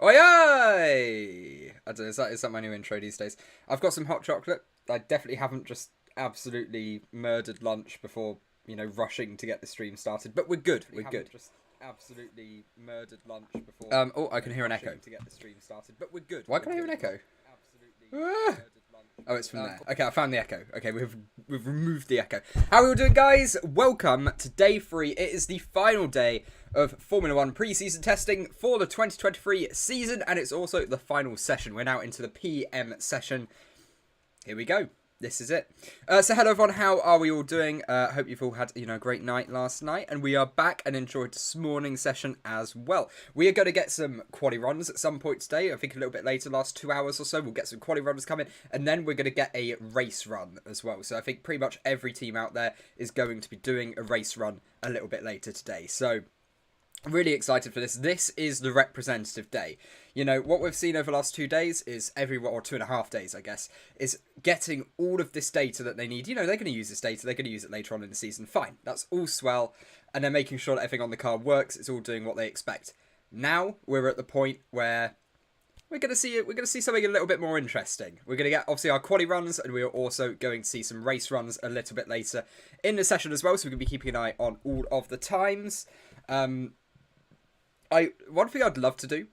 Oi, oi! I don't know, is that my new intro these days? I've got some hot chocolate. I definitely haven't just absolutely murdered lunch before, rushing to get the stream started. But we're good. We're good. Just absolutely murdered lunch before. Oh, I can hear an echo. To get the stream started, but we're good. Why can I hear an echo? Absolutely. Oh, it's from there. Okay, I found the echo. Okay, we've removed the echo. How are we all doing, guys? Welcome to day 3. It is the final day of Formula 1 pre-season testing for the 2023 season, and it's also the final session. We're now into the PM session. Here we go. This is it. So hello everyone, how are we all doing? Hope you've all had a great night last night, and we are back and enjoyed this morning's session as well. We are going to get some quali runs at some point today. I think a little bit later, last 2 hours or so, we'll get some quali runs coming, and then we're going to get a race run as well. So I think pretty much every team out there is going to be doing a race run a little bit later today. So I'm really excited for this. This is the representative day. What we've seen over the last 2 days is or 2.5 days, I guess, is getting all of this data that they need. They're going to use this data. They're going to use it later on in the season. Fine. That's all swell. And they're making sure that everything on the car works. It's all doing what they expect. Now we're at the point where we're going to see it. We're going to see something a little bit more interesting. We're going to get, obviously, our quali runs, and we are also going to see some race runs a little bit later in the session as well. So we're going to be keeping an eye on all of the times. One thing I'd love to do,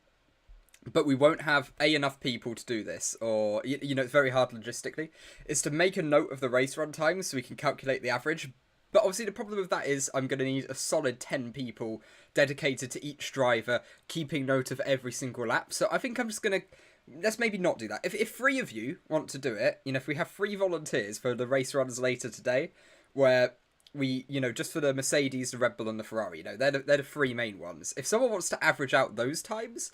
but we won't have enough people to do this, or it's very hard logistically, is to make a note of the race run times so we can calculate the average. But obviously the problem with that is I'm going to need a solid 10 people dedicated to each driver, keeping note of every single lap. So I think I'm just going to, let's maybe not do that. If 3 of you want to do it, if we have 3 volunteers for the race runs later today, where we, just for the Mercedes, the Red Bull, and the Ferrari, they're the 3 main ones. If someone wants to average out those times,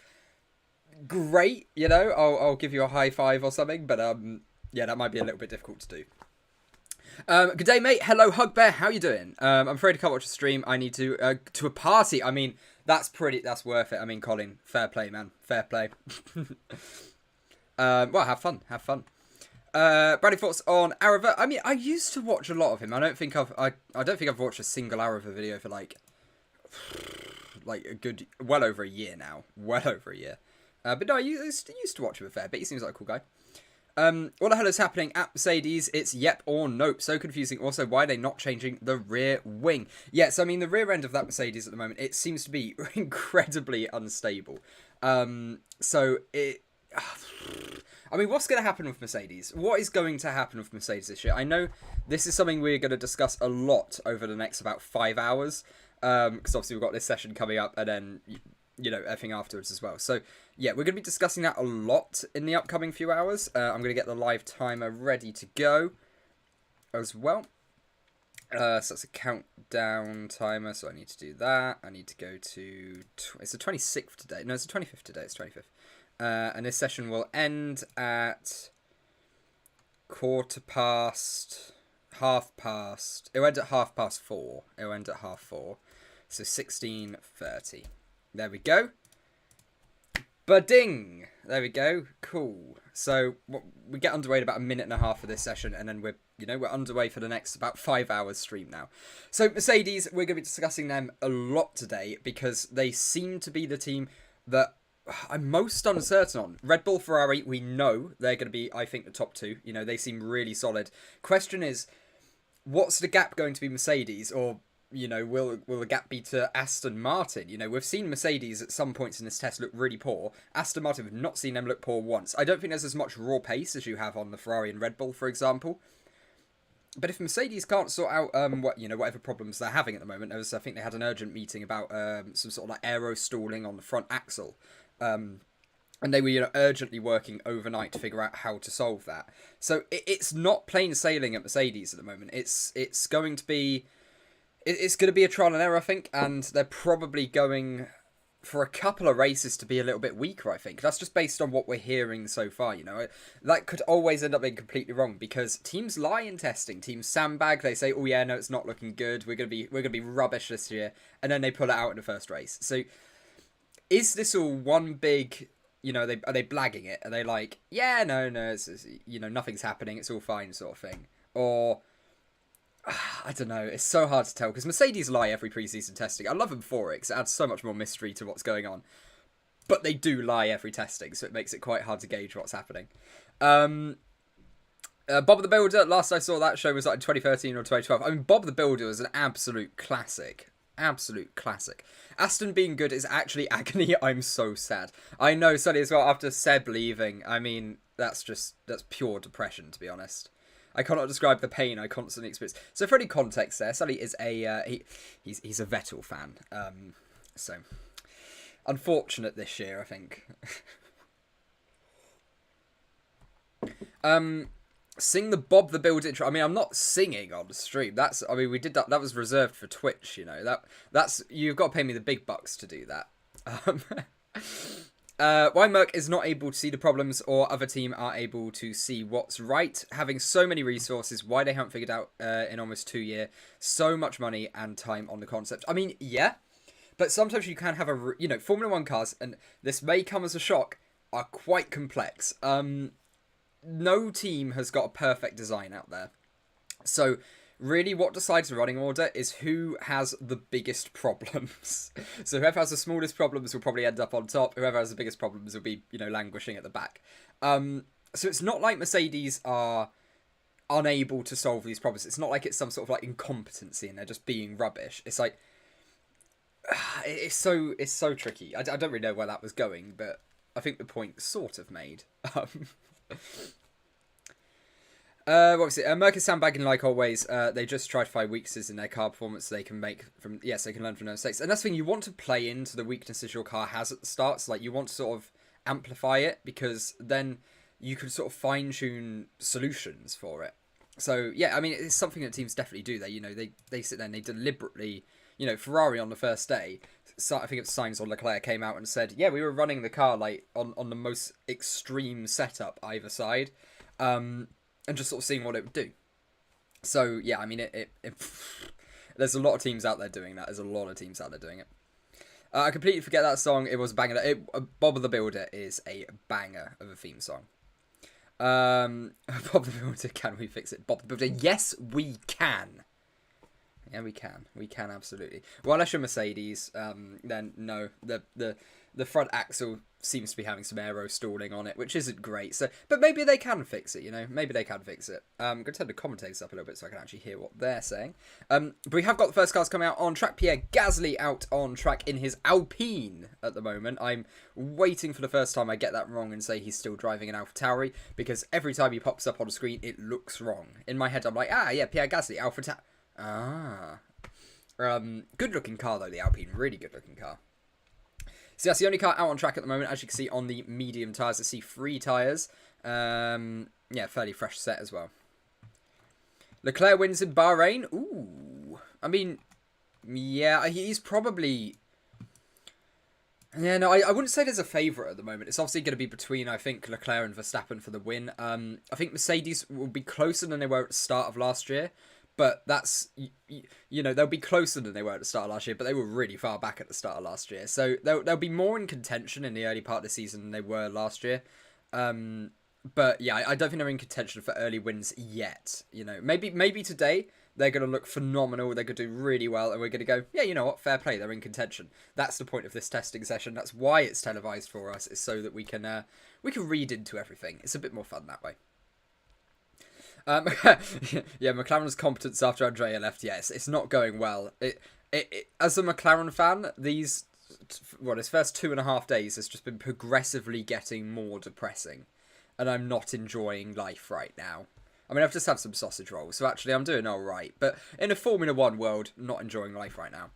great, I'll give you a high five or something, but, yeah, that might be a little bit difficult to do. Good day, mate. Hello, Hugbear. How you doing? I'm afraid I can't watch the stream. I need to a party. I mean, that's worth it. I mean, Colin, fair play, man. Fair play. Well, have fun. Have fun. Bradley, thoughts on Arava? I mean, I used to watch a lot of him. I don't think I've watched a single Arava video for like a good, well over a year now. Well over a year. But no, I used to watch him a fair bit. He seems like a cool guy. What the hell is happening at Mercedes? It's yep or nope. So confusing. Also, why are they not changing the rear wing? Yes, I mean, the rear end of that Mercedes at the moment, it seems to be incredibly unstable. So it... I mean, what's going to happen with Mercedes? What is going to happen with Mercedes this year? I know this is something we're going to discuss a lot over the next about 5 hours. Because obviously we've got this session coming up and then, everything afterwards as well. So, yeah, we're going to be discussing that a lot in the upcoming few hours. I'm going to get the live timer ready to go as well. So that's a countdown timer, so I need to do that. I need to go to... It's the 26th today. No, it's the 25th today. It's 25th. And this session will end at half past. It'll end at 4:30. It'll end at 4:30. So 16:30. There we go. Ba-ding! There we go. Cool. So we get underway in about 1.5 minutes for this session, and then we're underway for the next about 5 hours stream now. So Mercedes, we're going to be discussing them a lot today because they seem to be the team that I'm most uncertain on. Red Bull, Ferrari, we know they're going to be, I think, the top 2. They seem really solid. Question is, what's the gap going to be Mercedes, or will the gap be to Aston Martin? We've seen Mercedes at some points in this test look really poor. Aston Martin, we've not seen them look poor once. I don't think there's as much raw pace as you have on the Ferrari and Red Bull, for example. But if Mercedes can't sort out whatever problems they're having at the moment, I think they had an urgent meeting about some sort of like aero stalling on the front axle. And they were urgently working overnight to figure out how to solve that. So it's not plain sailing at Mercedes at the moment. It's going to be a trial and error, I think, and they're probably going for a couple of races to be a little bit weaker, I think. That's just based on what we're hearing so far, That could always end up being completely wrong because teams lie in testing. Teams sandbag, they say, oh yeah, no, it's not looking good. We're going to be rubbish this year, and then they pull it out in the first race. So is this all one big, are they blagging it? Are they like, yeah, no, it's nothing's happening, it's all fine sort of thing? Or I don't know. It's so hard to tell because Mercedes lie every preseason testing. I love them for it because it adds so much more mystery to what's going on. but they do lie every testing, so it makes it quite hard to gauge what's happening. Bob the Builder, last I saw that show was like in 2013 or 2012. I mean, Bob the Builder was an absolute classic. Absolute classic. Aston being good is actually agony. I'm so sad. I know, Sonny, as well, after Seb leaving, I mean, that's pure depression, to be honest. I cannot describe the pain I constantly experience. So for any context there, Sonny is he's a Vettel fan. So unfortunate this year, I think. Sing the Bob the Builder intro. I mean, I'm not singing on the stream. We did that. That was reserved for Twitch. You know that's you've got to pay me the big bucks to do that. Why Merc is not able to see the problems, or other team are able to see what's right. Having so many resources, why they haven't figured out in almost 2 years. So much money and time on the concept. I mean, yeah, but sometimes you can have Formula One cars, and this may come as a shock, are quite complex. No team has got a perfect design out there. So really what decides the running order is who has the biggest problems. So whoever has the smallest problems will probably end up on top. Whoever has the biggest problems will be, languishing at the back. So it's not like Mercedes are unable to solve these problems. It's not like it's some sort of like incompetency and they're just being rubbish. It's like, it's so tricky. I don't really know where that was going, but I think the point sort of made. What was it? Merc is sandbagging like always. They just try to find weaknesses in their car performance so they can learn from their mistakes. And that's the thing, you want to play into the weaknesses your car has at the start. So, like, you want to sort of amplify it, because then you can sort of fine tune solutions for it. So yeah, I mean, it's something that teams definitely do. They sit there and they deliberately, Ferrari on the first day, so I think it's Sainz or Leclerc came out and said, yeah, we were running the car like on the most extreme setup either side, and just sort of seeing what it would do. So yeah, I mean, it there's a lot of teams out there doing that. There's a lot of teams out there doing it. I completely forget that song. It was a banger. Bob the Builder is a banger of a theme song. Bob the Builder, can we fix it? Bob the Builder, yes, we can. Yeah, we can. We can, absolutely. Well, unless you're Mercedes, then no. The front axle seems to be having some aero stalling on it, which isn't great. So, but maybe they can fix it, Maybe they can fix it. I'm going to turn the commentators up a little bit so I can actually hear what they're saying. But we have got the first cars coming out on track. Pierre Gasly out on track in his Alpine at the moment. I'm waiting for the first time I get that wrong and say he's still driving an AlphaTauri, because every time he pops up on the screen, it looks wrong. In my head, I'm like, yeah, Pierre Gasly, AlphaTauri. Good looking car though, the Alpine, really good looking car. So that's the only car out on track at the moment, as you can see on the medium tyres. I see 3 tyres. Yeah, fairly fresh set as well. Leclerc wins in Bahrain. Ooh. I mean, yeah, he's probably... Yeah, no, I wouldn't say there's a favourite at the moment. It's obviously going to be between, I think, Leclerc and Verstappen for the win. I think Mercedes will be closer than they were at the start of last year. But that's, they'll be closer than they were at the start of last year, but they were really far back at the start of last year. So they'll be more in contention in the early part of the season than they were last year. But yeah, I don't think they're in contention for early wins yet. Maybe today they're going to look phenomenal. They're going to do really well, and we're going to go, yeah, you know what, fair play, they're in contention. That's the point of this testing session. That's why it's televised for us, is so that we can read into everything. It's a bit more fun that way. Yeah, McLaren's competence after Andrea left. Yes, it's not going well. It as a McLaren fan, his first 2.5 days has just been progressively getting more depressing, and I'm not enjoying life right now. I mean, I've just had some sausage rolls, so actually I'm doing all right. But in a Formula One world, not enjoying life right now.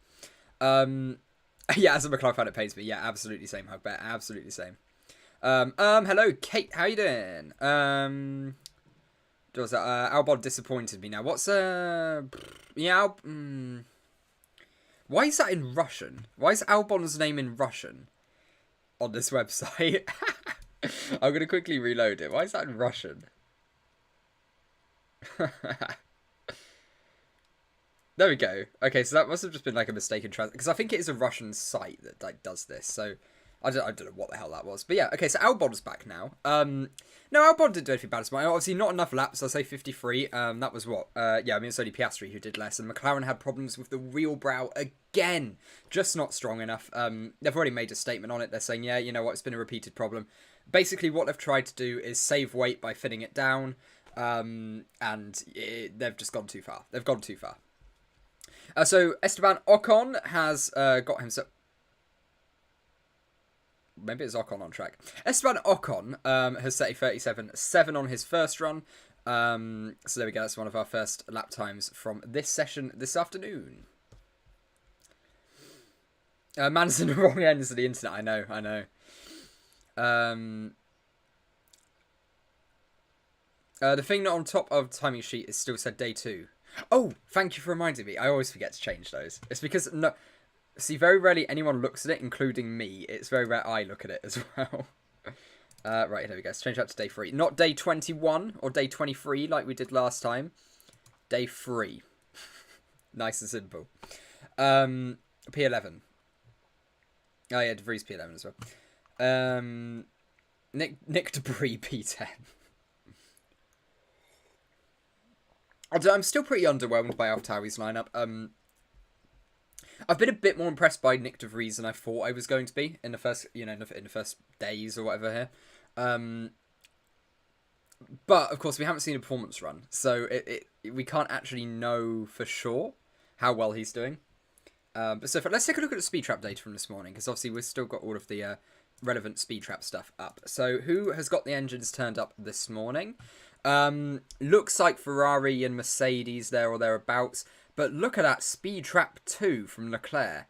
Yeah, as a McLaren fan, it pains me. Yeah, absolutely same, Hugbet. Absolutely same. Hello, Kate. How you doing? Does that Albon disappointed me now? What's Why is that in Russian? Why is Albon's name in Russian on this website? I'm gonna quickly reload it. Why is that in Russian? There we go. Okay, so that must have just been like a mistake in translation, because I think it is a Russian site that does this. So I don't know what the hell that was. But yeah, okay, so Albon's back now. No, Albon didn't do anything bad as well. Obviously, not enough laps. I'll say 53. That was what? Yeah, I mean, it's only Piastri who did less. And McLaren had problems with the wheel brow again. Just not strong enough. They've already made a statement on it. They're saying, yeah, you know what? It's been a repeated problem. Basically, what they've tried to do is save weight by thinning it down. They've just gone too far. They've gone too far. So Esteban Ocon has got himself... Maybe it's Ocon on track. Esteban Ocon has set a 37.7 on his first run. So there we go. That's one of our first lap times from this session this afternoon. Man's in the wrong ends of the internet. I know. The thing that on top of the timing sheet is still said day 2. Oh, thank you for reminding me. I always forget to change those. It's because... no. See, very rarely anyone looks at it, including me. It's very rare I look at it as well. Right, there we go. Let's change that to day 3. Not day 21 or day 23 like we did last time. Day 3. Nice and simple. P11. Oh, yeah, De Vries P11 as well. Nick Debris P10. I'm still pretty underwhelmed by AlphaTauri's lineup. I've been a bit more impressed by Nick De Vries than I thought I was going to be in the first, in the first days or whatever here. But of course, we haven't seen a performance run, so we can't actually know for sure how well he's doing. But so let's take a look at the speed trap data from this morning, because obviously we've still got all of the relevant speed trap stuff up. So who has got the engines turned up this morning? Looks like Ferrari and Mercedes there or thereabouts. But look at that, speed trap 2 from Leclerc.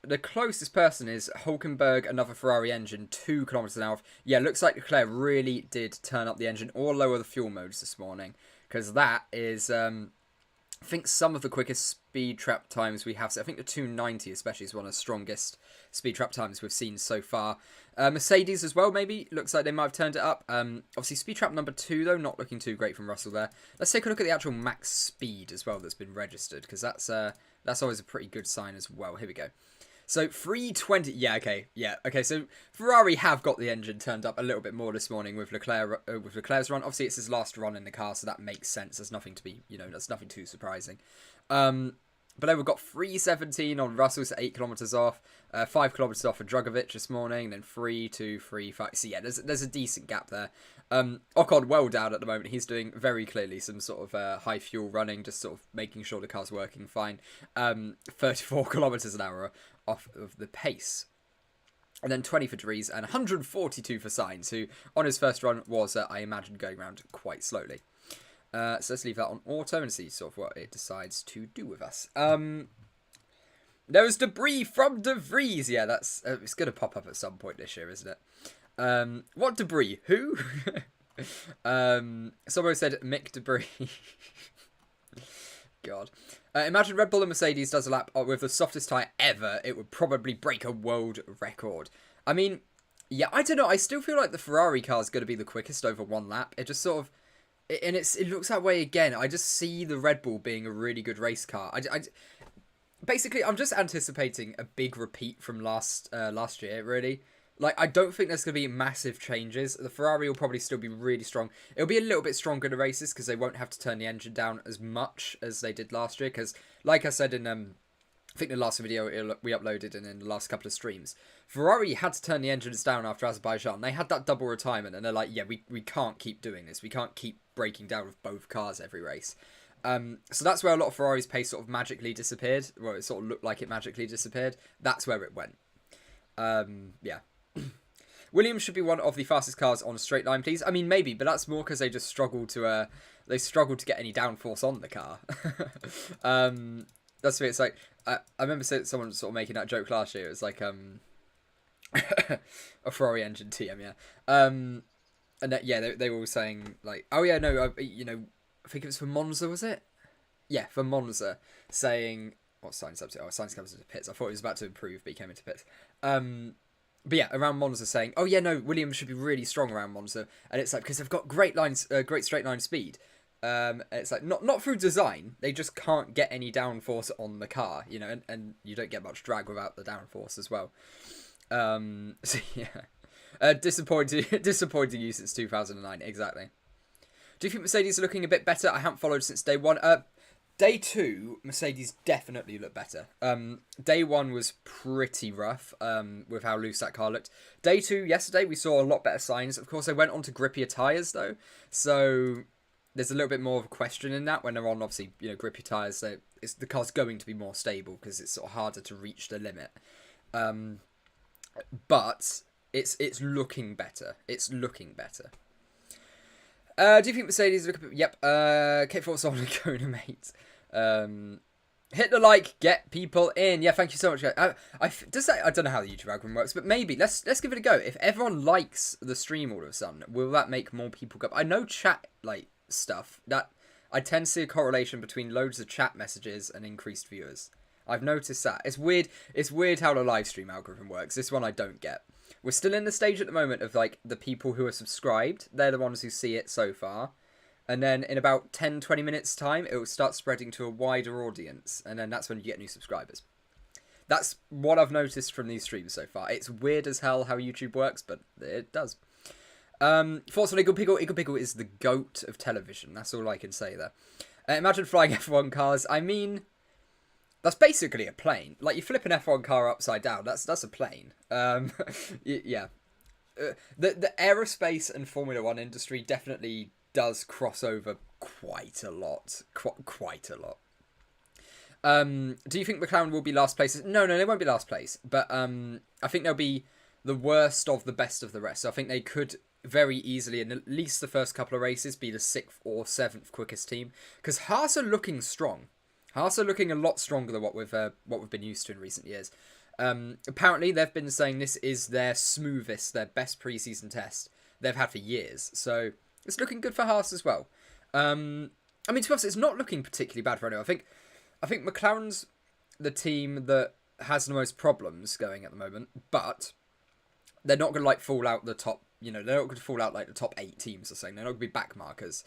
The closest person is Hulkenberg, another Ferrari engine, 2 kilometers an hour. Yeah, looks like Leclerc really did turn up the engine or lower the fuel modes this morning. Because that is, I think, some of the quickest speed trap times we have. So I think the 290 especially is one of the strongest speed trap times we've seen so far. Mercedes as well, maybe. Looks like they might have turned it up. Obviously, speed trap number 2, though, not looking too great from Russell there. Let's take a look at the actual max speed as well that's been registered, because that's always a pretty good sign as well. Here we go. So 320. Yeah, okay. So Ferrari have got the engine turned up a little bit more this morning with Leclerc's run. Obviously, it's his last run in the car, so that makes sense. There's nothing to be, that's nothing too surprising. But then we've got 317 on Russell's 8 kilometers off, 5 kilometers off for Drugovich this morning, then 3, 2, 3, 5. So yeah, there's a decent gap there. Ocon well down at the moment. He's doing very clearly some sort of high fuel running, just sort of making sure the car's working fine. 34 kilometers an hour off of the pace. And then 20 for Dries and 142 for Sainz, who on his first run was, I imagine, going around quite slowly. So let's leave that on auto and see sort of what it decides to do with us. There was debris from De Vries. Yeah, that's it's going to pop up at some point this year, isn't it? What debris? Who? Someone said Mick Debris. God. Imagine Red Bull and Mercedes does a lap with the softest tyre ever. It would probably break a world record. I mean, yeah, I don't know. I still feel like the Ferrari car is going to be the quickest over one lap. It just sort of... And it looks that way again. I just see the Red Bull being a really good race car. Basically, I'm just anticipating a big repeat from last year, really. Like, I don't think there's going to be massive changes. The Ferrari will probably still be really strong. It'll be a little bit stronger in the races because they won't have to turn the engine down as much as they did last year. Because, like I said in... I think the last video we uploaded and in the last couple of streams, Ferrari had to turn the engines down after Azerbaijan. They had that double retirement and they're like, yeah, we can't keep doing this. We can't keep breaking down with both cars every race. So that's where a lot of Ferrari's pace sort of magically disappeared. Well, it sort of looked like it magically disappeared. That's where it went. Yeah. Williams should be one of the fastest cars on a straight line, please. I mean, maybe, but that's more because they just struggle to get any downforce on the car. That's the way it's like. I remember someone sort of making that joke last year. It was like a Ferrari engine TM, yeah. And that, yeah, they were all saying like, oh yeah, no, I think it was for Monza, was it? Yeah, for Monza, saying what Sainz up to? Oh, Sainz comes into pits. I thought he was about to improve, but he came into pits. But yeah, around Monza, saying, oh yeah, no, Williams should be really strong around Monza, and it's like because they've got great straight line speed. It's like not through design, they just can't get any downforce on the car, and you don't get much drag without the downforce as well. So yeah, disappointing you since 2009. Exactly. Do you think Mercedes are looking a bit better? I haven't followed since day one. Day two, Mercedes definitely looked better. Day one was pretty rough with how loose that car looked. Day two, yesterday, we saw a lot better signs. Of course, they went on to grippier tyres, though. So there's a little bit more of a question in that when they're on, obviously, grippier tyres. So the car's going to be more stable because it's sort of harder to reach the limit. But it's looking better. It's looking better. Do you think Mercedes look a bit... Yep. K4's on a Kona, mate. Hit the like, get people in. Yeah, thank you so much. I don't know how the YouTube algorithm works, but maybe let's give it a go. If everyone likes the stream all of a sudden, will that make more people go? I know chat stuff that I tend to see a correlation between loads of chat messages and increased viewers. I've noticed that. It's weird. It's weird how the live stream algorithm works. This one I don't get. We're still in the stage at the moment of the people who are subscribed. They're the ones who see it so far. And then in about 10-20 minutes time, it will start spreading to a wider audience. And then that's when you get new subscribers. That's what I've noticed from these streams so far. It's weird as hell how YouTube works, but it does. Thoughts on Eagle Pickle? Eagle Pickle is the GOAT of television. That's all I can say there. Imagine flying F1 cars. I mean... That's basically a plane. You flip an F1 car upside down. That's a plane. Yeah. The aerospace and Formula 1 industry definitely does cross over quite a lot. Quite a lot. Do you think McLaren will be last place? No, they won't be last place. But I think they'll be the worst of the best of the rest. So I think they could very easily, in at least the first couple of races, be the 6th or 7th quickest team. Because Haas are looking strong. Haas are looking a lot stronger than what we've been used to in recent years. Apparently, they've been saying this is their smoothest, their best preseason test they've had for years. So it's looking good for Haas as well. I mean, to be honest, it's not looking particularly bad for anyone. I think McLaren's the team that has the most problems going at the moment, but they're not going to fall out the top. They're not going to fall out the top 8 teams or something. They're not going to be back markers.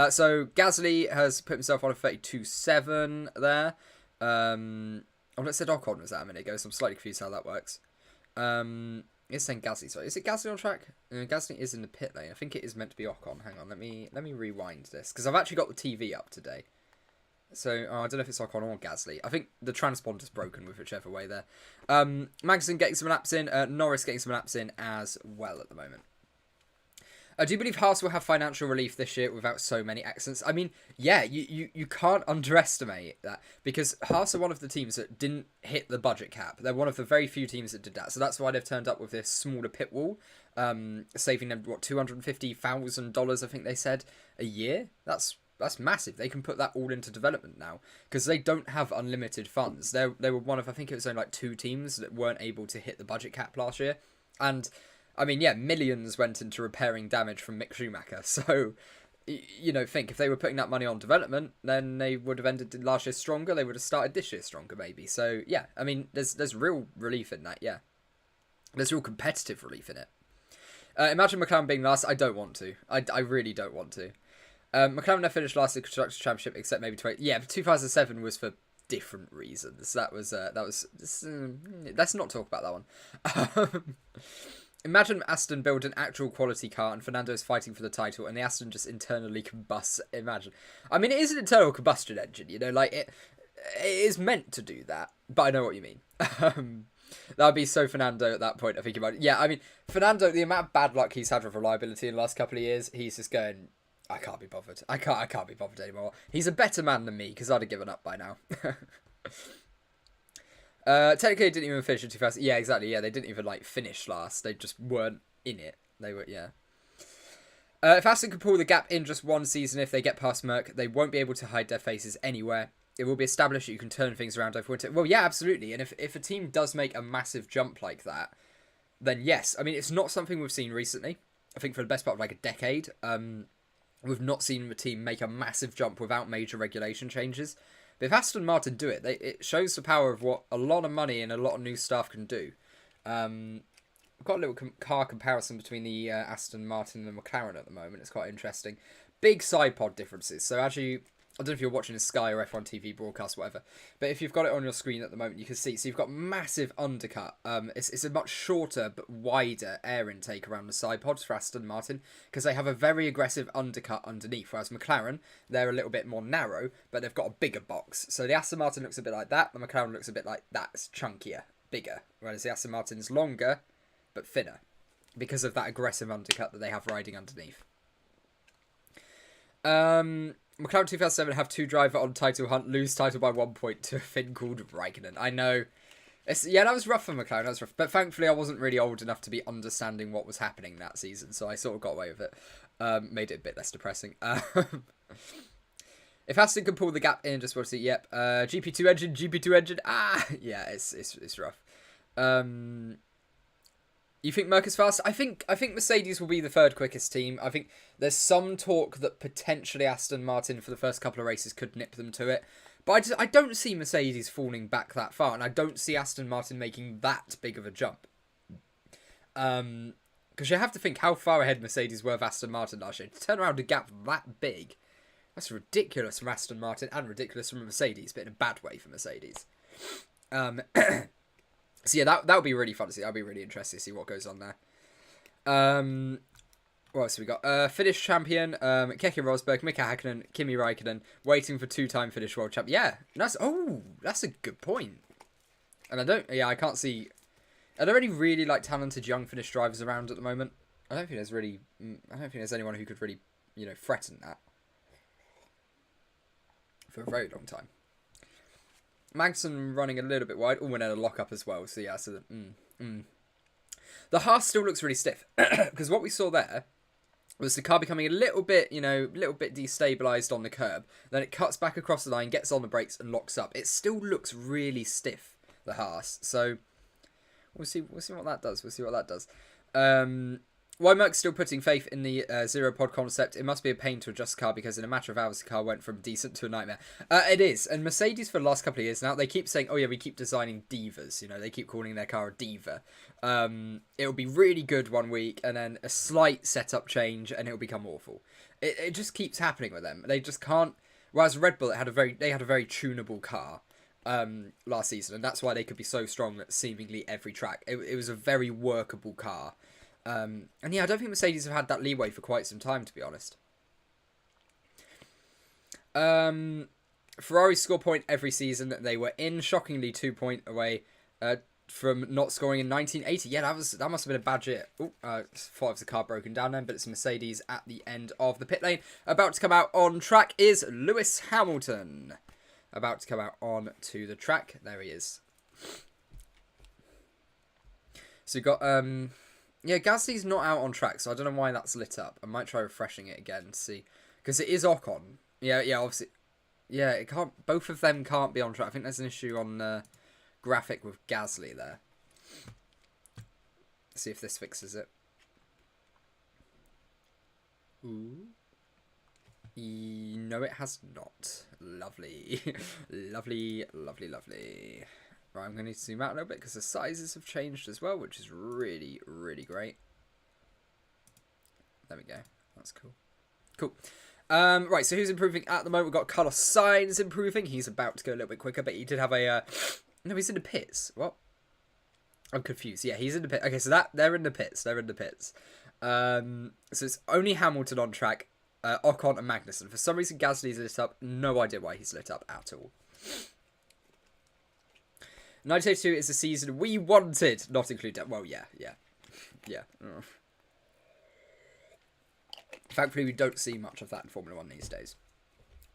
So Gasly has put himself on a 32.7 there. Let's say Ocon was that a minute ago, so I'm slightly confused how that works. It's saying Gasly, sorry. Is it Gasly on track? Gasly is in the pit lane. I think it is meant to be Ocon. Hang on, let me rewind this, because I've actually got the TV up today. So I don't know if it's Ocon or Gasly. I think the transponder's broken with whichever way there. Magnussen getting some laps in. Norris getting some laps in as well at the moment. Do you believe Haas will have financial relief this year without so many accidents? I mean, yeah, you can't underestimate that, because Haas are one of the teams that didn't hit the budget cap. They're one of the very few teams that did that. So that's why they've turned up with this smaller pit wall, saving them, $250,000, I think they said, a year? That's massive. They can put that all into development now, because they don't have unlimited funds. They were one of, I think it was only 2 teams that weren't able to hit the budget cap last year. And I mean, yeah, millions went into repairing damage from Mick Schumacher. So, think if they were putting that money on development, then they would have ended last year stronger. They would have started this year stronger, maybe. So, yeah, I mean, there's real relief in that, yeah. There's real competitive relief in it. Imagine McLaren being last. I don't want to. I really don't want to. McLaren never finished last in the Constructors' Championship, except maybe 20... Yeah, but 2007 was for different reasons. Let's not talk about that one. Imagine Aston build an actual quality car and Fernando's fighting for the title and the Aston just internally combusts. Imagine. I mean, it is an internal combustion engine, it is meant to do that, but I know what you mean. That would be so Fernando at that point, I think about it. Yeah, I mean, Fernando, the amount of bad luck he's had with reliability in the last couple of years, he's just going, I can't be bothered. I can't be bothered anymore. He's a better man than me, because I'd have given up by now. Technically, they didn't even finish in 2000. Yeah, exactly. Yeah, they didn't even finish last. They just weren't in it. They were, yeah. If Aston can pull the gap in just one season, if they get past Merc, they won't be able to hide their faces anywhere. It will be established that you can turn things around over winter. Well, yeah, absolutely. And if a team does make a massive jump like that, then yes. I mean, it's not something we've seen recently. I think for the best part of a decade, we've not seen a team make a massive jump without major regulation changes. But if Aston Martin do it, it shows the power of what a lot of money and a lot of new staff can do. I've got a little car comparison between the Aston Martin and the McLaren at the moment. It's quite interesting. Big side pod differences. So as you I don't know if you're watching a Sky or F1 TV broadcast, whatever. But if you've got it on your screen at the moment, you can see. So you've got massive undercut. It's a much shorter but wider air intake around the side pods for Aston Martin because they have a very aggressive undercut underneath. Whereas McLaren, they're a little bit more narrow, but they've got a bigger box. So the Aston Martin looks a bit like that. The McLaren looks a bit like that. It's chunkier, bigger. Whereas the Aston Martin's longer, but thinner because of that aggressive undercut that they have riding underneath. McLaren 2007 have 2 driver on title hunt, lose title by 1 point to a Finn called Raikkonen. I know. That was rough for McLaren, that was rough. But thankfully I wasn't really old enough to be understanding what was happening that season, so I sort of got away with it. Made it a bit less depressing. If Aston can pull the gap in, just want to see, yep. GP2 engine, yeah, it's rough. You think Merc is fast? I think Mercedes will be the 3rd quickest team. I think there's some talk that potentially Aston Martin for the first couple of races could nip them to it. But I don't see Mercedes falling back that far, and I don't see Aston Martin making that big of a jump. Because you have to think how far ahead Mercedes were of Aston Martin last year. To turn around a gap that big, that's ridiculous from Aston Martin and ridiculous from Mercedes, but in a bad way for Mercedes. So yeah, that would be really fun to see. That'll be really interesting to see what goes on there. What else have we got? Finnish champion, Keke Rosberg, Mika Häkkinen, Kimi Räikkönen, waiting for 2-time Finnish world champ. Yeah, that's a good point. And I can't see. Are there any really like talented young Finnish drivers around at the moment? I don't think there's anyone who could really, threaten that for a very long time. Magnussen running a little bit wide. Oh, and then a lock-up as well. So, yeah. So, the Haas still looks really stiff. Because what we saw there was the car becoming a little bit destabilised on the curb. Then it cuts back across the line, gets on the brakes, and locks up. It still looks really stiff, the Haas. So, we'll see what that does. Why Merck's still putting faith in the zero pod concept? It must be a pain to adjust the car because in a matter of hours the car went from decent to a nightmare. It is, and Mercedes for the last couple of years now, they keep saying, oh yeah, we keep designing divas. They keep calling their car a diva. It'll be really good one week, and then a slight setup change, and it'll become awful. It just keeps happening with them. They just can't. Whereas Red Bull, they had a very tunable car last season, and that's why they could be so strong at seemingly every track. It was a very workable car. And yeah, I don't think Mercedes have had that leeway for quite some time, to be honest. Ferrari score point every season. They were shockingly 2 point away from not scoring in 1980. Yeah, that must have been a bad year. Thought it was the car broken down then, but it's Mercedes at the end of the pit lane. About to come out on track is Lewis Hamilton. About to come out on to the track. There he is. So you've got... Yeah, Gasly's not out on track, so I don't know why that's lit up. I might try refreshing it again to see. Because it is Ocon. Yeah, obviously. Yeah, it can't. Both of them can't be on track. I think there's an issue on the graphic with Gasly there. Let's see if this fixes it. Ooh. No, it has not. Lovely. Lovely. Right, I'm going to need to zoom out a little bit because the sizes have changed as well, which is really, really great. There we go. That's cool. Cool. Right, so who's improving at the moment? We've got Carlos Sainz improving. He's about to go a little bit quicker, but he did have a... No, he's in the pits. What? I'm confused. Yeah, he's in the pits. Okay, so they're in the pits. So it's only Hamilton on track, Ocon and Magnussen. For some reason, Gasly's lit up. No idea why he's lit up at all. 1982 is the season we wanted, not include... Well, yeah. Thankfully, we don't see much of that in Formula 1 these days.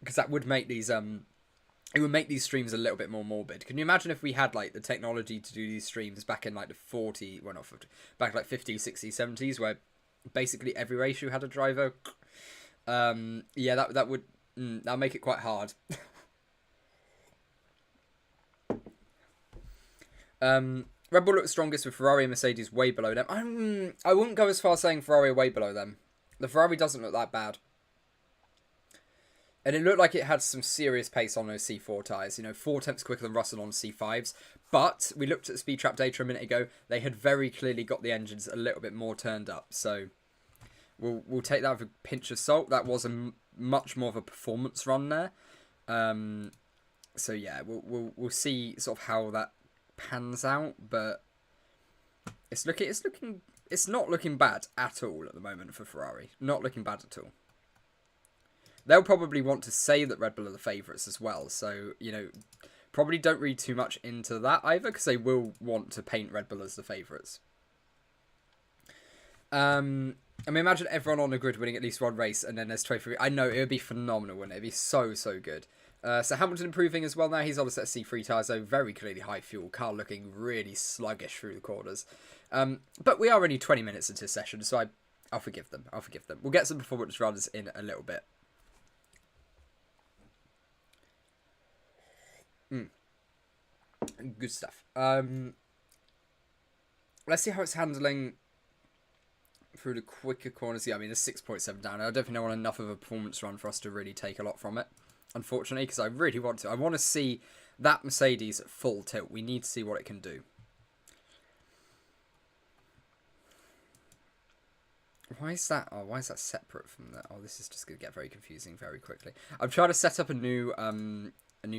Because that would make these... It would make these streams a little bit more morbid. Can you imagine if we had, like, the technology to do these streams back in, like, the 40... Well, not 40... Back, like, 50s, 60s, 70s, where basically every race you had a driver? Yeah, that would... That'll make it quite hard. Red Bull looks strongest with Ferrari and Mercedes way below them. I wouldn't go as far as saying Ferrari are way below them. The Ferrari doesn't look that bad. And it looked like it had some serious pace on those C4 tyres. 4 tenths quicker than Russell on C5s. But we looked at speed trap data a minute ago. They had very clearly got the engines a little bit more turned up. So we'll take that with a pinch of salt. That was much more of a performance run there. So yeah, we'll see sort of how that pans out, but it's not looking bad at all at the moment for Ferrari. Not looking bad at all. They'll probably want to say that Red Bull are the favourites as well, so probably don't read too much into that either, because they will want to paint Red Bull as the favourites. I mean, imagine everyone on the grid winning at least one race, and then there's 23. I know, it would be phenomenal, wouldn't it? It'd be so good. So Hamilton improving as well now. He's on a set of C3 tyres, though. Very clearly high fuel. Car looking really sluggish through the corners. But we are only 20 minutes into this session, so I'll forgive them. We'll get some performance runs in a little bit. Good stuff. Let's see how it's handling through the quicker corners. Yeah, I mean, there's 6.7 down. I don't think I want enough of a performance run for us to really take a lot from it, unfortunately, because I really want to. I want to see that Mercedes at full tilt. We need to see what it can do. Why is that? Oh, why is that separate from that? Oh, this is just going to get very confusing very quickly. I'm trying to set up a new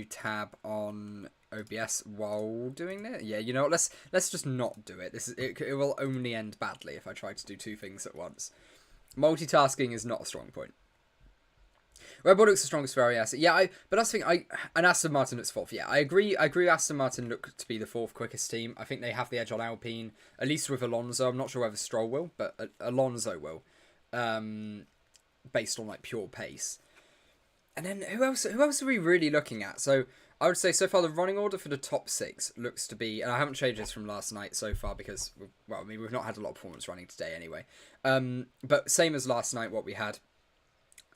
tab on OBS while doing it. Yeah, you know what? Let's just not do it. It will only end badly if I try to do two things at once. Multitasking is not a strong point. Red Bull looks the strongest Ferrari asset. Yeah, but that's the thing. And Aston Martin looks fourth. Yeah, I agree. Aston Martin look to be the fourth quickest team. I think they have the edge on Alpine, at least with Alonso. I'm not sure whether Stroll will, but Alonso will, based on like pure pace. And then who else are we really looking at? So I would say so far the running order for the top 6 looks to be, and I haven't changed this from last night so far because, well, I mean, we've not had a lot of performance running today anyway. But same as last night, what we had.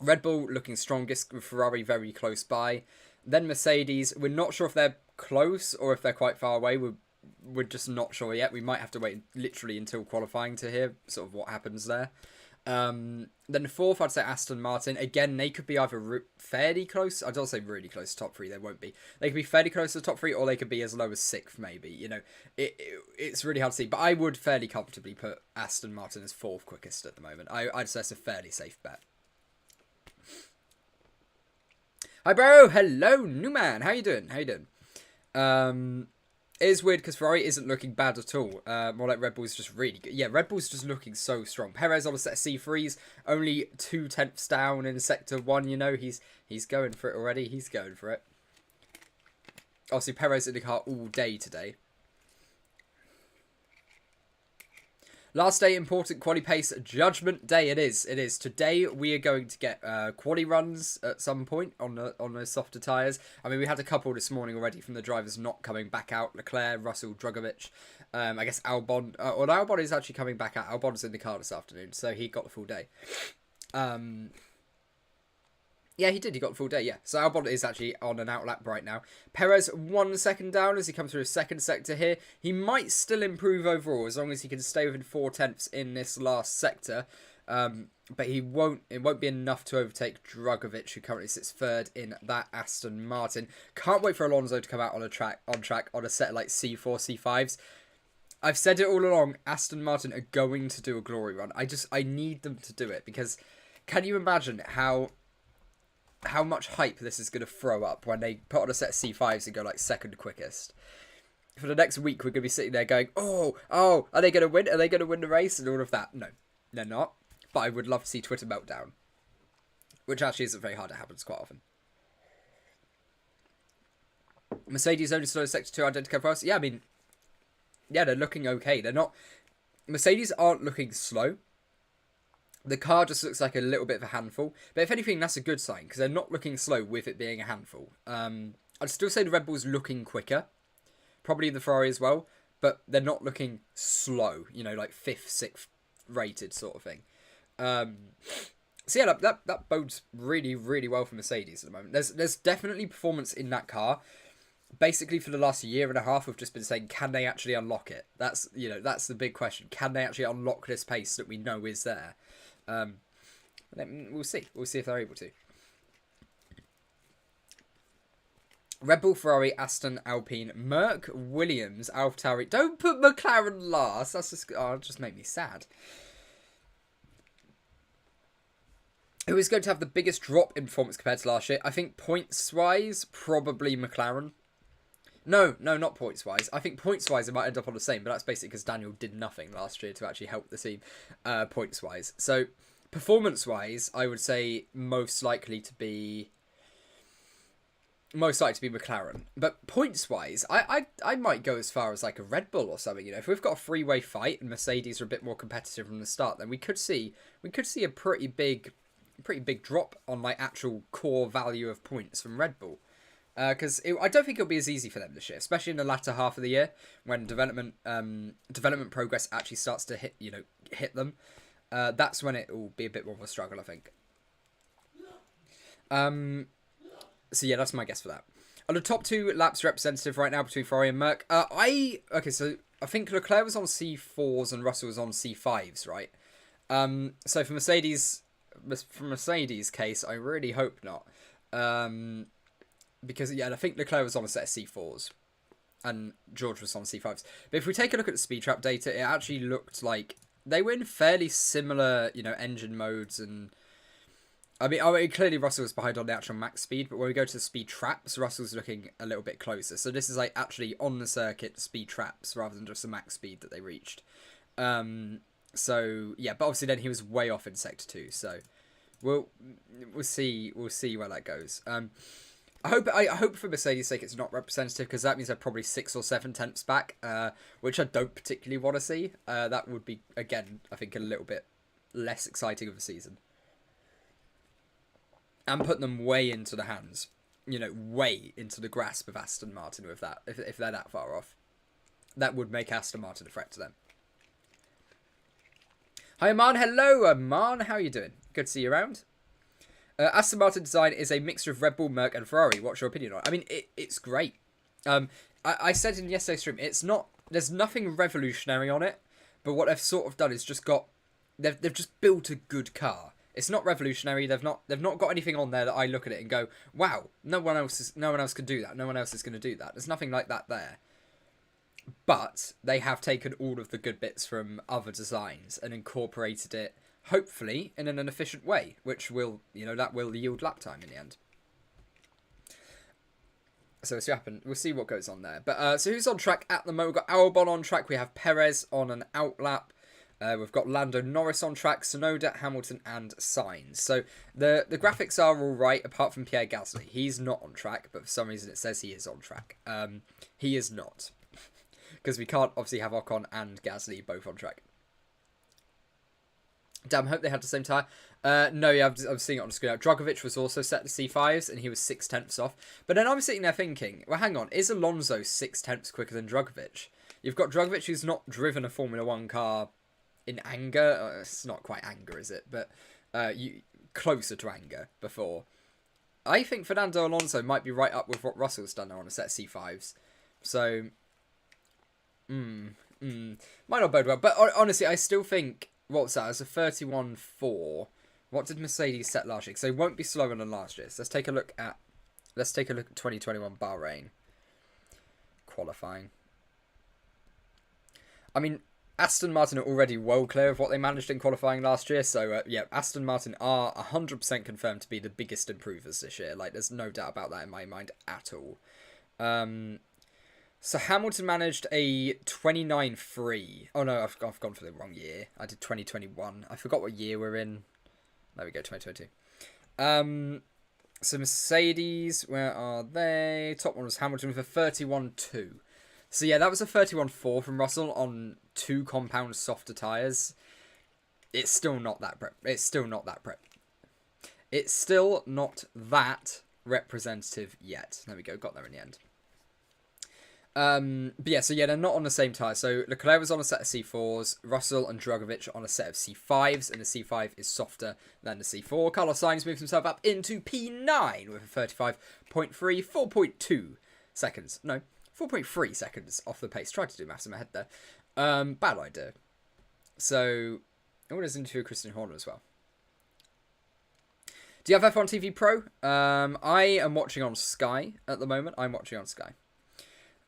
Red Bull looking strongest, with Ferrari very close by. Then Mercedes, we're not sure if they're close or if they're quite far away. We're just not sure yet. We might have to wait literally until qualifying to hear sort of what happens there. Then the fourth, I'd say Aston Martin. Again, they could be either fairly close. I don't say really close to top 3. They won't be. They could be fairly close to the top 3, or they could be as low as 6th, maybe. It's really hard to see. But I would fairly comfortably put Aston Martin as 4th quickest at the moment. I'd say it's a fairly safe bet. Hi, bro. Hello, new man. How you doing? It is weird because Ferrari isn't looking bad at all. More like Red Bull's just really good. Yeah, Red Bull's just looking so strong. Perez on a set of C3s, only 2/10 down in sector 1. He's going for it already. He's going for it. Obviously, Perez in the car all day today. Last day, important quali pace judgment day. It is. Today we are going to get quali runs at some point on those softer tyres. I mean, we had a couple this morning already from the drivers not coming back out. Leclerc, Russell, Drugovich. I guess Albon. Well, Albon is actually coming back out. Albon's in the car this afternoon, so he got the full day. Yeah, he did. He got the full day, yeah. So Albon is actually on an outlap right now. Perez 1 second down as he comes through his second sector here. He might still improve overall as long as he can stay within 4/10 in this last sector. But it won't be enough to overtake Drugovich, who currently sits 3rd in that Aston Martin. Can't wait for Alonso to come out on track on a set like C4, C5s. I've said it all along, Aston Martin are going to do a glory run. I need them to do it, because can you imagine how much hype this is going to throw up when they put on a set of C5s and go like 2nd quickest. For the next week, we're going to be sitting there going, oh, are they going to win? Are they going to win the race? And all of that. No, they're not. But I would love to see Twitter meltdown. Which actually isn't very hard. It happens quite often. Mercedes only slow sector 2 identical for us. Yeah, I mean, yeah, they're looking okay. They're not... Mercedes aren't looking slow. The car just looks like a little bit of a handful. But if anything, that's a good sign, because they're not looking slow with it being a handful. I'd still say the Red Bull's looking quicker. Probably the Ferrari as well. But they're not looking slow. Like 5th, 6th rated sort of thing. So yeah, that bodes really, really well for Mercedes at the moment. There's definitely performance in that car. Basically, for the last year and a half, we've just been saying, can they actually unlock it? That's the big question. Can they actually unlock this pace that we know is there? Then we'll see. We'll see if they're able to. Red Bull, Ferrari, Aston, Alpine, Merc, Williams, AlphaTauri. Don't put McLaren last. That's just, it just made me sad. Who is going to have the biggest drop in performance compared to last year? I think points-wise, probably McLaren. No, not points-wise. I think points-wise it might end up on the same, but that's basically because Daniel did nothing last year to actually help the team points-wise. So performance-wise, I would say most likely to be McLaren. But points-wise, I might go as far as like a Red Bull or something. You know, if we've got a three-way fight and Mercedes are a bit more competitive from the start, then we could see a pretty big drop on like actual core value of points from Red Bull. Because I don't think it'll be as easy for them this year, especially in the latter half of the year when development progress actually starts to hit them. That's when it will be a bit more of a struggle, I think. So yeah, that's my guess for that. On the top two laps representative right now between Ferrari and Merc, so I think Leclerc was on C4s and Russell was on C5s, right? So for Mercedes case, I really hope not. Because yeah, I think Leclerc was on a set of C4s and George was on C5s. But if we take a look at the speed trap data, it actually looked like they were in fairly similar, engine modes. And I mean, clearly Russell was behind on the actual max speed, but when we go to the speed traps, Russell's looking a little bit closer. So this is like actually on the circuit speed traps rather than just the max speed that they reached. So yeah, but obviously then he was way off in sector 2. So we'll see where that goes. I hope for Mercedes' sake it's not representative, because that means they're probably 6 or 7 tenths back, which I don't particularly want to see. That would be, again, I think a little bit less exciting of a season. And put them way into the hands, way into the grasp of Aston Martin with that, if they're that far off. That would make Aston Martin a threat to them. Hi, Aman. Hello, Aman. How are you doing? Good to see you around. Aston Martin design is a mixture of Red Bull, Merc, and Ferrari. What's your opinion on it? I mean, it's great. I said in yesterday's stream, there's nothing revolutionary on it, but what they've sort of done is they've just built a good car. It's not revolutionary. They've not got anything on there that I look at it and go, wow, no one else can do that. No one else is going to do that. There's nothing like that there. But they have taken all of the good bits from other designs and incorporated it, hopefully in an efficient way, which will, that will yield lap time in the end. So we'll see what goes on there. But so who's on track at the moment? We've got Albon on track. We have Perez on an out lap. We've got Lando Norris on track, Tsunoda, Hamilton, and Sainz. So the graphics are all right, apart from Pierre Gasly. He's not on track, but for some reason it says he is on track. He is not, because we can't obviously have Ocon and Gasly both on track. Damn, hope they had the same tyre. No, yeah, I'm seeing it on the screen. Drugovich was also set to C5s, and he was 6 tenths off. But then I'm sitting there thinking, well, hang on, is Alonso 6 tenths quicker than Drugovich? You've got Drugovich, who's not driven a Formula 1 car in anger. It's not quite anger, is it? But closer to anger before. I think Fernando Alonso might be right up with what Russell's done now on a set of C5s. So, might not bode well. But honestly, I still think... What was that? It was a 31.4. What did Mercedes set last year? Because they won't be slower than last year. So let's take a look at 2021 Bahrain qualifying. I mean, Aston Martin are already well clear of what they managed in qualifying last year. So yeah, Aston Martin are 100% confirmed to be the biggest improvers this year. Like, there's no doubt about that in my mind at all. So Hamilton managed a 29.3. Oh no, I've gone for the wrong year. I did 2021. I forgot what year we're in. There we go, 2022. So Mercedes, where are they? Top one was Hamilton with a 31.2. So yeah, that was a 31.4 from Russell on 2 compound softer tyres. It's still not that It's still not that representative yet. There we go, got there in the end. But yeah, so yeah, they're not on the same tyre. So Leclerc was on a set of C4s, Russell and Drugovich on a set of C5s, and the C5 is softer than the C4. Carlos Sainz moves himself up into P9 with a 35.3, 4.2 seconds. No, 4.3 seconds off the pace. Tried to do maths in my head there. Bad idea. So, there's an interview with Christian Horner as well. Do you have F1 TV Pro? I am watching on Sky at the moment. I'm watching on Sky.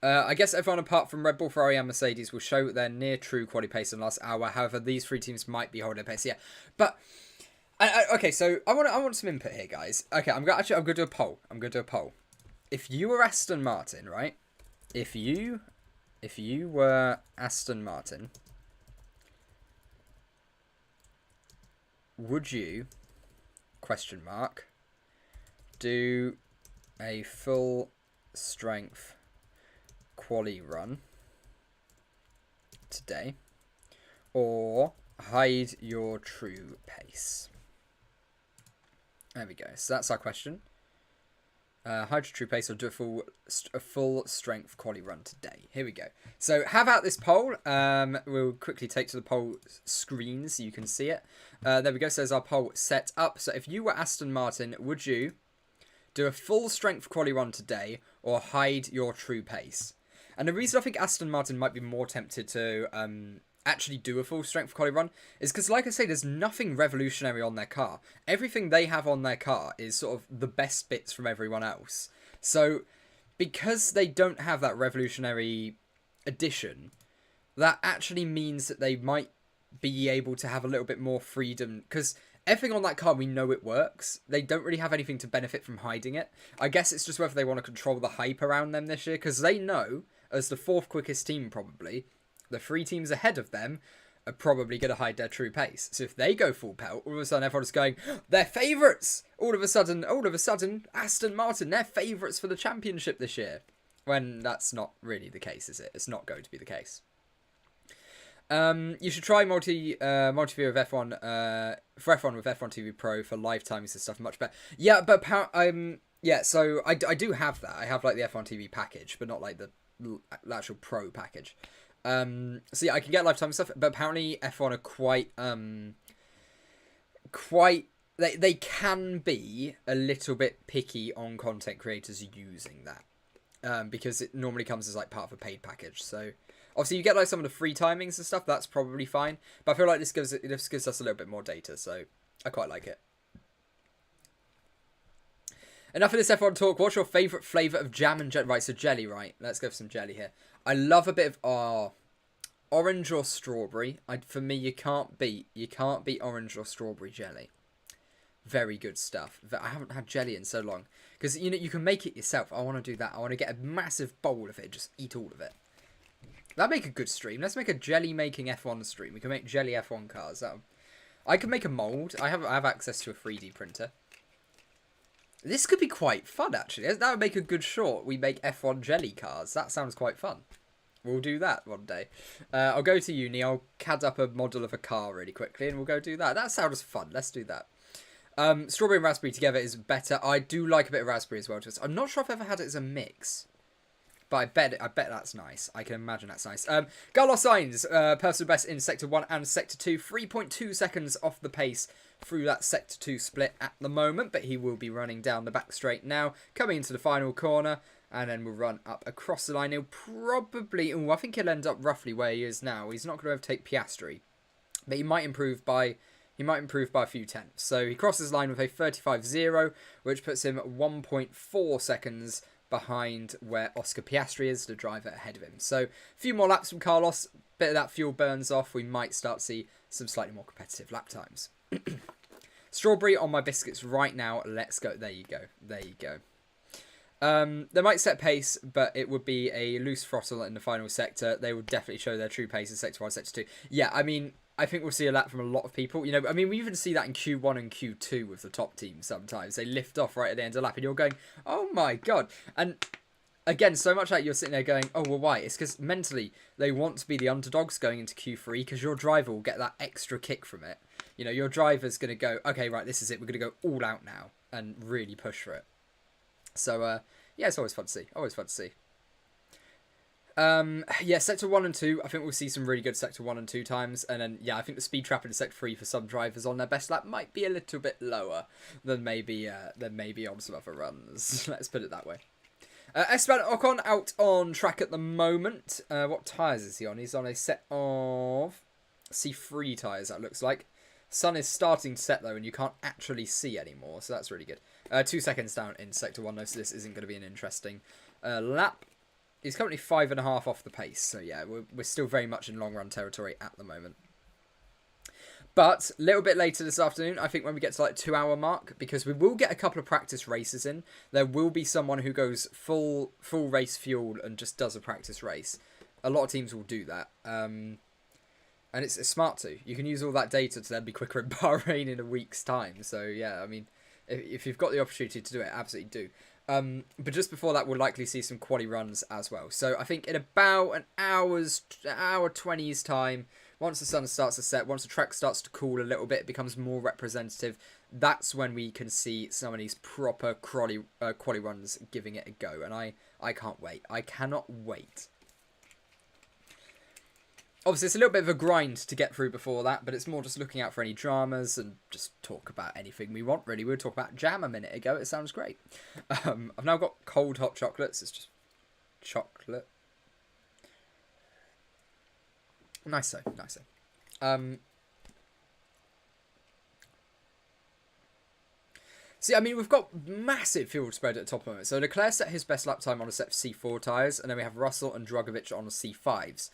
I guess everyone apart from Red Bull, Ferrari and Mercedes will show their near true quality pace in the last hour. However, these 3 teams might be holding their pace. Yeah, but Okay, so I want some input here, guys. Okay, I'm gonna do a poll. If you were Aston Martin, right? If you were Aston Martin, would you do a full strength quali run today, or hide your true pace? There we go. So that's our question. Hide your true pace or do a full strength quali run today. Here we go. So have out this poll. We'll quickly take to the poll screen so you can see it. There we go. So there's our poll set up. So if you were Aston Martin, would you do a full strength quali run today or hide your true pace? And the reason I think Aston Martin might be more tempted to actually do a full strength quali run is because, like I say, there's nothing revolutionary on their car. Everything they have on their car is sort of the best bits from everyone else. So because they don't have that revolutionary addition, that actually means that they might be able to have a little bit more freedom, because everything on that car, we know it works. They don't really have anything to benefit from hiding it. I guess it's just whether they want to control the hype around them this year, because they know, as the 4th quickest team probably, the 3 teams ahead of them are probably going to hide their true pace. So if they go full pelt, all of a sudden everyone's going, they're favourites! All of a sudden, Aston Martin, they're favourites for the championship this year. When that's not really the case, is it? It's not going to be the case. You should try multi-view of F1 for F1 with F1 TV Pro for live timings and stuff much better. Yeah, but yeah, so I do have that. I have like the F1 TV package, but not like the actual Pro package. So yeah, I can get lifetime stuff, but apparently F1 are quite they can be a little bit picky on content creators using that, because it normally comes as like part of a paid package. So obviously you get like some of the free timings and stuff, that's probably fine, but I feel like this gives us a little bit more data, so I quite like it. Enough of this F1 talk. What's your favourite flavour of jam and jelly? Right, so jelly, right? Let's go for some jelly here. I love a bit of orange or strawberry. For me, you can't beat orange or strawberry jelly. Very good stuff. I haven't had jelly in so long, because you know you can make it yourself. I want to do that. I want to get a massive bowl of it, just eat all of it. That'd make a good stream. Let's make a jelly making F1 stream. We can make jelly F1 cars. I can make a mold. I have access to a 3D printer. This could be quite fun, actually. That would make a good short. We make F1 jelly cars. That sounds quite fun. We'll do that one day. I'll go to uni. I'll CAD up a model of a car really quickly, and we'll go do that. That sounds fun. Let's do that. Strawberry and raspberry together is better. I do like a bit of raspberry as well. I'm not sure if I've ever had it as a mix, but I bet that's nice. I can imagine that's nice. Carlos Sainz, personal best in Sector 1 and Sector 2. 3.2 seconds off the pace through that Sector 2 split at the moment, but he will be running down the back straight now, coming into the final corner, and then we'll run up across the line. He'll probably, I think he'll end up roughly where he is now. He's not going to overtake Piastri, but he might improve by a few tenths. So he crosses the line with a 35.0, which puts him 1.4 seconds behind where Oscar Piastri is, the driver ahead of him. So a few more laps from Carlos, bit of that fuel burns off, we might start to see some slightly more competitive lap times. Strawberry on my biscuits right now. Let's go. There you go. They might set pace, but it would be a loose throttle in the final sector. They would definitely show their true pace in Sector 1, Sector 2. Yeah, I mean, I think we'll see a lap from a lot of people. You know, I mean, we even see that in Q1 and Q2 with the top teams sometimes. They lift off right at the end of the lap, and you're going, oh my god. And again, so much like you're sitting there going, oh, well, why? It's because mentally they want to be the underdogs going into Q3, because your driver will get that extra kick from it. You know, your driver's going to go, okay, right, this is it. We're going to go all out now and really push for it. So, yeah, it's always fun to see. Yeah, Sector 1 and 2, I think we'll see some really good Sector 1 and 2 times. And then, yeah, I think the speed trap in Sector 3 for some drivers on their best lap might be a little bit lower than maybe on some other runs. Let's put it that way. Esteban Ocon out on track at the moment. What tyres is he on? He's on a set of C3 tyres, that looks like. Sun is starting to set, though, and you can't actually see anymore, so that's really good. 2 seconds down in Sector 1, though, so this isn't going to be an interesting lap. He's currently 5.5 off the pace, so yeah, we're still very much in long-run territory at the moment. But a little bit later this afternoon, I think when we get to like 2 hour mark, because we will get a couple of practice races in, there will be someone who goes full race fuel and just does a practice race. A lot of teams will do that. And it's smart to. You can use all that data to then be quicker in Bahrain in a week's time. So yeah, I mean, if you've got the opportunity to do it, absolutely do. But just before that, we'll likely see some quali runs as well. So I think in about an hour 20's time, once the sun starts to set, once the track starts to cool a little bit, it becomes more representative. That's when we can see some of these proper quali runs giving it a go. And I can't wait. I cannot wait. Obviously, it's a little bit of a grind to get through before that, but it's more just looking out for any dramas and just talk about anything we want, really. We were talking about jam a minute ago. It sounds great. I've now got cold hot chocolates. It's just chocolate. Nice. See, I mean, we've got massive field spread at the top of it. So Leclerc set his best lap time on a set of C4 tyres, and then we have Russell and Drugovich on a C5s.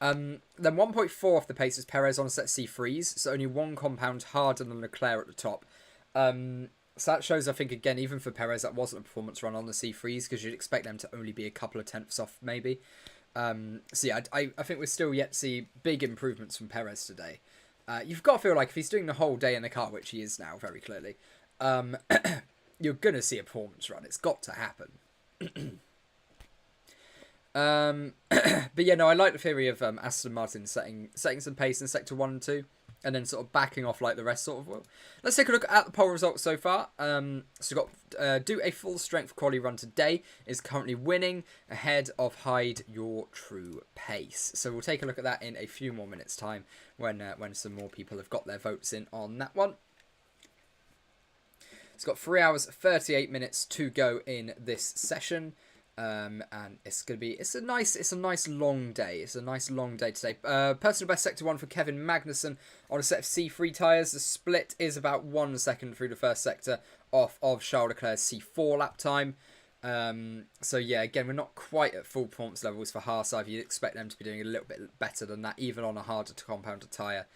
Then 1.4 off the pace is Perez on a set of C3s, so only one compound harder than Leclerc at the top. So that shows, I think, again, even for Perez, that wasn't a performance run on the C3s, because you'd expect them to only be a couple of tenths off, maybe. So yeah, I think we're still yet to see big improvements from Perez today. You've got to feel like if he's doing the whole day in the car, which he is now, very clearly, you're going to see a performance run. It's got to happen. But yeah, no, I like the theory of Aston Martin setting some pace in sector 1 and 2, and then sort of backing off like the rest sort of will. Let's take a look at the poll results so far. So we've got do a full strength quali run today is currently winning ahead of hide your true pace. So we'll take a look at that in a few more minutes time when some more people have got their votes in on that one. It's got 3 hours 38 minutes to go in this session. And it's a nice long day. It's a nice long day today. Personal best sector 1 for Kevin Magnussen on a set of C3 tyres. The split is about 1 second through the first sector off of Charles Leclerc's C4 lap time. So yeah, again, we're not quite at full performance levels for Haas. You'd expect them to be doing a little bit better than that, even on a harder to compound tyre.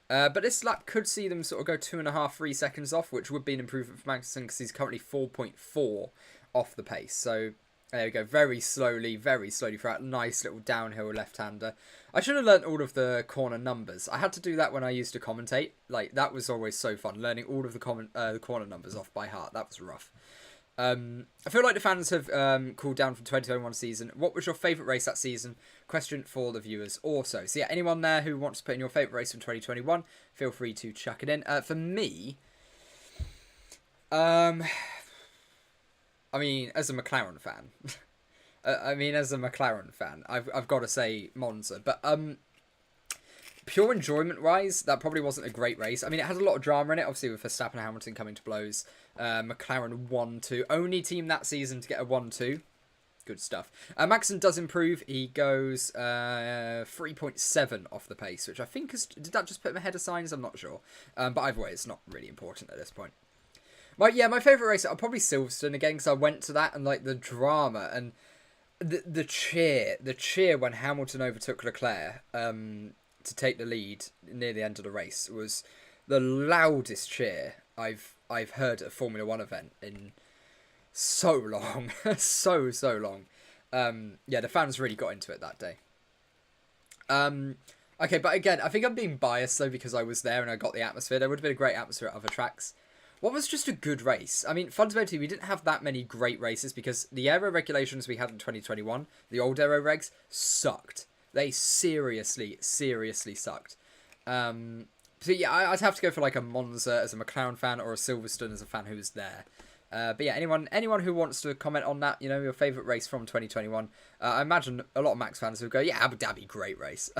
But this lap could see them sort of go 2.5-3 seconds off, which would be an improvement for Magnussen because he's currently 4.4 off the pace. So there we go, very slowly for that nice little downhill left-hander. I should have learnt all of the corner numbers. I had to do that when I used to commentate. Like, that was always so fun, learning all of the corner numbers off by heart. That was rough. I feel like the fans have cooled down from 2021 season. What was your favourite race that season? Question for the viewers also. So yeah, anyone there who wants to put in your favourite race from 2021, feel free to chuck it in. For me, I mean, as a McLaren fan, I've got to say Monza. But pure enjoyment-wise, that probably wasn't a great race. I mean, it had a lot of drama in it, obviously with Verstappen and Hamilton coming to blows. McLaren 1-2. Only team that season to get a 1-2. Good stuff. Magnussen does improve. He goes 3.7 off the pace, which I think is... Did that just put him ahead of Sainz? I'm not sure. But either way, it's not really important at this point. My favourite race, I'll probably Silverstone again, because I went to that and like the drama and the cheer when Hamilton overtook Leclerc to take the lead near the end of the race was the loudest cheer I've heard at a Formula One event in so long, so long. Yeah, the fans really got into it that day. Okay, but again, I think I'm being biased though because I was there and I got the atmosphere. There would have been a great atmosphere at other tracks. What was just a good race? I mean, fundamentally, we didn't have that many great races because the aero regulations we had in 2021, the old aero regs, sucked. They seriously sucked. So yeah, I'd have to go for like a Monza as a McLaren fan or a Silverstone as a fan who was there. But yeah, anyone who wants to comment on that, you know, your favourite race from 2021, I imagine a lot of Max fans would go, yeah, Abu Dhabi, great race.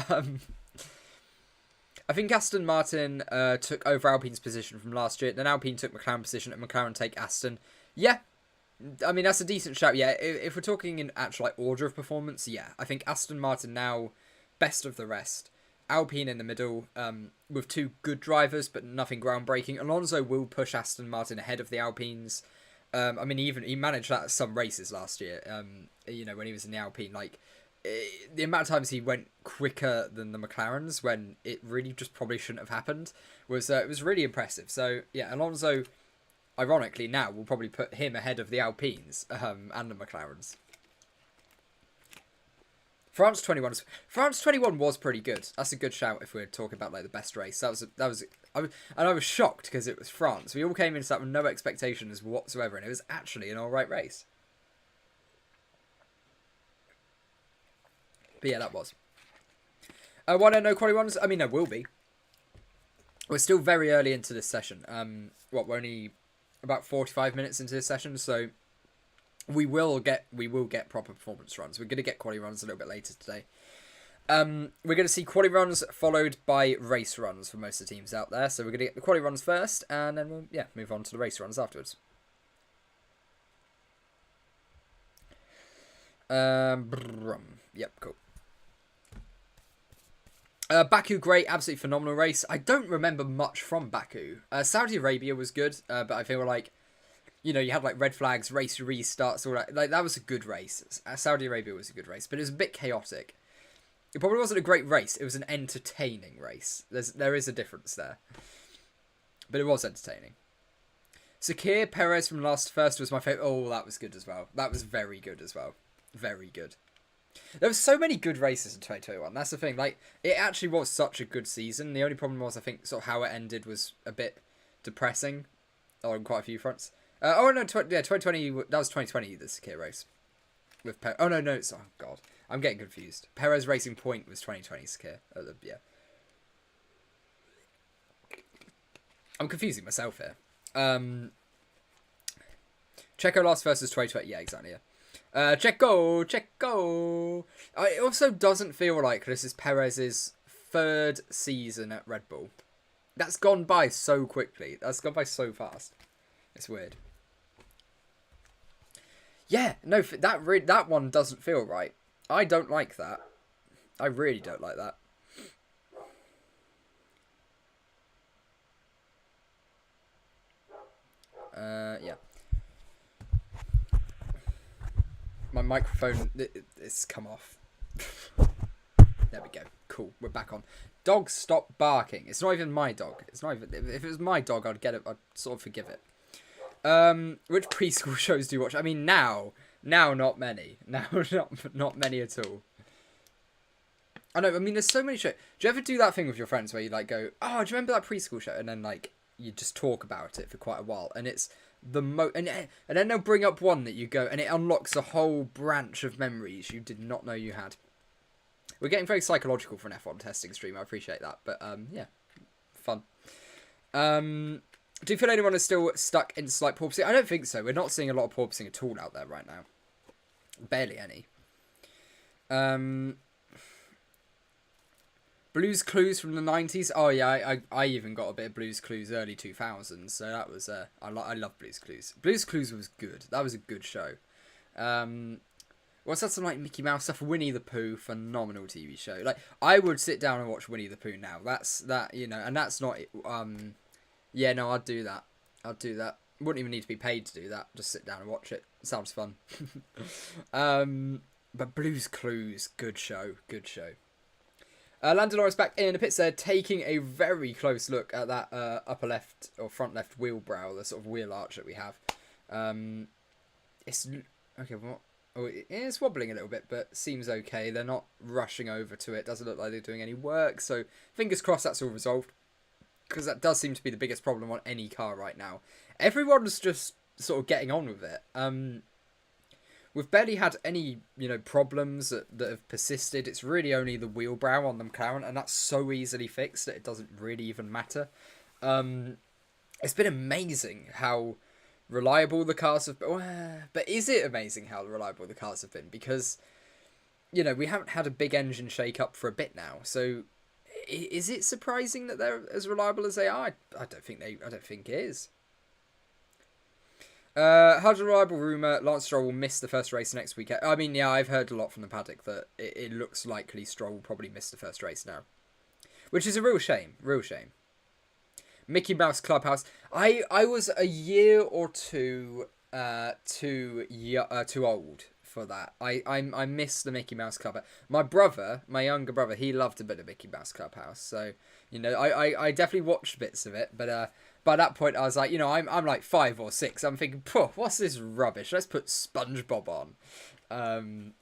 I think Aston Martin took over Alpine's position from last year. Then Alpine took McLaren position and McLaren take Aston. Yeah, I mean, that's a decent shout. Yeah, if we're talking in actual like order of performance, yeah. I think Aston Martin now best of the rest. Alpine in the middle with two good drivers, but nothing groundbreaking. Alonso will push Aston Martin ahead of the Alpines. I mean, he managed that at some races last year, you know, when he was in the Alpine. Like, the amount of times he went quicker than the McLarens when it really just probably shouldn't have happened was it was really impressive. So yeah, Alonso, ironically now, will probably put him ahead of the Alpines and the McLarens. France 21 was pretty good. That's a good shout if we're talking about like the best race. I was shocked because it was France. We all came into that with no expectations whatsoever, and it was actually an alright race. But yeah, that was. Why don't no quali ones? I mean, there will be. We're still very early into this session. We're only about 45 minutes into this session, so we will get proper performance runs. We're going to get quali runs a little bit later today. We're going to see quali runs followed by race runs for most of the teams out there. So we're going to get the quali runs first, and then we'll move on to the race runs afterwards. Yep, cool. Baku, great, absolutely phenomenal race. I don't remember much from Baku. Saudi Arabia was good, but I feel like, you had like red flags, race restarts, all that. Like, that was a good race. Saudi Arabia was a good race, but it was a bit chaotic. It probably wasn't a great race. It was an entertaining race. There is a difference there, but it was entertaining. Sakhir Perez from first was my favourite. Oh, that was good as well. That was very good as well. Very good. There were so many good races in 2021. That's the thing. Like, it actually was such a good season. The only problem was, I think, sort of how it ended was a bit depressing on quite a few fronts. 2020. That was 2020. The Sakhir race with Perez. Oh no, oh god, I'm getting confused. Perez Racing Point was 2020 Sakhir. Yeah, I'm confusing myself here. Checo last versus 2020. Yeah, exactly. Yeah. Checo. It also doesn't feel like this is Perez's third season at Red Bull. That's gone by so quickly. That's gone by so fast. It's weird. Yeah, no, that one doesn't feel right. I don't like that. I really don't like that. Yeah. My microphone, it's come off. There we go. Cool. We're back on. Dog, stop barking. It's not even my dog. It's not even. If it was my dog, I'd get it. I'd sort of forgive it. Which preschool shows do you watch? I mean, now not many. Now not many at all. I know. I mean, there's so many shows. Do you ever do that thing with your friends where you like go, "Oh, do you remember that preschool show?" And then like you just talk about it for quite a while, and it's and then they'll bring up one that you go, and it unlocks a whole branch of memories you did not know you had. We're getting very psychological for an F1 testing stream. I appreciate that, but yeah, fun. Do you feel anyone is still stuck in slight porpoising? I don't think so. We're not seeing a lot of porpoising at all out there right now. Barely any. Blues Clues from the 90s. Oh yeah, I even got a bit of Blues Clues early 2000s. So that was I love Blues Clues. Blues Clues was good. That was a good show. What's that, some like Mickey Mouse stuff? Winnie the Pooh, phenomenal TV show. Like, I would sit down and watch Winnie the Pooh now. That's that, and that's not yeah, no, I'd do that. Wouldn't even need to be paid to do that. Just sit down and watch it. Sounds fun. But Blues Clues, good show. Lando Norris back in the pit there, taking a very close look at that upper left or front left wheel brow, the sort of wheel arch that we have. It's okay. It's wobbling a little bit, but seems okay. They're not rushing over to it. Doesn't look like they're doing any work. So fingers crossed that's all resolved, because that does seem to be the biggest problem on any car right now. Everyone's just sort of getting on with it. We've barely had any, problems that have persisted. It's really only the wheel brow on the McLaren, and that's so easily fixed that it doesn't really even matter. It's been amazing how reliable the cars have been. But is it amazing how reliable the cars have been? Because, we haven't had a big engine shake-up for a bit now. So, is it surprising that they're as reliable as they are? I don't think it is. Hard reliable rumour, Lance Stroll will miss the first race next week. I mean, yeah, I've heard a lot from the paddock that it looks likely Stroll will probably miss the first race now. Which is a real shame. Mickey Mouse Clubhouse. I was a year or two too old for that. I miss the Mickey Mouse Club. My younger brother, he loved a bit of Mickey Mouse Clubhouse. So, you know, I definitely watched bits of it. But by that point, I was like, you know, I'm like 5 or 6. I'm thinking, what's this rubbish? Let's put SpongeBob on.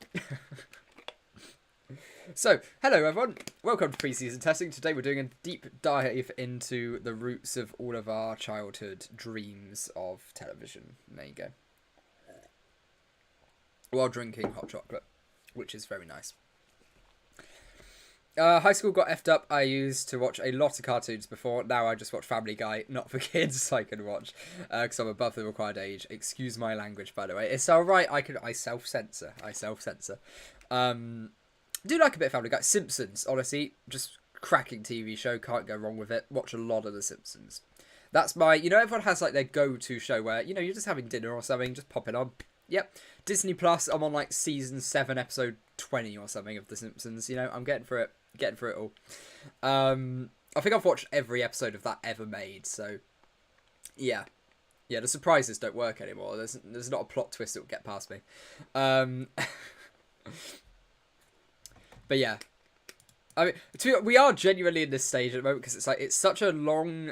So, hello everyone, welcome to pre-season testing. Today we're doing a deep dive into the roots of all of our childhood dreams of television. There you go. While drinking hot chocolate, which is very nice. High school got effed up. I used to watch a lot of cartoons before. Now I just watch Family Guy, not for kids I can watch, because I'm above the required age. Excuse my language, by the way. It's alright, I self-censor. Do like a bit of Family Guy. Simpsons, honestly, just cracking TV show, can't go wrong with it. Watch a lot of The Simpsons. That's my, you know, everyone has like their go-to show where, you know, you're just having dinner or something, just pop it on. Yep. Disney Plus, I'm on like season 7, episode 20 or something of The Simpsons. You know, I'm getting through it all. I think I've watched every episode of that ever made, so yeah. Yeah, the surprises don't work anymore. There's not a plot twist that will get past me. But yeah, I mean, we are genuinely in this stage at the moment because it's such a long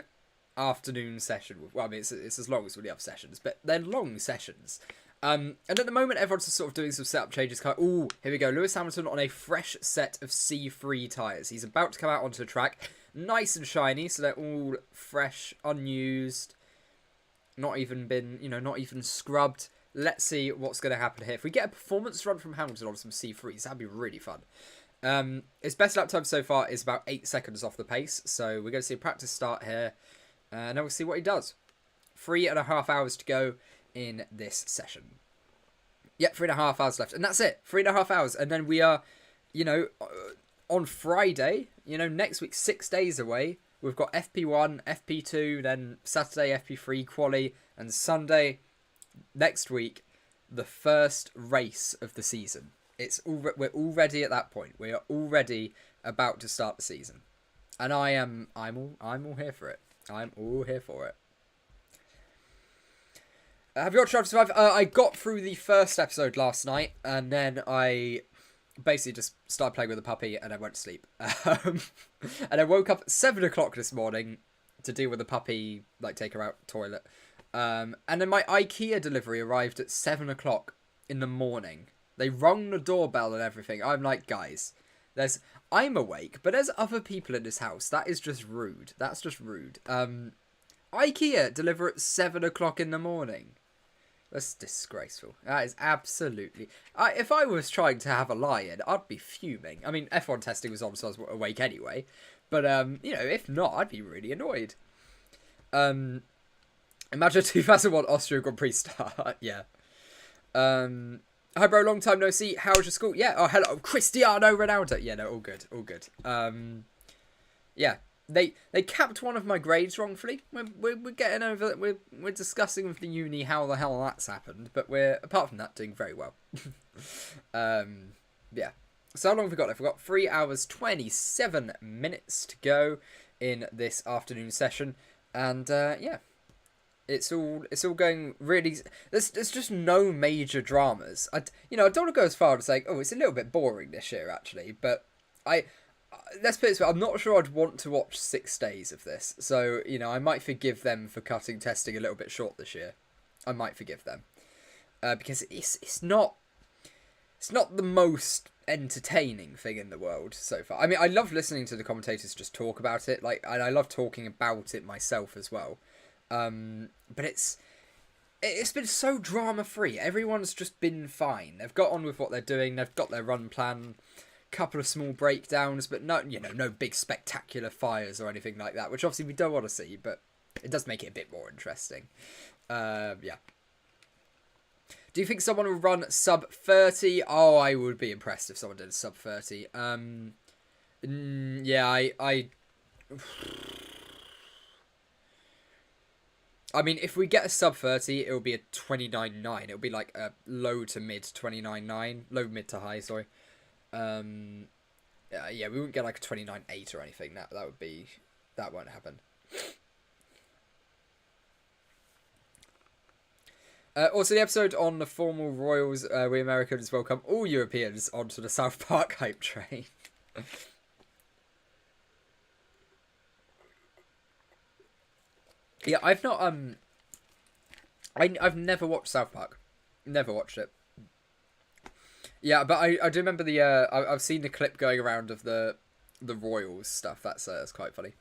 afternoon session. Well, I mean, it's as long as we have sessions, but they're long sessions. And at the moment, everyone's just sort of doing some setup changes. Ooh, here we go. Lewis Hamilton on a fresh set of C3 tyres. He's about to come out onto the track, nice and shiny, so they're all fresh, unused, not even scrubbed. Let's see what's going to happen here. If we get a performance run from Hamilton on some C3s, that'd be really fun. His best lap time so far is about 8 seconds off the pace, so we're going to see a practice start here, and then we'll see what he does. 3.5 hours to go in this session. Yep, 3.5 hours left, and that's it. 3.5 hours, and then we are, you know, on Friday, you know, next week, 6 days away. We've got FP1, FP2, then Saturday FP3 quali, and Sunday next week, the first race of the season. We're already at that point. We are already about to start the season, and I'm all here for it. I'm all here for it. Have you watched Drive to Survive? I got through the first episode last night, and then I basically just started playing with the puppy, and I went to sleep. And I woke up at 7 o'clock this morning to deal with the puppy, like take her out toilet. And then my IKEA delivery arrived at 7 o'clock in the morning. They rung the doorbell and everything. I'm like, guys, I'm awake, but there's other people in this house. That is just rude. That's just rude. IKEA deliver at 7 o'clock in the morning. That's disgraceful. That is absolutely... if I was trying to have a lie-in, I'd be fuming. I mean, F1 testing was on, so I was awake anyway. But, you know, if not, I'd be really annoyed. Imagine 2001 Austria Grand Prix start. Yeah. Hi, bro. Long time no see. How's your school? Yeah. Oh, hello. Cristiano Ronaldo. Yeah, no, all good. All good. Yeah. They capped one of my grades wrongfully. We're getting over it. We're discussing with the uni how the hell that's happened, but we're, apart from that, doing very well. Yeah. So how long have we got left? We've got 3 hours, 27 minutes to go in this afternoon session. And, yeah. It's all going really... There's just no major dramas. I don't want to go as far as saying, oh, it's a little bit boring this year, actually. But let's put it this way, I'm not sure I'd want to watch 6 days of this. So, you know, I might forgive them for cutting testing a little bit short this year. I might forgive them. Because it's not the most entertaining thing in the world so far. I mean, I love listening to the commentators just talk about it. And I love talking about it myself as well. But it's been so drama free. Everyone's just been fine. They've got on with what they're doing. They've got their run plan. Couple of small breakdowns, but no big spectacular fires or anything like that. Which obviously we don't want to see, but it does make it a bit more interesting. Yeah. Do you think someone will run sub 30? Oh, I would be impressed if someone did a sub 30. Yeah, I mean, if we get a sub 30, it'll be a 29.9. It'll be like a low to mid 29.9. Low, mid to high, sorry. Yeah, we wouldn't get like a 29.8 or anything. That won't happen. Also, the episode on the formal royals, we Americans welcome all Europeans onto the South Park hype train. Yeah, I've not I've never watched South Park, never watched it. Yeah, but I do remember the I've seen the clip going around of the royals stuff. That's quite funny.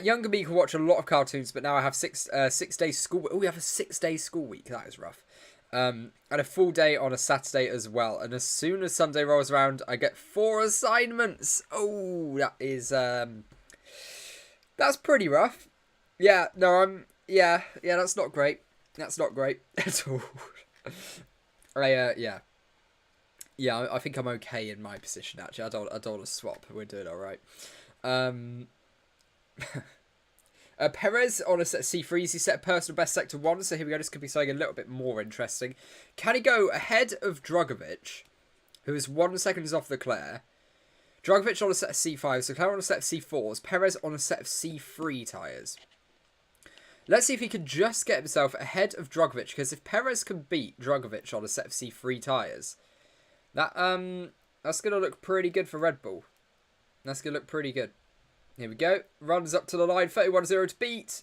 Younger me can watch a lot of cartoons, but now I have 6 days school. Oh, we have a 6-day school week. That is rough. And a full day on a Saturday as well. And as soon as Sunday rolls around, I get 4 assignments. Oh, that is that's pretty rough. Yeah, no, yeah, that's not great. That's not great at all. Yeah, I think I'm okay in my position actually. I don't want to swap. We're doing all right. Perez on a set C3, he set a personal best sector 1, so here we go. This could be something a little bit more interesting. Can he go ahead of Drugovich, who is 1 second off Leclerc? Drugovich on a set of C5, so Leclerc on a set of C4s, Perez on a set of C3 tyres. Let's see if he can just get himself ahead of Drugovich, because if Perez can beat Drugovich on a set of C3 tyres, that's going to look pretty good for Red Bull. That's going to look pretty good. Here we go. Runs up to the line. 31-0 to beat.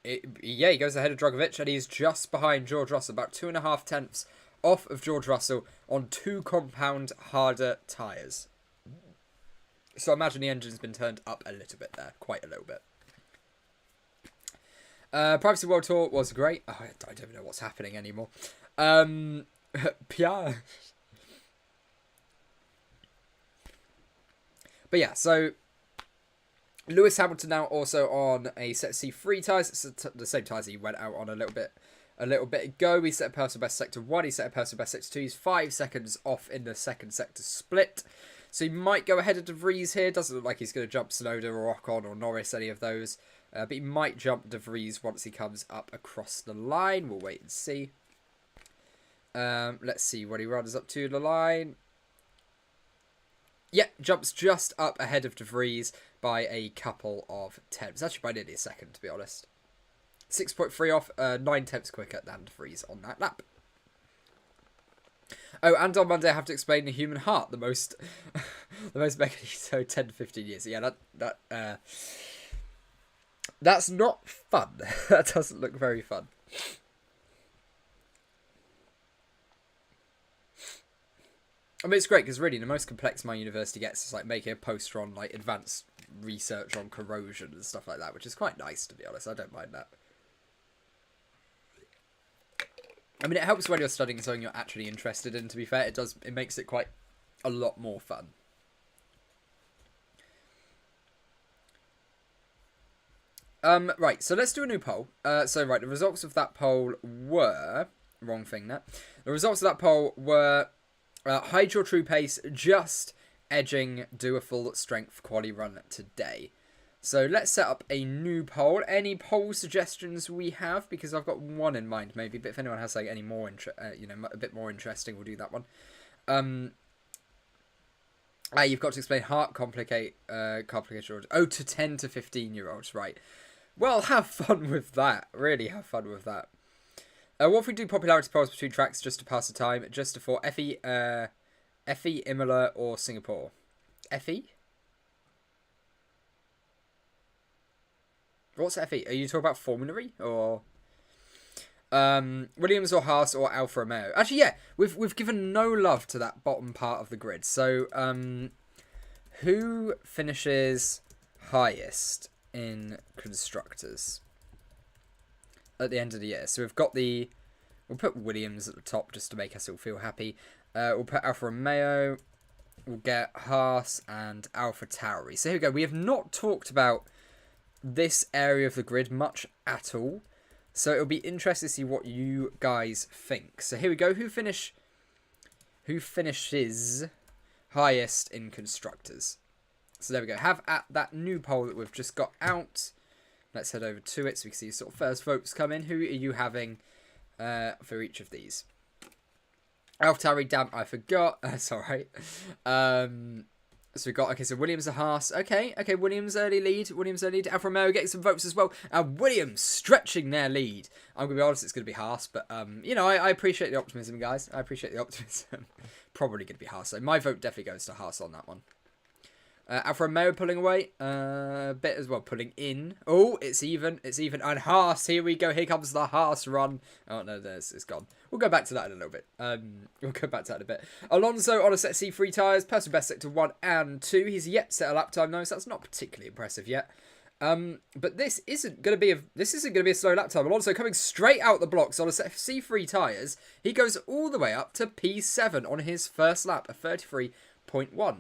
Yeah, he goes ahead of Drugovich, and he's just behind George Russell. About 2.5 tenths off of George Russell on 2 compound harder tyres. So I imagine the engine's been turned up a little bit there. Quite a little bit. Privacy World Tour was great. Oh, I don't even know what's happening anymore. Pierre. But yeah, so Lewis Hamilton now also on a set of C3 tyres. It's the same tyres he went out on a little bit ago. He set a personal best sector 1. He set a personal best sector 2. He's 5 seconds off in the second sector split. So he might go ahead of De Vries here. Doesn't look like he's going to jump Tsunoda or Ocon or Norris, any of those. But he might jump De Vries once he comes up across the line. We'll wait and see. Let's see what he runs up to the line. Yeah, jumps just up ahead of De Vries by a couple of tenths. Actually, by nearly a second, to be honest. 6.3 off, 9 tenths quicker than De Vries on that lap. Oh, and on Monday I have to explain the human heart, the most so 10 to 15 years. Yeah, that's not fun. That doesn't look very fun. I mean, it's great because really the most complex my university gets is like making a poster on like advanced research on corrosion and stuff like that, which is quite nice, to be honest. I don't mind that. I mean, it helps when you're studying something you're actually interested in, to be fair. It makes it quite a lot more fun. Right, so let's do a new poll. The results of that poll were... Wrong thing there. The results of that poll were... hide your true pace, just edging, do a full strength quali run today. So let's set up a new poll. Any poll suggestions we have? Because I've got one in mind maybe, but if anyone has like any more, a bit more interesting, we'll do that one. You've got to explain heart complicated. Oh, to 10 to 15-year-olds, right? Well, have fun with that. Really have fun with that. What if we do popularity polls between tracks just to pass the time, just for Effie, Imola, or Singapore? Effie? What's Effie? Are you talking about formulary or Williams or Haas or Alfa Romeo? Actually, yeah, we've given no love to that bottom part of the grid. So, who finishes highest in constructors at the end of the year? So we've got we'll put Williams at the top just to make us all feel happy. We'll put Alfa Romeo. We'll get Haas and Alpha Tauri. So here we go. We have not talked about this area of the grid much at all. So it'll be interesting to see what you guys think. So here we go. Who finishes highest in constructors? So there we go. Have at that new poll that we've just got out. Let's head over to it so we can see sort of first votes come in. Who are you having for each of these? AlphaTauri, damn, I forgot. That's all right. So we got, okay, so Williams a Haas. Okay, Williams early lead. Alfa Romeo getting some votes as well. And Williams stretching their lead. I'm going to be honest, it's going to be Haas. But, you know, I appreciate the optimism, guys. I appreciate the optimism. Probably going to be Haas. So my vote definitely goes to Haas on that one. Alfa Romeo pulling away. Bit as well, pulling in. Oh, it's even. And Haas, here we go. Here comes the Haas run. Oh, no, it's gone. We'll go back to that in a little bit. We'll go back to that in a bit. Alonso on a set C3 tyres. Personal best sector 1 and 2. He's yet to set a lap time, though, so that's not particularly impressive yet. But this isn't going to be a slow lap time. Alonso coming straight out the blocks on a set of C3 tyres. He goes all the way up to P7 on his first lap, a 33.1.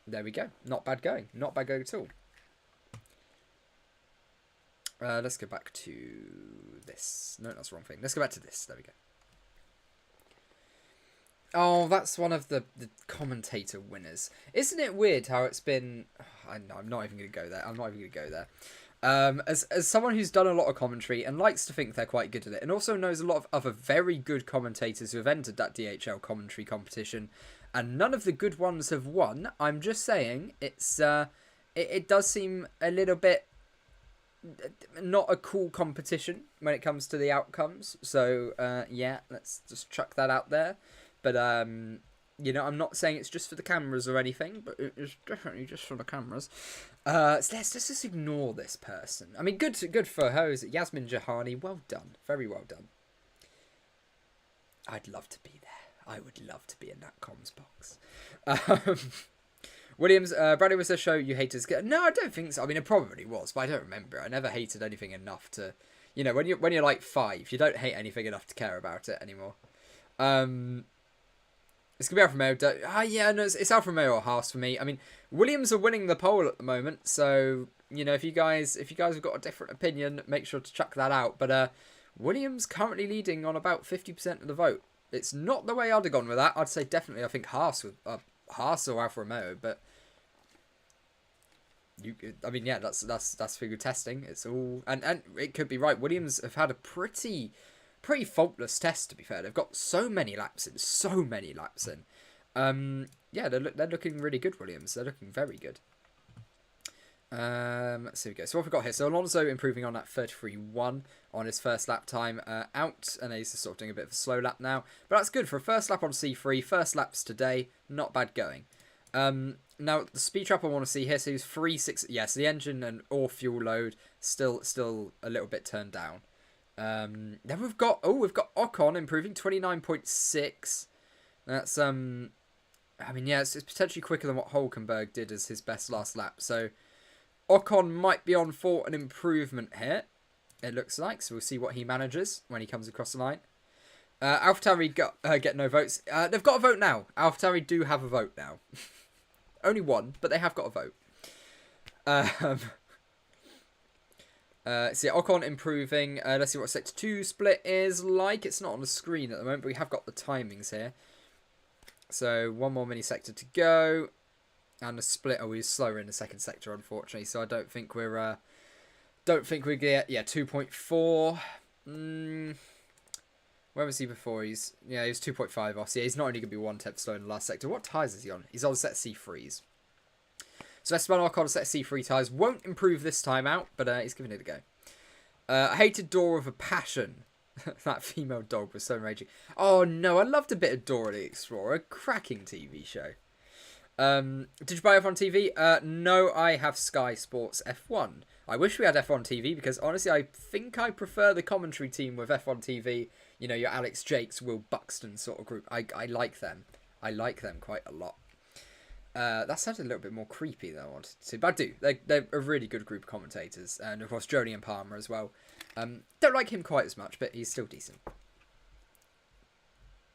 There we go. Not bad going. Not bad going at all. Let's go back to this. No, that's the wrong thing. Let's go back to this. There we go. Oh, that's one of the commentator winners. Isn't it weird how it's been... Oh, I'm not even going to go there. As someone who's done a lot of commentary and likes to think they're quite good at it, and also knows a lot of other very good commentators who have entered that DHL commentary competition, and none of the good ones have won. I'm just saying, it's it does seem a little bit not a cool competition when it comes to the outcomes. So yeah, let's just chuck that out there. But you know, I'm not saying it's just for the cameras or anything, but it's definitely just for the cameras. So let's just ignore this person. I mean, good for her. Is it Yasmin Jahani? Well done, very well done. I'd love to be there. I would love to be in that comms box. Williams, Bradley was a show you haters get. No, I don't think so. I mean, it probably was, but I don't remember. I never hated anything enough to, you know, when you're like 5, you don't hate anything enough to care about it anymore. It's gonna be Alfa Romeo. Yeah, no, it's Alfa Romeo or Haas for me. I mean, Williams are winning the poll at the moment, so you know, if you guys have got a different opinion, make sure to chuck that out. But Williams currently leading on about 50% of the vote. It's not the way I'd have gone with that. I'd say definitely, I think Haas or Alfa Romeo, but I mean, yeah, that's for good testing. It's all, and it could be right. Williams have had a pretty faultless test, to be fair. They've got so many laps in. Yeah, they're looking really good, Williams. They're looking very good. Let's see we go. So what we've got here. So Alonso improving on that 33.1 on his first lap time out, and he's just sort of doing a bit of a slow lap now. But that's good for a first lap on C3. First laps today, not bad going. Now the speed trap I want to see here. So he's 3.6. Yes, the engine and or fuel load still a little bit turned down. Then we've got Ocon improving 29.6. That's I mean, yeah, it's potentially quicker than what Hülkenberg did as his best last lap. So Ocon might be on for an improvement here, it looks like. So we'll see what he manages when he comes across the line. AlphaTauri get no votes. They've got a vote now. AlphaTauri do have a vote now. Only one, but they have got a vote. So yeah, Ocon improving. Let's see what Sector 2 split is like. It's not on the screen at the moment, but we have got the timings here. So one more mini sector to go. And the split, oh, we're slower in the second sector, unfortunately. So I don't think we're get 2.4. Where was he before? He was 2.5 off. So yeah, he's not only gonna be 1/10 slower in the last sector. What tyres is he on? He's on set C3s. So Esteban Ocon set C3 tyres. Won't improve this time out, but he's giving it a go. I hated Dora with a passion. That female dog was so enraging. Oh no, I loved a bit of Dora the Explorer. Cracking TV show. Did you buy F1 TV? No, I have Sky Sports F1. I wish we had F1 TV because honestly, I think I prefer the commentary team with F1 TV. You know, your Alex Jakes, Will Buxton sort of group. I like them. I like them quite a lot. That sounded a little bit more creepy than I wanted to, but I do. They're a really good group of commentators, and of course Jolyon Palmer as well. Don't like him quite as much, but he's still decent.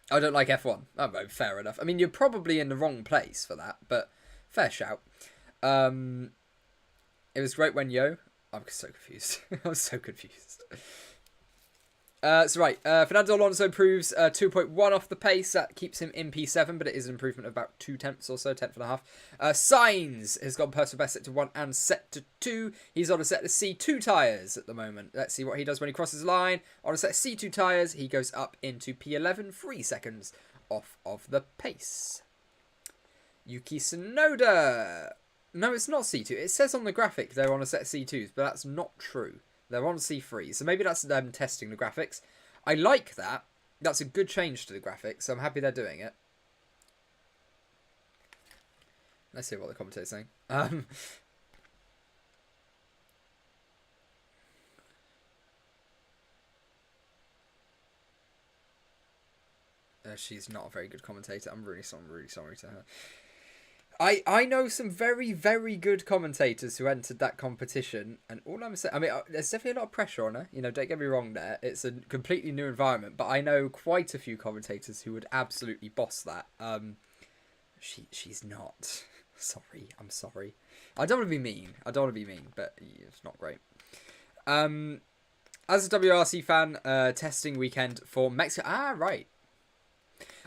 I don't like F1. Oh, fair enough. I mean, you're probably in the wrong place for that, but fair shout. It was great when I'm so confused. I'm so confused. So right, Fernando Alonso improves 2.1 off the pace. That keeps him in P7, but it is an improvement of about 0.2 or so, 10.5. Sainz has gone personal best sector 1 and sector 2. He's on a set of C2 tyres at the moment. Let's see what he does when he crosses the line. On a set of C2 tyres, he goes up into P11, 3 seconds off of the pace. Yuki Tsunoda. No, it's not C2. It says on the graphic they're on a set of C2s, but that's not true. They're on C3, so maybe that's them testing the graphics. I like that. That's a good change to the graphics, so I'm happy they're doing it. Let's see what the commentator's saying. She's not a very good commentator. I'm really sorry to her. I know some very, very good commentators who entered that competition, and all I'm saying, I mean, there's definitely a lot of pressure on her. You know, don't get me wrong there. It's a completely new environment, but I know quite a few commentators who would absolutely boss that. She's not. Sorry, I'm sorry. I don't want to be mean. But it's not great. As a WRC fan, testing weekend for Mexico. Ah, right.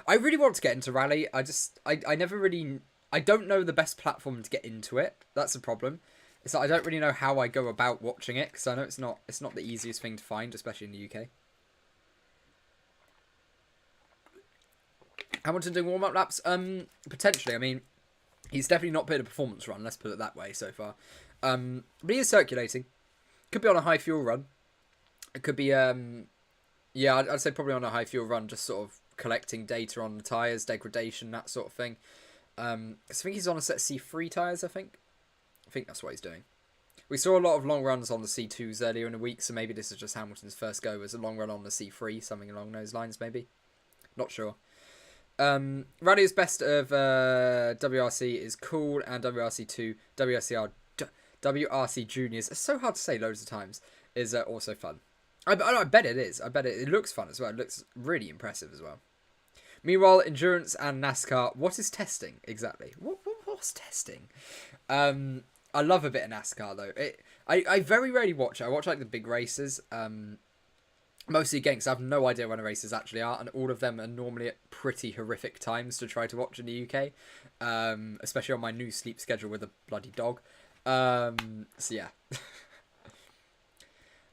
I really want to get into rally. I never really... I don't know the best platform to get into it. That's the problem. It's like I don't really know how I go about watching it, because I know it's not the easiest thing to find, especially in the UK. Hamilton doing warm-up laps? Potentially. I mean, he's definitely not put in a performance run, let's put it that way so far. But he is circulating. Could be on a high fuel run. It could be, yeah, I'd say probably on a high fuel run, just sort of collecting data on the tyres, degradation, that sort of thing. I think he's on a set of C3 tyres, I think that's what he's doing. We saw a lot of long runs on the C2s earlier in the week, so maybe this is just Hamilton's first go as a long run on the C3, something along those lines, maybe. Not sure. Rally's best of WRC is cool, and WRC2, WRC Juniors, it's so hard to say loads of times, is also fun. I bet it is. I bet it looks fun as well. It looks really impressive as well. Meanwhile, endurance and NASCAR. What is testing exactly? What's testing? I love a bit of NASCAR though. I very rarely watch it. I watch like the big races. Mostly again because I have no idea when the races actually are, and all of them are normally at pretty horrific times to try to watch in the UK. Especially on my new sleep schedule with a bloody dog. So yeah.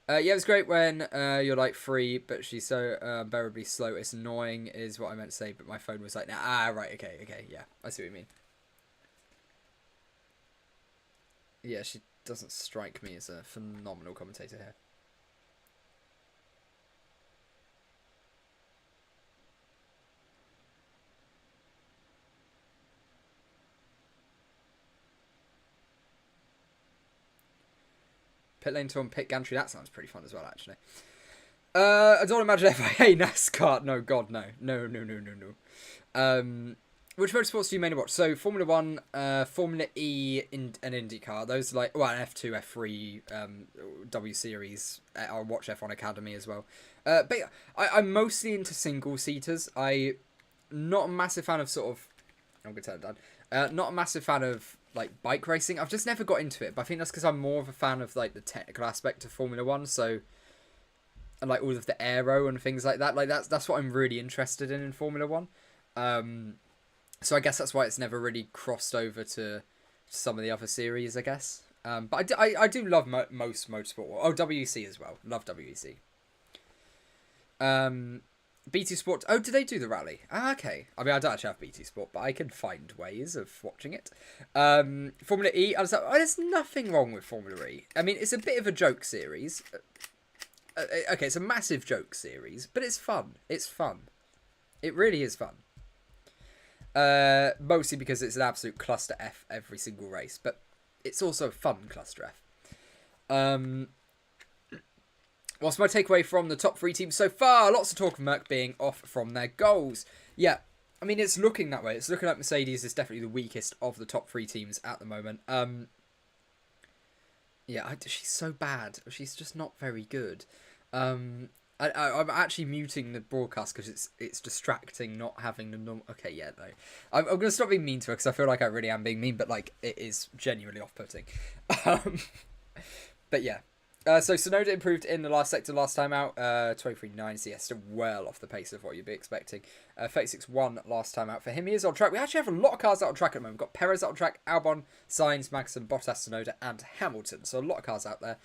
Yeah, it was great when you're like free, but she's so unbearably slow. It's annoying, is what I meant to say, but my phone was like, nah, right, okay, yeah, I see what you mean. Yeah, she doesn't strike me as a phenomenal commentator here. Pit lane tour and pit gantry, that sounds pretty fun as well, actually. I don't imagine FIA NASCAR. No, God, no. No. Which motorsports do you mainly watch? So, Formula 1, Formula E, and IndyCar. Those are like, well, F2, F3, W Series. I'll watch F1 Academy as well. But yeah, I'm mostly into single-seaters. I'm not a massive fan of sort of... I'm going to tell Dad. Not a massive fan of like bike racing. I've just never got into it, but I think that's because I'm more of a fan of like the technical aspect of Formula 1, so and like all of the aero and things like that. Like that's what I'm really interested in Formula 1. So I guess that's why it's never really crossed over to some of the other series, I guess. But I do love most motorsport. Oh, WEC as well. Love WEC. BT Sport. Oh, do they do the rally? Ah, okay. I mean, I don't actually have BT Sport, but I can find ways of watching it. Formula E. I was like, oh, there's nothing wrong with Formula E. I mean, it's a bit of a joke series. Okay, it's a massive joke series, but it's fun. It's fun. It really is fun. Mostly because it's an absolute cluster F every single race, but it's also a fun cluster F. What's my takeaway from the top 3 teams so far? Lots of talk of Merc being off from their goals. Yeah, I mean, it's looking that way. It's looking like Mercedes is definitely the weakest of the top 3 teams at the moment. Yeah, she's so bad. She's just not very good. I'm actually muting the broadcast because it's distracting not having the normal... Okay, yeah, no. I'm going to stop being mean to her because I feel like I really am being mean, but like it is genuinely off-putting. But yeah. So Tsunoda improved in the last sector last time out. 23.9, so yeah, still well off the pace of what you'd be expecting. 36.1 last time out for him. He is on track. We actually have a lot of cars out on track at the moment. We've got Perez out on track, Albon, Sainz, Magnussen, Bottas, Tsunoda, and Hamilton. So a lot of cars out there.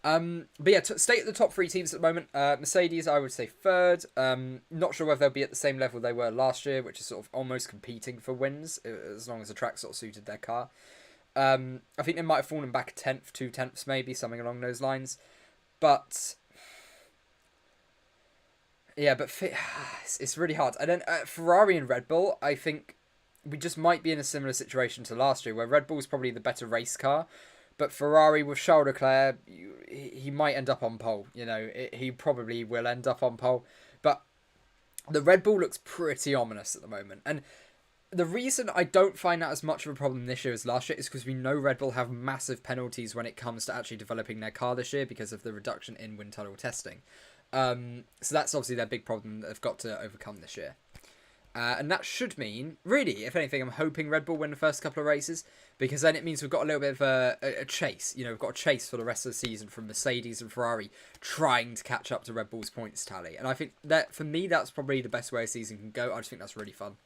But yeah, stay at the top 3 teams at the moment. Mercedes, I would say 3rd. Not sure whether they'll be at the same level they were last year, which is sort of almost competing for wins, as long as the track sort of suited their car. I think they might have fallen back 10th, 2/10 maybe, something along those lines. But yeah, but it's really hard. And then Ferrari and Red Bull, I think we just might be in a similar situation to last year, where Red Bull's probably the better race car. But Ferrari with Charles Leclerc, he might end up on pole. He probably will end up on pole. But the Red Bull looks pretty ominous at the moment. And the reason I don't find that as much of a problem this year as last year is because we know Red Bull have massive penalties when it comes to actually developing their car this year because of the reduction in wind tunnel testing. So that's obviously their big problem that they've got to overcome this year. And that should mean, really, if anything, I'm hoping Red Bull win the first couple of races, because then it means we've got a little bit of a chase. We've got a chase for the rest of the season from Mercedes and Ferrari trying to catch up to Red Bull's points tally. And I think that, for me, that's probably the best way a season can go. I just think that's really fun.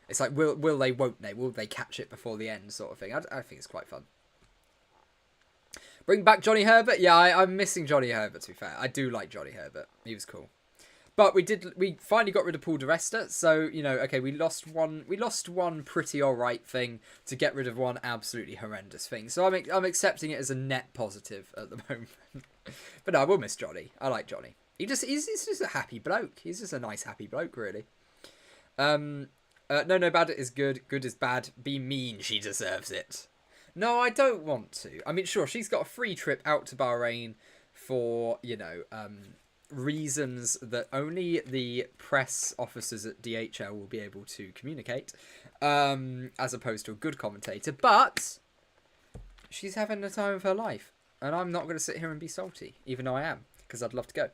It's like, will they, won't they? Will they catch it before the end sort of thing? I think it's quite fun. Bring back Johnny Herbert? Yeah, I'm missing Johnny Herbert, to be fair. I do like Johnny Herbert. He was cool. But we finally got rid of Paul di Resta, so, okay, we lost one pretty alright thing to get rid of one absolutely horrendous thing. So I'm accepting it as a net positive at the moment. But no, I will miss Johnny. I like Johnny. He's just a happy bloke. He's just a nice happy bloke, really. No, bad is good. Good is bad. Be mean, she deserves it. No, I don't want to. I mean, sure, she's got a free trip out to Bahrain for, reasons that only the press officers at DHL will be able to communicate, as opposed to a good commentator. But she's having the time of her life, and I'm not going to sit here and be salty, even though I am, because I'd love to go.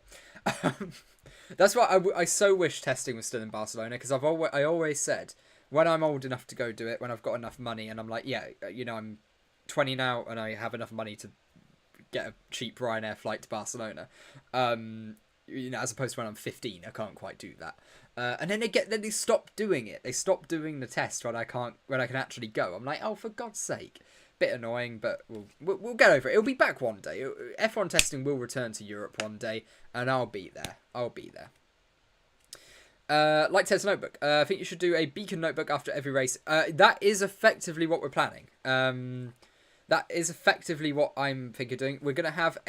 That's why I so wish testing was still in Barcelona, because I always said, when I'm old enough to go do it, when I've got enough money, and I'm like, yeah, I'm 20 now, and I have enough money to get a cheap Ryanair flight to Barcelona, as opposed to when I'm 15, I can't quite do that. And then they stop doing it. They stop doing the test when I can actually go. I'm like, oh, for God's sake. Bit annoying, but we'll get over it. It'll be back one day. F1 testing will return to Europe one day, and I'll be there. Like Ted's notebook. I think you should do a beacon notebook after every race. That is effectively what we're planning. That is effectively what I'm thinking of doing. We're going to have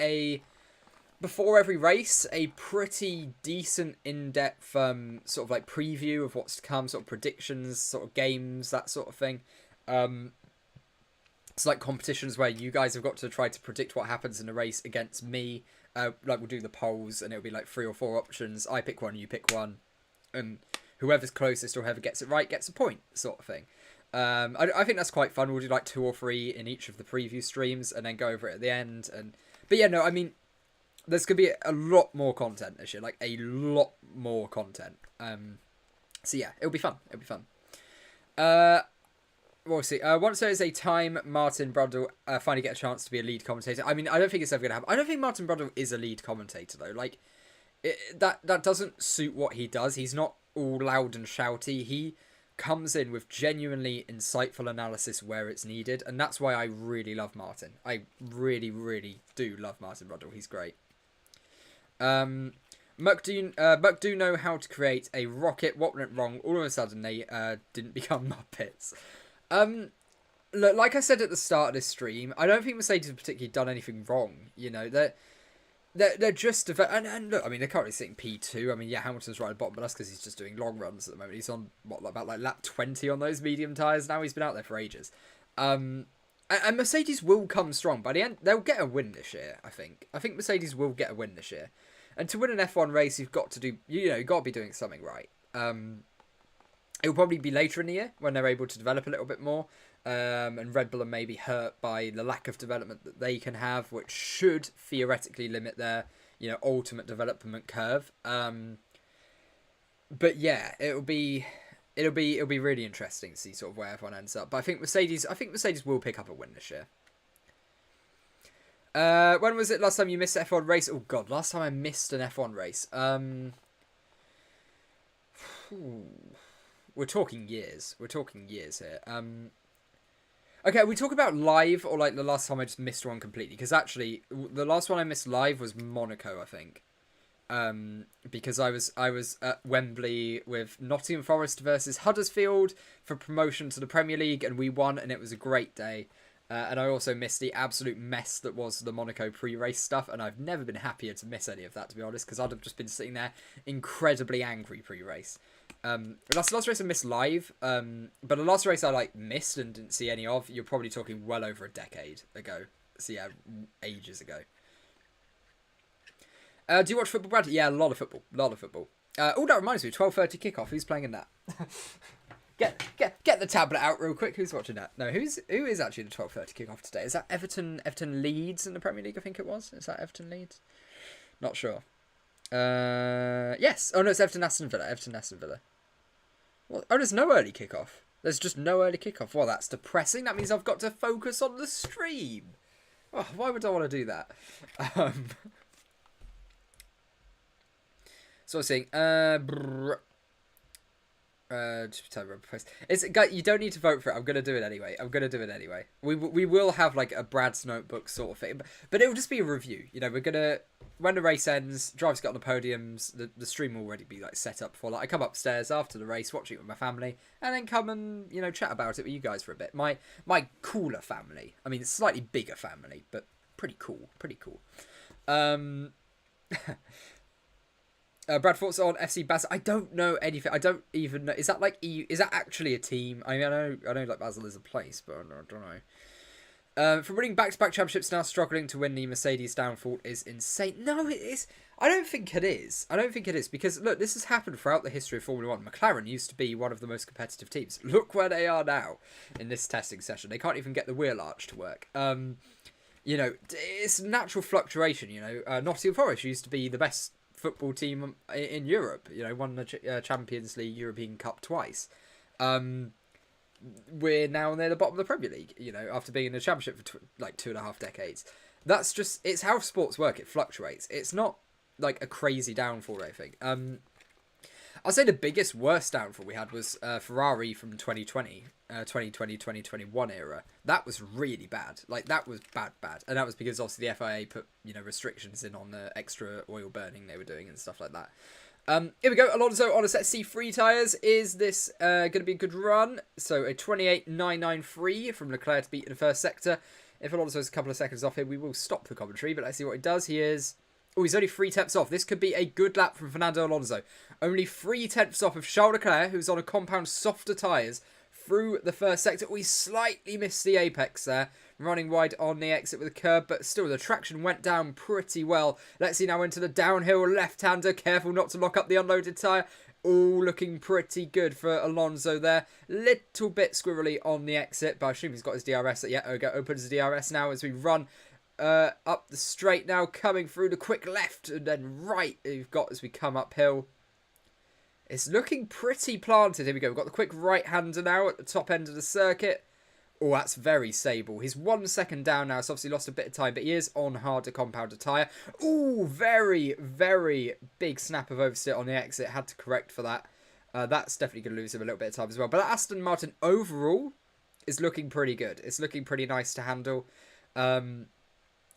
before every race, a pretty decent in-depth sort of like preview of what's to come, sort of predictions, sort of games, that sort of thing. It's like competitions where you guys have got to try to predict what happens in the race against me. We'll do the polls, and it'll be like 3 or 4 options. I pick one, you pick one, and whoever's closest or whoever gets it right gets a point, sort of thing. I think that's quite fun. We'll do like 2 or 3 in each of the preview streams, and then go over it at the end. But yeah, no, I mean, there's going to be a lot more content this year, like a lot more content. So yeah, it'll be fun. We'll see. Once there is a time Martin Brundle finally get a chance to be a lead commentator. I mean, I don't think it's ever going to happen. I don't think Martin Brundle is a lead commentator, though. Like, that doesn't suit what he does. He's not all loud and shouty. He comes in with genuinely insightful analysis where it's needed, and that's why I really love Martin. I really, really do love Martin Brundle. He's great. Muck do know how to create a rocket. What went wrong? All of a sudden, they didn't become Muppets. Look, like I said at the start of this stream, I don't think Mercedes have particularly done anything wrong. They're just and look, I mean, they're currently sitting P2. I mean, yeah, Hamilton's right at the bottom, but that's because he's just doing long runs at the moment. He's on about like lap 20 on those medium tyres now. He's been out there for ages. And Mercedes will come strong. By the end, they'll get a win this year, I think. I think Mercedes will get a win this year. And to win an F1 race, you've got to do, you've got to be doing something right. It'll probably be later in the year when they're able to develop a little bit more. And Red Bull are maybe hurt by the lack of development that they can have, which should theoretically limit their, ultimate development curve. But yeah, it'll be really interesting to see sort of where everyone ends up. But I think Mercedes will pick up a win this year. When was it last time you missed an F1 race? Oh god, last time I missed an F1 race. We're talking years. We're talking years here. Okay, we talk about live or like the last time I just missed one completely, because actually the last one I missed live was Monaco, I think. Because I was at Wembley with Nottingham Forest versus Huddersfield for promotion to the Premier League, and we won, and it was a great day. And I also missed the absolute mess that was the Monaco pre-race stuff, and I've never been happier to miss any of that, to be honest, because I'd have just been sitting there incredibly angry pre-race. That's the last race I missed live, but the last race I like missed and didn't see any of, you're probably talking well over a decade ago. So yeah, ages ago. Do you watch football, Brad? Yeah, a lot of football. Oh, that reminds me, 12:30 kickoff. Who's playing in that? Get the tablet out real quick. Who's watching that? No, who is actually the 12:30 kickoff today? Is that Everton Leeds in the Premier League? I think it was. Is that Everton Leeds? Not sure. Yes. Oh no, it's Aston Villa. Well, oh, there's no early kickoff. There's just no early kickoff. Well, that's depressing. That means I've got to focus on the stream. Oh, why would I want to do that? So I was saying, you don't need to vote for it. I'm gonna do it anyway. We will have like a Brad's notebook sort of thing, but it will just be a review. You know, we're gonna, when the race ends, drivers get on the podiums. The stream will already be like set up for. Like I come upstairs after the race, watch it with my family, and then come and chat about it with you guys for a bit. My cooler family. I mean, it's slightly bigger family, but pretty cool. Brad, thoughts on FC Basel? I don't know anything. I don't even know. Is that like EU? Is that actually a team? I mean, I know like Basel is a place, but I don't know. From winning back-to-back championships, now struggling to win, the Mercedes downfall is insane. No, it is. I don't think it is because look, this has happened throughout the history of Formula One. McLaren used to be one of the most competitive teams. Look where they are now in this testing session. They can't even get the wheel arch to work. It's natural fluctuation. Nottingham Forest used to be the best football team in Europe, won the Champions League, European Cup twice. We're now near the bottom of the Premier League, after being in the Championship for 2.5 decades. That's just, it's how sports work. It fluctuates. It's not like a crazy downfall or anything. I'll say the biggest, worst downfall we had was Ferrari from 2020-2021 era. That was really bad. Like, that was bad. And that was because, obviously, the FIA put, restrictions in on the extra oil burning they were doing and stuff like that. Here we go. Alonso on a set C3 tyres. Is this going to be a good run? So, a 28.993 from Leclerc to beat in the first sector. If Alonso's a couple of seconds off here, we will stop the commentary, but let's see what he does. He is... Oh, he's only 3/10 off. This could be a good lap from Fernando Alonso. Only 3/10 off of Charles Leclerc, who's on a compound softer tyres through the first sector. Oh, he slightly missed the apex there, running wide on the exit with a curb, but still the traction went down pretty well. Let's see now into the downhill left-hander. Careful not to lock up the unloaded tyre. All looking pretty good for Alonso there. Little bit squirrely on the exit, but I assume he's got his DRS. Yeah, opens the DRS now as we run up the straight now, coming through the quick left and then right we've got as we come uphill. It's looking pretty planted. Here we go. We've got the quick right-hander now at the top end of the circuit. Oh, that's very stable. He's 1 second down now, so obviously lost a bit of time, but he is on harder compounder tyre. Oh, very, very big snap of oversteer on the exit. Had to correct for that. That's definitely going to lose him a little bit of time as well. But Aston Martin overall is looking pretty good. It's looking pretty nice to handle.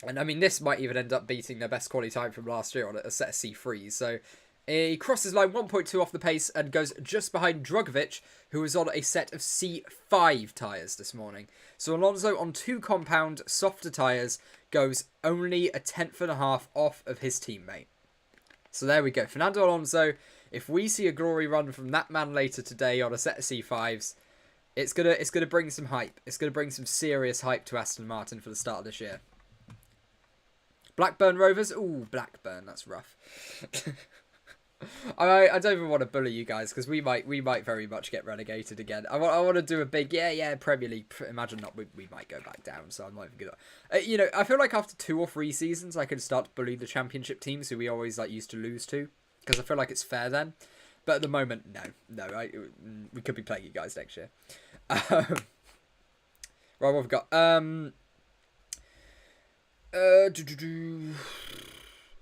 And I mean, this might even end up beating their best quality time from last year on a set of C3s. So he crosses line 1.2 off the pace and goes just behind Drugovich, who was on a set of C5 tyres this morning. So Alonso on 2 compound softer tyres goes only a 10.5 off of his teammate. So there we go. Fernando Alonso, if we see a glory run from that man later today on a set of C5s, it's gonna bring some hype. It's gonna bring some serious hype to Aston Martin for the start of this year. Blackburn Rovers. Ooh, Blackburn. That's rough. I don't even want to bully you guys because we might very much get relegated again. I want to do a big Premier League. Imagine not. We might go back down. So I'm not even gonna. I feel like after 2 or 3 seasons, I can start to bully the Championship teams who we always used to lose to, because I feel like it's fair then. But at the moment, no. We could be playing you guys next year. Right, what have we got?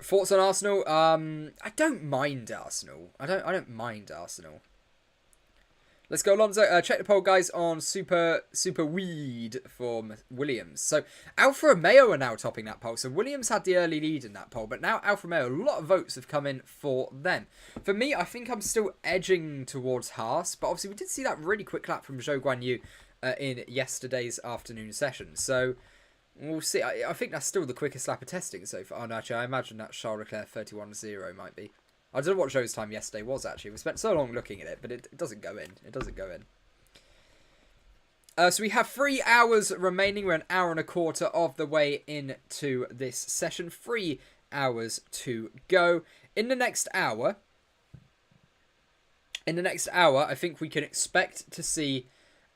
Thoughts on Arsenal? I don't mind Arsenal. I don't mind Arsenal. Let's go, Alonso. Check the poll, guys, on Super Weed for Williams. So Alfa Romeo are now topping that poll. So Williams had the early lead in that poll, but now Alfa Romeo, a lot of votes have come in for them. For me, I think I'm still edging towards Haas, but obviously we did see that really quick lap from Zhou Guanyu in yesterday's afternoon session. So we'll see. I think that's still the quickest lap of testing so far. Oh, no, actually, I imagine that Charles Leclerc 31.0 might be. I don't know what Zhou's time yesterday was, actually. We spent so long looking at it, but it doesn't go in. It doesn't go in. So we have 3 hours remaining. We're an hour and a quarter of the way into this session. 3 hours to go. In the next hour, I think we can expect to see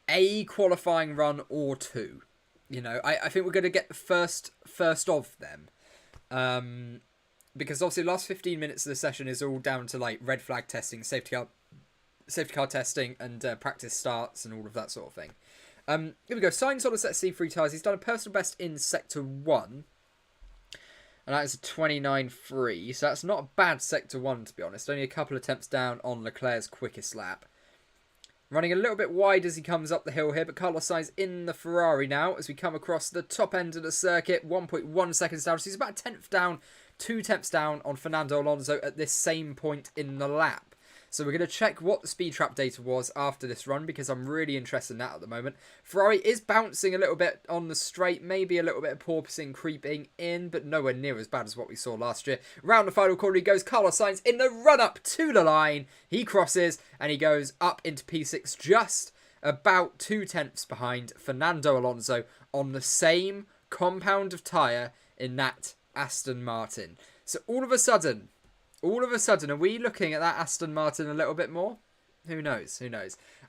a qualifying run or two. You know, I think we're going to get the first of them. Because obviously the last 15 minutes of the session is all down to like red flag testing, safety car testing, and practice starts and all of that sort of thing. Here we go. Sainz on a set of C3 tyres. He's done a personal best in Sector 1. And that is a 29.3. So that's not a bad Sector 1, to be honest. Only a couple of attempts down on Leclerc's quickest lap. Running a little bit wide as he comes up the hill here, but Carlos Sainz in the Ferrari now as we come across the top end of the circuit. 1.1 seconds down. So he's about a tenth down. 2 tenths down on Fernando Alonso at this same point in the lap. So we're going to check what the speed trap data was after this run because I'm really interested in that at the moment. Ferrari is bouncing a little bit on the straight, maybe a little bit of porpoising creeping in, but nowhere near as bad as what we saw last year. Round the final corner he goes, Carlos Sainz in the run-up to the line. He crosses and he goes up into P6 just about 2 tenths behind Fernando Alonso on the same compound of tyre in that Aston Martin. So all of a sudden, are we looking at that Aston Martin a little bit more? Who knows?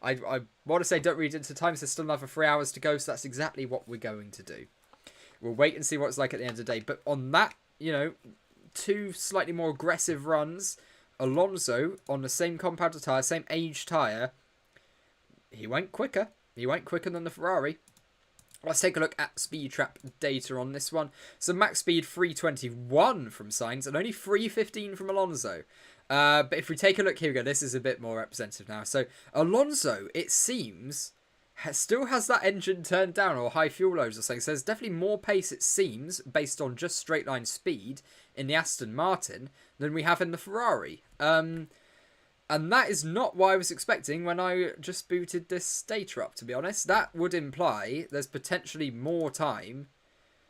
I want to say don't read into time, so still another 3 hours to go, so that's exactly what we're going to do. We'll wait and see what it's like at the end of the day. But on that, 2 slightly more aggressive runs, Alonso on the same compound of tyre, same age tyre, he went quicker. He went quicker than the Ferrari. Let's take a look at speed trap data on this one. So max speed 321 from Sainz and only 315 from Alonso. But if we take a look, here we go. This is a bit more representative now. So Alonso, it seems, still has that engine turned down or high fuel loads or something. So there's definitely more pace, it seems, based on just straight line speed in the Aston Martin than we have in the Ferrari. And that is not what I was expecting when I just booted this data up, to be honest. That would imply there's potentially more time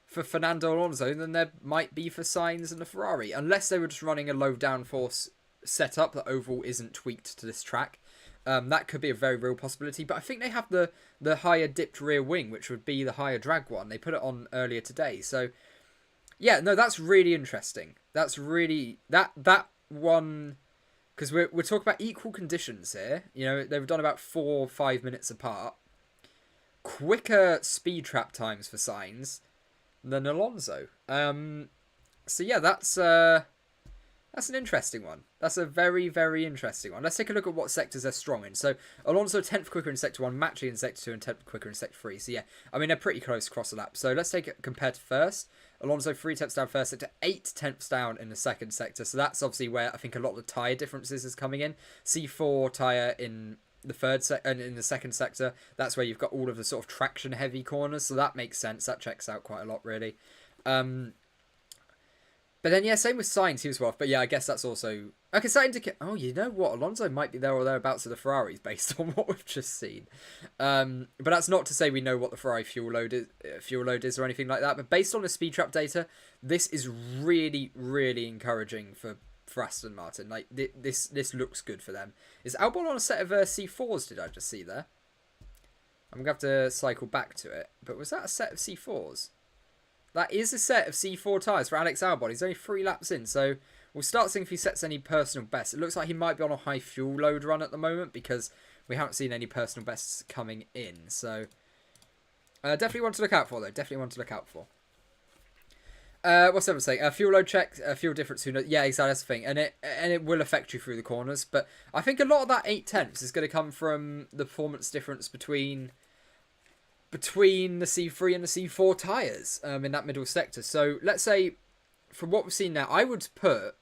for Fernando Alonso than there might be for Sainz and the Ferrari. Unless they were just running a low downforce setup that overall isn't tweaked to this track. That could be a very real possibility. But I think they have the higher dipped rear wing, which would be the higher drag one. They put it on earlier today. So, yeah, no, that's really interesting. That's really... That one... Because we're talking about equal conditions here. They've done about 4 or 5 minutes apart. Quicker speed trap times for Sainz than Alonso. So yeah, that's an interesting one. That's a very, very interesting one. Let's take a look at what sectors they're strong in. So Alonso 10th quicker in Sector 1, Matchy in Sector 2, and 10th quicker in Sector 3. So yeah, I mean, they're pretty close across the lap. So let's take it compared to first. Alonso 3 tenths down first sector, 8 tenths down in the second sector. So that's obviously where I think a lot of the tyre differences is coming in. C4 tyre in the in the second sector. That's where you've got all of the sort of traction heavy corners. So that makes sense. That checks out quite a lot, really. But then, yeah, same with Sainz, he was well off. But yeah, I guess that's also... Okay, so that indicate... Oh, you know what? Alonso might be there or thereabouts of the Ferraris based on what we've just seen. But that's not to say we know what the Ferrari fuel load is or anything like that. But based on the speed trap data, this is really, really encouraging for Aston Martin. Like, this looks good for them. Is Albon on a set of C4s, did I just see there? I'm going to have to cycle back to it. But was that a set of C4s? That is a set of C4 tyres for Alex Albon. He's only 3 laps in, so we'll start seeing if he sets any personal bests. It looks like he might be on a high fuel load run at the moment because we haven't seen any personal bests coming in. So definitely one to look out for, though. Definitely one to look out for. What's everyone saying? Fuel load check, fuel difference. Who knows? Yeah, exactly. That's the thing, and it will affect you through the corners. But I think a lot of that 8 tenths is going to come from the performance difference between the C3 and the C4 tyres in that middle sector. So let's say, from what we've seen now, I would put,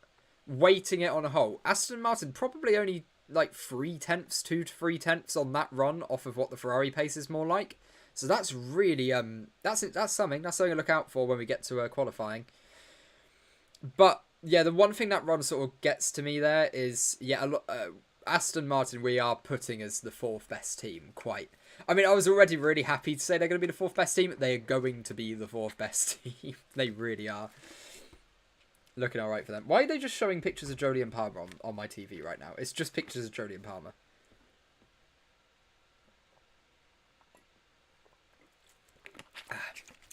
weighting it on a whole, Aston Martin probably only like 0.3, 2 to 0.3 on that run off of what the Ferrari pace is more like. So that's really that's something to look out for when we get to qualifying. But yeah, the one thing that run sort of gets to me there is Aston Martin, we are putting as the 4th best team. Quite. I mean, I was already really happy to say they're going to be the 4th best team. They are going to be the 4th best team. They really are. Looking all right for them. Why are they just showing pictures of Jodie and Palmer on my TV right now? It's just pictures of Jodie and Palmer.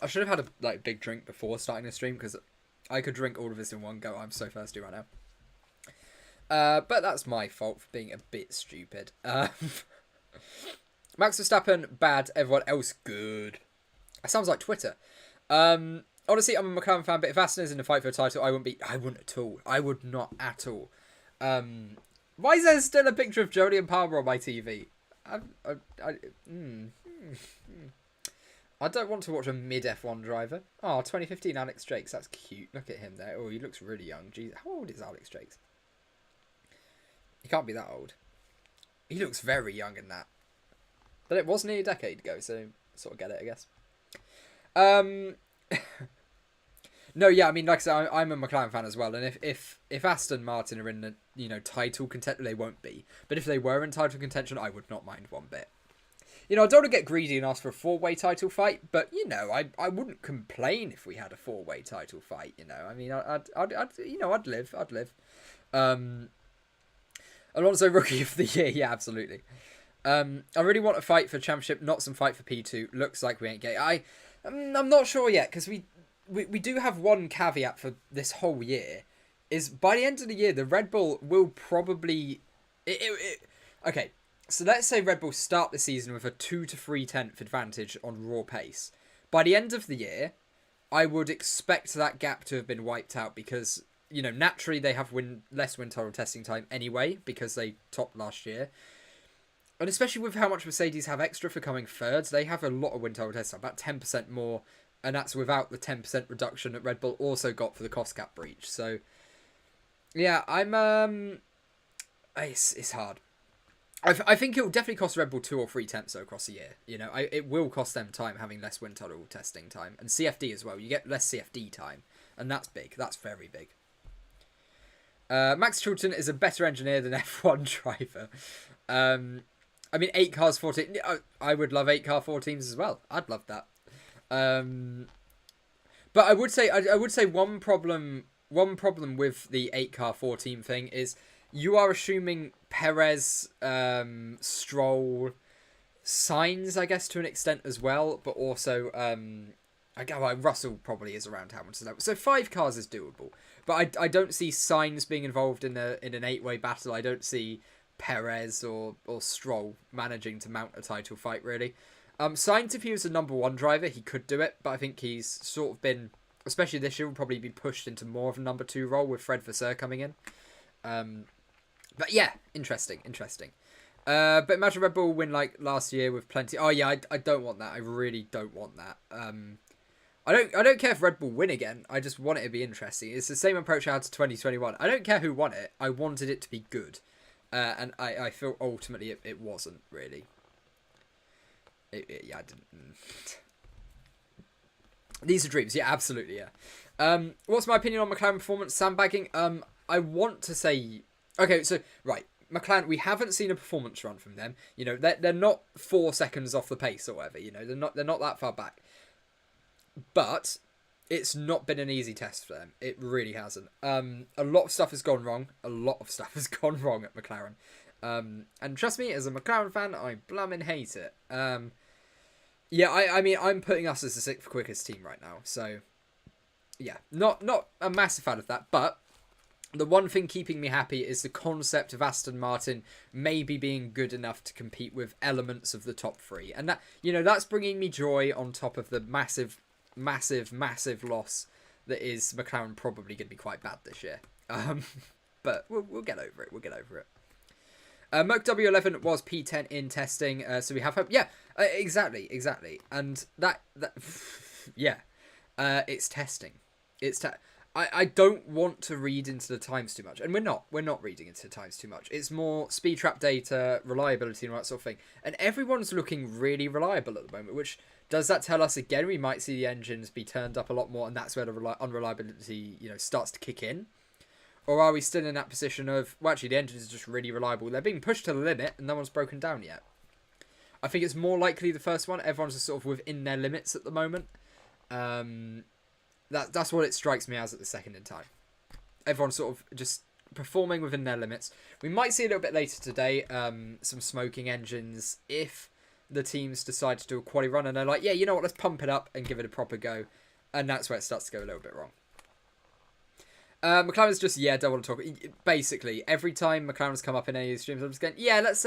I should have had a big drink before starting the stream because I could drink all of this in one go. I'm so thirsty right now. But that's my fault for being a bit stupid. Max Verstappen, bad. Everyone else, good. That sounds like Twitter. Honestly, I'm a McLaren fan, but if Aston is in the fight for a title, I wouldn't at all. I would not at all. Why is there still a picture of Jodie and Palmer on my TV? I don't want to watch a mid F1 driver. Oh, 2015 Alex Jakes. That's cute. Look at him there. Oh, he looks really young. Jeez, how old is Alex Jakes? He can't be that old. He looks very young in that. But it was nearly a decade ago, so sort of get it, I guess. No, yeah, I mean, like I said, I'm a McLaren fan as well, and if Aston Martin are in the title contention, they won't be. But if they were in title contention, I would not mind one bit. I don't want to get greedy and ask for a 4-way title fight, but I wouldn't complain if we had a 4-way title fight. I mean, I'd live. Alonso Rookie of the Year, yeah, absolutely. I really want a fight for championship, not some fight for P2. Looks like we ain't getting. I'm not sure yet because we do have one caveat for this whole year. Is by the end of the year, the Red Bull will probably. Okay. So let's say Red Bull start the season with a 2 to 0.3 advantage on raw pace. By the end of the year, I would expect that gap to have been wiped out because, naturally they have less wind tunnel testing time anyway because they topped last year. And especially with how much Mercedes have extra for coming thirds, they have a lot of wind tunnel testing time, about 10% more, and that's without the 10% reduction that Red Bull also got for the cost cap breach. So, yeah, it's hard. I think it will definitely cost Red Bull 2 or 0.3 though across the year. It will cost them time having less wind tunnel testing time and CFD as well. You get less CFD time, and that's big. That's very big. Max Chilton is a better engineer than F1 driver. I mean, 8 cars 14. I would love 8 car 14s as well. I'd love that. But I would say one problem with the 8 car 14 thing is you are assuming Perez, Stroll, Sainz, I guess, to an extent as well, but also Russell probably is around Hamilton's level. So 5 cars is doable, but I don't see Sainz being involved in an 8-way battle. I don't see Perez or Stroll managing to mount a title fight really. Sainz, if he was the number 1 driver, he could do it, but I think he's sort of been, especially this year, will probably be pushed into more of a number 2 role with Fred Vasseur coming in. But yeah, interesting. But imagine Red Bull win like last year with plenty. Oh yeah, I don't want that. I really don't want that. I don't care if Red Bull win again. I just want it to be interesting. It's the same approach I had to 2021. I don't care who won it. I wanted it to be good, and I feel ultimately it wasn't really. I didn't. These are dreams. Yeah, absolutely. Yeah. What's my opinion on McLaren performance? Sandbagging. I want to say. Okay, so right, McLaren. We haven't seen a performance run from them. They're not 4 seconds off the pace or whatever. They're not that far back. But it's not been an easy test for them. It really hasn't. A lot of stuff has gone wrong. A lot of stuff has gone wrong at McLaren. And trust me, as a McLaren fan, I blooming hate it. Yeah, I mean, I'm putting us as the 6th quickest team right now. So, yeah, not a massive fan of that. But the one thing keeping me happy is the concept of Aston Martin maybe being good enough to compete with elements of the top 3. And that, that's bringing me joy on top of the massive loss that is McLaren probably going to be quite bad this year. But we'll get over it. We'll get over it. Merc W11 was P10 in testing, so we have hope. Yeah, exactly. And that yeah, it's testing. I don't want to read into the times too much, and we're not reading into the times too much. It's more speed trap data, reliability, and all that sort of thing. And everyone's looking really reliable at the moment. Which does that tell us again we might see the engines be turned up a lot more, and that's where the unreliability starts to kick in. Or are we still in that position of, well, actually the engines are just really reliable. They're being pushed to the limit, and no one's broken down yet. I think it's more likely the first one. Everyone's just sort of within their limits at the moment. That's what it strikes me as at the second in time. Everyone's sort of just performing within their limits. We might see a little bit later today some smoking engines if the teams decide to do a quali run and they're like, yeah, you know what, let's pump it up and give it a proper go. And that's where it starts to go a little bit wrong. McLaren's just, don't want to talk. Basically, every time McLaren's come up in any of these streams, I'm just going, let's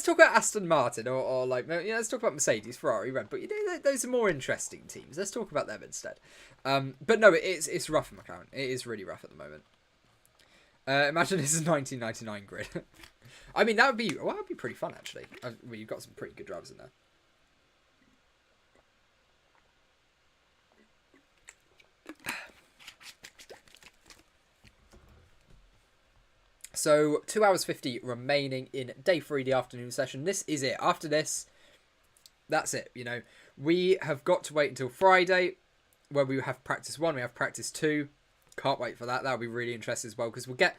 talk about Aston Martin or let's talk about Mercedes, Ferrari, Red Bull. Those are more interesting teams. Let's talk about them instead. But no, it's rough for McLaren. It is really rough at the moment. Imagine this is 1999 grid. I mean, that would be pretty fun actually. You've got some pretty good drivers in there. So 2 hours 50 remaining in day 3, the afternoon session. This is it. After this, that's it. We have got to wait until Friday, where we have practice 1, we have practice 2. Can't wait for that. That'll be really interesting as well, because we'll get.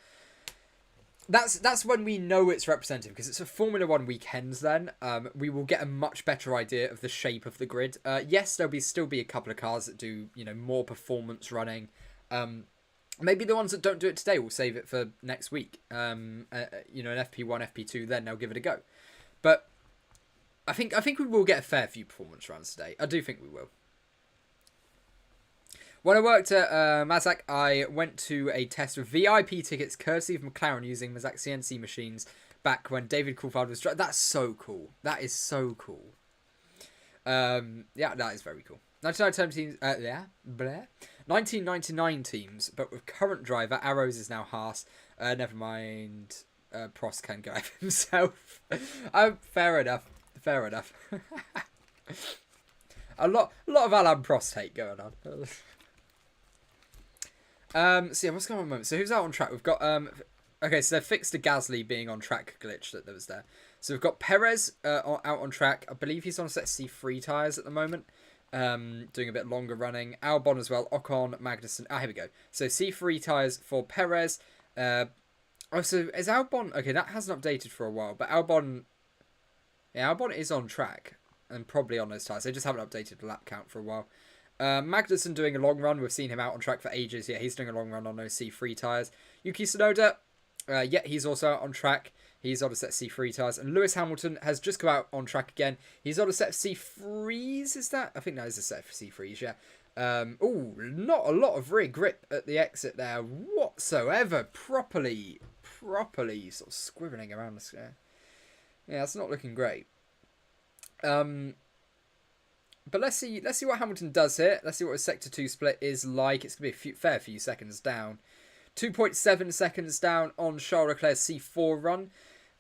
That's when we know it's representative, because it's a Formula 1 weekends. Then we will get a much better idea of the shape of the grid. Yes, there'll still be a couple of cars that do more performance running. Maybe the ones that don't do it today will save it for next week. An FP1, FP2, then they'll give it a go. But I think we will get a fair few performance runs today. I do think we will. When I worked at Mazak, I went to a test with VIP tickets courtesy of McLaren using Mazak CNC machines back when David Coulthard was driving. That's so cool. That is so cool. That is very cool. 1999 teams, but with current driver, Arrows is now Haas. Never mind, Prost can go after himself. Fair enough. a lot of Alain Prost hate going on. So what's going on at the moment? So who's out on track? We've got okay, so they've fixed the Gasly being on track glitch that was there. So we've got Perez out on track. I believe he's on set C3 tyres at the moment. Doing a bit longer running. Albon as well. Ocon, Magnussen. Here we go. So C3 tyres for Perez. So is Albon... Okay, that hasn't updated for a while. But Albon... Yeah, Albon is on track. And probably on those tyres. They just haven't updated the lap count for a while. Magnussen doing a long run. We've seen him out on track for ages. Yeah, he's doing a long run on those C3 tyres. Yuki Tsunoda... he's also out on track. He's on a set of C3 tyres. And Lewis Hamilton has just come out on track again. He's on a set of C3s, is that? I think that is a set of C3s, yeah. Not a lot of rear grip at the exit there whatsoever. Properly sort of squibbling around the square. Yeah, that's not looking great. But let's see what Hamilton does here. Let's see what his Sector 2 split is like. It's going to be a fair few seconds down. 2.7 seconds down on Charles Leclerc's C4 run.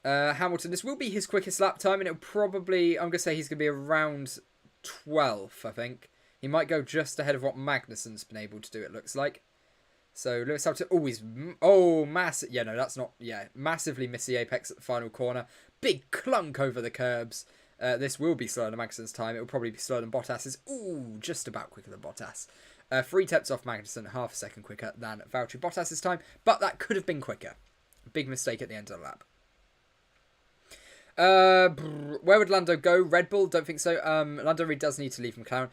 Hamilton, this will be his quickest lap time, and it'll probably, I'm going to say he's going to be around 12th, I think. He might go just ahead of what Magnussen's been able to do, it looks like. So Lewis Hamilton, massive, massively missed the apex at the final corner. Big clunk over the curbs. This will be slower than Magnussen's time. It will probably be slower than Bottas's. Just about quicker than Bottas. 3 tenths off Magnussen, half a second quicker than Valtteri Bottas's time, but that could have been quicker. Big mistake at the end of the lap. Where would Lando go? Red Bull? Don't think so. Lando really does need to leave McLaren.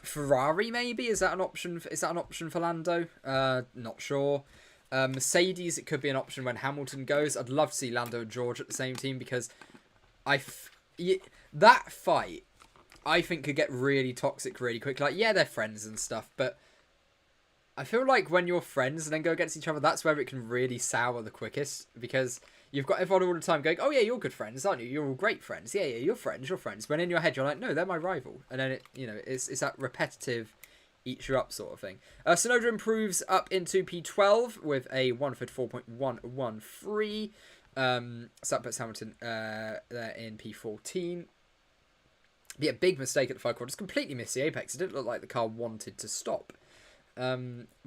Ferrari maybe? Is that an option? Is that an option for Lando? Not sure. Mercedes, it could be an option when Hamilton goes. I'd love to see Lando and George at the same team, because that fight, I think, could get really toxic really quick. Like, yeah, they're friends and stuff, but I feel like when you're friends and then go against each other, that's where it can really sour the quickest, because you've got everyone all the time going, oh yeah, you're good friends, aren't you? You're all great friends. Yeah, you're friends. When in your head, you're like, no, they're my rival. And then, it's that repetitive eat you up sort of thing. Tsunoda improves up into P12 with a 1:4.113. So that puts Hamilton there in P14. Yeah, big mistake at the 5 quarters. Completely missed the apex. It didn't look like the car wanted to stop.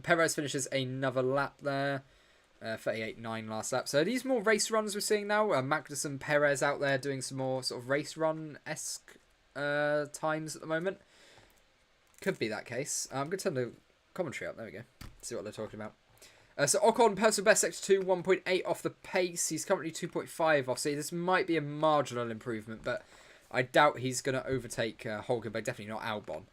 Perez finishes another lap there. 38.9 last lap. So are these more race runs we're seeing now? Magnussen, Perez out there doing some more sort of race run-esque times at the moment. Could be that case. I'm going to turn the commentary up. There we go. See what they're talking about. So Ocon, personal best sector 2, 1.8 off the pace. He's currently 2.5 off. So this might be a marginal improvement, but I doubt he's going to overtake Hulkenberg. Definitely not Albon.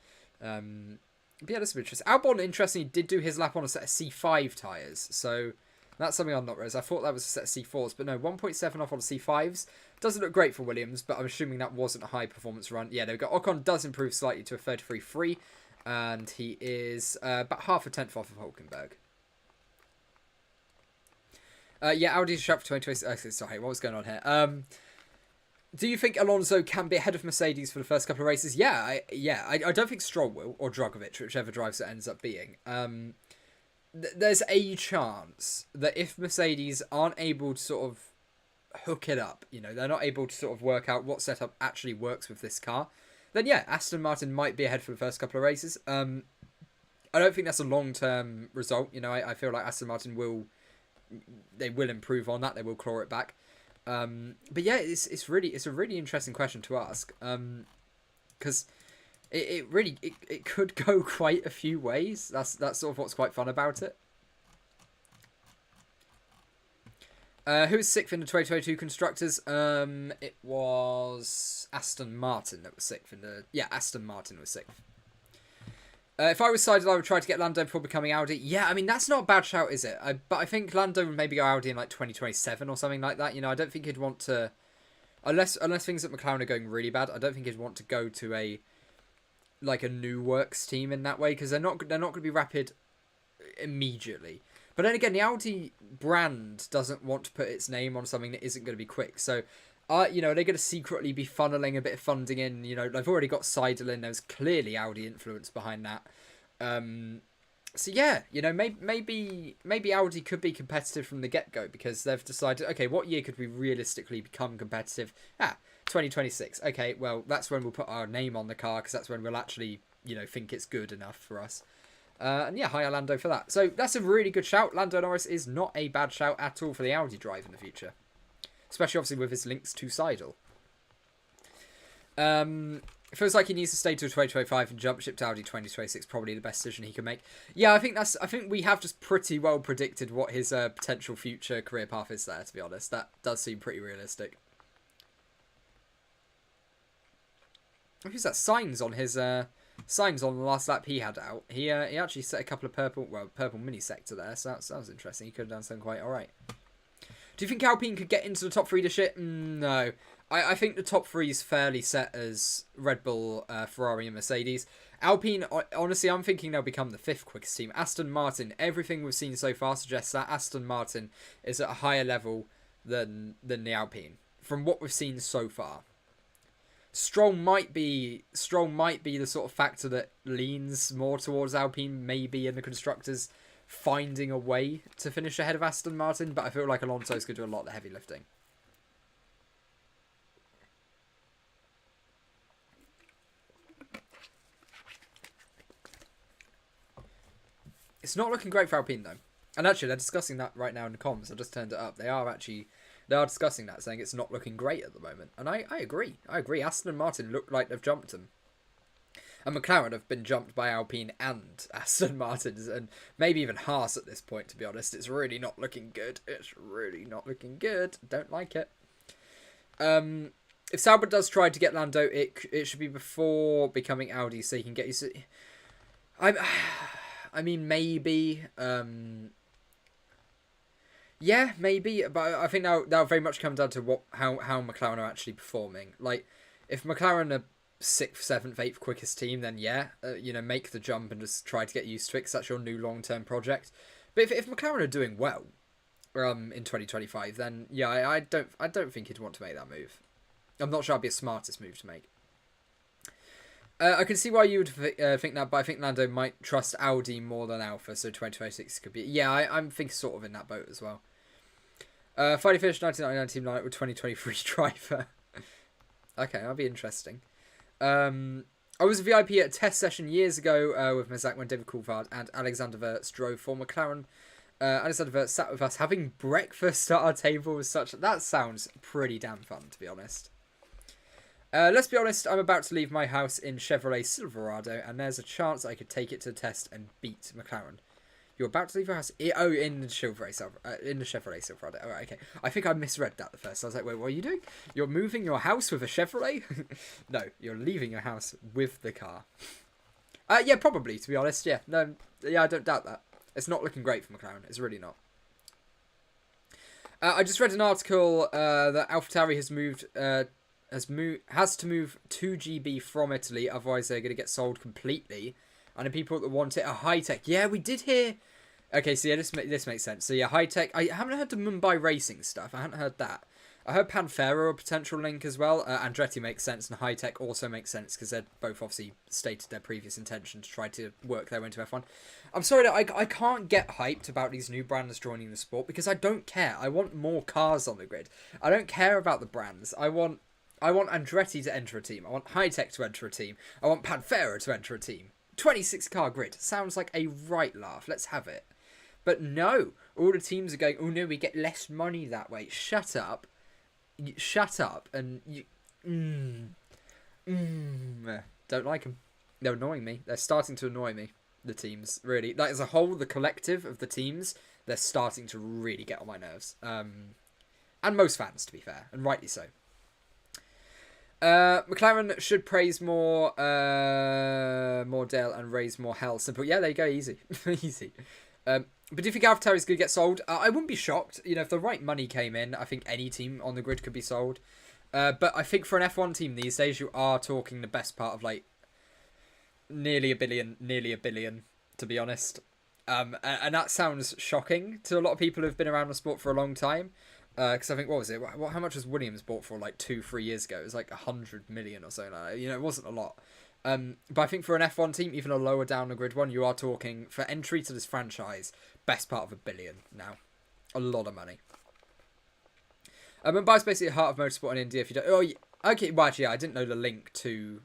But yeah, that's interesting. Albon, interestingly, did do his lap on a set of C5 tyres. So that's something I'm not realised. I thought that was a set of C4s, but no, 1.7 off on C5s. Doesn't look great for Williams, but I'm assuming that wasn't a high performance run. Yeah, there we go. Ocon does improve slightly to a 33.3, and he is about half a tenth off of Hulkenberg. Yeah, Audi's shot for 2020. Sorry, what was going on here? Do you think Alonso can be ahead of Mercedes for the first couple of races? Yeah, I don't think Stroll will, or Drugovich, whichever driver it ends up being. There's a chance that if Mercedes aren't able to sort of hook it up, you know, they're not able to sort of work out what setup actually works with this car, then yeah, Aston Martin might be ahead for the first couple of races. I don't think that's a long-term result. You know, I feel like Aston Martin will improve on that. They will claw it back. But yeah, it's a really interesting question to ask. Because it could go quite a few ways. That's sort of what's quite fun about it. Who was sixth in the 2022 constructors? It was Aston Martin that was sixth in the... Yeah, Aston Martin was sixth. If I was sided, I would try to get Lando before becoming Audi. Yeah, I mean, that's not a bad shout, is it? But I think Lando would maybe go Audi in like 2027 or something like that. You know, I don't think he'd want to... Unless things at McLaren are going really bad, I don't think he'd want to go to a new works team in that way, because they're not going to be rapid immediately. But then again, the Audi brand doesn't want to put its name on something that isn't going to be quick. So, you know, they're going to secretly be funneling a bit of funding in. You know, they've already got Seidel in. There's clearly Audi influence behind that. So yeah, you know, maybe Audi could be competitive from the get-go, because they've decided, okay, what year could we realistically become competitive? 2026. Okay, well, that's when we'll put our name on the car, because that's when we'll actually, you know, think it's good enough for us. And yeah, hire Lando for that. So that's a really good shout. Lando Norris is not a bad shout at all for the Audi drive in the future. Especially, obviously, with his links to Seidel. It feels like he needs to stay till 2025 and jump ship to Audi 2026. Probably the best decision he can make. Yeah, I think we have just pretty well predicted what his potential future career path is there, to be honest. That does seem pretty realistic. Who's that? Signs on his... Signs on the last lap he had out. He actually set a couple of purple mini sector there, so that was interesting. He could have done something quite alright. Do you think Alpine could get into the top three this year? No. I think the top three is fairly set as Red Bull, Ferrari and Mercedes. Alpine, honestly, I'm thinking they'll become the fifth quickest team. Aston Martin, everything we've seen so far suggests that Aston Martin is at a higher level than the Alpine, from what we've seen so far. Stroll might be the sort of factor that leans more towards Alpine, maybe in the constructors finding a way to finish ahead of Aston Martin, but I feel like Alonso's going to do a lot of the heavy lifting. It's not looking great for Alpine though. And actually, they're discussing that right now in the comms. I just turned it up. They are discussing that, saying it's not looking great at the moment. And I agree. Aston Martin look like they've jumped them. And McLaren have been jumped by Alpine and Aston Martin, and maybe even Haas at this point, to be honest. It's really not looking good. Don't like it. If Sauber does try to get Lando, it should be before becoming Audi, so he can get used to... I mean, maybe... Yeah, maybe, but I think that'll very much come down to how McLaren are actually performing. Like, if McLaren are 6th, 7th, 8th quickest team, then yeah, you know, make the jump and just try to get used to it, 'cause that's your new long-term project. But if McLaren are doing well in 2025, then yeah, I don't think he'd want to make that move. I'm not sure it'd be the smartest move to make. I can see why you would think that, but I think Lando might trust Audi more than Alfa, so 2026 could be... Yeah, I'm thinking sort of in that boat as well. Friday finished 1999 Team Night with 2023 driver. Okay, that'll be interesting. I was a VIP at a test session years ago with Mazak when David Coulthard and Alexander Wirtz drove for McLaren. Alexander Wirtz sat with us having breakfast at our table with such... That sounds pretty damn fun, to be honest. Let's be honest, I'm about to leave my house in Chevrolet Silverado, and there's a chance I could take it to the test and beat McLaren. You're about to leave your house... in the Chevrolet Silverado. Oh, okay. I think I misread that the first. I was like, wait, what are you doing? You're moving your house with a Chevrolet? No, you're leaving your house with the car. Yeah, probably, to be honest. Yeah, no, yeah, I don't doubt that. It's not looking great for McLaren. It's really not. I just read an article that AlphaTauri has to move 2GB from Italy, otherwise they're going to get sold completely. And the people that want it are high-tech. Yeah, we did hear... Okay, so yeah, this makes sense. So yeah, high-tech... I haven't heard the Mumbai Racing stuff. I hadn't heard that. I heard Panfera a potential link as well. Andretti makes sense, and high-tech also makes sense, because they've both obviously stated their previous intention to try to work their way into F1. I'm sorry that I can't get hyped about these new brands joining the sport, because I don't care. I want more cars on the grid. I don't care about the brands. I want Andretti to enter a team. I want high-tech to enter a team. I want Panfera to enter a team. 26-car grid. Sounds like a right laugh. Let's have it. But no. All the teams are going, oh no, we get less money that way. Shut up. Shut up. And you... Don't like them. They're annoying me. They're starting to annoy me. The teams, really. Like, as a whole, the collective of the teams, they're starting to really get on my nerves. And most fans, to be fair. And rightly so. McLaren should praise more Dale and raise more hell. Simple. Yeah, there you go. Easy. Easy. But do you think AlphaTauri is going to get sold? I wouldn't be shocked. You know, if the right money came in, I think any team on the grid could be sold. But I think for an F1 team these days, you are talking the best part of, like, nearly a billion, to be honest. And that sounds shocking to a lot of people who've been around the sport for a long time. Because I think, what was it? How much was Williams bought for like 2-3 years ago? It was like 100 million or something like that. You know, it wasn't a lot. But I think for an F1 team, even a lower down the grid one, you are talking, for entry to this franchise, best part of $1 billion now. A lot of money. Mumbai's basically the heart of motorsport in India. If you don't... Oh, yeah. Okay, well, actually, yeah, I didn't know the link to...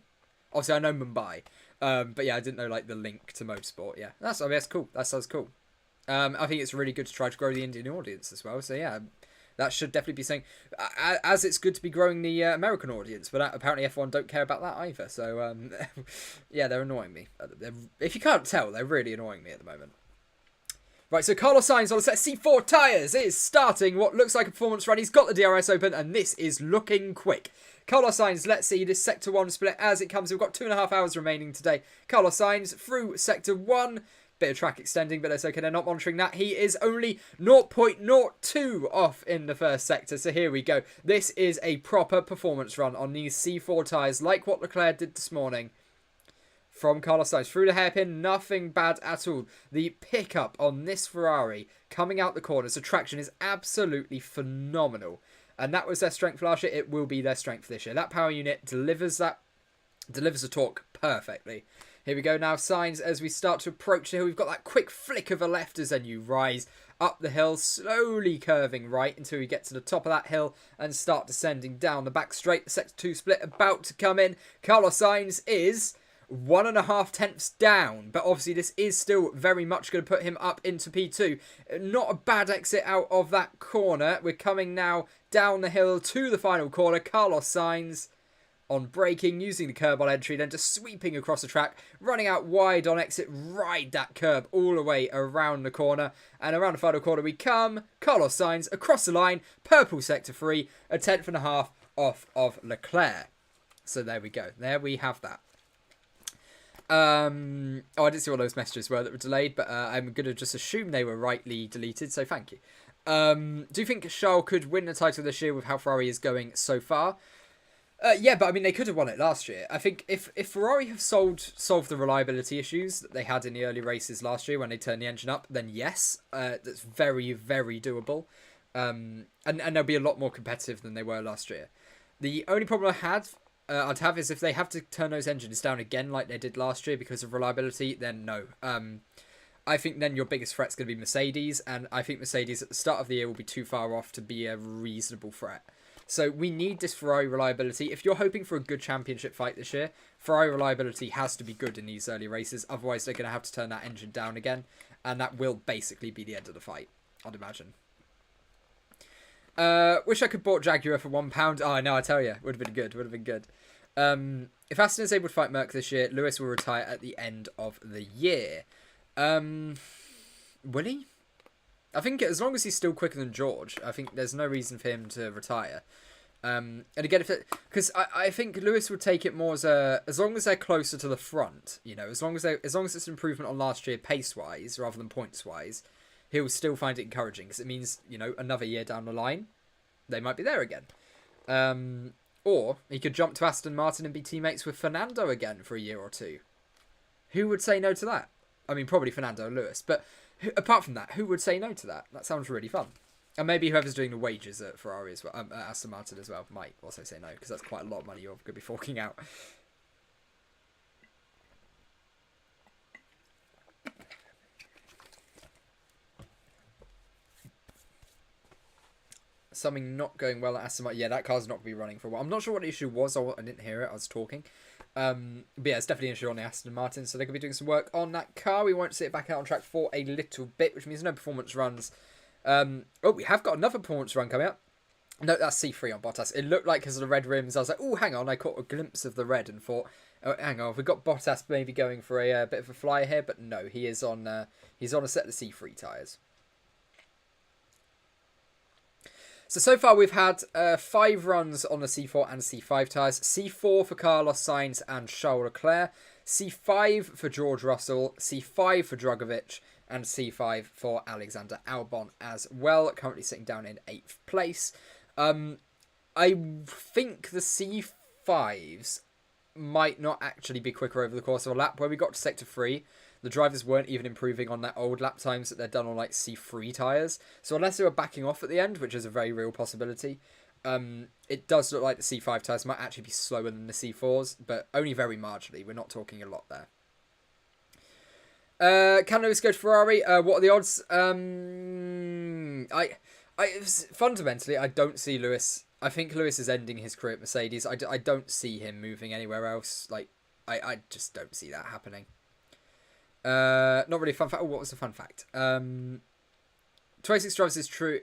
Obviously, I know Mumbai. But yeah, I didn't know like the link to motorsport. Yeah, that's cool. That sounds cool. I think it's really good to try to grow the Indian audience as well. So yeah... That should definitely be saying, as it's good to be growing the American audience, but apparently F1 don't care about that either. So, yeah, they're annoying me. If you can't tell, they're really annoying me at the moment. Right, so Carlos Sainz on a set of C4 tyres is starting what looks like a performance run. He's got the DRS open, and this is looking quick. Carlos Sainz, let's see this Sector 1 split as it comes. We've got 2.5 hours remaining today. Carlos Sainz through Sector 1. Bit of track extending, but that's okay. They're not monitoring that. He is only 0.02 off in the first sector. So here we go. This is a proper performance run on these C4 tyres, like what Leclerc did this morning. From Carlos Sainz through the hairpin, nothing bad at all. The pickup on this Ferrari coming out the corners, the traction is absolutely phenomenal. And that was their strength last year. It will be their strength this year. That power unit delivers the torque perfectly. Here we go now, Sainz, as we start to approach the hill. We've got that quick flick of a left as then you rise up the hill, slowly curving right until you get to the top of that hill and start descending down the back straight. The Sector 2 split about to come in. Carlos Sainz is 1.5 tenths down, but obviously this is still very much going to put him up into P2. Not a bad exit out of that corner. We're coming now down the hill to the final corner. Carlos Sainz on braking, using the curb on entry, then just sweeping across the track, running out wide on exit, ride that curb all the way around the corner, and around the final corner we come. Carlos Sainz across the line, purple Sector 3, a 1/10.5 off of Leclerc. So there we go. There we have that. I didn't see what those messages were that were delayed, but I'm going to just assume they were rightly deleted, so thank you. Do you think Charles could win the title this year with how Ferrari is going so far? Yeah, but I mean, they could have won it last year. I think if Ferrari have solved the reliability issues that they had in the early races last year when they turned the engine up, then yes, that's very, very doable. And they'll be a lot more competitive than they were last year. The only problem I'd have is if they have to turn those engines down again like they did last year because of reliability, then no. I think then your biggest threat's going to be Mercedes, and I think Mercedes at the start of the year will be too far off to be a reasonable threat. So we need this Ferrari reliability. If you're hoping for a good championship fight this year, Ferrari reliability has to be good in these early races. Otherwise, they're going to have to turn that engine down again. And that will basically be the end of the fight, I'd imagine. Wish I could bought Jaguar for £1. Oh, no, I tell you. Would have been good. Would have been good. If Aston is able to fight Merc this year, Lewis will retire at the end of the year. Will he? I think as long as he's still quicker than George, I think there's no reason for him to retire. And again, because I think Lewis would take it more as long as they're closer to the front, you know, as long as it's an improvement on last year pace wise rather than points wise, he'll still find it encouraging because it means, you know, another year down the line, they might be there again. Or he could jump to Aston Martin and be teammates with Fernando again for a year or two. Who would say no to that? I mean, probably Fernando Lewis, but apart from that, who would say no to that? That sounds really fun. And maybe whoever's doing the wages at Ferrari as well, Aston Martin as well, might also say no, because that's quite a lot of money you're going to be forking out. Something not going well at Aston Martin. Yeah, that car's not going to be running for a while. I'm not sure what the issue was. I didn't hear it. I was talking. But yeah, it's definitely an issue on the Aston Martin. So they're going to be doing some work on that car. We won't see it back out on track for a little bit, which means no performance runs. Oh, we have got another performance run coming up. No, that's C3 on Bottas. It looked like because of the red rims. I was like, oh, hang on. I caught a glimpse of the red and thought, oh, hang on. Have we got Bottas maybe going for a bit of a fly here? But no, he is on. He's on a set of C3 tyres. So far we've had 5 runs on the C4 and C5 tyres. C4 for Carlos Sainz and Charles Leclerc. C5 for George Russell. C5 for Drugovich. And C5 for Alexander Albon as well. Currently sitting down in 8th place. I think the C5s might not actually be quicker over the course of a lap. When we got to Sector 3, the drivers weren't even improving on their old lap times that they're done on like C3 tyres. So unless they were backing off at the end, which is a very real possibility, it does look like the C5 tyres might actually be slower than the C4s, but only very marginally. We're not talking a lot there. Can Lewis go to Ferrari? What are the odds? Fundamentally, I don't see Lewis. I think Lewis is ending his career at Mercedes. I don't see him moving anywhere else. Like, I just don't see that happening. Not really a fun fact. Oh, what was the fun fact? 26 drivers is true.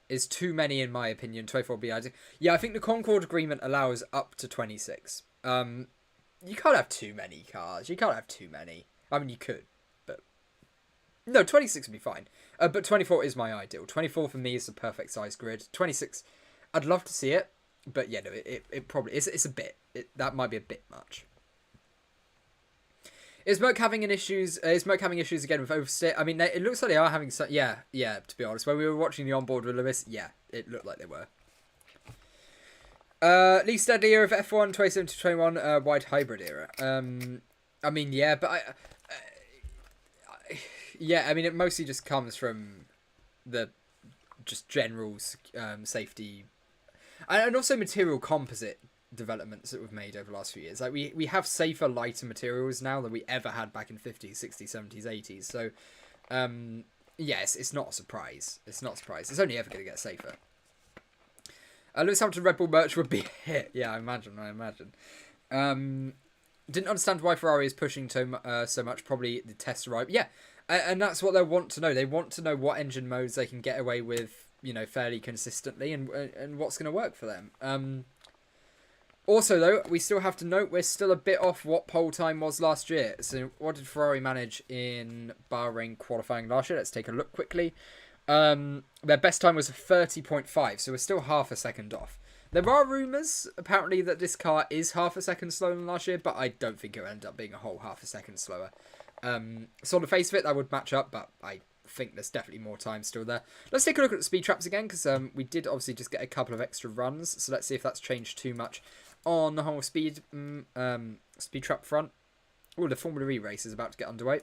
Is too many in my opinion. 24 would be ideal. Yeah, I think the Concord Agreement allows up to 26. You can't have too many cars. You can't have too many. I mean, you could, but no, 26 would be fine. But 24 is my ideal. 24 for me is the perfect size grid. 26, I'd love to see it, but yeah, no, it probably it's a bit. That might be a bit much. Is Merc having issues again with oversteer? I mean, it looks like they are having some. Yeah. To be honest, when we were watching the onboard with Lewis, yeah, it looked like they were. Least deadly era of F1, 27 to 21, wide hybrid era. I mean, yeah, but yeah, I mean, it mostly just comes from the just general safety and also material composite developments that we've made over the last few years. Like we have safer, lighter materials now than we ever had back in 50s, 60s, 70s, 80s. So, yes, it's not a surprise. It's not a surprise. It's only ever going to get safer. Lewis Hamilton Red Bull merch would be a hit. Yeah, I imagine. Didn't understand why Ferrari is pushing so much. Probably the test arrived. Yeah, and that's what they want to know. They want to know what engine modes they can get away with, you know, fairly consistently, and what's going to work for them. Also, though, we still have to note we're still a bit off what pole time was last year. So, what did Ferrari manage in Bahrain qualifying last year? Let's take a look quickly. Their best time was 30.5, so we're still half a second off. There are rumours, apparently, that this car is half a second slower than last year, but I don't think it'll end up being a whole half a second slower. So on the face of it, that would match up, but I think there's definitely more time still there. Let's take a look at the speed traps again, because we did obviously just get a couple of extra runs, so let's see if that's changed too much on the whole speed trap front. Oh, the Formula E race is about to get underway.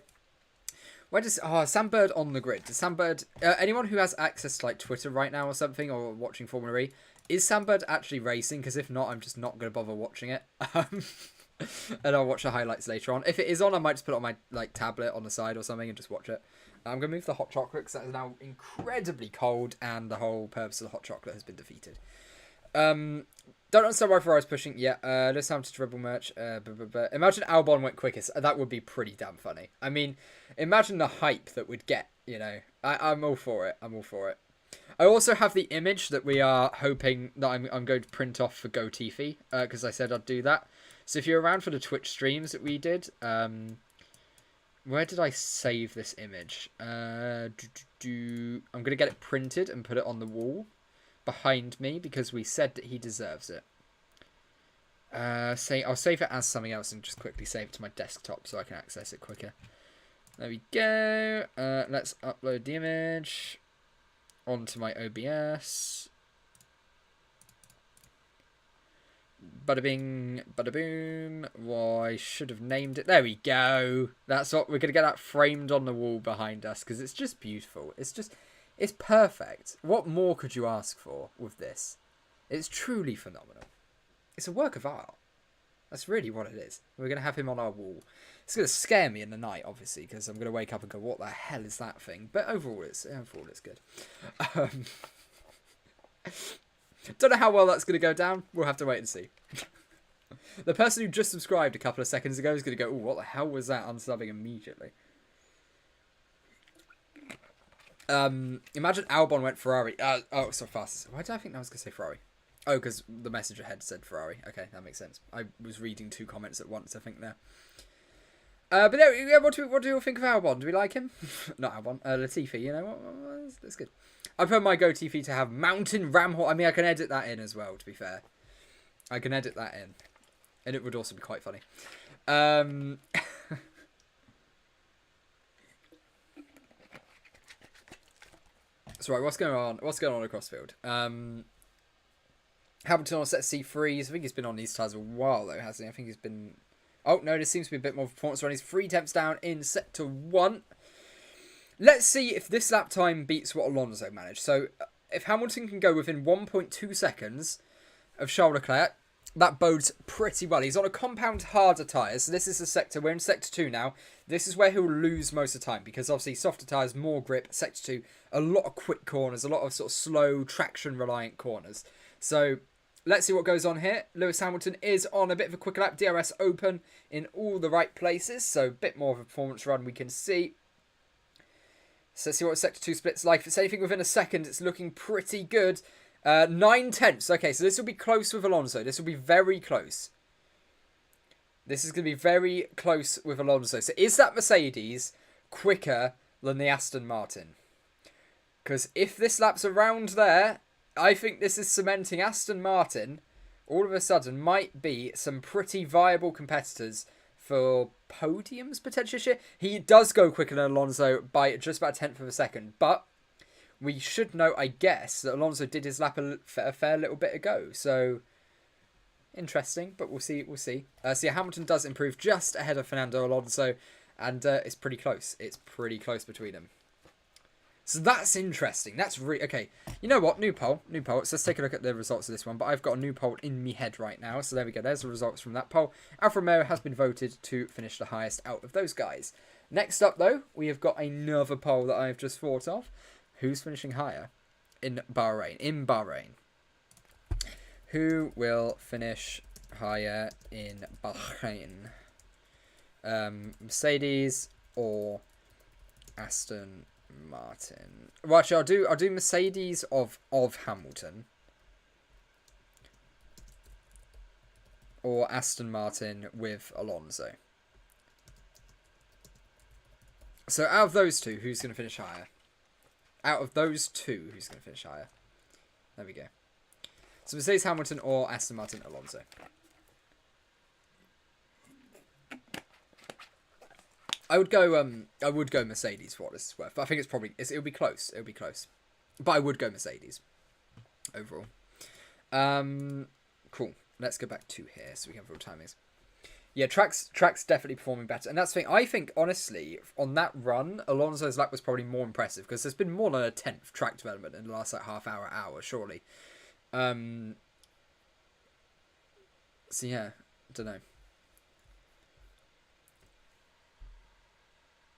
Where does Sambird on the grid? Does Sambird anyone who has access to like Twitter right now or something, or watching Formula E, is Sambird actually racing? Because if not, I'm just not going to bother watching it. And I'll watch the highlights later on. If it is on, I might just put it on my like tablet on the side or something and just watch it. I'm going to move the hot chocolate because that is now incredibly cold and the whole purpose of the hot chocolate has been defeated. Don't understand why Ferrari's pushing. Yeah, let's have to dribble merch. Imagine Albon went quickest. That would be pretty damn funny. I mean, imagine the hype that we'd get, you know. I'm all for it. I'm all for it. I also have the image that we are hoping that I'm going to print off for GoTV because I said I'd do that. So if you're around for the Twitch streams that we did, where did I save this image? I'm going to get it printed and put it on the wall behind me because we said that he deserves it. I'll save it as something else and just quickly save it to my desktop so I can access it quicker. There we go. Let's upload the image onto my OBS. Bada bing, bada boom. Well, I should have named it. There we go. That's what we're going to get that framed on the wall behind us because it's just beautiful. It's perfect. What more could you ask for with this? It's truly phenomenal. It's a work of art. That's really what it is. We're going to have him on our wall. It's going to scare me in the night, obviously, because I'm going to wake up and go, what the hell is that thing? But overall, it's good. Don't know how well that's going to go down. We'll have to wait and see. The person who just subscribed a couple of seconds ago is going to go, oh, what the hell was that? Unsubbing immediately. Imagine Albon went Ferrari. So fast. Why did I think I was going to say Ferrari? Oh, because the message ahead said Ferrari. Okay, that makes sense. I was reading two comments at once, I think, there. But yeah, what do you all think of Albon? Do we like him? Not Albon. Latifi, you know, that's good. I put my GoTV to have Mountain Ram Horse. I mean, I can edit that in as well, to be fair. I can edit that in. And it would also be quite funny. So, right, what's going on? What's going on across field? Hamilton on set C3s. I think he's been on these tyres a while, though, hasn't he? I think he's been... Oh, no, there seems to be a bit more performance run. He's 3 tenths down in sector 1. Let's see if this lap time beats what Alonso managed. So, if Hamilton can go within 1.2 seconds of Charles Leclerc, that bodes pretty well. He's on a compound harder tyre, so this is the sector. We're in sector 2 now. This is where he'll lose most of the time, because obviously softer tyres, more grip. Sector 2, a lot of quick corners, a lot of sort of slow, traction-reliant corners. So... let's see what goes on here. Lewis Hamilton is on a bit of a quicker lap. DRS open in all the right places. So a bit more of a performance run we can see. So let's see what Sector 2 split's like. If it's anything within a second, it's looking pretty good. 9 tenths. Okay, so this will be close with Alonso. This will be very close. This is going to be very close with Alonso. So is that Mercedes quicker than the Aston Martin? Because if this lap's around there... I think this is cementing Aston Martin, all of a sudden, might be some pretty viable competitors for podiums, potentially. He does go quicker than Alonso by just about a tenth of a second, but we should note, I guess, that Alonso did his lap a fair little bit ago, so interesting, but we'll see. So yeah, Hamilton does improve just ahead of Fernando Alonso, and it's pretty close. It's pretty close between them. So that's interesting. That's really... okay, you know what? New poll. So let's take a look at the results of this one. But I've got a new poll in me head right now. So there we go. There's the results from that poll. Alfa Romeo has been voted to finish the highest out of those guys. Next up, though, we have got another poll that I've just thought of. Who's finishing higher in Bahrain? Who will finish higher in Bahrain? Mercedes or Aston Martin? Well, actually, I'll do Mercedes of Hamilton, or Aston Martin with Alonso. So out of those two, who's going to finish higher? There we go. So Mercedes Hamilton or Aston Martin Alonso. I would go Mercedes for what this is worth. But I think it'll be close. But I would go Mercedes overall. Cool. Let's go back to here so we can have real timings. Yeah, track's definitely performing better. And that's the thing. I think, honestly, on that run, Alonso's lap was probably more impressive because there's been more than a tenth track development in the last half hour, surely. So yeah, I don't know.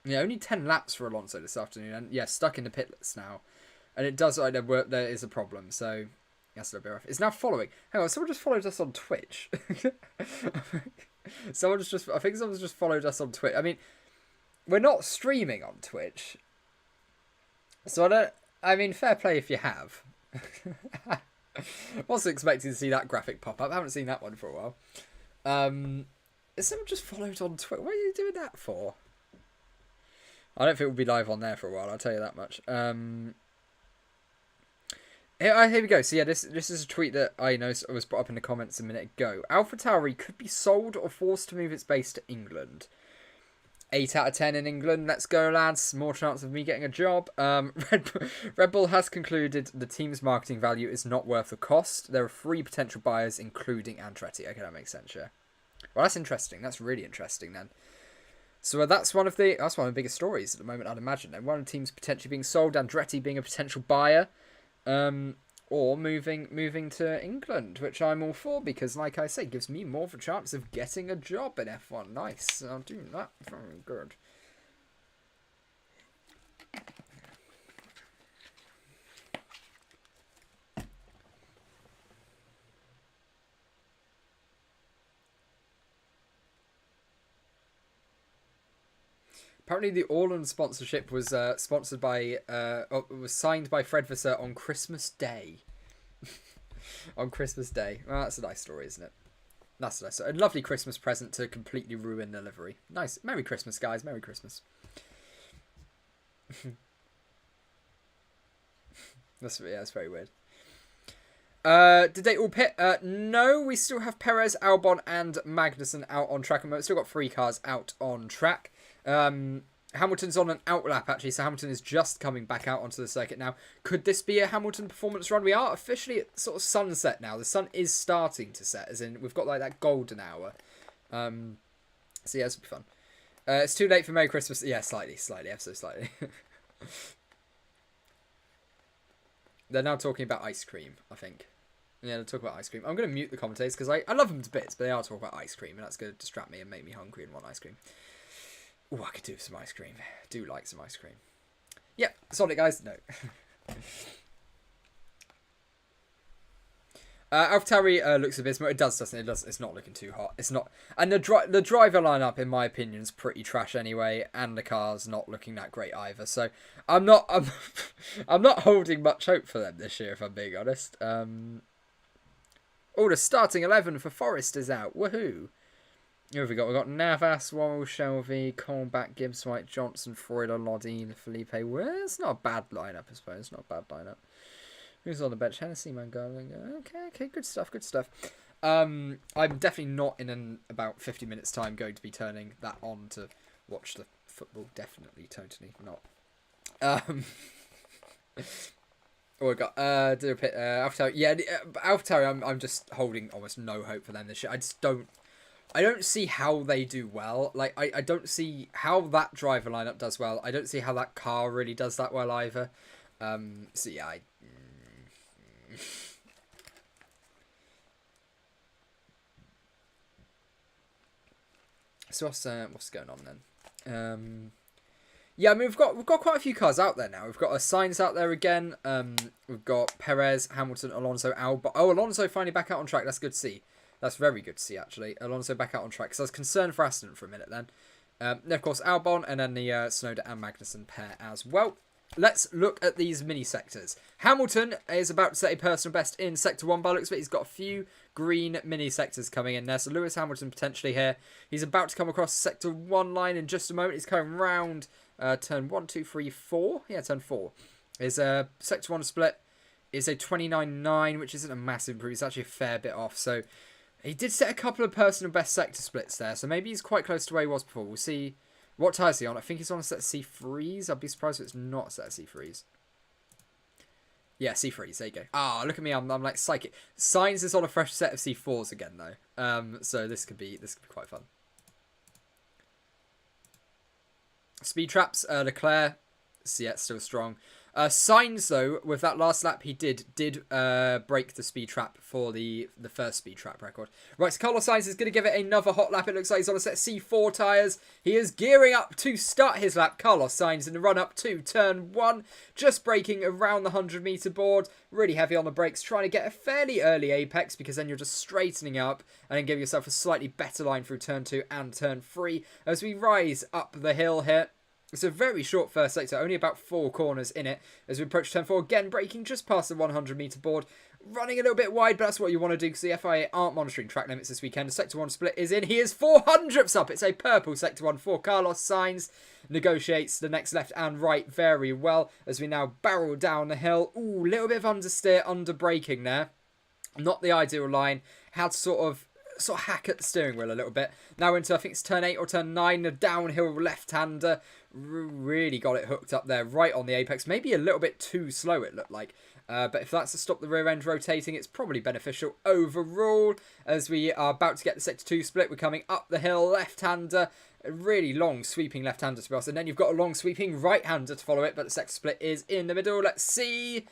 Yeah, only 10 laps for Alonso this afternoon, and yeah, stuck in the pitlets now. And it does, like, there is a problem, so that's a little bit rough. It's now following. Hang on, someone just followed us on Twitch. I think someone's just followed us on Twitch. I mean, we're not streaming on Twitch, so I mean, fair play if you have. Wasn't expecting to see that graphic pop up. I haven't seen that one for a while. Is someone just followed on Twitch? What are you doing that for? I don't think we'll be live on there for a while, I'll tell you that much. Here we go. So yeah, this is a tweet that I know was brought up in the comments a minute ago. AlphaTauri could be sold or forced to move its base to England. 8 out of 10 in England. Let's go, lads. More chance of me getting a job. Red Bull has concluded the team's marketing value is not worth the cost. There are 3 potential buyers, including Andretti. Okay, that makes sense, yeah. Well, that's interesting. That's really interesting then. So that's one of the biggest stories at the moment, I'd imagine. And one of the teams potentially being sold, Andretti being a potential buyer, or moving to England, which I'm all for because, like I say, gives me more of a chance of getting a job in F1. Nice, I'll do that. Very good. Apparently, the Orland sponsorship was sponsored by, was signed by Fred Vasseur on Christmas Day. On Christmas Day. Well, that's a nice story, isn't it? That's a nice story. A lovely Christmas present to completely ruin the livery. Nice. Merry Christmas, guys. Merry Christmas. That's very weird. Did they all pit? No, we still have Perez, Albon, and Magnussen out on track. And we've still got 3 cars out on track. Hamilton's on an outlap, actually, so Hamilton is just coming back out onto the circuit now. Could this be a Hamilton performance run? We are officially at sort of sunset now. The sun is starting to set, as in we've got like that golden hour. So yeah, this will be fun. It's too late for Merry Christmas. Yeah, slightly, ever so slightly. They're now talking about ice cream, I think. Yeah, they're talking about ice cream. I'm going to mute the commentators because I love them to bits, but they are talking about ice cream, and that's going to distract me and make me hungry and want ice cream. Oh, I could do some ice cream. Do like some ice cream. Yep, solid, guys. No. AlphaTauri looks abysmal. It does, doesn't it? It does. It's not looking too hot. It's not. And the driver lineup, in my opinion, is pretty trash anyway. And the car's not looking that great either. So I'm not holding much hope for them this year, if I'm being honest. Oh, the starting 11 for Forest is out. Woohoo! Who have we got? We've got Navas, Worrell, Shelby, Colback, Gibbs, White, Johnson, Freuler, Lodine, Felipe. Well, it's not a bad lineup, I suppose. It's not a bad lineup. Who's on the bench? Hennessy, Mangarling. Okay, good stuff. I'm definitely not in about 50 minutes' time going to be turning that on to watch the football. Definitely, totally not. Oh, we got AlphaTauri. Yeah, AlphaTauri. I'm just holding almost no hope for them this year. I don't see how they do well. Like, I don't see how that driver lineup does well. I don't see how that car really does that well either. So yeah, So what's going on then? Yeah, I mean we've got quite a few cars out there now. We've got Sainz out there again. We've got Perez, Hamilton, Alonso, Albon. Oh, Alonso finally back out on track. That's good to see. That's very good to see, actually. Alonso back out on track. So I was concerned for Aston for a minute then. Then, of course, Albon and then the Tsunoda and Magnussen pair as well. Let's look at these mini sectors. Hamilton is about to set a personal best in Sector 1 by looks of it. He's got a few green mini sectors coming in there. So Lewis Hamilton potentially here. He's about to come across the Sector 1 line in just a moment. He's coming round turn 1, 2, 3, 4. Yeah, turn 4. His Sector 1 split is a 29.9, which isn't a massive improvement. It's actually a fair bit off. So he did set a couple of personal best sector splits there, so maybe he's quite close to where he was before. We'll see. What tyres is he on? I think he's on a set of C3s. I'd be surprised if it's not a set of C3s. Yeah, C3s. There you go. Ah, look at me. I'm like psychic. Sainz is on a fresh set of C4s again, though. So this could be quite fun. Speed traps. Leclerc. Yeah, still strong. Sainz, though, with that last lap, he did break the speed trap for the first speed trap record. Right, so Carlos Sainz is going to give it another hot lap. It looks like he's on a set of C4 tyres. He is gearing up to start his lap. Carlos Sainz in the run-up to turn 1, just braking around the 100-metre board. Really heavy on the brakes, trying to get a fairly early apex, because then you're just straightening up and then give yourself a slightly better line through turn 2 and turn 3 as we rise up the hill here. It's a very short first sector, only about 4 corners in it. As we approach turn 4, again braking just past the 100-metre board. Running a little bit wide, but that's what you want to do because the FIA aren't monitoring track limits this weekend. The Sector 1 split is in. He is 400ths up. It's a purple Sector 1 for Carlos Sainz. Negotiates the next left and right very well as we now barrel down the hill. Ooh, little bit of understeer, under braking there. Not the ideal line. Had to sort of hack at the steering wheel a little bit. Now into, I think it's turn 8 or turn 9, a downhill left-hander. Really got it hooked up there, right on the apex. Maybe a little bit too slow, it looked like. But if that's to stop the rear end rotating, it's probably beneficial overall. As we are about to get the Sector 2 split, we're coming up the hill, left-hander. A really long sweeping left-hander to be honest. And then you've got a long sweeping right-hander to follow it, but the sector split is in the middle. Let's see.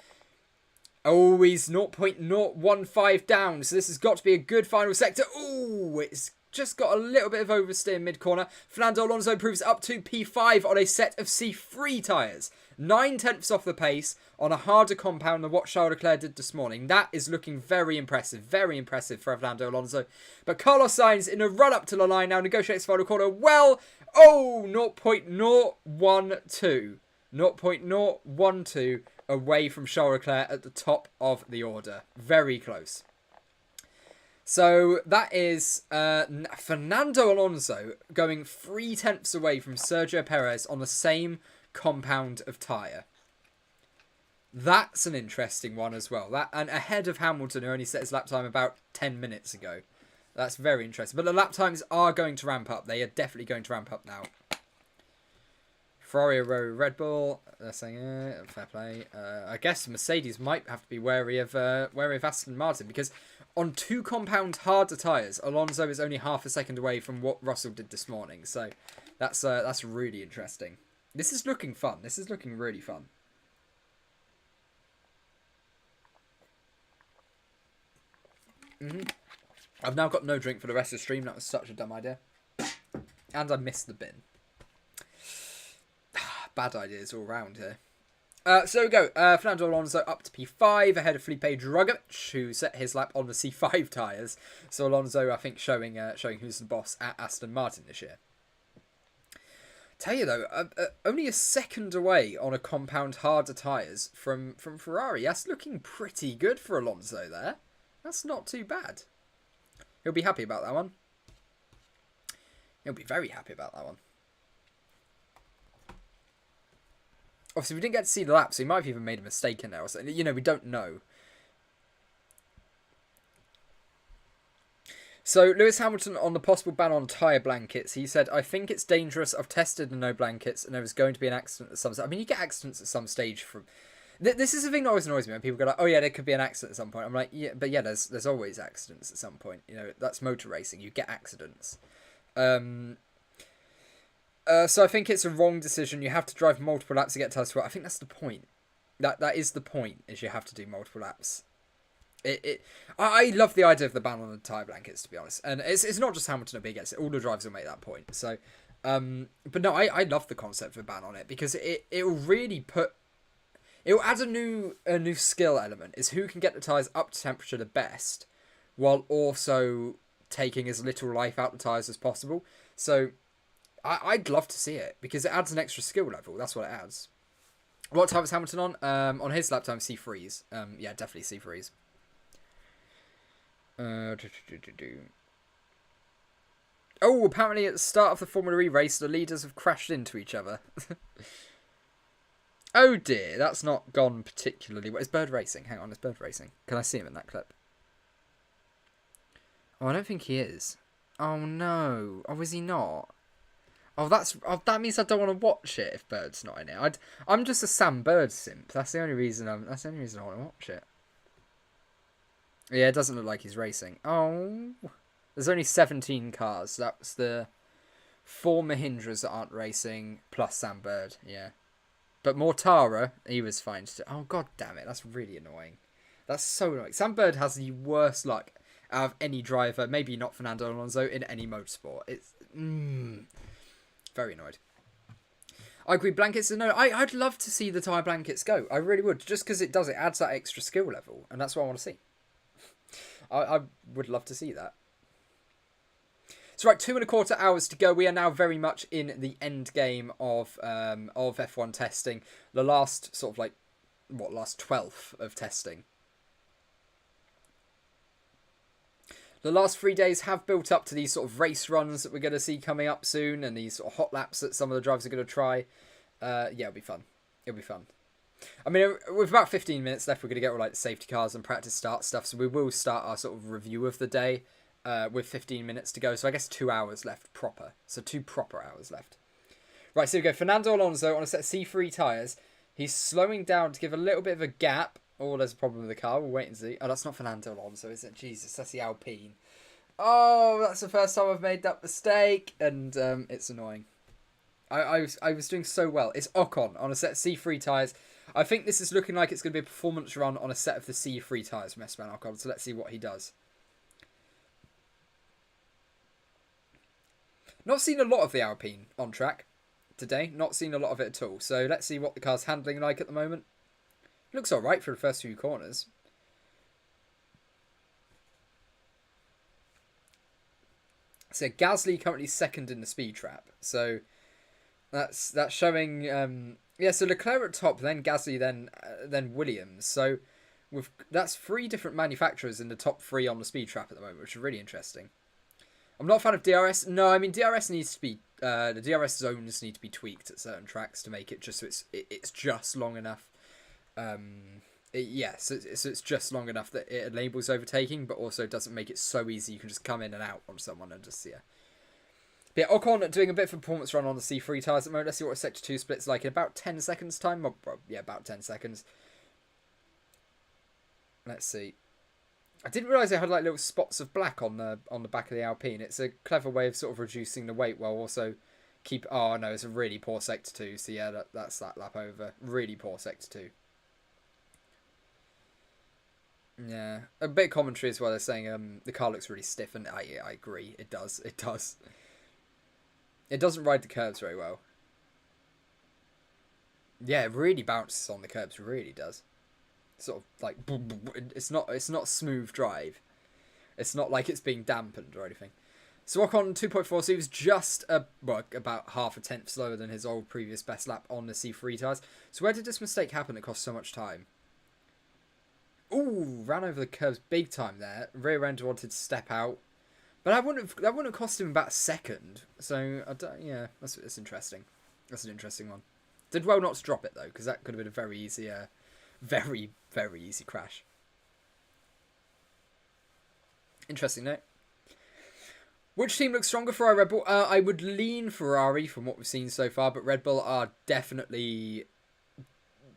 Oh, he's 0.015 down, so this has got to be a good final sector. Oh, it's just got a little bit of oversteer mid-corner. Fernando Alonso improves up to P5 on a set of C3 tyres. 9/10 off the pace on a harder compound than what Charles Leclerc did this morning. That is looking very impressive for Fernando Alonso. But Carlos Sainz in a run-up to the line now negotiates final corner. Well, oh, 0.012. 0.012 away from Charles Leclerc at the top of the order. Very close. So that is Fernando Alonso going 0.3 away from Sergio Perez on the same compound of tyre. That's an interesting one as well. That, and ahead of Hamilton, who only set his lap time about 10 minutes ago. That's very interesting. But the lap times are going to ramp up. They are definitely going to ramp up now. Ferrari, Red Bull, they're saying, fair play. I guess Mercedes might have to be wary of Aston Martin, because on 2 compound harder tyres, Alonso is only half a second away from what Russell did this morning. So that's really interesting. This is looking fun. This is looking really fun. I've now got no drink for the rest of the stream. That was such a dumb idea. And I missed the bin. Bad ideas all round here. So there we go. Fernando Alonso up to P5 ahead of Felipe Drugovich, who set his lap on the C5 tyres. So Alonso, I think, showing who's the boss at Aston Martin this year. Tell you though, only a second away on a compound harder tyres from Ferrari. That's looking pretty good for Alonso there. That's not too bad. He'll be happy about that one. He'll be very happy about that one. Obviously, we didn't get to see the lap, so he might have even made a mistake in there or something. You know, we don't know. So, Lewis Hamilton on the possible ban on tyre blankets. He said, I think it's dangerous. I've tested the no blankets, and there was going to be an accident at some stage. I mean, you get accidents at some stage from... This is the thing that always annoys me when people go like, oh yeah, there could be an accident at some point. I'm like, yeah, but yeah, there's always accidents at some point. You know, that's motor racing. You get accidents. So I think it's a wrong decision. You have to drive multiple laps to get to I think that's the point. That is the point, is you have to do multiple laps. I love the idea of the ban on the tyre blankets, to be honest. And it's not just Hamilton will be against it. All the drivers will make that point. So, but no, I love the concept of a ban on it, because it will really put... It will add a new skill element, is who can get the tyres up to temperature the best, while also taking as little life out the tyres as possible. So I'd love to see it, because it adds an extra skill level. That's what it adds. What time was Hamilton on? On his lap time, C3s. Yeah, definitely C3s. Oh, apparently at the start of the Formula E race, the leaders have crashed into each other. Oh dear, that's not gone particularly well. It's bird racing. Hang on, it's bird racing. Can I see him in that clip? Oh, I don't think he is. Oh no. Oh, is he not? Oh, that means I don't want to watch it if Bird's not in it. I'm just a Sam Bird simp. That's the only reason I want to watch it. Yeah, it doesn't look like he's racing. Oh, there's only 17 cars. That's the 4 Mahindras that aren't racing plus Sam Bird. Yeah. But Mortara, he was fine. Oh, god damn it. That's really annoying. That's so annoying. Sam Bird has the worst luck out of any driver, maybe not Fernando Alonso, in any motorsport. It's very annoyed. I agree, blankets are no. I'd love to see the tyre blankets go. I really would. Just because it adds that extra skill level. And that's what I want to see. I would love to see that. So right, 2.25 hours to go. We are now very much in the end game of F1 testing. The last sort of like, last 12th of testing. The last 3 days have built up to these sort of race runs that we're going to see coming up soon, and these sort of hot laps that some of the drivers are going to try. Yeah, it'll be fun. It'll be fun. I mean, with about 15 minutes left, we're going to get all like the safety cars and practice start stuff. So we will start our sort of review of the day with 15 minutes to go. So I guess 2 hours left proper. So 2 proper hours left. Right, so we go. Fernando Alonso on a set of C3 tyres. He's slowing down to give a little bit of a gap. Oh, there's a problem with the car. We'll wait and see. Oh, that's not Fernando Alonso, is it? Jesus, that's the Alpine. Oh, that's the first time I've made that mistake. And it's annoying. I was doing so well. It's Ocon on a set of C3 tyres. I think this is looking like it's going to be a performance run on a set of the C3 tyres from Esteban Ocon. So let's see what he does. Not seen a lot of the Alpine on track today. Not seen a lot of it at all. So let's see what the car's handling like at the moment. Looks alright for the first few corners. So Gasly currently second in the speed trap. So that's showing. Yeah, so Leclerc at top, then Gasly, then Williams. So that's 3 different manufacturers in the top 3 on the speed trap at the moment, which is really interesting. I'm not a fan of DRS. No, I mean DRS needs to be the DRS zones need to be tweaked at certain tracks to make it just so it's just long enough. So it's just long enough that it enables overtaking, but also doesn't make it so easy you can just come in and out on someone and just But yeah, Ocon doing a bit of a performance run on the C3 tyres at the moment. Let's see what a Sector 2 split's like in about 10 seconds time. Yeah, about 10 seconds. Let's see. I didn't realise they had like little spots of black on the back of the Alpine. It's a clever way of sort of reducing the weight while also keep. Oh no, it's a really poor Sector 2. So yeah, that's that lap over. Really poor Sector 2. Yeah, a bit of commentary as well. They're saying the car looks really stiff, and I agree. It does. It does. It doesn't ride the curbs very well. Yeah, it really bounces on the curbs. Really does. Sort of like it's not smooth drive. It's not like it's being dampened or anything. So Ocon 2.4, so he was just about half a tenth slower than his old previous best lap on the C3 tyres. So where did this mistake happen that cost so much time? Ooh, ran over the curbs big time there. Rear end wanted to step out, but that wouldn't have cost him about a second. So yeah, that's interesting. That's an interesting one. Did well not to drop it though, because that could have been a very easy, very easy crash. Interesting note. Which team looks stronger for our Red Bull? I would lean Ferrari from what we've seen so far, but Red Bull are definitely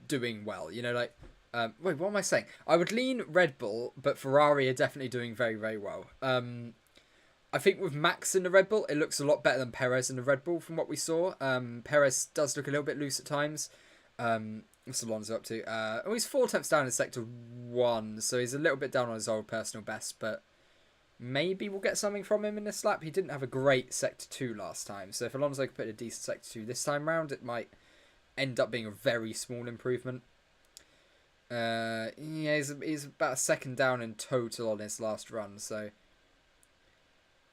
doing well. You know, like. Wait, what am I saying? I would lean Red Bull, but Ferrari are definitely doing very, very well. I think with Max in the Red Bull, it looks a lot better than Perez in the Red Bull from what we saw. Perez does look a little bit loose at times. What's Alonso up to? He's 4 tenths down in Sector 1, so he's a little bit down on his old personal best, but maybe we'll get something from him in this lap. He didn't have a great Sector 2 last time, so if Alonso could put a decent Sector 2 this time round, it might end up being a very small improvement. Yeah, he's about a second down in total on his last run, so.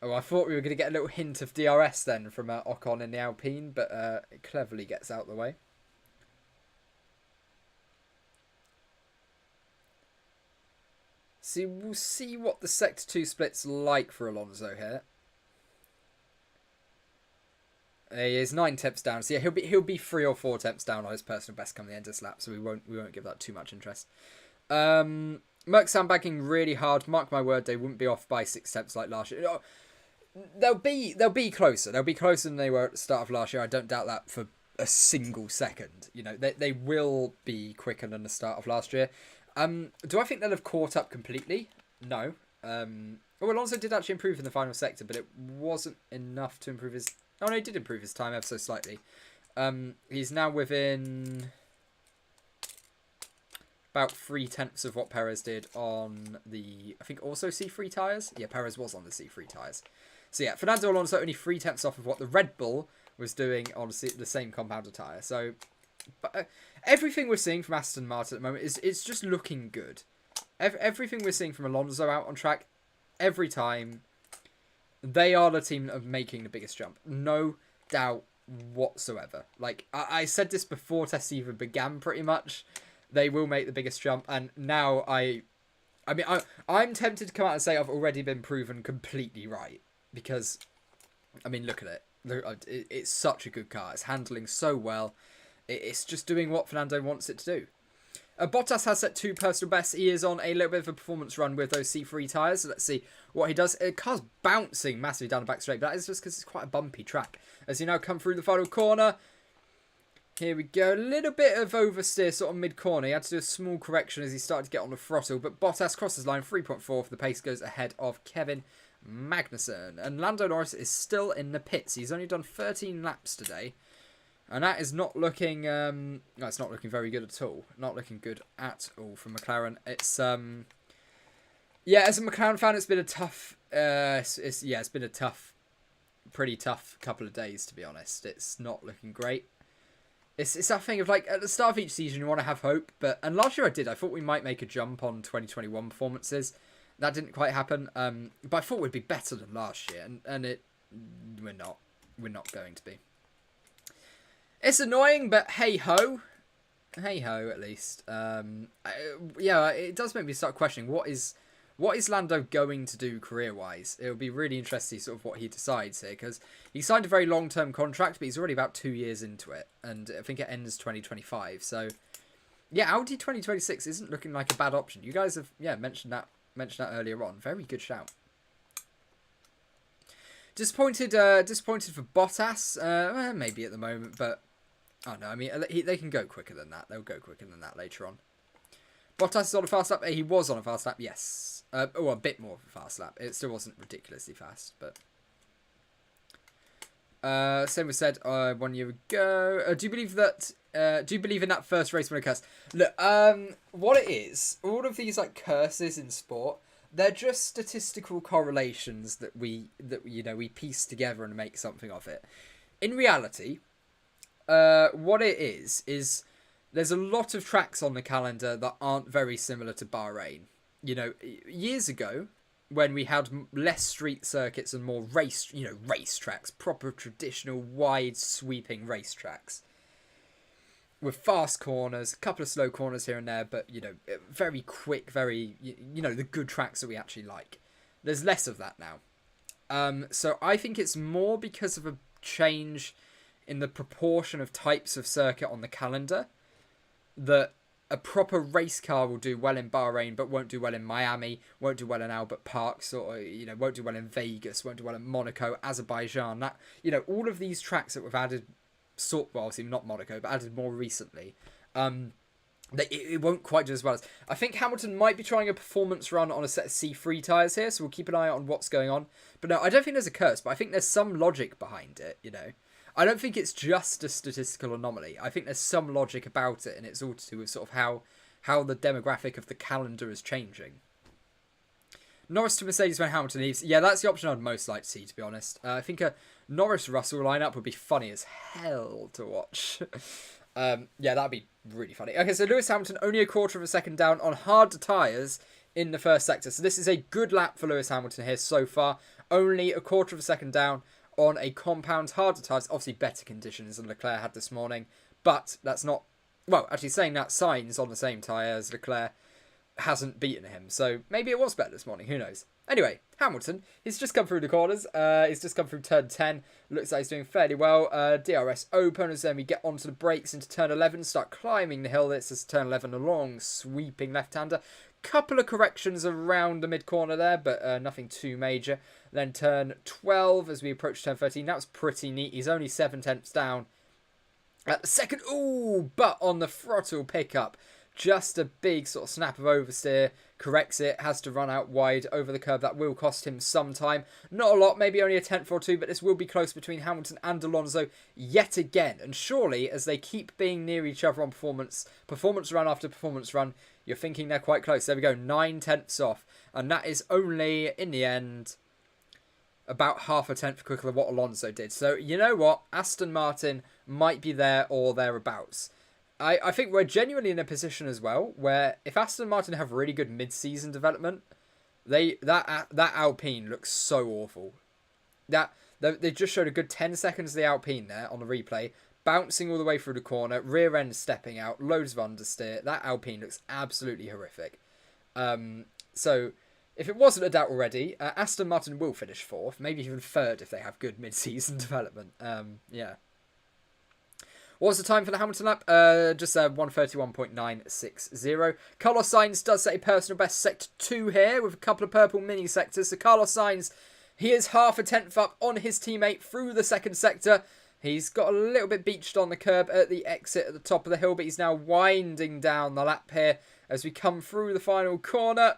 Oh, I thought we were going to get a little hint of DRS then from Ocon in the Alpine, but it cleverly gets out of the way. So we'll see what the Sector 2 split's like for Alonso here. He is 9 tenths down, so yeah, he'll be 3 or 4 tenths down on his personal best come the end of this lap, so we won't give that too much interest. Merc sandbagging really hard. Mark my word, they wouldn't be off by 6 tenths like last year. They'll be closer. They'll be closer than they were at the start of last year. I don't doubt that for a single second. You know, they will be quicker than the start of last year. Do I think they'll have caught up completely? No. Alonso did actually improve in the final sector, but it wasn't enough to improve his. Oh no, he did improve his time ever so slightly. He's now within. about 3/10 of what Perez did on the, I think, also C3 tyres. Yeah, Perez was on the C3 tyres. So yeah, Fernando Alonso only 3/10 off of what the Red Bull was doing on the same compounded tyre. So but, everything we're seeing from Aston Martin at the moment is just looking good. Everything we're seeing from Alonso out on track, every time, they are the team of making the biggest jump. No doubt whatsoever. Like, I said this before tests even began, pretty much. They will make the biggest jump, and now I'm tempted to come out and say I've already been proven completely right, because, I mean, look at it. It's such a good car. It's handling so well. It's just doing what Fernando wants it to do. Bottas has set 2 personal bests. He is on a little bit of a performance run with those C3 tyres. So let's see what he does. The car's bouncing massively down the back straight, but that is just because it's quite a bumpy track. As you now come through the final corner. Here we go. A little bit of oversteer sort of mid-corner. He had to do a small correction as he started to get on the throttle. But Bottas crosses line 3.4. The pace goes ahead of Kevin Magnussen. And Lando Norris is still in the pits. He's only done 13 laps today. And that is not looking, it's not looking very good at all. Not looking good at all for McLaren. It's, yeah, as a McLaren fan, it's been a tough, it's been a pretty tough couple of days, to be honest. It's not looking great. It's that thing of, like, at the start of each season, you want to have hope. And last year I did. I thought we might make a jump on 2021 performances. That didn't quite happen. But I thought we'd be better than last year. And we're not. We're not going to be. It's annoying, but hey-ho. Hey-ho, at least. Yeah, it does make me start questioning what is Lando going to do career-wise. It'll be really interesting sort of what he decides here, because he signed a very long-term contract, but he's already about 2 years into it, and I think it ends 2025. So, yeah, Audi 2026 isn't looking like a bad option. You guys have, mentioned that earlier on. Very good shout. Disappointed for Bottas. Maybe at the moment, but I don't know. I mean, they can go quicker than that. They'll go quicker than that later on. Bottas is on a fast lap. He was on a fast lap, yes. A bit more of a fast lap. It still wasn't ridiculously fast, but same was said 1 year ago. Do you believe that? Do you believe in that first race when it cursed? Look, what it is, all of these like curses in sport, they're just statistical correlations that we piece together and make something of it. In reality, what it is there's a lot of tracks on the calendar that aren't very similar to Bahrain. You know, years ago, when we had less street circuits and more race tracks, proper traditional wide sweeping race tracks, with fast corners, a couple of slow corners here and there, but, very quick, very, the good tracks that we actually like. There's less of that now. So I think it's more because of a change in the proportion of types of circuit on the calendar, that a proper race car will do well in Bahrain, but won't do well in Miami, won't do well in Albert Park, won't do well in Vegas, won't do well in Monaco, Azerbaijan. That, all of these tracks that we've added, obviously not Monaco, but added more recently, it won't quite do as well as. I think Hamilton might be trying a performance run on a set of C3 tyres here, so we'll keep an eye on what's going on. But no, I don't think there's a curse, but I think there's some logic behind it, I don't think it's just a statistical anomaly. I think there's some logic about it, and it's all to do with sort of how the demographic of the calendar is changing. Norris to Mercedes when Hamilton leaves. Yeah, that's the option I'd most like to see, to be honest. I think a Norris-Russell lineup would be funny as hell to watch. Yeah, that'd be really funny. Okay, so Lewis Hamilton only a quarter of a second down on hard tyres in the first sector. So this is a good lap for Lewis Hamilton here so far. Only a quarter of a second down on a compound harder tyres. Obviously better conditions than Leclerc had this morning. But that's not... Well, actually saying that, Sainz on the same tyre as Leclerc hasn't beaten him. So maybe it was better this morning. Who knows? Anyway, Hamilton, he's just come through the corners. He's just come through turn 10. Looks like he's doing fairly well. DRS open as then we get onto the brakes into turn 11. Start climbing the hill. This is turn 11, a long sweeping left-hander. Couple of corrections around the mid-corner there, but nothing too major. Then turn 12 as we approach turn 13. That was pretty neat. He's only 7/10 down. At the second, but on the throttle pickup, Just a big sort of snap of oversteer, corrects it, has to run out wide over the curb. That will cost him some time. Not a lot, maybe only a tenth or two, but this will be close between Hamilton and Alonso yet again. And surely, as they keep being near each other on performance run after performance run, you're thinking they're quite close. There we go, 9/10 off. And that is only, in the end, about half a tenth quicker than what Alonso did. So, you know what? Aston Martin might be there or thereabouts. I think we're genuinely in a position as well where if Aston Martin have really good mid-season development, that Alpine looks so awful. They just showed a good 10 seconds of the Alpine there on the replay, bouncing all the way through the corner, rear end stepping out, loads of understeer. That Alpine looks absolutely horrific. So if it wasn't a doubt already, Aston Martin will finish fourth, maybe even third if they have good mid-season development. Yeah. What was the time for the Hamilton lap? Just 1:31.960. Carlos Sainz does set a personal best sector 2 here with a couple of purple mini sectors. So Carlos Sainz, he is half a tenth up on his teammate through the second sector. He's got a little bit beached on the curb at the exit at the top of the hill, but he's now winding down the lap here as we come through the final corner.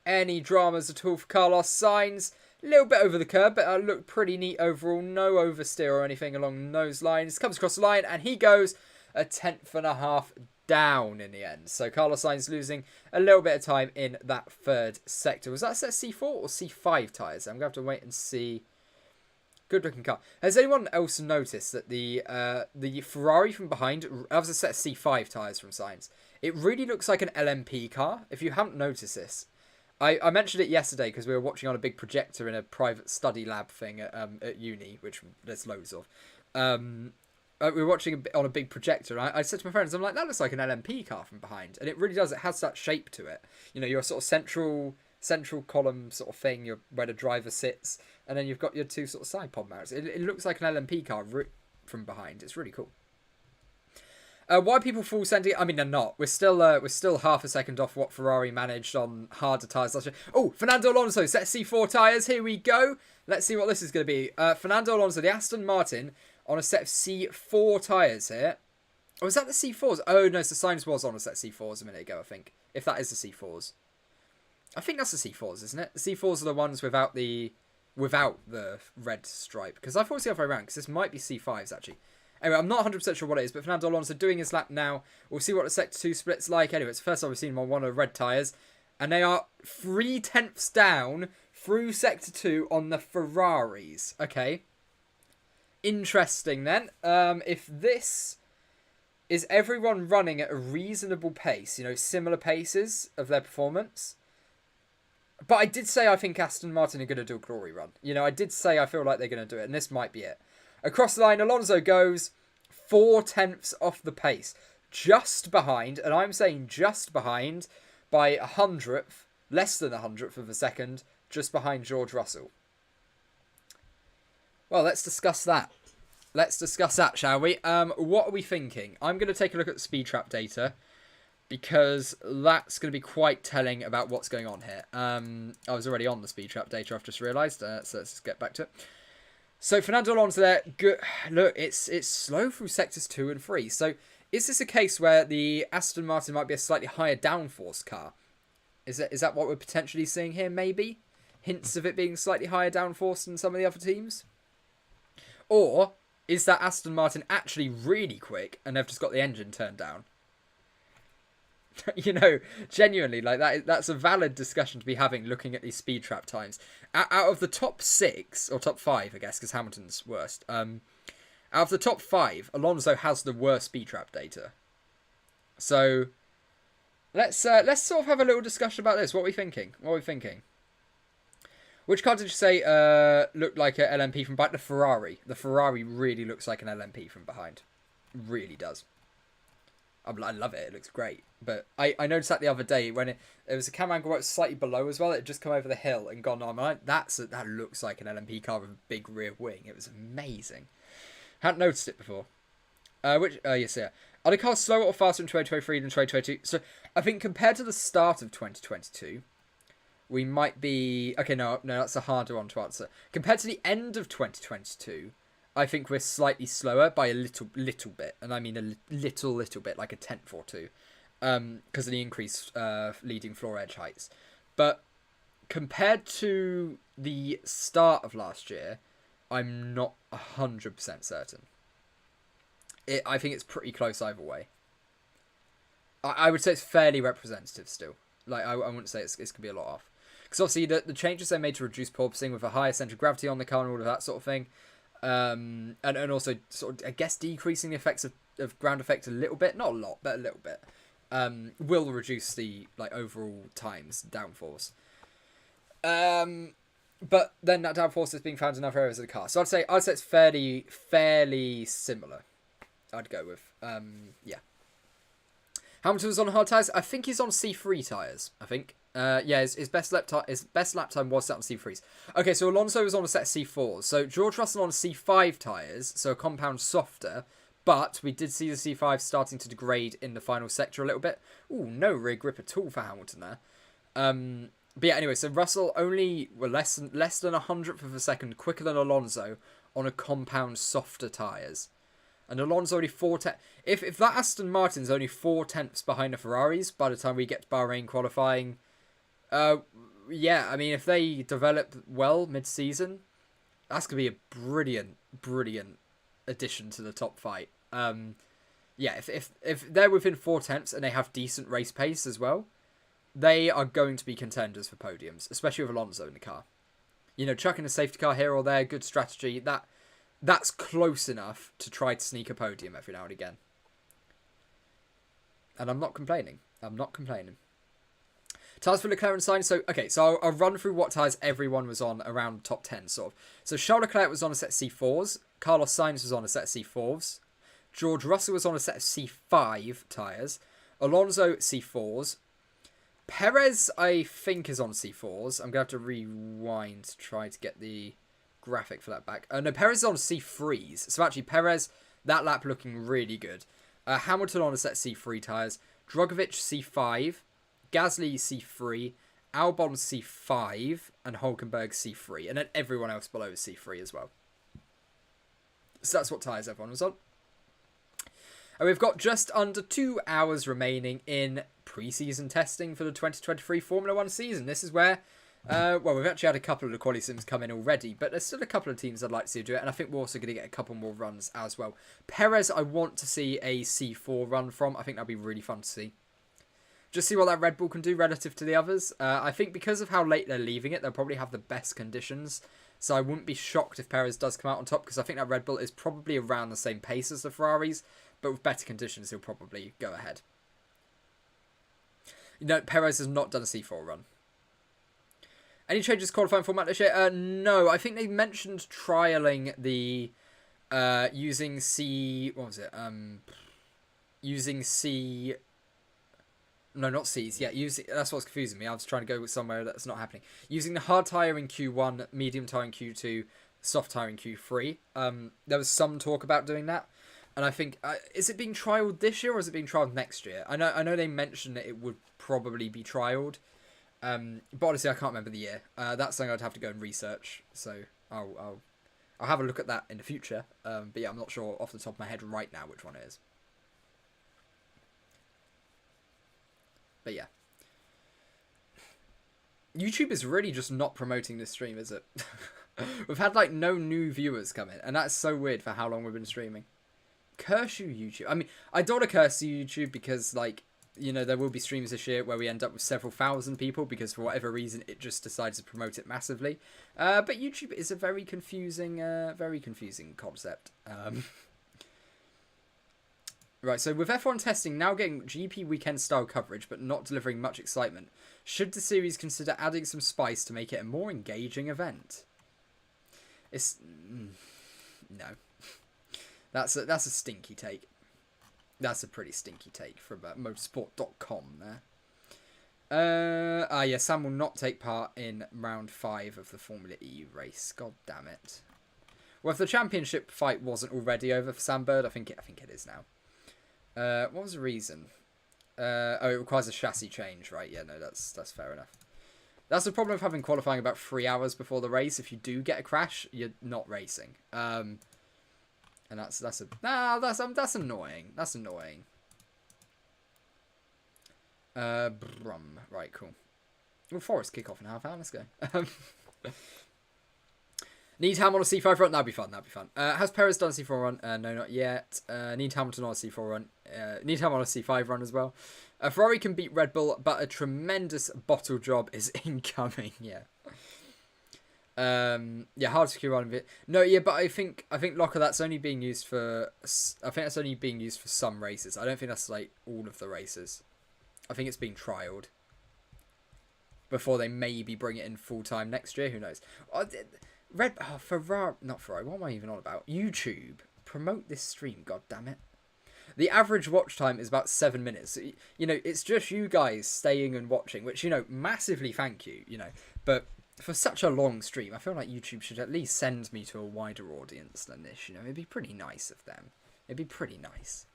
Any dramas at all for Carlos Sainz? A little bit over the curb, but looked pretty neat overall. No oversteer or anything along those lines. Comes across the line, and he goes a tenth and a half down in the end. So Carlos Sainz losing a little bit of time in that third sector. Was that set C4 or C5 tyres? I'm going to have to wait and see. Good looking car. Has anyone else noticed that the Ferrari from behind, that was a set of C5 tyres from Sainz. It really looks like an LMP car, if you haven't noticed this. I mentioned it yesterday because we were watching on a big projector in a private study lab thing at uni, which there's loads of. We were watching on a big projector, and I said to my friends, I'm like, that looks like an LMP car from behind. And it really does. It has that shape to it. You know, your sort of central column sort of thing, where the driver sits, and then you've got your two sort of side pod mounts. It looks like an LMP car from behind. It's really cool. Why people full sending? I mean, they're not. We're still half a second off what Ferrari managed on harder tyres last year. Oh, Fernando Alonso set C4 tyres. Here we go. Let's see what this is going to be. Fernando Alonso, the Aston Martin, on a set of C4 tyres here. Oh, is that the C4s? Oh no, so Sainz was on a set of C4s a minute ago, I think. If that is the C4s, I think that's the C4s, isn't it? The C4s are the ones without the red stripe. Because I thought it was the other way around. Because this might be C5s actually. Anyway, I'm not 100% sure what it is, but Fernando Alonso doing his lap now. We'll see what the Sector 2 split's like. Anyway, it's the first time we've seen him on one of the red tyres. And they are 3/10 down through Sector 2 on the Ferraris. Okay. Interesting then. If this is everyone running at a reasonable pace, you know, similar paces of their performance. But I did say I think Aston Martin are going to do a glory run. You know, I did say I feel like they're going to do it, and this might be it. Across the line, Alonso goes 4/10 off the pace. Just behind, and I'm saying just behind, by 100th, less than 100th of a second, just behind George Russell. Well, let's discuss that. Let's discuss that, shall we? What are we thinking? I'm going to take a look at the speed trap data, because that's going to be quite telling about what's going on here. I was already on the speed trap data, I've just realised, so let's just get back to it. So Fernando Alonso there, good. Look, it's slow through sectors 2 and 3. So is this a case where the Aston Martin might be a slightly higher downforce car? Is that what we're potentially seeing here, maybe? Hints of it being slightly higher downforce than some of the other teams? Or is that Aston Martin actually really quick and they've just got the engine turned down? You know, genuinely, like that's a valid discussion to be having looking at these speed trap times. Out of the top 6, or top 5, I guess, because Hamilton's worst. Out of the top 5, Alonso has the worst speed trap data. So let's sort of have a little discussion about this. What are we thinking? Which car did you say looked like an LMP from behind? The Ferrari. The Ferrari really looks like an LMP from behind. Really does. I love it. It looks great. But I noticed that the other day when there was a camera angle where it was slightly below as well. It had just come over the hill and gone on. That looks like an LMP car with a big rear wing. It was amazing. Hadn't noticed it before. Yes, yeah. Are the cars slower or faster in 2023 than 2022? So I think compared to the start of 2022, we might be... Okay, no, that's a harder one to answer. Compared to the end of 2022... I think we're slightly slower by a little bit, and I mean a little bit, like a tenth or two. because of the increased leading floor edge heights. But compared to the start of last year, I'm not 100% certain. I think it's pretty close either way. I would say it's fairly representative still. Like, I wouldn't say it's going to be a lot off. Because obviously the changes they made to reduce porpoising with a higher centre of gravity on the car and all of that sort of thing, and also sort of, I guess, decreasing the effects of ground effect a little bit, not a lot, but a little bit, will reduce the like overall times downforce. But then that downforce is being found in other areas of the car. So I'd say it's fairly similar. I'd go with yeah. Hamilton was on hard tyres. I think he's on C3 tyres. I think. Yeah, his best lap time was set on C3s. Okay, so Alonso was on a set of C4s. So George Russell on C5 tyres, so a compound softer. But we did see the C5 starting to degrade in the final sector a little bit. Ooh, no rear grip at all for Hamilton there. But yeah, anyway, so Russell only were less than a hundredth of a second quicker than Alonso on a compound softer tyres. And Alonso only 4/10. If that Aston Martin's only 4/10 behind the Ferraris by the time we get to Bahrain qualifying, yeah, I mean, if they develop well mid-season, that's gonna be a brilliant addition to the top fight. Yeah, if they're within 4/10 and they have decent race pace as well, they are going to be contenders for podiums, especially with Alonso in the car. You know, chucking a safety car here or there, good strategy. That's close enough to try to sneak a podium every now and again. And I'm not complaining. Tyres for Leclerc and Sainz. So I'll run through what tyres everyone was on around top 10, sort of. So Charles Leclerc was on a set of C4s. Carlos Sainz was on a set of C4s. George Russell was on a set of C5 tyres. Alonso, C4s. Perez, I think, is on C4s. I'm going to have to rewind to try to get the graphic for that back. No, Perez is on C3s. So actually, Perez, that lap looking really good. Hamilton on a set of C3 tyres. Drugovich, C5. Gasly, C3. Albon, C5. And Hulkenberg, C3. And then everyone else below is C3 as well. So that's what tyres everyone was on. And we've got just under 2 hours remaining in pre-season testing for the 2023 Formula 1 season. This is where, well, we've actually had a couple of the quali sims come in already, but there's still a couple of teams I'd like to see do it, and I think we're also going to get a couple more runs as well. Perez, I want to see a C4 run from. I think that'd be really fun to see. Just see what that Red Bull can do relative to the others. I think because of how late they're leaving it, they'll probably have the best conditions. So I wouldn't be shocked if Perez does come out on top, because I think that Red Bull is probably around the same pace as the Ferraris, but with better conditions, he'll probably go ahead. You know, Perez has not done a C4 run. Any changes to qualifying format this year? No, I think they mentioned trialling the using C. What was it? Using C. No, not C's. Yeah, that's what's confusing me. I was trying to go with somewhere that's not happening. Using the hard tyre in Q1, medium tyre in Q2, soft tyre in Q3. There was some talk about doing that. And I think, is it being trialled this year or is it being trialled next year? I know they mentioned that it would probably be trialled. But honestly, I can't remember the year. That's something I'd have to go and research. So I'll have a look at that in the future. But yeah, I'm not sure off the top of my head right now which one it is. But yeah. YouTube is really just not promoting this stream, is it? We've had like no new viewers come in. And that's so weird for how long we've been streaming. Curse you, YouTube. I mean, I don't want to curse you, YouTube, because, like, you know, there will be streams this year where we end up with several thousand people because for whatever reason it just decides to promote it massively. But YouTube is a very confusing concept. Right, so with F1 testing now getting GP weekend style coverage but not delivering much excitement, should the series consider adding some spice to make it a more engaging event? No. That's a stinky take. That's a pretty stinky take from motorsport.com there. Yeah, Sam will not take part in round 5 of the Formula E race. God damn it. Well, if the championship fight wasn't already over for Sam Bird, I think it is now. What was the reason? It requires a chassis change, right? Yeah, no, that's fair enough. That's the problem of having qualifying about 3 hours before the race. If you do get a crash, you're not racing. And that's annoying. That's annoying. Right, cool. Well, Forest kick off in half hour. Let's go. Need Ham on a C5 run? That'd be fun. Has Perez done a C4 run? No, not yet. Need Hamilton on a C4 run. Need Ham on a C5 run as well. Ferrari can beat Red Bull, but a tremendous bottle job is incoming. Yeah. Hard to secure one. No, yeah, but I think Locker, that's only being used for. I think that's only being used for some races. I don't think that's like all of the races. I think it's being trialed before they maybe bring it in full time next year. Who knows? Ferrari, not Ferrari. What am I even on about? YouTube, promote this stream. God damn it! The average watch time is about 7 minutes. You know, it's just you guys staying and watching, which, you know, massively thank you. You know, but for such a long stream, I feel like YouTube should at least send me to a wider audience than this. You know, it'd be pretty nice of them. It'd be pretty nice.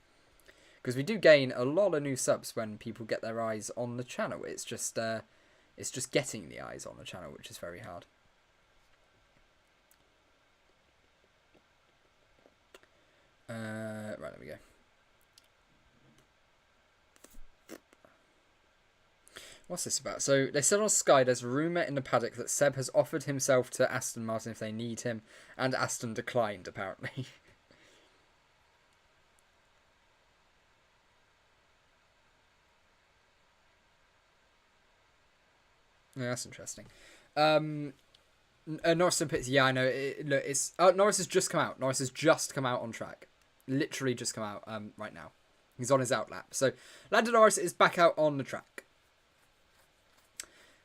Because we do gain a lot of new subs when people get their eyes on the channel. It's just getting the eyes on the channel, which is very hard. Right, there we go. What's this about? So they said on Sky there's a rumour in the paddock that Seb has offered himself to Aston Martin if they need him, and Aston declined, apparently. Yeah, that's interesting. Norris and Pitts, yeah, I know. Norris has just come out. Norris has just come out on track. Literally just come out right now. He's on his out lap. So Lando Norris is back out on the track.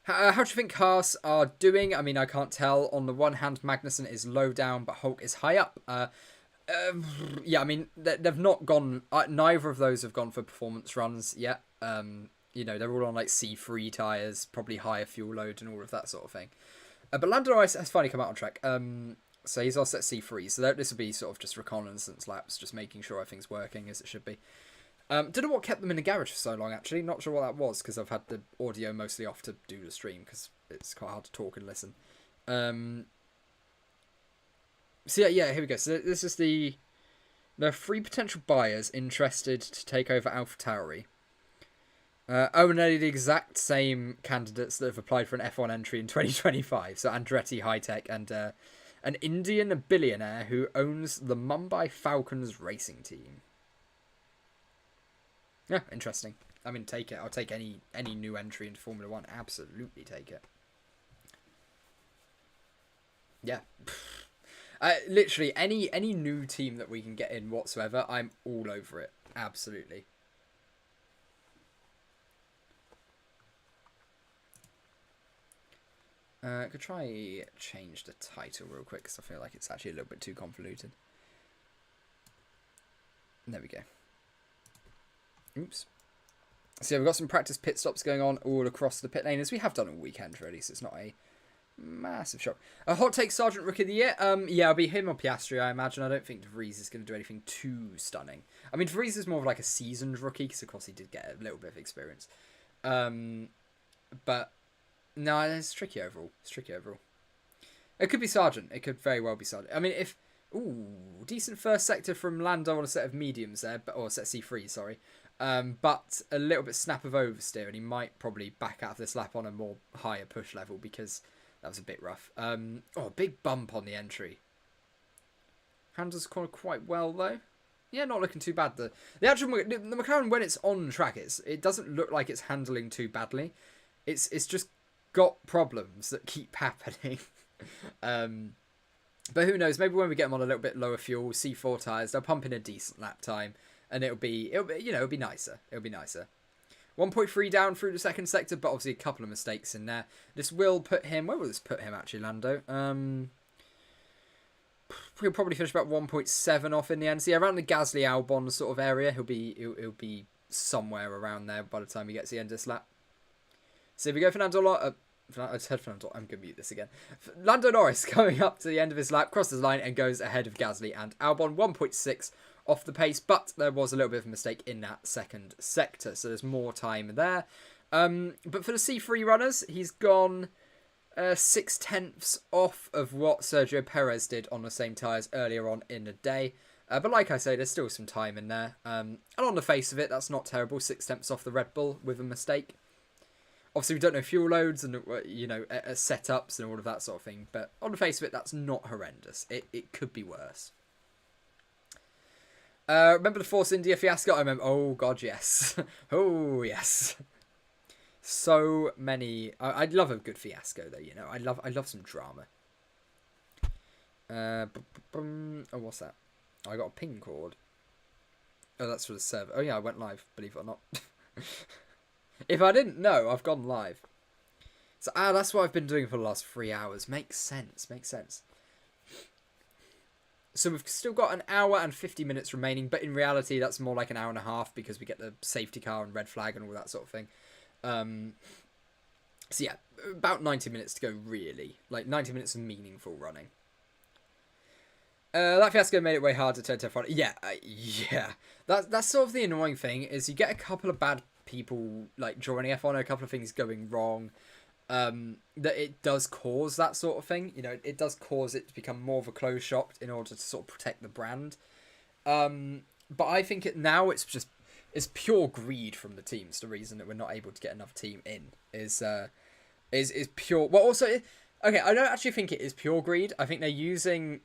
How do you think Haas are doing? I mean, I can't tell. On the one hand, Magnussen is low down, but Hulk is high up. Yeah, I mean, they've not gone. Neither of those have gone for performance runs yet. You know, they're all on like C3 tyres, probably higher fuel load and all of that sort of thing. But Lando Norris has finally come out on track. So he's all set C3. So this will be sort of just reconnaissance laps, just making sure everything's working as it should be. Don't know what kept them in the garage for so long, actually. Not sure what that was, because I've had the audio mostly off to do the stream, because it's quite hard to talk and listen. So yeah, here we go. So this is there are 3 potential buyers interested to take over AlphaTauri. And they're the exact same candidates that have applied for an F1 entry in 2025. So Andretti High-Tech and an Indian billionaire who owns the Mumbai Falcons racing team. Yeah, interesting. I mean, take it. I'll take any new entry into Formula 1. Absolutely take it. Yeah. Literally, any new team that we can get in whatsoever, I'm all over it. Absolutely. I could try change the title real quick, because I feel like it's actually a little bit too convoluted. There we go. Oops. So yeah, we've got some practice pit stops going on all across the pit lane, as we have done all weekend, really, so it's not a massive shock. A hot take Sergeant Rookie of the Year. Yeah, it'll be him or Piastri, I imagine. I don't think De Vries is going to do anything too stunning. I mean, De Vries is more of like a seasoned rookie, because of course he did get a little bit of experience. But no, it's tricky overall. It could be Sargent. It could very well be Sargent. I mean, if... Ooh, decent first sector from Lando on a set of mediums there, or a set C3, sorry. But a little bit snap of oversteer, and he might probably back out of this lap on a more higher push level, because that was a bit rough. Big bump on the entry. Handles the corner quite well, though. Yeah, not looking too bad. The McLaren, when it's on track, it doesn't look like it's handling too badly. It's just got problems that keep happening. But who knows? Maybe when we get them on a little bit lower fuel, C4 tyres, they'll pump in a decent lap time, and it'll be nicer. 1.3 down through the second sector, but obviously a couple of mistakes in there. This will put him. Where will this put him actually, Lando? He'll probably finish about 1.7 off in the end. So yeah, around the Gasly Albon sort of area, he'll be somewhere around there by the time he gets to the end of this lap. So we go Fernando. I said Fernando. I'm going to mute this again. Lando Norris coming up to the end of his lap, crosses the line and goes ahead of Gasly and Albon. 1.6 off the pace, but there was a little bit of a mistake in that second sector, so there's more time there. But for the C3 runners, he's gone 0.6 off of what Sergio Perez did on the same tyres earlier on in the day. But like I say, there's still some time in there. And on the face of it, that's not terrible. 6 tenths off the Red Bull with a mistake. Obviously, we don't know fuel loads and, you know, setups and all of that sort of thing. But on the face of it, that's not horrendous. It could be worse. Remember the Force India fiasco? I remember. Oh, God, yes. Oh, yes. So many. I'd love a good fiasco, though, you know. I love some drama. Oh, what's that? I got a ping cord. Oh, that's for the server. Oh, yeah, I went live, believe it or not. If I didn't know, I've gone live. So, that's what I've been doing for the last 3 hours. Makes sense. So we've still got an hour and 50 minutes remaining, but in reality, that's more like an hour and a half because we get the safety car and red flag and all that sort of thing. So yeah, about 90 minutes to go, really. Like, 90 minutes of meaningful running. That fiasco made it way harder to turn F1. Yeah. That's sort of the annoying thing, is you get a couple of bad people, like, joining F1, a couple of things going wrong. That it does cause that sort of thing. You know, it does cause it to become more of a closed shop in order to sort of protect the brand. But I think it's pure greed from the teams. The reason that we're not able to get another team in is pure. Well, also, okay, I don't actually think it is pure greed. I think they're using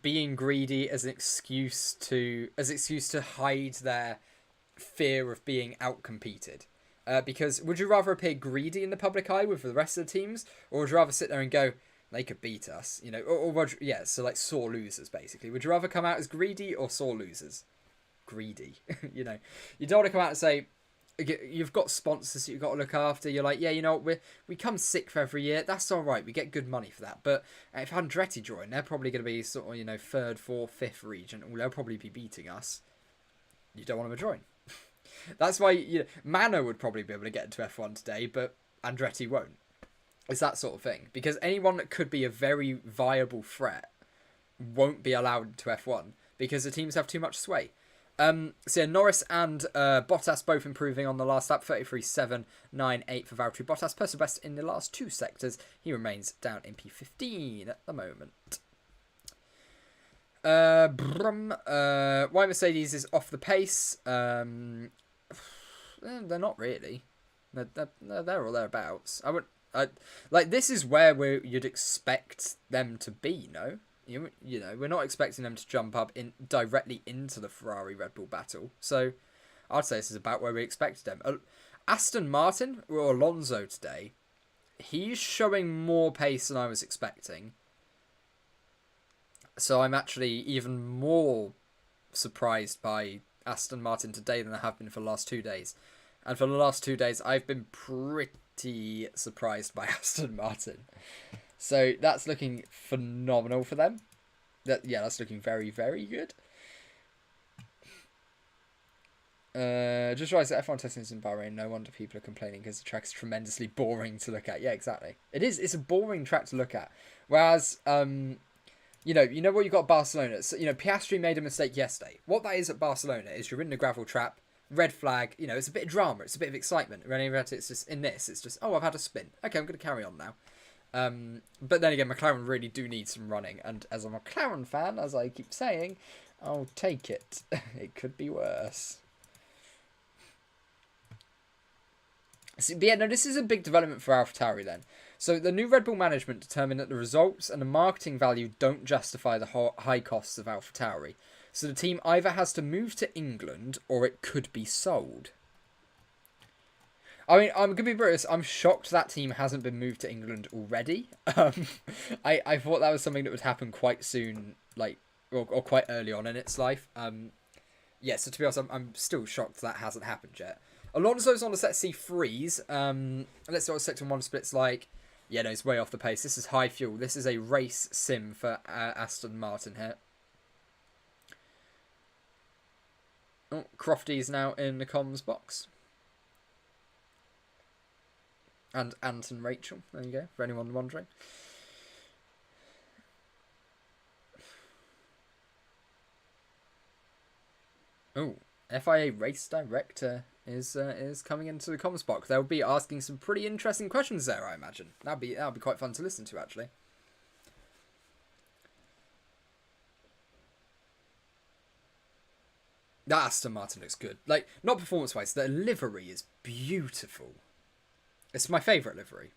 being greedy as an excuse to hide their fear of being outcompeted. Because would you rather appear greedy in the public eye with the rest of the teams, or would you rather sit there and go, they could beat us, you know, so like sore losers, basically. Would you rather come out as greedy or sore losers? Greedy. You know, you don't want to come out and say, you've got sponsors that you've got to look after. You're like, yeah, you know, we come 6th every year. That's all right. We get good money for that. But if Andretti join, they're probably going to be sort of, you know, 3rd, 4th, 5th region. They'll probably be beating us. You don't want them to join. That's why, you know, Mano would probably be able to get into F1 today, but Andretti won't. It's that sort of thing. Because anyone that could be a very viable threat won't be allowed to F1 because the teams have too much sway. So yeah, Norris and Bottas both improving on the last lap. 33.798 for Valtteri Bottas. Personal best in the last 2 sectors. He remains down in P15 at the moment. Why Mercedes is off the pace? They're not really. They're all thereabouts. This is where you'd expect them to be. No, you know, we're not expecting them to jump up directly into the Ferrari Red Bull battle. So, I'd say this is about where we expected them. Aston Martin or Alonso today, he's showing more pace than I was expecting. So I'm actually even more surprised by Aston Martin today than I have been for the last 2 days. And for the last 2 days, I've been pretty surprised by Aston Martin. So that's looking phenomenal for them. That's looking very, very good. Just realised that F1 testing is in Bahrain. No wonder people are complaining because the track is tremendously boring to look at. Yeah, exactly. It is. It's a boring track to look at. Whereas, you know what you got at Barcelona. So, you know, Piastri made a mistake yesterday. What that is at Barcelona is you're in the gravel trap, red flag. You know, it's a bit of drama. It's a bit of excitement. It's just in this. It's just, oh, I've had a spin. Okay, I'm going to carry on now. But then again, McLaren really do need some running, and as a McLaren fan, as I keep saying, I'll take it. It could be worse. So, but yeah, no, this is a big development for AlphaTauri then. So the new Red Bull management determined that the results and the marketing value don't justify the high costs of AlphaTauri. So the team either has to move to England or it could be sold. I mean, I'm going to be brutally honest, I'm shocked that team hasn't been moved to England already. I thought that was something that would happen quite soon, like, or quite early on in its life. Yeah, so to be honest, I'm still shocked that hasn't happened yet. Alonso's on the set C3s. Let's see what Sector 1 splits like. Yeah, no, it's way off the pace. This is high fuel. This is a race sim for Aston Martin here. Oh, Crofty's now in the comms box. And Ant and Rachel. There you go, for anyone wondering. Oh, FIA race director is coming into the comms box. They'll be asking some pretty interesting questions there, I imagine. That'll be quite fun to listen to, actually. That Aston Martin looks good. Like, not performance-wise, the livery is beautiful. It's my favourite livery.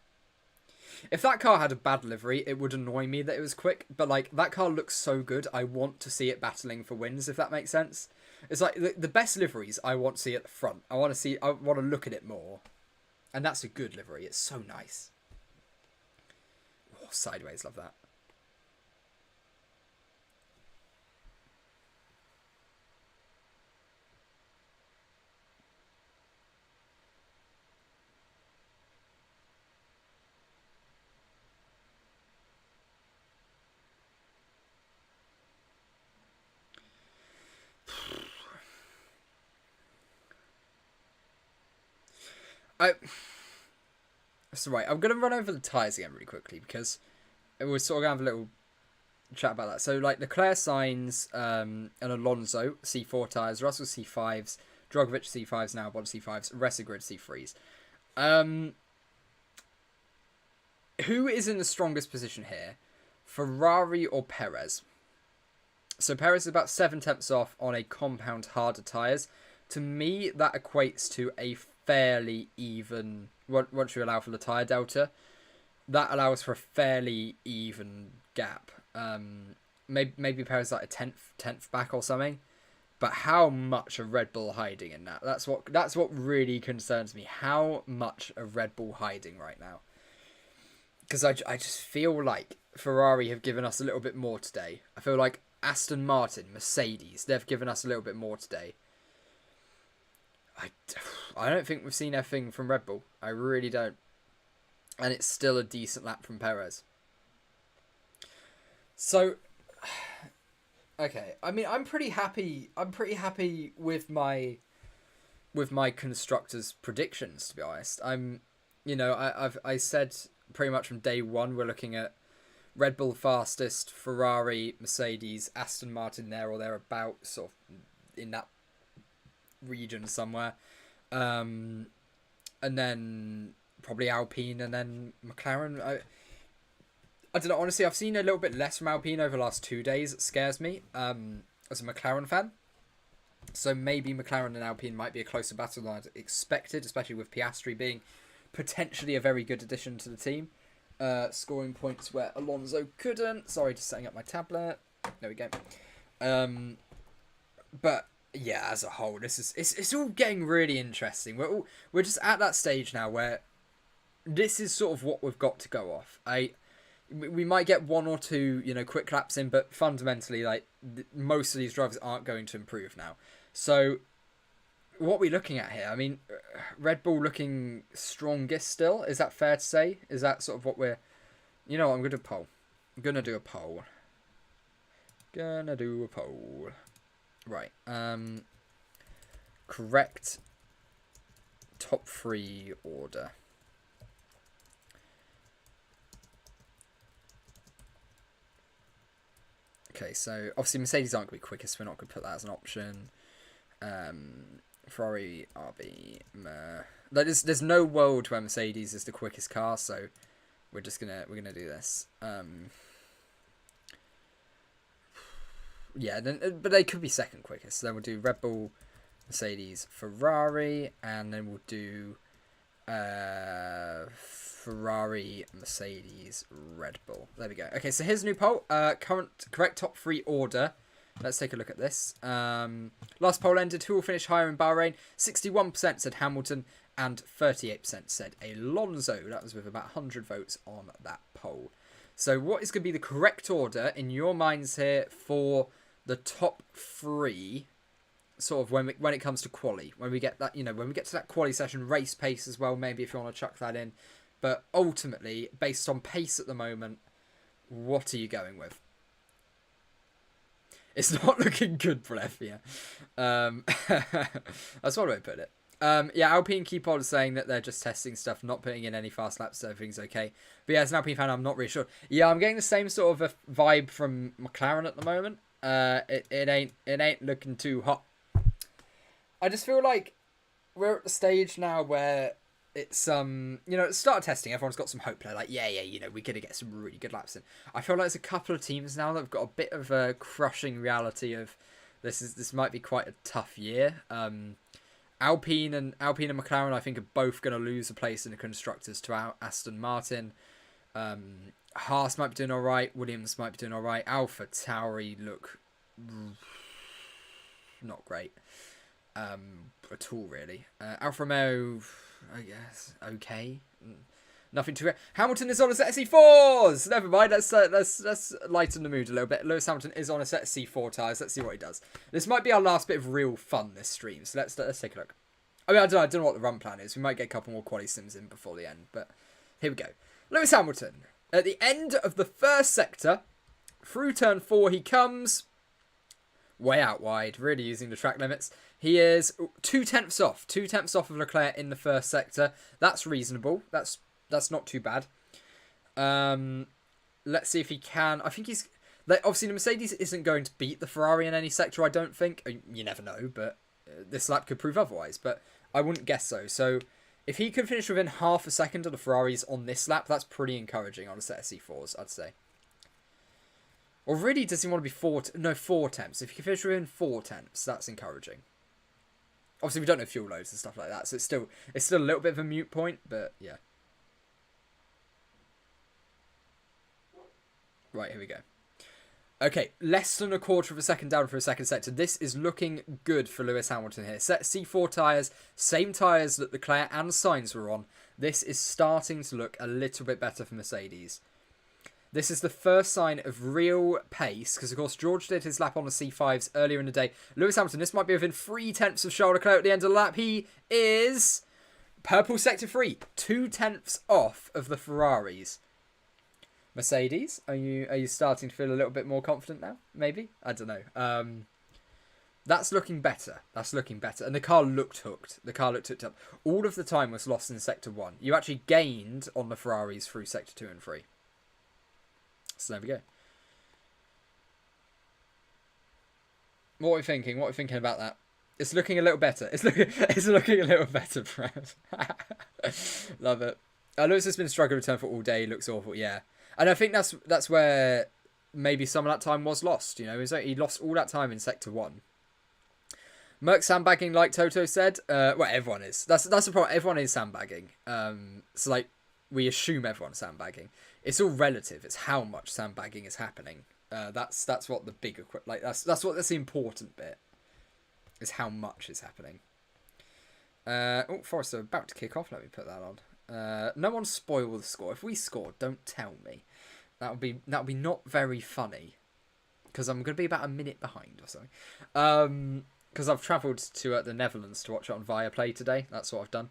If that car had a bad livery, it would annoy me that it was quick. But, like, that car looks so good, I want to see it battling for wins, if that makes sense. It's like, the best liveries I want to see at the front. I want to look at it more. And that's a good livery. It's so nice. Oh, sideways, love that. That's right. I'm going to run over the tyres again really quickly because we're sort of going to have a little chat about that. So, like, Leclerc, Sainz, and Alonso, C4 tyres, Russell, C5s, Drugovich, C5s now, Bottas, C5s, rest of grid, C3s. Who is in the strongest position here? Ferrari or Perez? So, Perez is about 7/10 off on a compound harder tyres. To me, that equates to a fairly even, once you allow for the tyre delta, that allows for a fairly even gap. Maybe Perez like a tenth back or something, but how much are Red Bull hiding in that? That's what really concerns me. How much are Red Bull hiding right now? Because I just feel like Ferrari have given us a little bit more today. I feel like Aston Martin, Mercedes, they've given us a little bit more today. I don't think we've seen anything from Red Bull. I really don't. And it's still a decent lap from Perez. So, okay. I mean, I'm pretty happy with my constructors' predictions, to be honest. I said pretty much from day one we're looking at Red Bull fastest, Ferrari, Mercedes, Aston Martin there or thereabouts, sort of in that region somewhere, and then probably Alpine and then McLaren. I don't know, honestly, I've seen a little bit less from Alpine over the last 2 days. It scares me as a McLaren fan, so maybe McLaren and Alpine might be a closer battle than I'd expected, especially with Piastri being potentially a very good addition to the team, scoring points where Alonso couldn't. Sorry, just setting up my tablet. There we go. But yeah, as a whole, it's all getting really interesting. We're just at that stage now where this is sort of what we've got to go off. We might get one or two, quick laps in, but fundamentally, like, most of these drivers aren't going to improve now. So, what are we looking at here? I mean, Red Bull looking strongest still. Is that fair to say? Is that sort of what we're? I'm going to do a poll. I'm going to do a poll. Right. Correct top 3 order. Okay, so obviously Mercedes aren't going to be quickest. We're not going to put that as an option. Ferrari, RB, there's no world where Mercedes is the quickest car, so we're gonna do this. Yeah, but they could be second quickest. So then we'll do Red Bull, Mercedes, Ferrari, and then we'll do Ferrari, Mercedes, Red Bull. There we go. Okay, so here's a new poll. Correct top 3 order. Let's take a look at this. Last poll ended. Who will finish higher in Bahrain? 61% said Hamilton and 38% said Alonso. That was with about 100 votes on that poll. So what is going to be the correct order in your minds here for the top 3? Sort of when it comes to quali, when we get that, when we get to that quali session, race pace as well, maybe if you want to chuck that in. But ultimately, based on pace at the moment, what are you going with? It's not looking good, Brevia. That's one way to put it. Yeah, Alpine keep on saying that they're just testing stuff, not putting in any fast laps, so everything's okay. But yeah, as an Alpine fan, I'm not really sure. Yeah, I'm getting the same sort of a vibe from McLaren at the moment. It ain't looking too hot. I just feel like we're at the stage now where it's at the start of testing, everyone's got some hope. They're like, yeah, we're gonna get some really good laps in. I feel like there's a couple of teams now that have got a bit of a crushing reality of This might be quite a tough year. Alpine and McLaren, I think, are both going to lose a place in the constructors to Aston Martin. Haas might be doing all right. Williams might be doing all right. Alpha Tauri look not great at all, really. Alfa Romeo, I guess, okay. Nothing too. Hamilton is on a set of C4s. Never mind. Let's lighten the mood a little bit. Lewis Hamilton is on a set of C4 tyres. Let's see what he does. This might be our last bit of real fun this stream. So let's take a look. I mean, I don't know what the run plan is. We might get a couple more quali sims in before the end, but here we go. Lewis Hamilton at the end of the first sector, through turn 4 he comes. Way out wide, really using the track limits. He is 2/10 off. 2/10 off of Leclerc in the first sector. That's reasonable. That's not too bad. Let's see if he can. I think he's... obviously, the Mercedes isn't going to beat the Ferrari in any sector, I don't think. You never know, but this lap could prove otherwise. But I wouldn't guess so. So if he can finish within half a second of the Ferraris on this lap, that's pretty encouraging on a set of C4s, I'd say. Or really, does he want to be 4 temps? If he can finish within 4 temps, that's encouraging. Obviously, we don't know fuel loads and stuff like that, so it's still a little bit of a moot point, but yeah. Right, here we go. Okay, less than a quarter of a second down for a second sector. This is looking good for Lewis Hamilton here. Set C4 tyres, same tyres that Leclerc and Sainz were on. This is starting to look a little bit better for Mercedes. This is the first sign of real pace, because of course George did his lap on the C5s earlier in the day. Lewis Hamilton, this might be within 3/10 of Charles Leclerc at the end of the lap. He is purple sector 3, 2/10 off of the Ferraris. Mercedes, are you starting to feel a little bit more confident now? Maybe? I don't know. That's looking better. That's looking better. And the car looked hooked. The car looked hooked up. All of the time was lost in sector 1. You actually gained on the Ferraris through sector 2 and 3. So there we go. What are we thinking? What are we thinking about that? It's looking a little better. It's looking a little better, Brad. Love it. Lewis has been struggling to return for all day. He looks awful. Yeah, and I think that's where maybe some of that time was lost. You know, he lost all that time in sector 1. Merc sandbagging, like Toto said. Well, everyone is. That's the problem. Everyone is sandbagging. So like we assume everyone's sandbagging. It's all relative. It's how much sandbagging is happening. That's what the big that's the important bit. Is how much is happening. Forrest are about to kick off. Let me put that on. No one spoil the score. If we score, don't tell me. That would be not very funny. Because I'm going to be about a minute behind or something. Because I've travelled to the Netherlands to watch it on Viaplay today. That's what I've done.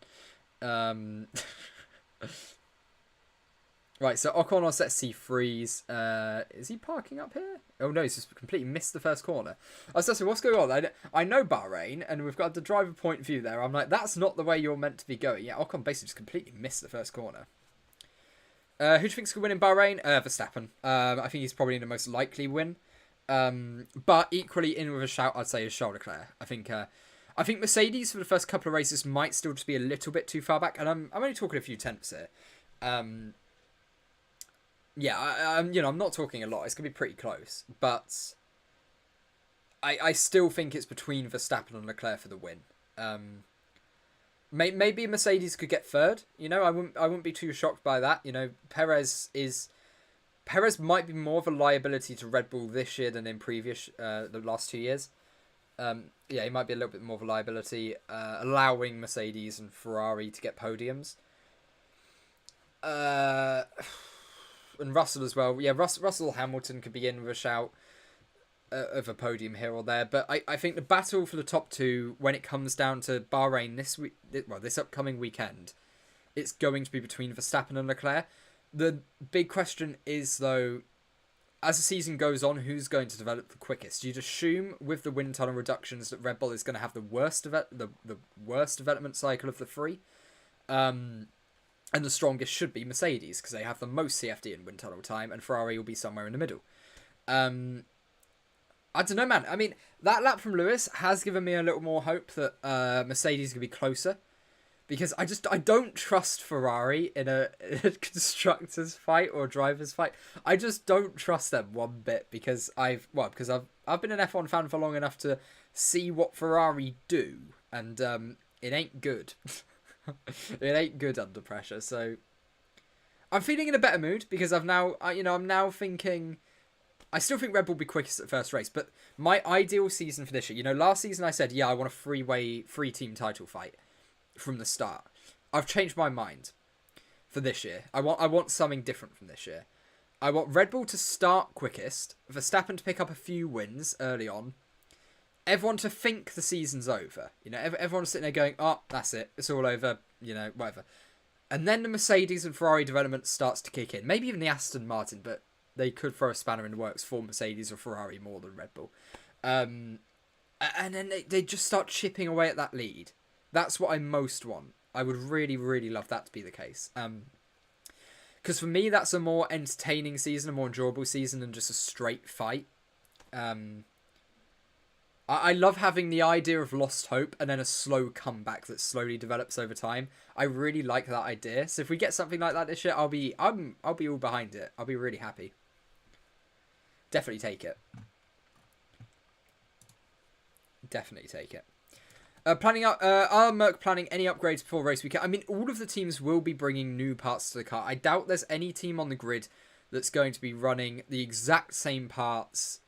Right, so Ocon on set C3s. Is he parking up here? Oh no, he's just completely missed the first corner. I was just saying, what's going on? I know Bahrain, and we've got the driver point view there. I'm like, that's not the way you're meant to be going. Yeah, Ocon basically just completely missed the first corner. Who do you think's going to win in Bahrain? Verstappen. I think he's probably the most likely win. But equally in with a shout, I'd say, is Charles Leclerc. I think Mercedes for the first couple of races might still just be a little bit too far back, and I'm only talking a few tenths here. Yeah, I'm not talking a lot. It's gonna be pretty close, but I still think it's between Verstappen and Leclerc for the win. Maybe Mercedes could get third. You know, I wouldn't be too shocked by that. You know, Perez might be more of a liability to Red Bull this year than in previous the last 2 years. Yeah, he might be a little bit more of a liability, allowing Mercedes and Ferrari to get podiums. And Russell as well. Yeah, Russell Hamilton could be in with a shout of a podium here or there. But I think the battle for the top 2, when it comes down to Bahrain this upcoming weekend, it's going to be between Verstappen and Leclerc. The big question is, though, as the season goes on, who's going to develop the quickest? You'd assume with the wind tunnel reductions that Red Bull is going to have the worst development cycle of the 3. And the strongest should be Mercedes, because they have the most CFD and wind tunnel time, and Ferrari will be somewhere in the middle. I don't know, man. I mean, that lap from Lewis has given me a little more hope that Mercedes is going to be closer. because I don't trust Ferrari in a constructors fight or drivers fight. I just don't trust them one bit because I've been an F1 fan for long enough to see what Ferrari do, and it ain't good. It ain't good under pressure. So I'm feeling in a better mood because I'm now thinking. I still think Red Bull will be quickest at first race, but my ideal season for this year, last season I said, I want a free team title fight from the start. I've changed my mind for this year. I want something different from this year. I want Red Bull to start quickest, Verstappen to pick up a few wins early on, everyone to think the season's over. Everyone's sitting there going, oh, that's it, it's all over, whatever. And then the Mercedes and Ferrari development starts to kick in. Maybe even the Aston Martin, but they could throw a spanner in the works for Mercedes or Ferrari more than Red Bull. And then they just start chipping away at that lead. That's what I most want. I would really, really love that to be the case. Because for me, that's a more entertaining season, a more enjoyable season than just a straight fight. I love having the idea of lost hope and then a slow comeback that slowly develops over time. I really like that idea. So if we get something like that this year, I'll be all behind it. I'll be really happy. Definitely take it. Definitely take it. Are Merc planning any upgrades before race weekend? I mean, all of the teams will be bringing new parts to the car. I doubt there's any team on the grid that's going to be running the exact same parts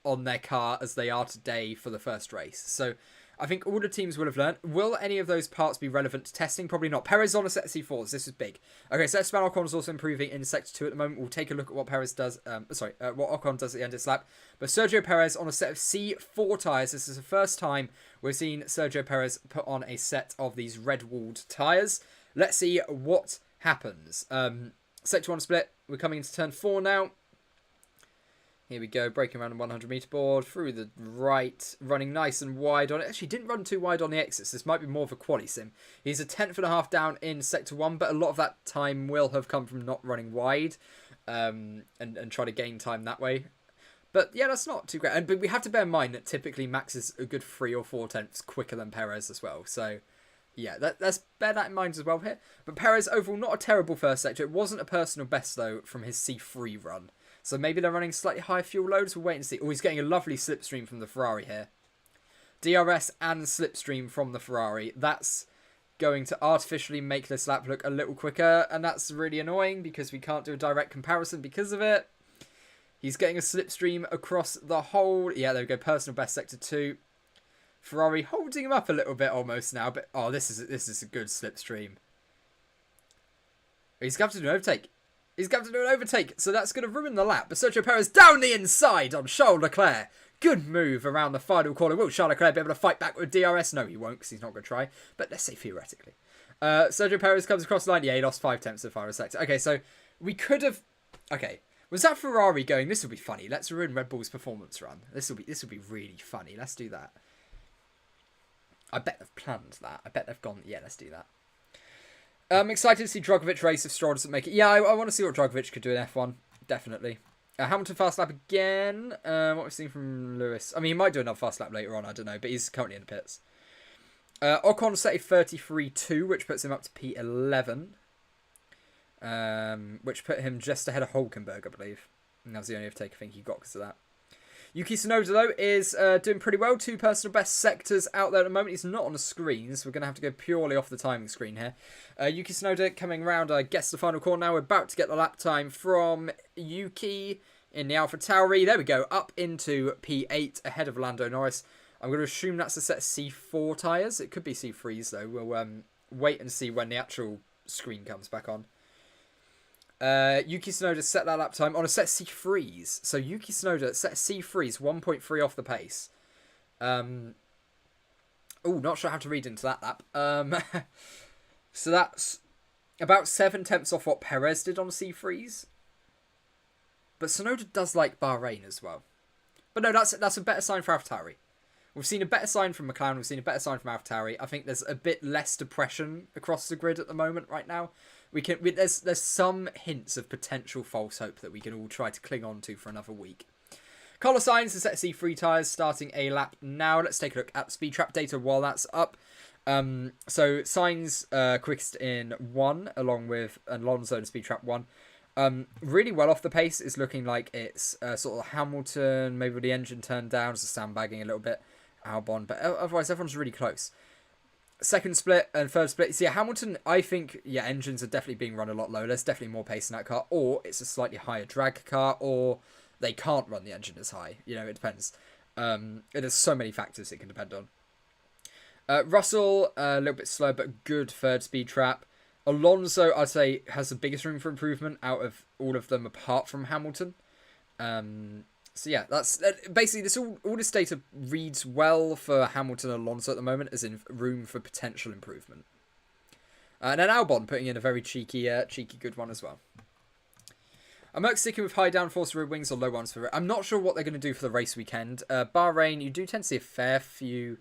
on their car as they are today for the first race. So I think all the teams will have learned. Will any of those parts be relevant to testing? Probably not. Perez on a set of C4s. This is big. Okay, so Esteban Ocon is also improving in Sector 2 at the moment. We'll take a look at what Perez does. What Ocon does at the end of this lap. But Sergio Perez on a set of C4 tyres. This is the first time we've seen Sergio Perez put on a set of these red-walled tyres. Let's see what happens. Sector 1 split. We're coming into turn 4 now. Here we go, breaking around the 100 metre board, through the right, running nice and wide on it. Actually, didn't run too wide on the exits. This might be more of a quali sim. He's a 10th.5 down in Sector 1, but a lot of that time will have come from not running wide and trying to gain time that way. But yeah, that's not too great. But we have to bear in mind that typically Max is a good 3 or 4 tenths quicker than Perez as well. So yeah, let's bear that in mind as well here. But Perez overall, not a terrible first sector. It wasn't a personal best, though, from his C3 run. So maybe they're running slightly higher fuel loads. We'll wait and see. Oh, he's getting a lovely slipstream from the Ferrari here. DRS and slipstream from the Ferrari. That's going to artificially make this lap look a little quicker. And that's really annoying because we can't do a direct comparison because of it. He's getting a slipstream across the whole... Yeah, there we go. Personal best sector 2. Ferrari holding him up a little bit almost now. But oh, this is a good slipstream. He's going to do an overtake. He's going to do an overtake, so that's going to ruin the lap. But Sergio Perez down the inside on Charles Leclerc. Good move around the final corner. Will Charles Leclerc be able to fight back with DRS? No, he won't, because he's not going to try. But let's say theoretically. Sergio Perez comes across the line. Yeah, he lost 5 tenths of final sector. Okay, so we could have... Okay, was that Ferrari going, this will be funny. Let's ruin Red Bull's performance run. This will be really funny. Let's do that. I bet they've planned that. I bet they've gone, yeah, let's do that. I'm excited to see Drugovich race if Stroll doesn't make it. Yeah, I want to see what Drugovich could do in F1. Definitely. Hamilton fast lap again. What we've seen from Lewis. I mean, he might do another fast lap later on. I don't know. But he's currently in the pits. Ocon set a 33.2, which puts him up to P11. Which put him just ahead of Hulkenberg, I believe. And that was the only overtake I think he got because of that. Yuki Tsunoda, though, is doing pretty well. 2 personal best sectors out there at the moment. He's not on the screen, so we're going to have to go purely off the timing screen here. Yuki Tsunoda coming round, I guess, the final corner now. We're about to get the lap time from Yuki in the AlphaTauri. There we go, up into P8 ahead of Lando Norris. I'm going to assume that's a set of C4 tyres. It could be C3s, though. We'll wait and see when the actual screen comes back on. Yuki Tsunoda set that lap time on a set of C3s. So Yuki Tsunoda set C3s, 1.3 off the pace. Oh, not sure how to read into that lap. So that's about 7 tenths off what Perez did on C3s. But Tsunoda does like Bahrain as well. But no, that's a better sign for AlphaTauri. We've seen a better sign from McLaren. We've seen a better sign from AlphaTauri. I think there's a bit less depression across the grid at the moment right now. There's some hints of potential false hope that we can all try to cling on to for another week. Carlos Sainz is set to see 3 tyres starting a lap now. Let's take a look at speed trap data while that's up. So Sainz quickest in 1, along with Alonso in speed trap 1. Really well off the pace. It's looking like it's sort of Hamilton, maybe with the engine turned down, just sandbagging a little bit, Albon, but otherwise everyone's really close. Second split and third split. So yeah, Hamilton, I think, yeah, engines are definitely being run a lot lower. There's definitely more pace in that car, or it's a slightly higher drag car, or they can't run the engine as high. You know, it depends. There's so many factors it can depend on. Russell, a little bit slow, but good third speed trap. Alonso, I'd say, has the biggest room for improvement out of all of them, apart from Hamilton. So yeah, that's basically this. All this data reads well for Hamilton and Alonso at the moment, as in room for potential improvement. And then Albon putting in a very cheeky good one as well. Merc sticking with high downforce rear wings or low ones for it. I'm not sure what they're going to do for the race weekend. Bahrain, you do tend to see a fair few.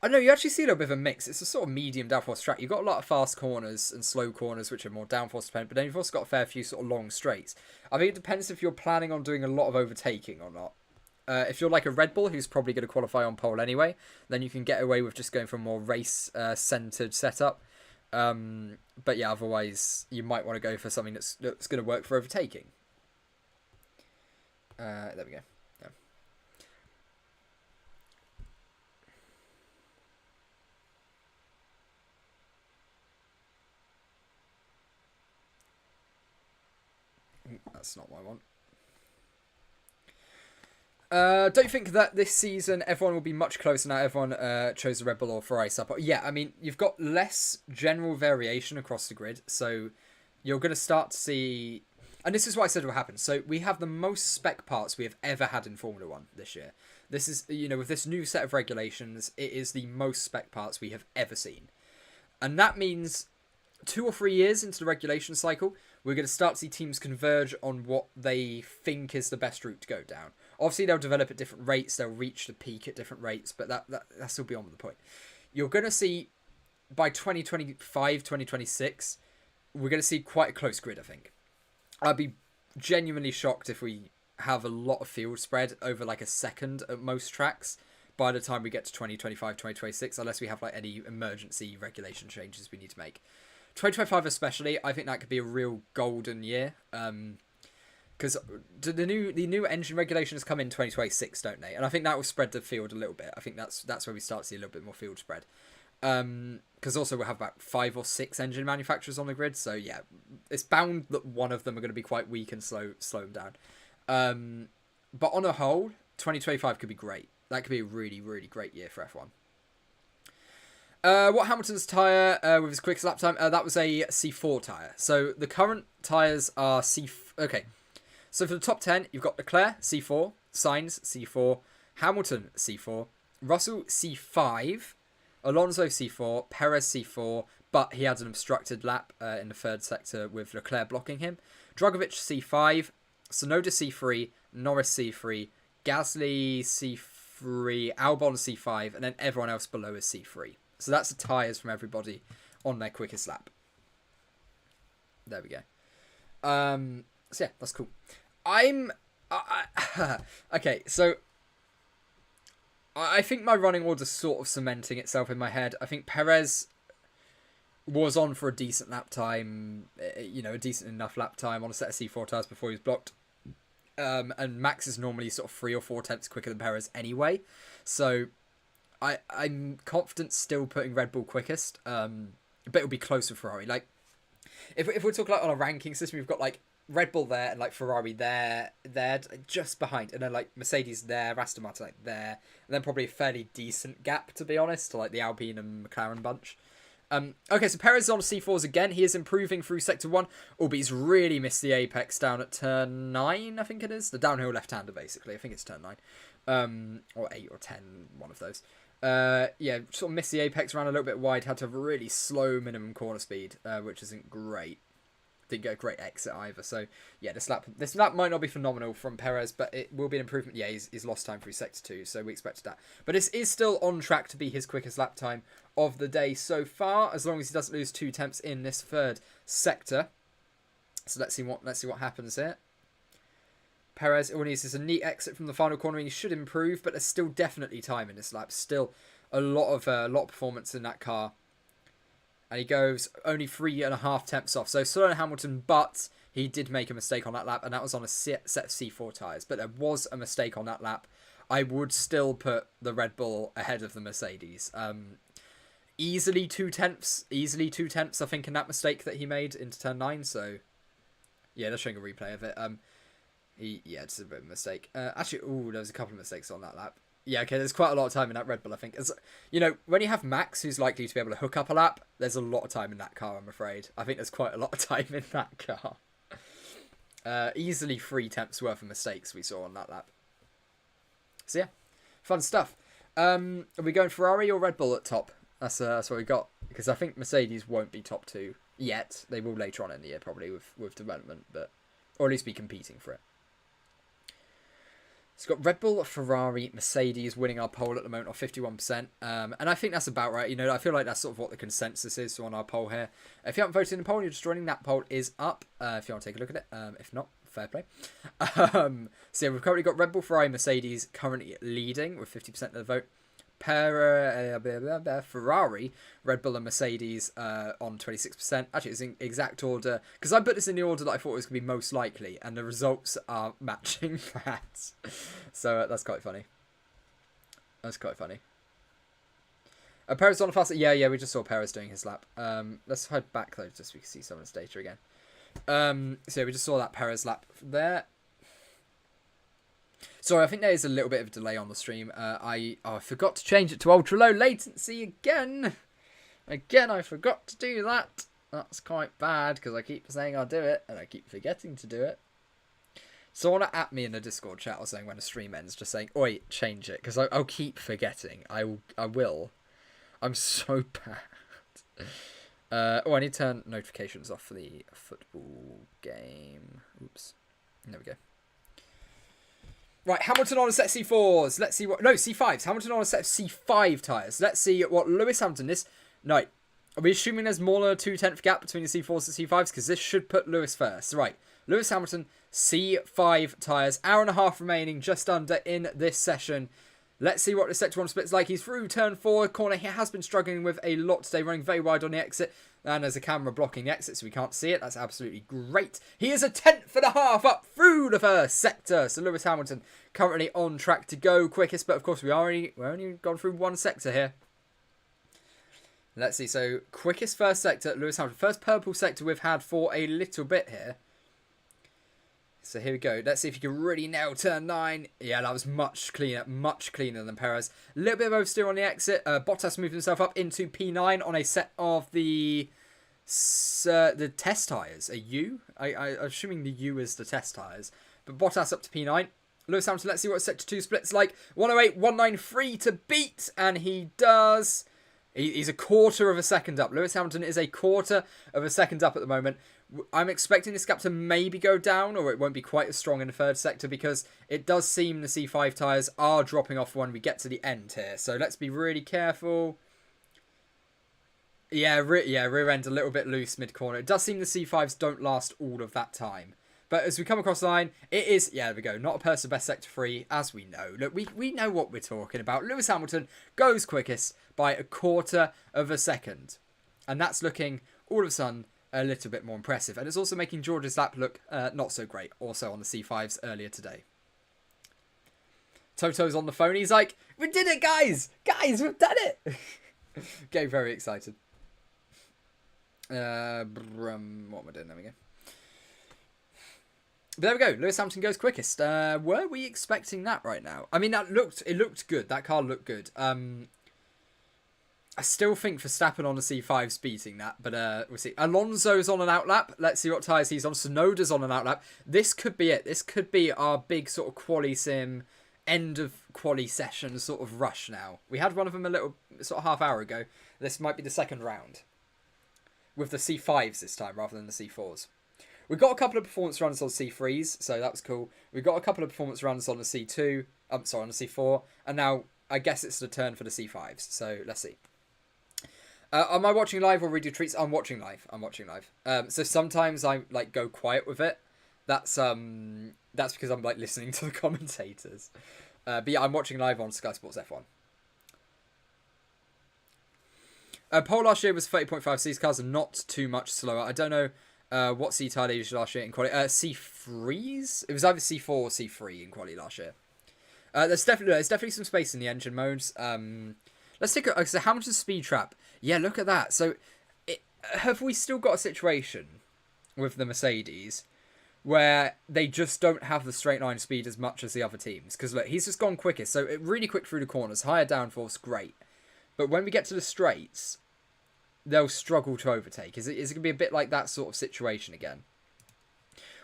I don't know, you actually see a little bit of a mix. It's a sort of medium downforce track. You've got a lot of fast corners and slow corners, which are more downforce dependent, but then you've also got a fair few sort of long straights. I think it depends if you're planning on doing a lot of overtaking or not. If you're like a Red Bull, who's probably going to qualify on pole anyway, then you can get away with just going for a more race-centered setup. But yeah, otherwise, you might want to go for something that's going to work for overtaking. There we go. That's not what I want. Don't think that this season everyone will be much closer now. Everyone chose the Red Bull or Ferrari support. Yeah, I mean, you've got less general variation across the grid, so you're going to start to see... And this is what I said will happen. So we have the most spec parts we have ever had in Formula 1 this year. This is, you know, with this new set of regulations, it is the most spec parts we have ever seen. And that means 2 or 3 years into the regulation cycle, we're going to start to see teams converge on what they think is the best route to go down. Obviously, they'll develop at different rates. They'll reach the peak at different rates, but that's still beyond the point. You're going to see, by 2025, 2026, we're going to see quite a close grid, I think. I'd be genuinely shocked if we have a lot of field spread over like a second at most tracks by the time we get to 2025, 2026, unless we have like any emergency regulation changes we need to make. 2025 especially, I think that could be a real golden year. Because the new engine regulations come in 2026, don't they? And I think that will spread the field a little bit. I think that's where we start to see a little bit more field spread. Because also we'll have about 5 or 6 engine manufacturers on the grid. So yeah, it's bound that one of them are going to be quite weak and slow them down. But on a whole, 2025 could be great. That could be a really, really great year for F1. What Hamilton's tyre with his quickest lap time? That was a C4 tyre. So the current tyres are Okay. So for the top 10, you've got Leclerc, C4, Sainz, C4, Hamilton, C4, Russell, C5, Alonso, C4, Perez, C4, but he had an obstructed lap in the third sector with Leclerc blocking him. Drugovich, C5, Tsunoda, C3, Norris, C3, Gasly, C3, Albon, C5, and then everyone else below is C3. So that's the tyres from everybody on their quickest lap. There we go. So yeah, that's cool. Okay, so I think my running order's sort of cementing itself in my head. I think Perez was on for a decent lap time, you know, a decent enough lap time on a set of C4 tyres before he was blocked. And Max is normally sort of 3 or 4 tenths quicker than Perez anyway. So I'm confident still putting Red Bull quickest, but it'll be close with Ferrari. Like, if we're talking like on a ranking system, we've got like Red Bull there and like Ferrari there, just behind, and then like Mercedes there, Aston Martin like there, and then probably a fairly decent gap, to be honest, to like the Alpine and McLaren bunch. Okay, so Perez is on C4s again. He is improving through Sector 1, albeit he's really missed the apex down at Turn 9, I think it is. The downhill left-hander, basically. I think it's Turn 9. Or 8 or 10, one of those. Yeah, sort of missed the apex, ran a little bit wide, had to have a really slow minimum corner speed, which isn't great. Didn't get a great exit either. So, yeah, this lap might not be phenomenal from Perez, but it will be an improvement. Yeah, he's lost time through Sector 2, so we expected that. But this is still on track to be his quickest lap time of the day so far, as long as he doesn't lose 2 tenths in this third sector. So let's see what happens here. Perez, all he needs is a neat exit from the final corner. He should improve, but there's still definitely time in this lap. Still a lot of performance in that car. And he goes only 3.5 tenths off. So slower than Hamilton, but he did make a mistake on that lap, and that was on a set of C4 tyres. But there was a mistake on that lap. I would still put the Red Bull ahead of the Mercedes. Easily 2 tenths, I think, in that mistake that he made into turn 9. So, yeah, they're showing a replay of it. It's a bit of a mistake. Actually, there was a couple of mistakes on that lap. Yeah, okay, there's quite a lot of time in that Red Bull, I think. When you have Max, who's likely to be able to hook up a lap, there's a lot of time in that car, I'm afraid. I think there's quite a lot of time in that car. Easily 3 tenths worth of mistakes we saw on that lap. So, yeah, fun stuff. Are we going Ferrari or Red Bull at top? That's what we got. Because I think Mercedes won't be top 2 yet. They will later on in the year, probably, with development, or at least be competing for it. It's got Red Bull, Ferrari, Mercedes winning our poll at the moment of 51%. And I think that's about right. I feel like that's sort of what the consensus is on our poll here. If you haven't voted in the poll, you're just joining. That poll is up if you want to take a look at it. If not, fair play. So yeah, we've currently got Red Bull, Ferrari, Mercedes currently leading with 50% of the vote. Ferrari, Red Bull and Mercedes on 26%. Actually, it's in exact order, because I put this in the order that I thought was going to be most likely, and the results are matching that. So that's quite funny. Perez on a fast. Yeah, we just saw Perez doing his lap. Let's head back though, just so we can see some of this data again. So yeah, we just saw that Perez lap there. Sorry, I think there is a little bit of a delay on the stream. I forgot to change it to ultra low latency again. Again, I forgot to do that. That's quite bad because I keep saying I'll do it and I keep forgetting to do it. Someone at me in the Discord chat was saying when a stream ends, just saying, "Oi, change it," because I'll keep forgetting. I will. I'm so bad. I need to turn notifications off for the football game. Oops. There we go. Right, Hamilton on a set of C4s. Let's see what... No, C5s. Hamilton on a set of C5 tyres. Let's see what Lewis Hamilton is. No, are we assuming there's more than a 2/10 gap between the C4s and C5s? Because this should put Lewis first. Right, Lewis Hamilton, C5 tyres. Hour and a half remaining, just under in this session. Let's see what the Sector 1 split's like. He's through turn 4 corner. He has been struggling with a lot today, running very wide on the exit. And there's a camera blocking the exit, so we can't see it. That's absolutely great. He is 1/10.5 up through the first sector. So Lewis Hamilton currently on track to go quickest. But of course, we're only gone through one sector here. Let's see. So quickest first sector, Lewis Hamilton. First purple sector we've had for a little bit here. So here we go. Let's see if you can really nail turn 9. Yeah, that was much cleaner than Perez. A little bit of oversteer on the exit. Bottas moved himself up into P9 on a set of the test tyres. I'm assuming the U is the test tyres. But Bottas up to P9. Lewis Hamilton, let's see what Sector 2 splits like. 108, 193 to beat. And he does. He's a quarter of a second up. Lewis Hamilton is a quarter of a second up at the moment. I'm expecting this gap to maybe go down, or it won't be quite as strong in the third sector, because it does seem the C5 tyres are dropping off when we get to the end here. So let's be really careful. Yeah, rear end a little bit loose mid-corner. It does seem the C5s don't last all of that time. But as we come across the line, it is, yeah, there we go, not a personal best sector 3, as we know. Look, we know what we're talking about. Lewis Hamilton goes quickest by a quarter of a second. And that's looking, all of a sudden, a little bit more impressive. And it's also making George's lap look not so great, also on the C5s earlier today. Toto's on the phone. He's like, "We did it, guys! Guys, we've done it!" Getting very excited. What am I doing? There we go. But there we go. Lewis Hamilton goes quickest. Were we expecting that right now? I mean, it looked good. That car looked good. I still think Verstappen on the C5's beating that, but we'll see. Alonso's on an outlap. Let's see what tyres he's on. Tsunoda's on an outlap. This could be it. This could be our big sort of quali sim, end of quali session sort of rush now. We had one of them a little sort of half hour ago. This might be the second round. With the C5s this time rather than the C4s. We got a couple of performance runs on C3s, so that was cool. We got a couple of performance runs on the C2. On the C4. And now I guess it's the turn for the C5s. So let's see. Am I watching live or redo treats? I'm watching live. So sometimes I like go quiet with it. That's because I'm like listening to the commentators. But yeah, I'm watching live on Sky Sports F1. Pole last year was 30.5. These cars are not too much slower. I don't know what C tire they used last year in quality. C3s? It was either C4 or C3 in quality last year. There's definitely some space in the engine modes. Let's take a... So how much is speed trap? Yeah, look at that. So have we still got a situation with the Mercedes where they just don't have the straight line speed as much as the other teams? Because look, he's just gone quickest. So really quick through the corners. Higher downforce, great. But when we get to the straights, they'll struggle to overtake. Is it going to be a bit like that sort of situation again?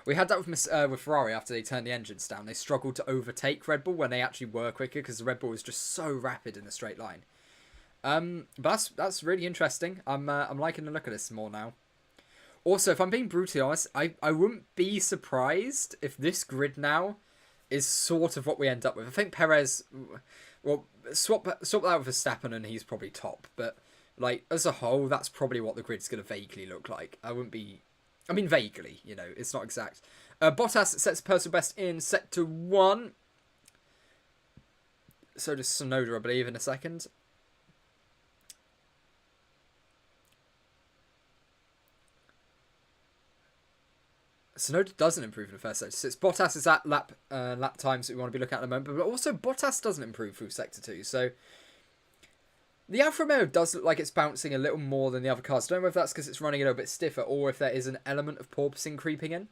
We had that with Ferrari after they turned the engines down. They struggled to overtake Red Bull when they actually were quicker because the Red Bull was just so rapid in a straight line. But that's really interesting. I'm liking the look of this more now. Also, if I'm being brutally honest, I wouldn't be surprised if this grid now is sort of what we end up with. I think Perez, well, swap that with Verstappen and he's probably top. But like as a whole, that's probably what the grid's going to vaguely look like. I mean, vaguely, you know, it's not exact. Bottas sets personal best in Sector 1. So does Tsunoda, I believe, in a second. Tsunoda doesn't improve in the first sector. So it's Bottas is at lap times that we want to be looking at the moment. But also Bottas doesn't improve through Sector 2. So the Alfa Romeo does look like it's bouncing a little more than the other cars. I don't know if that's because it's running a little bit stiffer or if there is an element of porpoising creeping in.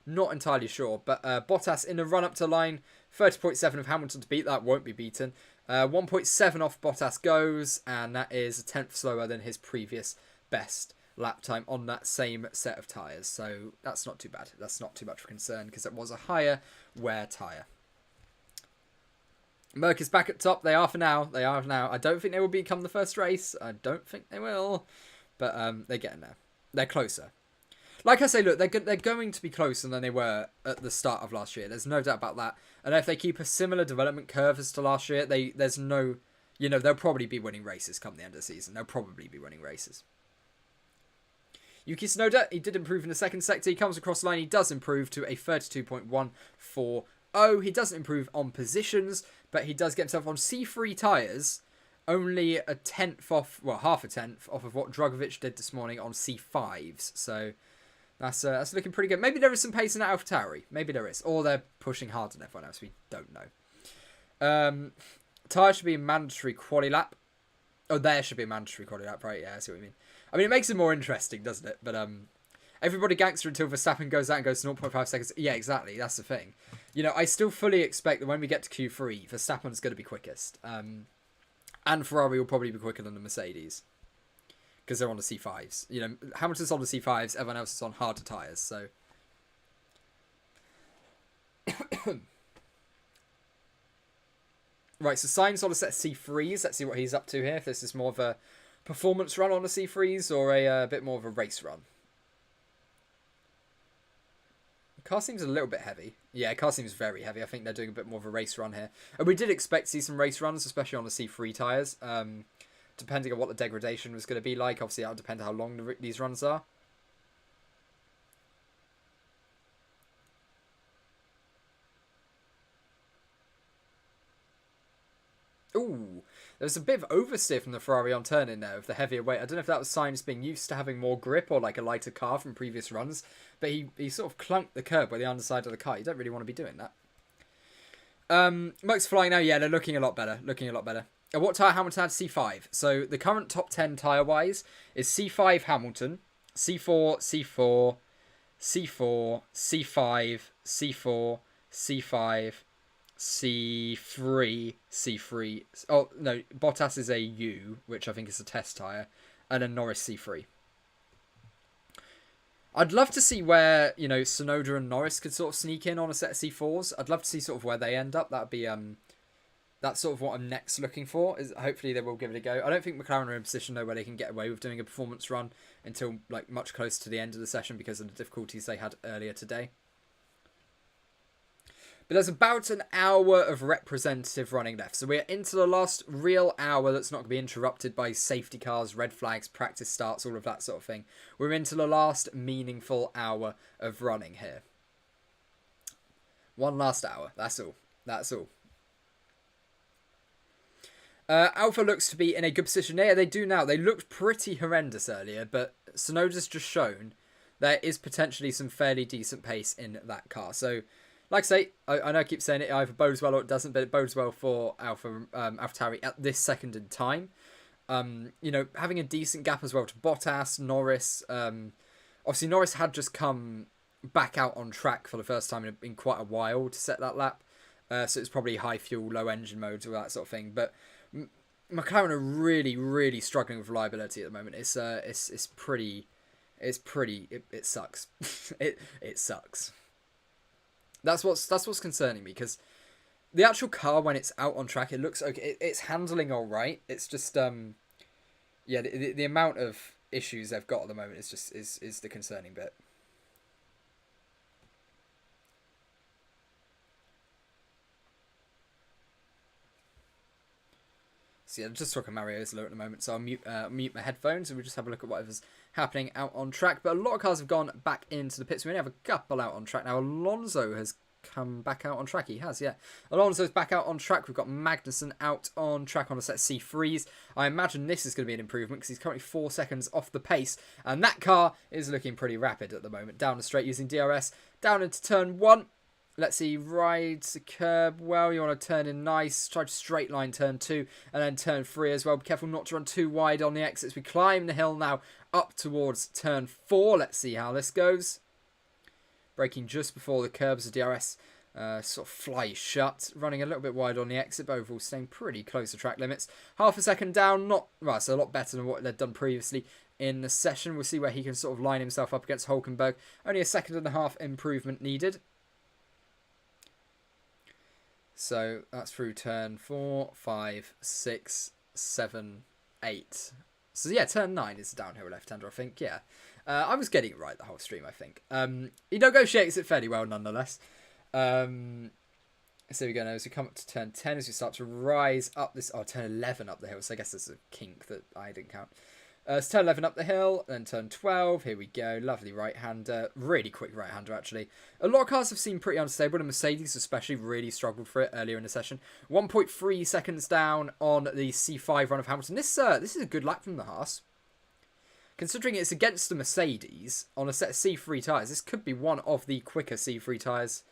Not entirely sure. But Bottas in the run-up to line, 30.7 of Hamilton to beat. That won't be beaten. 1.7 off Bottas goes, and that is a tenth slower than his previous best lap time on that same set of tyres. So that's not too bad. That's not too much of a concern because it was a higher wear tyre. Merc is back at top. They are for now. I don't think they will become the first race. I don't think they will. But they're getting there. They're closer. Like I say, look, they're going to be closer than they were at the start of last year. There's no doubt about that. And if they keep a similar development curve as to last year, there's no... You know, they'll probably be winning races come the end of the season. They'll probably be winning races. Yuki Tsunoda, he did improve in the second sector. He comes across the line. He does improve to a 32.140. He doesn't improve on positions, but he does get himself on C3 tyres. Only a tenth off, well, half a tenth off of what Drugovich did this morning on C5s. So that's looking pretty good. Maybe there is some pace in that AlphaTauri. Maybe there is. Or they're pushing harder than everyone else. We don't know. Tyres should be a mandatory quali lap. Oh, there should be a mandatory quali lap, right? Yeah, I see what you mean. I mean, it makes it more interesting, doesn't it? But everybody gangster until Verstappen goes out and goes to 0.5 seconds. Yeah, exactly. That's the thing. You know, I still fully expect that when we get to Q3, Verstappen's going to be quickest. And Ferrari will probably be quicker than the Mercedes. Because they're on the C5s. You know, Hamilton's on the C5s, everyone else is on harder tyres, so... Right, so Sainz on a set of C3s. Let's see what he's up to here. If this is more of a performance run on the C3s or a bit more of a race run. Car seems a little bit heavy. Yeah, car seems very heavy. I think they're doing a bit more of a race run here. And we did expect to see some race runs, especially on the C3 tyres. Depending on what the degradation was going to be like. Obviously, that'll depend on how long these runs are. Ooh, there's a bit of oversteer from the Ferrari on turn in there with the heavier weight. I don't know if that was Sainz being used to having more grip or like a lighter car from previous runs, but he sort of clunked the curb with the underside of the car. You don't really want to be doing that. Merc's flying now. Yeah, they're looking a lot better. What tyre Hamilton had? C5. So the current top 10 tyre-wise is C5 Hamilton, C4, C4, C4, C5, C4, C5, C3, C3. Oh, no, Bottas is a U, which I think is a test tyre, and then Norris C3. I'd love to see where, you know, Tsunoda and Norris could sort of sneak in on a set of C4s. I'd love to see sort of where they end up. That'd be, that's sort of what I'm next looking for. Is hopefully they will give it a go. I don't think McLaren are in a position though where they can get away with doing a performance run until like much closer to the end of the session because of the difficulties they had earlier today. But there's about an hour of representative running left. So we're into the last real hour that's not going to be interrupted by safety cars, red flags, practice starts, all of that sort of thing. We're into the last meaningful hour of running here. One last hour. That's all. Alpha looks to be in a good position. Yeah, they do now. They looked pretty horrendous earlier, but Tsunoda's just shown there is potentially some fairly decent pace in that car. So, like I say, I know I keep saying it either bodes well or it doesn't, but it bodes well for AlphaTauri at this second in time. Having a decent gap as well to Bottas, Norris. Obviously, Norris had just come back out on track for the first time in quite a while to set that lap. So it's probably high fuel, low engine modes, all that sort of thing. But McLaren are really, really struggling with reliability at the moment. It sucks. it sucks. That's what's concerning me, because the actual car, when it's out on track, it looks okay. It's handling all right. It's just the amount of issues they've got at the moment is the concerning bit. So yeah, I'm just talking Mario's low at the moment, so I'll mute my headphones and we'll just have a look at whatever's happening out on track. But a lot of cars have gone back into the pits. We only have a couple out on track now. Alonso has come back out on track. He has, yeah. Alonso's back out on track. We've got Magnussen out on track on a set C3s. I imagine this is going to be an improvement because he's currently 4 seconds off the pace. And that car is looking pretty rapid at the moment. Down the straight using DRS. Down into turn 1. Let's see, rides the curb well. You want to turn in nice. Try to straight line turn 2 and then turn 3 as well. Be careful not to run too wide on the exits. We climb the hill now up towards turn 4. Let's see how this goes. Braking just before the curbs. The DRS sort of flies shut. Running a little bit wide on the exit, but overall staying pretty close to track limits. Half a second down. Not right, so a lot better than what they'd done previously in the session. We'll see where he can sort of line himself up against Hulkenberg. Only a 1.5 seconds improvement needed. So that's through turn 4, 5, 6, 7, 8. So yeah, turn 9 is the downhill left-hander, I think. Yeah, I was getting it right the whole stream, I think. He negotiates it fairly well nonetheless. So we go now as we come up to turn 10, as we start to rise up this... Oh, turn 11 up the hill. So I guess there's a kink that I didn't count. So turn 11 up the hill, then turn 12. Here we go. Lovely right-hander. Really quick right-hander, actually. A lot of cars have seemed pretty unstable, and Mercedes especially really struggled for it earlier in the session. 1.3 seconds down on the C5 run of Hamilton. This is a good lap from the Haas. Considering it's against the Mercedes on a set of C3 tyres, this could be one of the quicker C3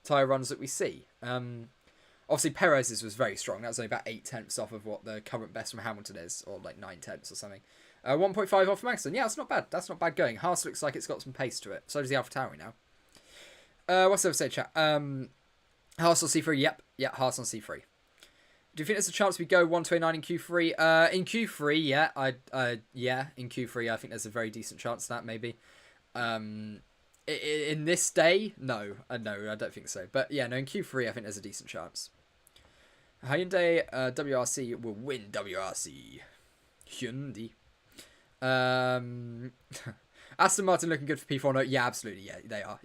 tyre runs that we see. Obviously, Perez's was very strong. That was only about 0.8 off of what the current best from Hamilton is, or like 0.9 or something. 1.5 off Magnussen. Yeah, that's not bad. That's not bad going. Haas looks like it's got some pace to it. So does the AlphaTauri now. What's the other say, chat? Haas on C3. Yep. Yeah, Haas on C3. Do you think there's a chance we go 129 in Q3? In Q3, yeah. In Q3, I think there's a very decent chance of that, maybe. In this day, no, I don't think so. But yeah, no, in Q3, I think there's a decent chance. Hyundai WRC will win WRC. Hyundai. Aston Martin looking good for P4. No, yeah, absolutely. Yeah, they are.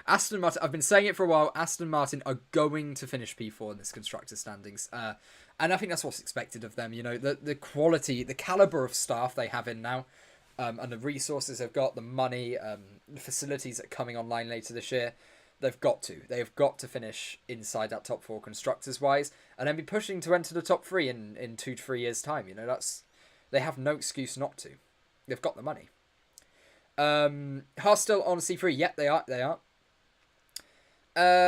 Aston Martin, I've been saying it for a while. Aston Martin are going to finish P4 in this constructor standings. And I think that's what's expected of them. You know, the quality, the caliber of staff they have in now, and the resources they've got, the money, the facilities that are coming online later this year. They've got to finish inside that top 4 constructors wise, and then be pushing to enter the top 3 in 2 to 3 years time. You know, they have no excuse not to. They've got the money. Haas still on C3. Yep, they are.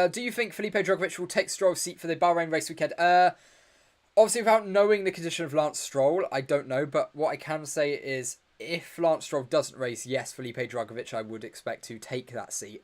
Do you think Felipe Drugovich will take Stroll's seat for the Bahrain race weekend? Obviously, without knowing the condition of Lance Stroll, I don't know. But what I can say is, if Lance Stroll doesn't race, yes, Felipe Drugovich I would expect to take that seat.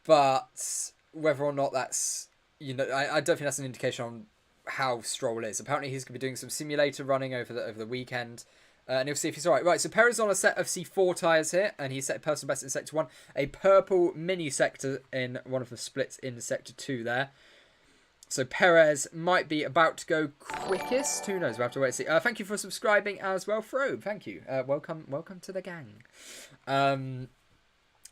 But whether or not that's, I don't think that's an indication on how Stroll is. Apparently he's going to be doing some simulator running over the weekend. And you'll see if he's alright. Right, so Perez on a set of C4 tyres here, and he set personal best in Sector 1. A purple mini sector in one of the splits in Sector 2 there. So Perez might be about to go quickest. Who knows? We'll have to wait and see. Thank you for subscribing as well, Frobe. Thank you. Welcome to the gang. So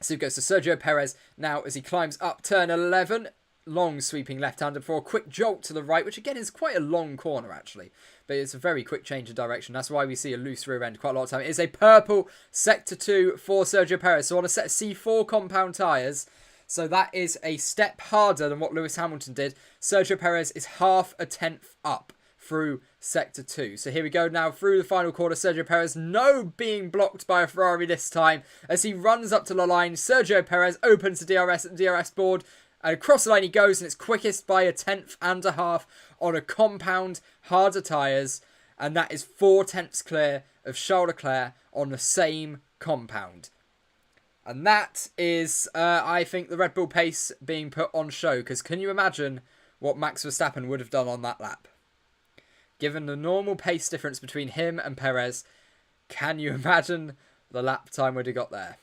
he goes to Sergio Perez now as he climbs up turn 11. Long sweeping left-hander before a quick jolt to the right, which again is quite a long corner actually. But it's a very quick change of direction. That's why we see a loose rear end quite a lot of time. It is a purple Sector 2 for Sergio Perez. So on a set of C4 compound tyres, So that is a step harder than what Lewis Hamilton did. Sergio Perez is half a tenth up through Sector 2. So here we go now through the final corner. Sergio Perez, no being blocked by a Ferrari this time. As he runs up to the line, Sergio Perez opens the DRS at the DRS board. And across the line he goes, and it's quickest by a tenth and a half on a compound, harder tyres. And that is 4 tenths clear of Charles Leclerc on the same compound. And that is, I think, the Red Bull pace being put on show. Because can you imagine what Max Verstappen would have done on that lap? Given the normal pace difference between him and Perez, can you imagine the lap time would have got there?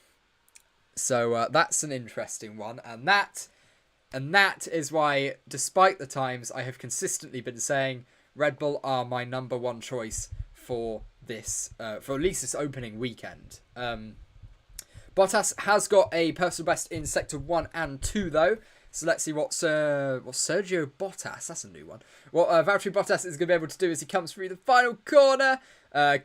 So that's an interesting one. And that is why, despite the times, I have consistently been saying Red Bull are my number one choice for this, for at least this opening weekend. Bottas has got a personal best in Sector 1 and 2, though. So let's see what Sergio Bottas, that's a new one, what Valtteri Bottas is going to be able to do as he comes through the final corner.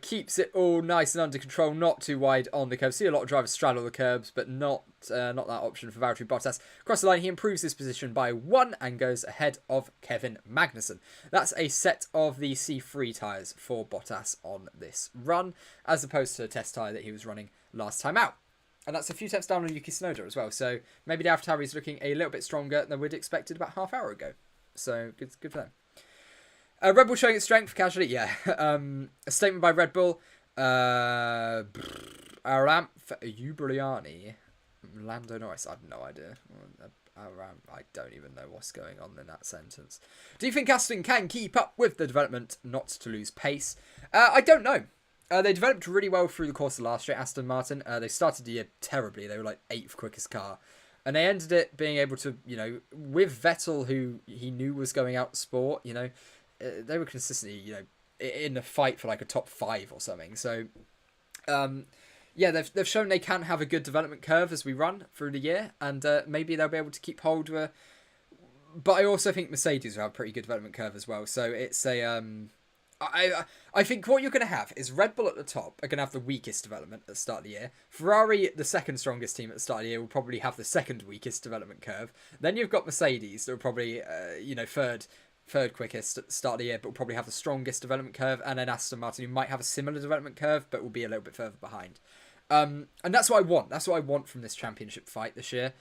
Keeps it all nice and under control, not too wide on the curb. See a lot of drivers straddle the curbs, but not that option for Valtteri Bottas. Across the line, he improves his position by 1 and goes ahead of Kevin Magnussen. That's a set of the C3 tyres for Bottas on this run, as opposed to the test tyre that he was running last time out. And that's a few steps down on Yuki Tsunoda as well. So maybe the AlphaTauri is looking a little bit stronger than we'd expected about half hour ago. So good for them. Red Bull showing its strength casually. Yeah. A statement by Red Bull. Aramp Ubriani. Lando Norris. I have no idea. I don't even know what's going on in that sentence. Do you think Aston can keep up with the development not to lose pace? I don't know. They developed really well through the course of last year, Aston Martin. They started the year terribly. They were like 8th quickest car. And they ended it being able to, with Vettel, who he knew was going out sport, they were consistently, in the fight for like a top 5 or something. So, yeah, they've shown they can have a good development curve as we run through the year. And maybe they'll be able to keep hold of But I also think Mercedes will have a pretty good development curve as well. So it's a... I think what you're going to have is Red Bull at the top are going to have the weakest development at the start of the year. Ferrari, the second strongest team at the start of the year, will probably have the second weakest development curve. Then you've got Mercedes that will probably, third quickest at the start of the year, but will probably have the strongest development curve. And then Aston Martin, who might have a similar development curve, but will be a little bit further behind. And that's what I want. That's what I want from this championship fight this year.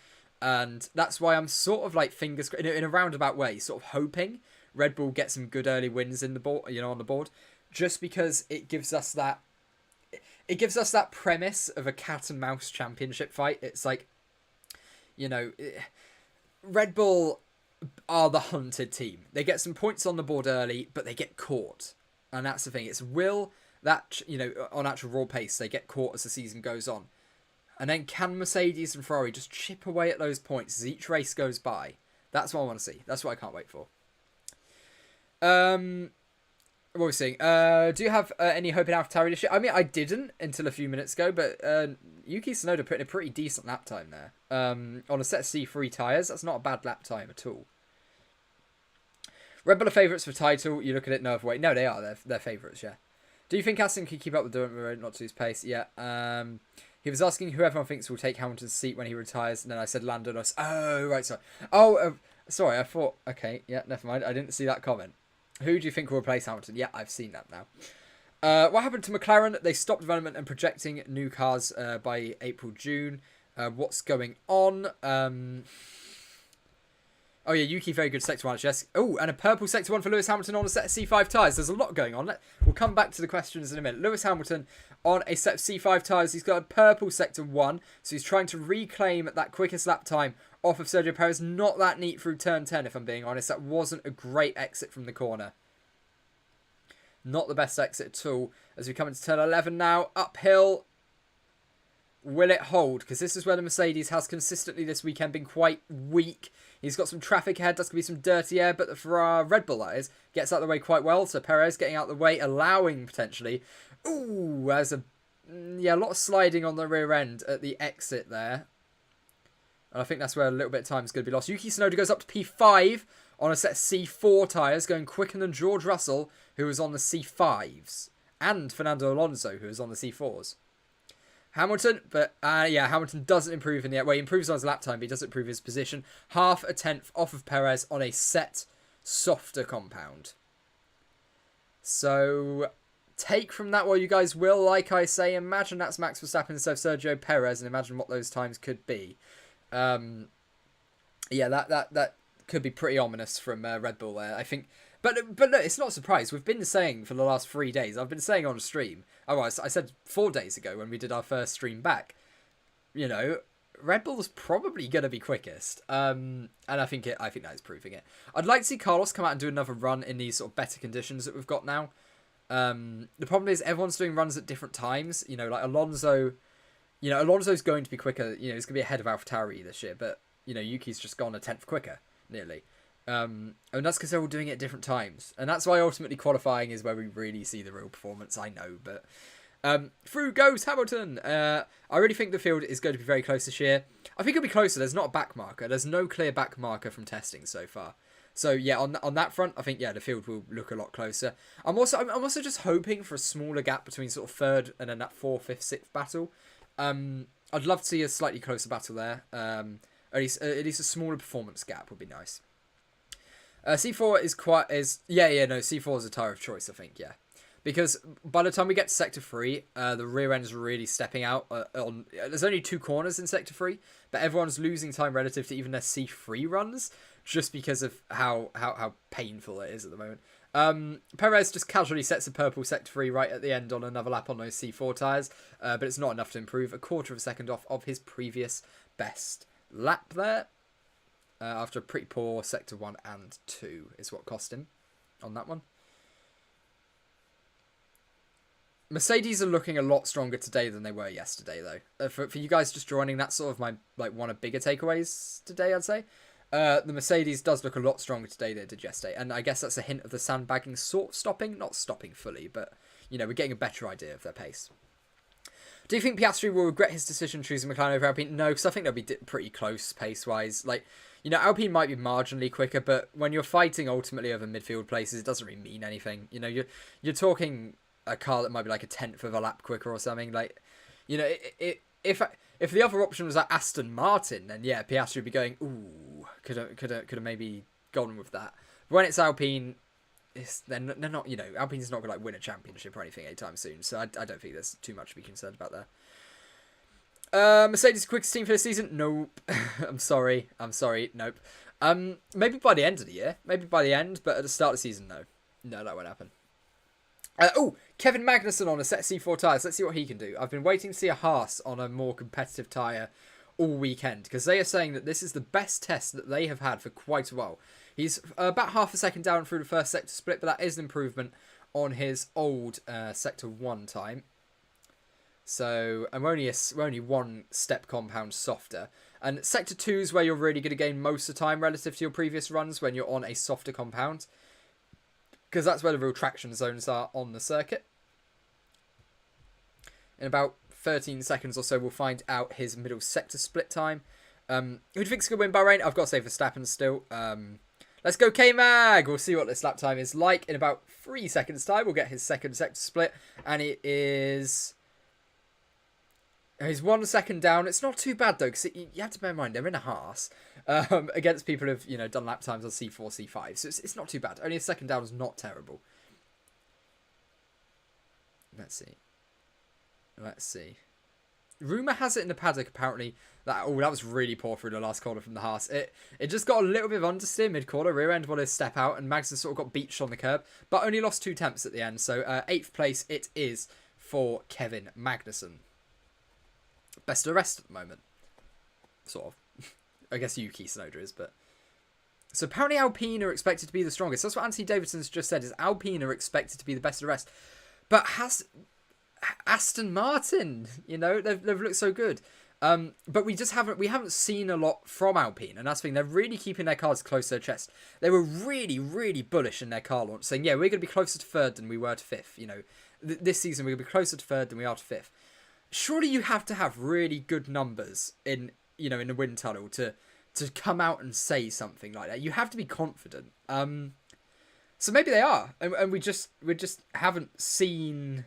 And that's why I'm sort of like fingers in a roundabout way, sort of hoping Red Bull get some good early wins in the board, on the board, just because it gives us that premise of a cat and mouse championship fight. It's like, Red Bull are the hunted team. They get some points on the board early, but they get caught, and that's the thing. It's will that on actual raw pace they get caught as the season goes on, and then can Mercedes and Ferrari just chip away at those points as each race goes by? That's what I want to see. That's what I can't wait for. What were we saying? Do you have any hope in AlphaTauri this year? I mean, I didn't until a few minutes ago, but Yuki Tsunoda put in a pretty decent lap time there. On a set of C3 tyres, that's not a bad lap time at all. Red Bull are favourites for title. You look at it no other way. No, they are. They're favourites, yeah. Do you think Aston can keep up with the road not to lose pace? Yeah. He was asking who everyone thinks will take Hamilton's seat when he retires, and then I said Lando Norris. Oh, right, sorry. Oh, sorry, I thought... Okay, yeah, never mind. I didn't see that comment. Who do you think will replace Hamilton? Yeah, I've seen that now. What happened to McLaren? They stopped development and projecting new cars by April, June. What's going on? Oh, yeah, Yuki, very good Sector 1, yes. Oh, and a purple Sector 1 for Lewis Hamilton on a set of C5 tyres. There's a lot going on. We'll come back to the questions in a minute. Lewis Hamilton on a set of C5 tyres. He's got a purple Sector 1, so he's trying to reclaim that quickest lap time off of Sergio Perez. Not that neat through turn 10, if I'm being honest. That wasn't a great exit from the corner. Not the best exit at all. As we come into turn 11 now, uphill. Will it hold? Because this is where the Mercedes has consistently this weekend been quite weak. He's got some traffic ahead. That's going to be some dirty air. But for our Red Bull, that is, gets out of the way quite well. So Perez getting out of the way, allowing potentially... Ooh, there's a lot of sliding on the rear end at the exit there. And I think that's where a little bit of time is going to be lost. Yuki Tsunoda goes up to P5 on a set of C4 tyres, going quicker than George Russell, who was on the C5s. And Fernando Alonso, who was on the C4s. Hamilton, but yeah, Hamilton doesn't improve in the... Well, he improves on his lap time, but he doesn't improve his position. Half a tenth off of Perez on a set, softer compound. So, take from that what you guys will. Like I say, imagine that's Max Verstappen instead of Sergio Perez, and imagine what those times could be. Yeah, that could be pretty ominous from Red Bull there, I think. But no, it's not a surprise. We've been saying for the last 3 days. I've been saying on stream. Oh, I said 4 days ago when we did our first stream back. You know, Red Bull's probably going to be quickest. And I think that is proving it. I'd like to see Carlos come out and do another run in these sort of better conditions that we've got now. The problem is everyone's doing runs at different times. You know, like Alonso. You know, Alonso's going to be quicker. You know, he's going to be ahead of AlphaTauri this year. But, you know, Yuki's just gone a tenth quicker, nearly. And that's because they're all doing it at different times, and that's why ultimately qualifying is where we really see the real performance. I know, but through goes Hamilton. I really think the field is going to be very close this year. I think it'll be closer. There's not a back marker. There's no clear back marker from testing so far. So yeah, on that front, I think the field will look a lot closer. I'm also just hoping for a smaller gap between sort of third and then that 4th, 5th, 6th battle. I'd love to see a slightly closer battle there. At least a smaller performance gap would be nice. C4 C4 is a tyre of choice, I think, yeah. Because by the time we get to Sector 3, the rear end is really stepping out. There's only 2 corners in Sector 3, but everyone's losing time relative to even their C3 runs, just because of how painful it is at the moment. Perez just casually sets a purple Sector 3 right at the end on another lap on those C4 tyres, but it's not enough to improve. A quarter of a second off of his previous best lap there. After a pretty poor Sector 1 and 2 is what cost him on that one. Mercedes are looking a lot stronger today than they were yesterday, though. For you guys just joining, that's sort of my one of bigger takeaways today, I'd say. The Mercedes does look a lot stronger today than it did yesterday, and I guess that's a hint of the sandbagging sort of stopping. Not stopping fully, but, you know, we're getting a better idea of their pace. Do you think Piastri will regret his decision choosing McLaren over Alpine? No, because I think they'll be pretty close pace-wise. Like, you know, Alpine might be marginally quicker, but when you're fighting ultimately over midfield places, it doesn't really mean anything. You know, you're talking a car that might be like a tenth of a lap quicker or something. Like, you know, if the other option was like Aston Martin, then yeah, Piastri would be going, ooh, could have maybe gone with that. But when it's Alpine, they're not, you know, Alpine's not going to like win a championship or anything anytime soon, so I don't think there's too much to be concerned about there. Mercedes quickest team for the season? Nope. I'm sorry. Nope. Maybe by the end of the year. Maybe by the end, but at the start of the season, no. No, that won't happen. Kevin Magnussen on a set C4 tyres. Let's see what he can do. I've been waiting to see a Haas on a more competitive tyre all weekend, because they are saying that this is the best test that they have had for quite a while. He's about half a second down through the first sector split, but that is an improvement on his old Sector 1 time. So, and we're only 1 step compound softer. And Sector 2 is where you're really going to gain most of the time relative to your previous runs when you're on a softer compound, because that's where the real traction zones are on the circuit. In about 13 seconds or so, we'll find out his middle sector split time. Who do you think's going to win Bahrain? I've got to say Verstappen still. Let's go K-Mag! We'll see what this lap time is like. In about 3 seconds' time, we'll get his second sector split. And it is... He's 1 second down. It's not too bad, though, because you have to bear in mind, they're in a Haas against people who've, you know, done lap times on C4, C5. So it's not too bad. Only a second down is not terrible. Let's see. Rumour has it in the paddock, apparently, that was really poor through the last corner from the Haas. It just got a little bit of understeer mid-corner. Rear end wanted to step out, and Magnussen sort of got beached on the curb, but only lost 2 tenths at the end. So 8th place it is for Kevin Magnussen. Best of the rest at the moment. Sort of. I guess Yuki Tsunoda is, but... So apparently Alpine are expected to be the strongest. That's what Anthony Davidson's just said, is Alpine are expected to be the best of the rest. But has Aston Martin, you know, they've looked so good. But we haven't seen a lot from Alpine, and that's the thing, they're really keeping their cards close to their chest. They were really, really bullish in their car launch, saying, yeah, we're going to be closer to 3rd than we were to 5th. You know, this season we're going to be closer to 3rd than we are to 5th. Surely you have to have really good numbers in the wind tunnel to come out and say something like that. You have to be confident. So maybe they are, and we just haven't seen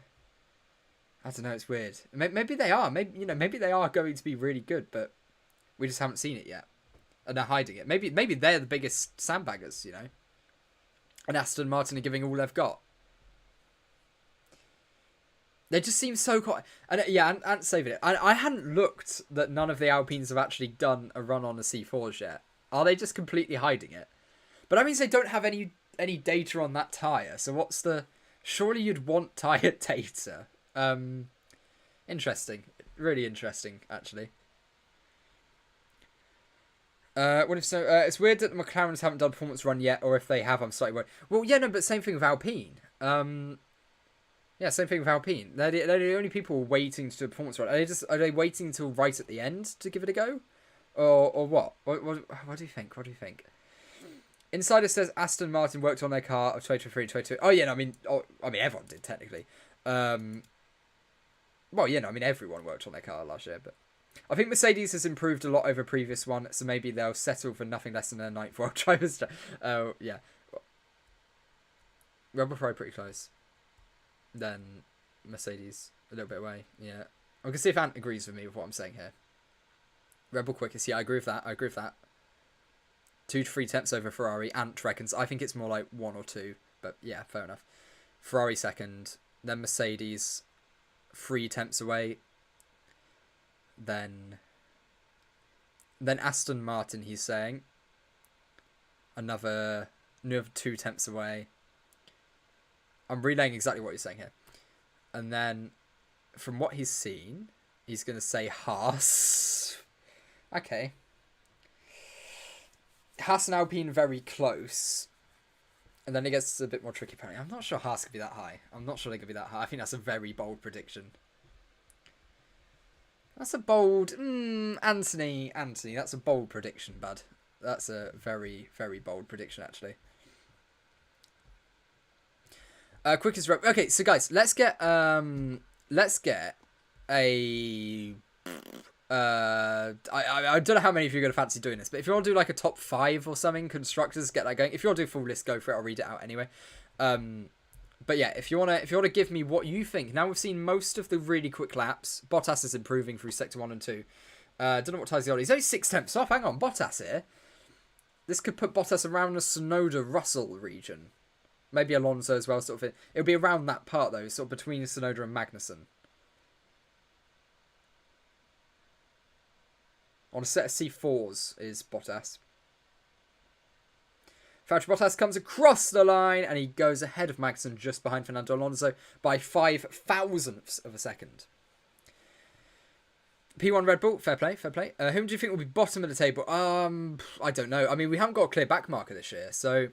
I don't know. It's weird. Maybe they are. Maybe they are going to be really good, but we just haven't seen it yet, and they're hiding it. Maybe they're the biggest sandbaggers, and Aston Martin are giving all they've got. They just seem so quiet. And and saving it. I hadn't looked that none of the Alpines have actually done a run on the C4s yet. Are they just completely hiding it? But that means they don't have any data on that tyre. So what's the... Surely you'd want tyre data. Interesting. Really interesting, actually. What if so? It's weird that the McLarens haven't done a performance run yet, or if they have, I'm slightly worried. Well, yeah, no, but same thing with Alpine. Yeah, same thing with Alpine. They're the only people waiting to do a performance run. Are they waiting until right at the end to give it a go, or what? What do you think? What do you think? Insider says Aston Martin worked on their car of 2023 and 2022. Oh yeah, no, I mean everyone did technically. Well, yeah, no, I mean everyone worked on their car last year, but I think Mercedes has improved a lot over previous one, so maybe they'll settle for nothing less than a 9th world drivers. Oh yeah, Red Bull Ferrari pretty close. Then Mercedes a little bit away. Yeah, I can see if Ant agrees with me with what I'm saying here. Red Bull quickest. Yeah, I agree with that. 2 to 3 tenths over Ferrari. Ant reckons. I think it's more like 1 or 2, but yeah, fair enough. Ferrari second, then Mercedes 3 tenths away. Then Aston Martin, he's saying, another 2 tenths away. I'm relaying exactly what he's saying here. And then, from what he's seen, he's going to say Haas. Okay. Haas and Alpine very close. And then it gets a bit more tricky apparently. I'm not sure Haas could be that high. I'm not sure they could be that high. I think that's a very bold prediction. That's a bold... Anthony, that's a bold prediction, bud. That's a very, very bold prediction, actually. Quickest rep. Okay, so guys, let's get a I don't know how many of you are gonna fancy doing this, but if you want to do like a top 5 or something, constructors, get that going. If you want to do a full list, go for it. I'll read it out anyway. But yeah, if you wanna give me what you think. Now we've seen most of the really quick laps. Bottas is improving through sector 1 and 2. Don't know what ties the on. He's only 6 tenths off. Hang on, Bottas here. This could put Bottas around the Sonoda-Russell region. Maybe Alonso as well, sort of thing. It'll be around that part, though, sort of between Sonoda and Magnussen. On a set of C4s is Bottas. Valtteri Bottas comes across the line, and he goes ahead of Magnussen just behind Fernando Alonso by 5 thousandths of a second. P1 Red Bull, fair play. Whom do you think will be bottom of the table? I don't know. I mean, we haven't got a clear back marker this year, so...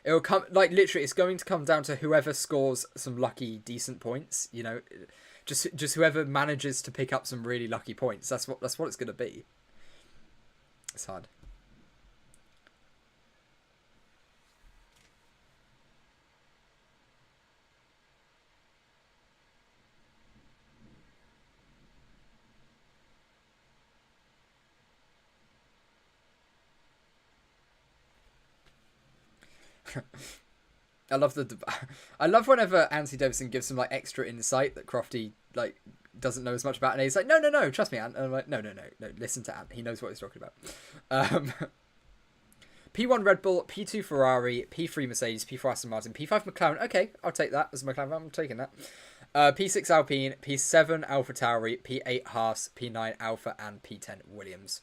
It'll come, like, literally, it's going to come down to whoever scores some lucky, decent points, just whoever manages to pick up some really lucky points. That's what it's going to be. It's hard. I love whenever Anthony Davidson gives some like extra insight that Crofty like doesn't know as much about, and he's like, no, trust me, Ant. And I'm like, no, listen to Ant. He knows what he's talking about. P1 Red Bull, P2 Ferrari, P3 Mercedes, P4 Aston Martin, P5 McLaren. Okay, I'll take that as a McLaren. I'm taking that. P6 Alpine, P7 AlphaTauri, P8 Haas, P9 Alpha, and P10 Williams.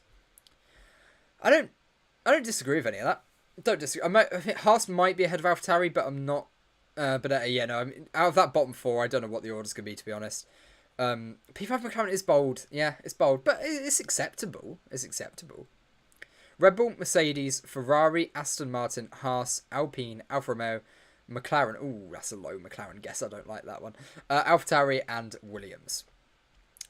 I don't disagree with any of that. Don't disagree. I think Haas might be ahead of AlphaTauri, but I'm not. Yeah, no. I mean, out of that bottom 4, I don't know what the order's gonna be, to be honest. P5 McLaren is bold. Yeah, it's bold, but it's acceptable. It's acceptable. Red Bull, Mercedes, Ferrari, Aston Martin, Haas, Alpine, Alfa Romeo, McLaren. Ooh, that's a low McLaren guess. I don't like that one. AlphaTauri and Williams.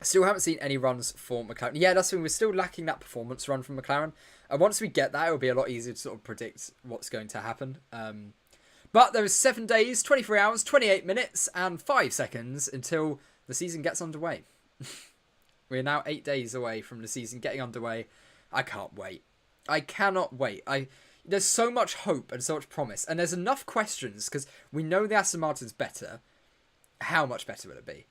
Still haven't seen any runs for McLaren. Yeah, that's when we're still lacking that performance run from McLaren. And once we get that, it'll be a lot easier to sort of predict what's going to happen. But there is 7 days, 23 hours, 28 minutes, and 5 seconds until the season gets underway. We're now 8 days away from the season getting underway. I can't wait. I cannot wait. There's so much hope and so much promise. And there's enough questions, because we know the Aston Martin's better. How much better will it be?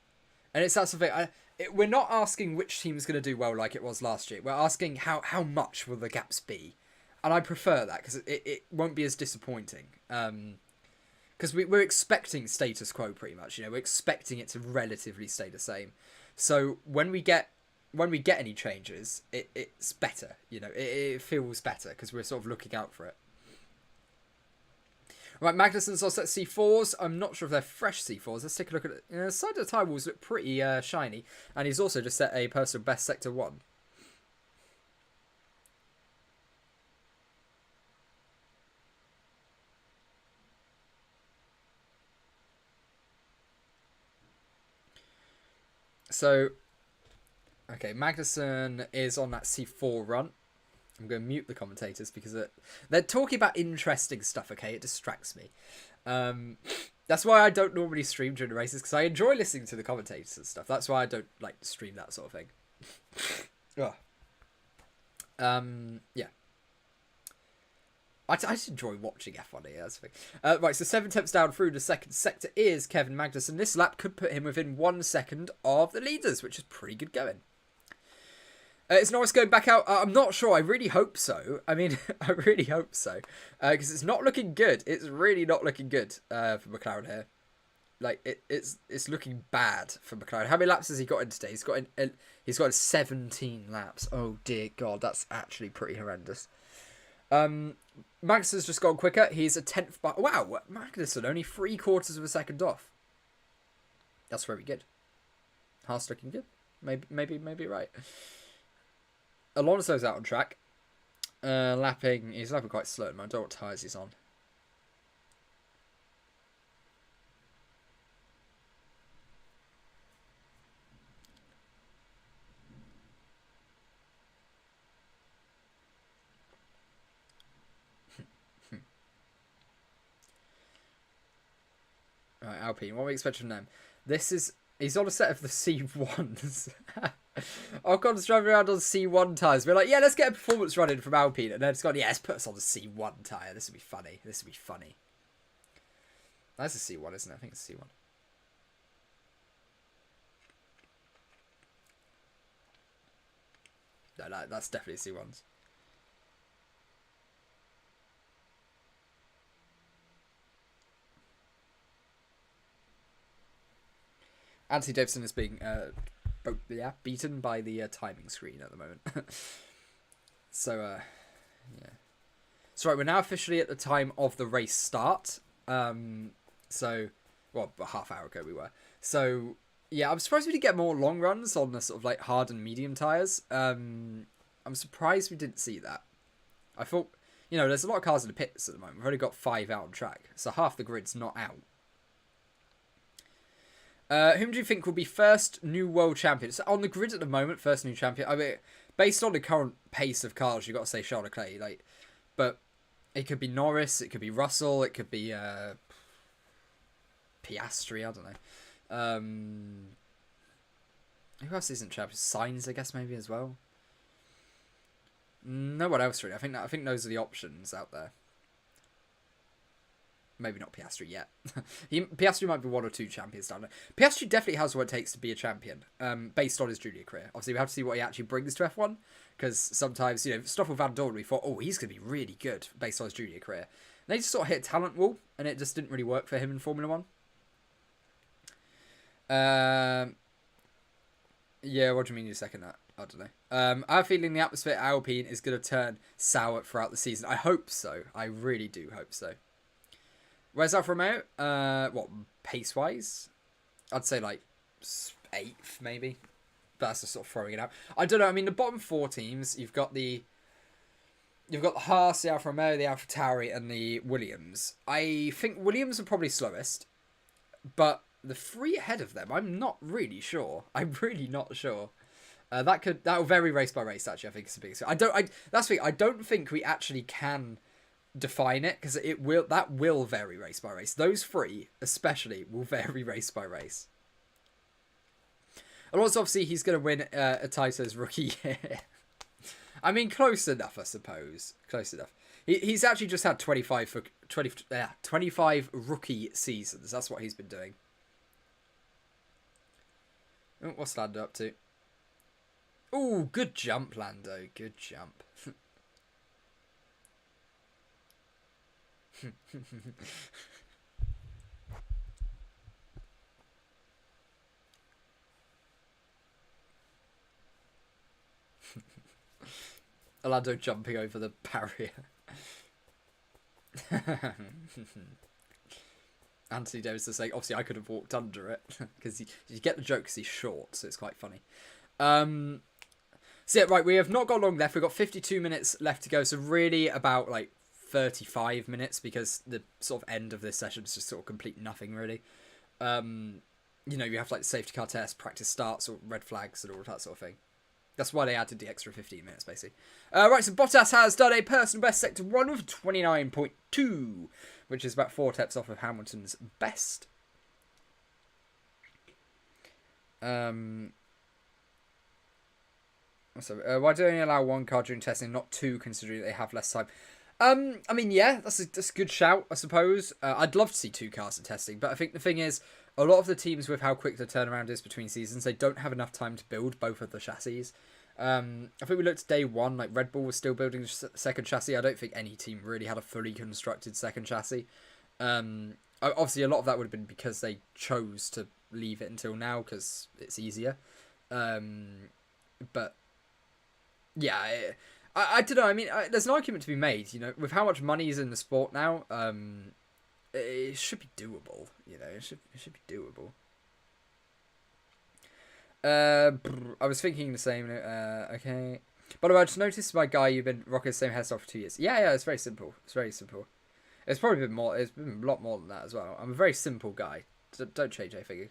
And it's that sort of thing. We're not asking which team's going to do well like it was last year. We're asking how much will the gaps be, and I prefer that because it won't be as disappointing. Because we're expecting status quo pretty much. We're expecting it to relatively stay the same. So when we get any changes, it's better. It feels better because we're sort of looking out for it. Right, Magnussen's also set C4s. I'm not sure if they're fresh C4s. Let's take a look at it. The side of the tyre walls look pretty shiny. And he's also just set a personal best Sector 1. So, okay, Magnussen is on that C4 run. I'm going to mute the commentators because they're talking about interesting stuff, okay? It distracts me. That's why I don't normally stream during the races, because I enjoy listening to the commentators and stuff. That's why I don't like to stream that sort of thing. Yeah. I just enjoy watching F1 here, that's the thing. Right, so 7 tenths down through the second sector is Kevin Magnussen. This lap could put him within 1 second of the leaders, which is pretty good going. Is Norris going back out? I'm not sure. I really hope so. I mean, I really hope so. Because it's not looking good. It's really not looking good for McLaren here. Like, it's looking bad for McLaren. How many laps has he got in today? He's got 17 laps. Oh, dear God. That's actually pretty horrendous. Magnussen's just gone quicker. He's a 10th by... Wow, Magnussen only 3/4 of a second off. That's very good. Haas looking good. Maybe right. Alonso's out on track. He's lapping quite slow at the moment. I don't know what tyres he's on. Right, Alpine. What we expect from them? He's on a set of the C1s. Ocon's driving around on C1 tyres. We're like, yeah, let's get a performance run in from Alpine. And then it's gone, yeah, let's put us on the C1 tyre. This will be funny. That's a C1, isn't it? I think it's a C1. No, that's definitely C1s. Anthony Davidson is being beaten by the timing screen at the moment. So, yeah. So, right, we're now officially at the time of the race start. So, well, a half hour ago we were. So, yeah, I'm surprised we didn't get more long runs on the sort of like hard and medium tyres. I'm surprised we didn't see that. I thought, there's a lot of cars in the pits at the moment. We've only got 5 out on track. So half the grid's not out. Whom do you think will be first new world champion? So on the grid at the moment, first new champion. I mean, based on the current pace of cars, you've got to say Charles Leclerc. But it could be Norris, it could be Russell, it could be Piastri. I don't know. Who else isn't champion? Sainz, I guess, maybe as well. No one else really. I think those are the options out there. Maybe not Piastri yet. Piastri might be 1 or 2 champions down there. Piastri definitely has what it takes to be a champion, based on his junior career. Obviously, we have to see what he actually brings to F1, because sometimes, stuff with Van Dorn, we thought, oh, he's going to be really good based on his junior career. And they just sort of hit a talent wall, and it just didn't really work for him in Formula 1. Yeah, what do you mean you second that? I don't know. I have a feeling the atmosphere at Alpine is going to turn sour throughout the season. I hope so. I really do hope so. Where's Alfa Romeo? What, pace-wise? I'd say, 8th, maybe. But that's just sort of throwing it out. I don't know. I mean, the bottom 4 teams, you've got the Haas, the Alfa Romeo, the Alfa Tauri, and the Williams. I think Williams are probably slowest. But the 3 ahead of them, I'm not really sure. I'm really not sure. That will vary race by race, actually. I think it's a big... That's the thing. I don't think we actually can define it, because that will vary race by race. Those 3 especially will vary race by race. And also, obviously, he's going to win a Taito's rookie year. I mean, close enough, I suppose. Close enough. He's actually just had 25 rookie seasons. That's what he's been doing. Oh, what's Lando up to? Oh, good jump, Lando. Good jump. Lando jumping over the barrier. Anthony Davis is saying, obviously I could have walked under it. Because you get the joke because he's short, so it's quite funny. So yeah, right, we have not got long left. We've got 52 minutes left to go. So really about like 35 minutes because the sort of end of this session is just sort of complete nothing really. You know, you have like the safety car test, practice starts, or red flags and all that sort of thing. That's why they added the extra 15 minutes, basically. Right, so Bottas has done a personal best sector 1 with 29.2, which is about 4 tenths off of Hamilton's best. So, why do they only allow 1 car during testing, not 2, considering they have less time? I mean, yeah, that's a good shout, I suppose. I'd love to see 2 cars in testing, but I think the thing is, a lot of the teams with how quick the turnaround is between seasons, they don't have enough time to build both of the chassis. I think we looked at day 1, like Red Bull was still building the second chassis. I don't think any team really had a fully constructed second chassis. Obviously, a lot of that would have been because they chose to leave it until now because it's easier. But yeah, I don't know. I mean, there's an argument to be made. You know, with how much money is in the sport now, it should be doable. You know, it should be doable. I was thinking the same. Okay. By the way, I just noticed my guy, you've been rocking the same hairstyle for 2 years. Yeah, it's very simple. It's very simple. It's probably been more. It's been a lot more than that as well. I'm a very simple guy. Don't change anything.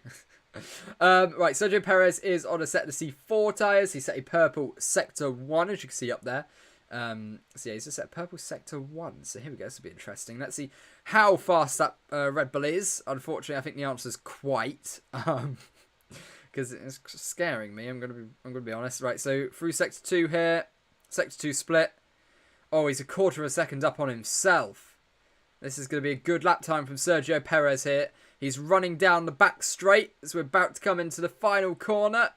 Right, Sergio Perez is on a set of C4 tyres. He set a purple Sector 1, as you can see up there. So yeah, he's just set a purple Sector 1. So here we go. This will be interesting. Let's see how fast that Red Bull is. Unfortunately, I think the answer is quite. Because it's scaring me. I'm gonna be honest. Right, so through Sector 2 here. Sector 2 split. Oh, he's a quarter of a second up on himself. This is going to be a good lap time from Sergio Perez here. He's running down the back straight as we're about to come into the final corner.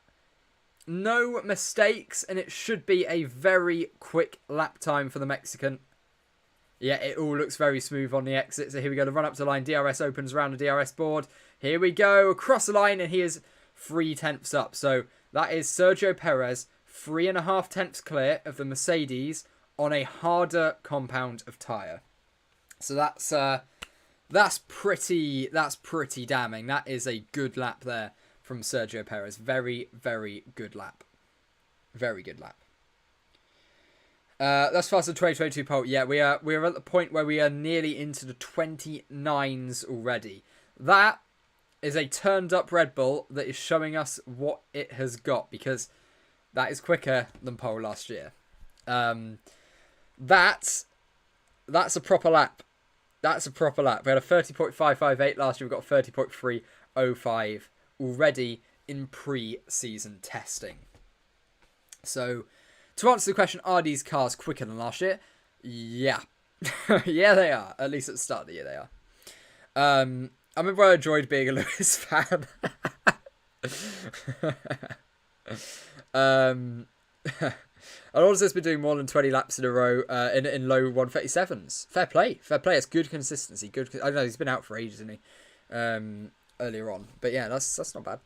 No mistakes, and it should be a very quick lap time for the Mexican. Yeah, it all looks very smooth on the exit. So here we go, the run up to the line. DRS opens around the DRS board. Here we go, across the line, and he is 3 tenths up. So that is Sergio Perez, 3.5 tenths clear of the Mercedes on a harder compound of tyre. So that's pretty damning. That is a good lap there from Sergio Perez. Very, very good lap. Very good lap. That's fast the 2022 pole. Yeah, we're at the point where we are nearly into the 29s already. That is a turned up Red Bull that is showing us what it has got, because that is quicker than pole last year. That's a proper lap. That's a proper lap. We had a 30.558 last year. We've got 30.305 already in pre-season testing. So, to answer the question, are these cars quicker than last year? Yeah. Yeah, they are. At least at the start of the year, they are. I remember I enjoyed being a Lewis fan. Alonso's been doing more than 20 laps in a row in low 137s. Fair play. It's good consistency. I know he's been out for ages, isn't he? Earlier on, but yeah, that's not bad.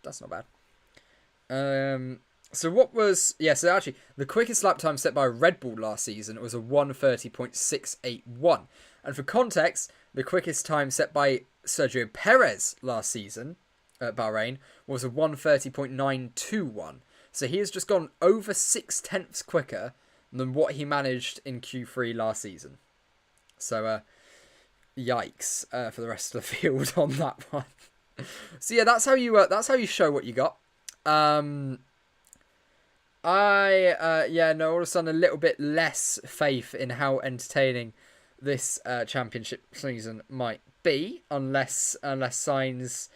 So what was so actually the quickest lap time set by Red Bull last season was a 1:30.681, and for context, the quickest time set by Sergio Perez last season at Bahrain was a 1:30.921. So he has just gone over 6 tenths quicker than what he managed in Q3 last season. So, yikes for the rest of the field on that one. So yeah, that's how you show what you got. All of a sudden a little bit less faith in how entertaining this championship season might be, unless Sainz.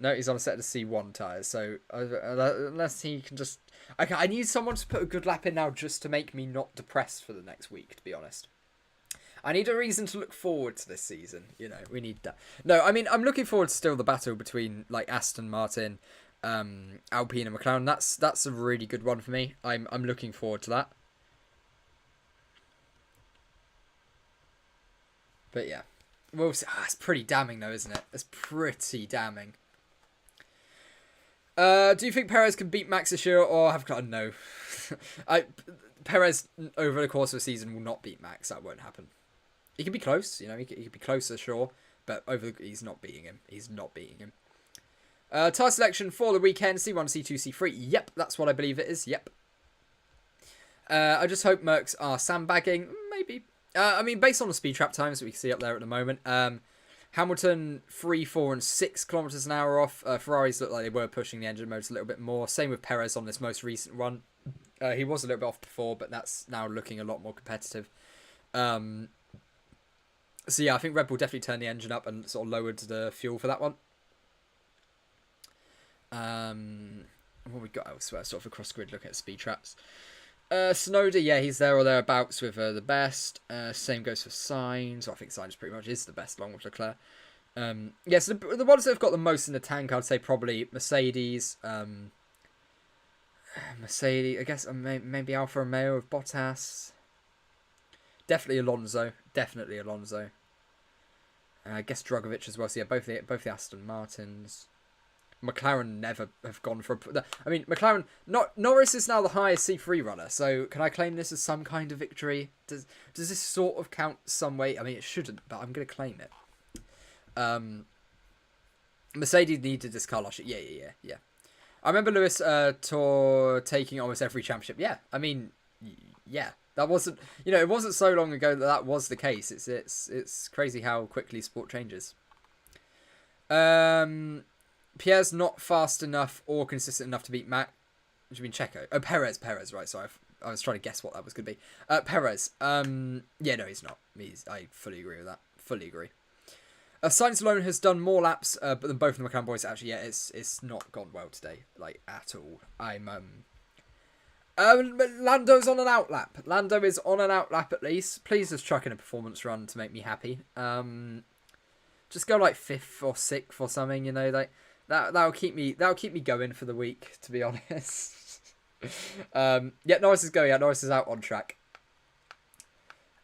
No, he's on a set of C1 tyres, so unless he can just... Okay, I need someone to put a good lap in now just to make me not depressed for the next week, to be honest. I need a reason to look forward to this season, we need that. No, I mean, I'm looking forward to still the battle between, like, Aston Martin Alpine and McLaren. That's a really good one for me. I'm looking forward to that. But yeah, we'll see. It's pretty damning though, isn't it? It's pretty damning. Do you think Perez can beat Max this year, or have no? Perez over the course of the season will not beat Max. That won't happen. He can be close, he could be closer, sure, but he's not beating him. He's not beating him. Tyre selection for the weekend: C1, C2, C3. Yep, that's what I believe it is. Yep. I just hope Mercs are sandbagging. Maybe. I mean, based on the speed trap times that we can see up there at the moment, Hamilton 3, 4, and 6 kilometers an hour off. Ferraris looked like they were pushing the engine motors a little bit more. Same with Perez on this most recent run. He was a little bit off before, but that's now looking a lot more competitive. So yeah, I think Red Bull definitely turned the engine up and sort of lowered the fuel for that one. What we got elsewhere, sort of across grid, looking at speed traps. Snowden, yeah, he's there or thereabouts with the best. Same goes for Sainz. I think Sainz pretty much is the best along with Leclerc. Yeah, so the ones that have got the most in the tank, I'd say probably Mercedes. Mercedes, I guess maybe Alfa Romeo with Bottas. Definitely Alonso. I guess Drugovich as well. So yeah, both the Aston Martins. McLaren never have gone for I mean, McLaren... Norris is now the highest C3 runner, so can I claim this as some kind of victory? Does this sort of count some way? I mean, it shouldn't, but I'm going to claim it. Mercedes needed this car last year. Yeah. I remember Lewis taking almost every championship. Yeah, I mean, yeah. That wasn't... it wasn't so long ago that was the case. It's crazy how quickly sport changes. Pierre's not fast enough or consistent enough to beat Max. What do you mean Checo? Oh, Perez, right. Sorry, I was trying to guess what that was going to be. Perez. Yeah, no, he's not. I fully agree with that. Fully agree. Sainz alone has done more laps but than both of the McLaren boys. Actually, yeah, it's not gone well today, like, at all. Lando's on an outlap. Lando is on an outlap at least. Please just chuck in a performance run to make me happy. Just go like 5th or 6th or something, like... That'll keep me going for the week, to be honest. Yeah, Norris is going out. Norris is out on track.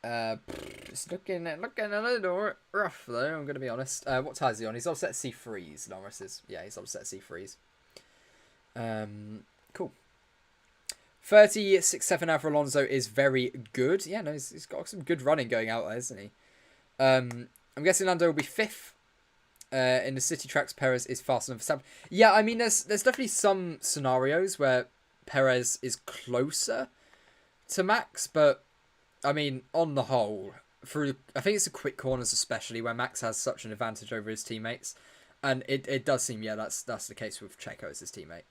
It's looking a little rough though. I'm going to be honest. What tyres is he on? He's on set C3s. Norris is. Yeah, he's on set C3s. Cool. 36.7 out for Alonso is very good. Yeah, no, he's got some good running going out there, isn't he? I'm guessing Lando will be 5th. In the city tracks, Perez is faster than Verstappen. Yeah, I mean, there's definitely some scenarios where Perez is closer to Max, but I mean, on the whole, I think it's the quick corners especially where Max has such an advantage over his teammates, and it does seem that's the case with Checo as his teammate.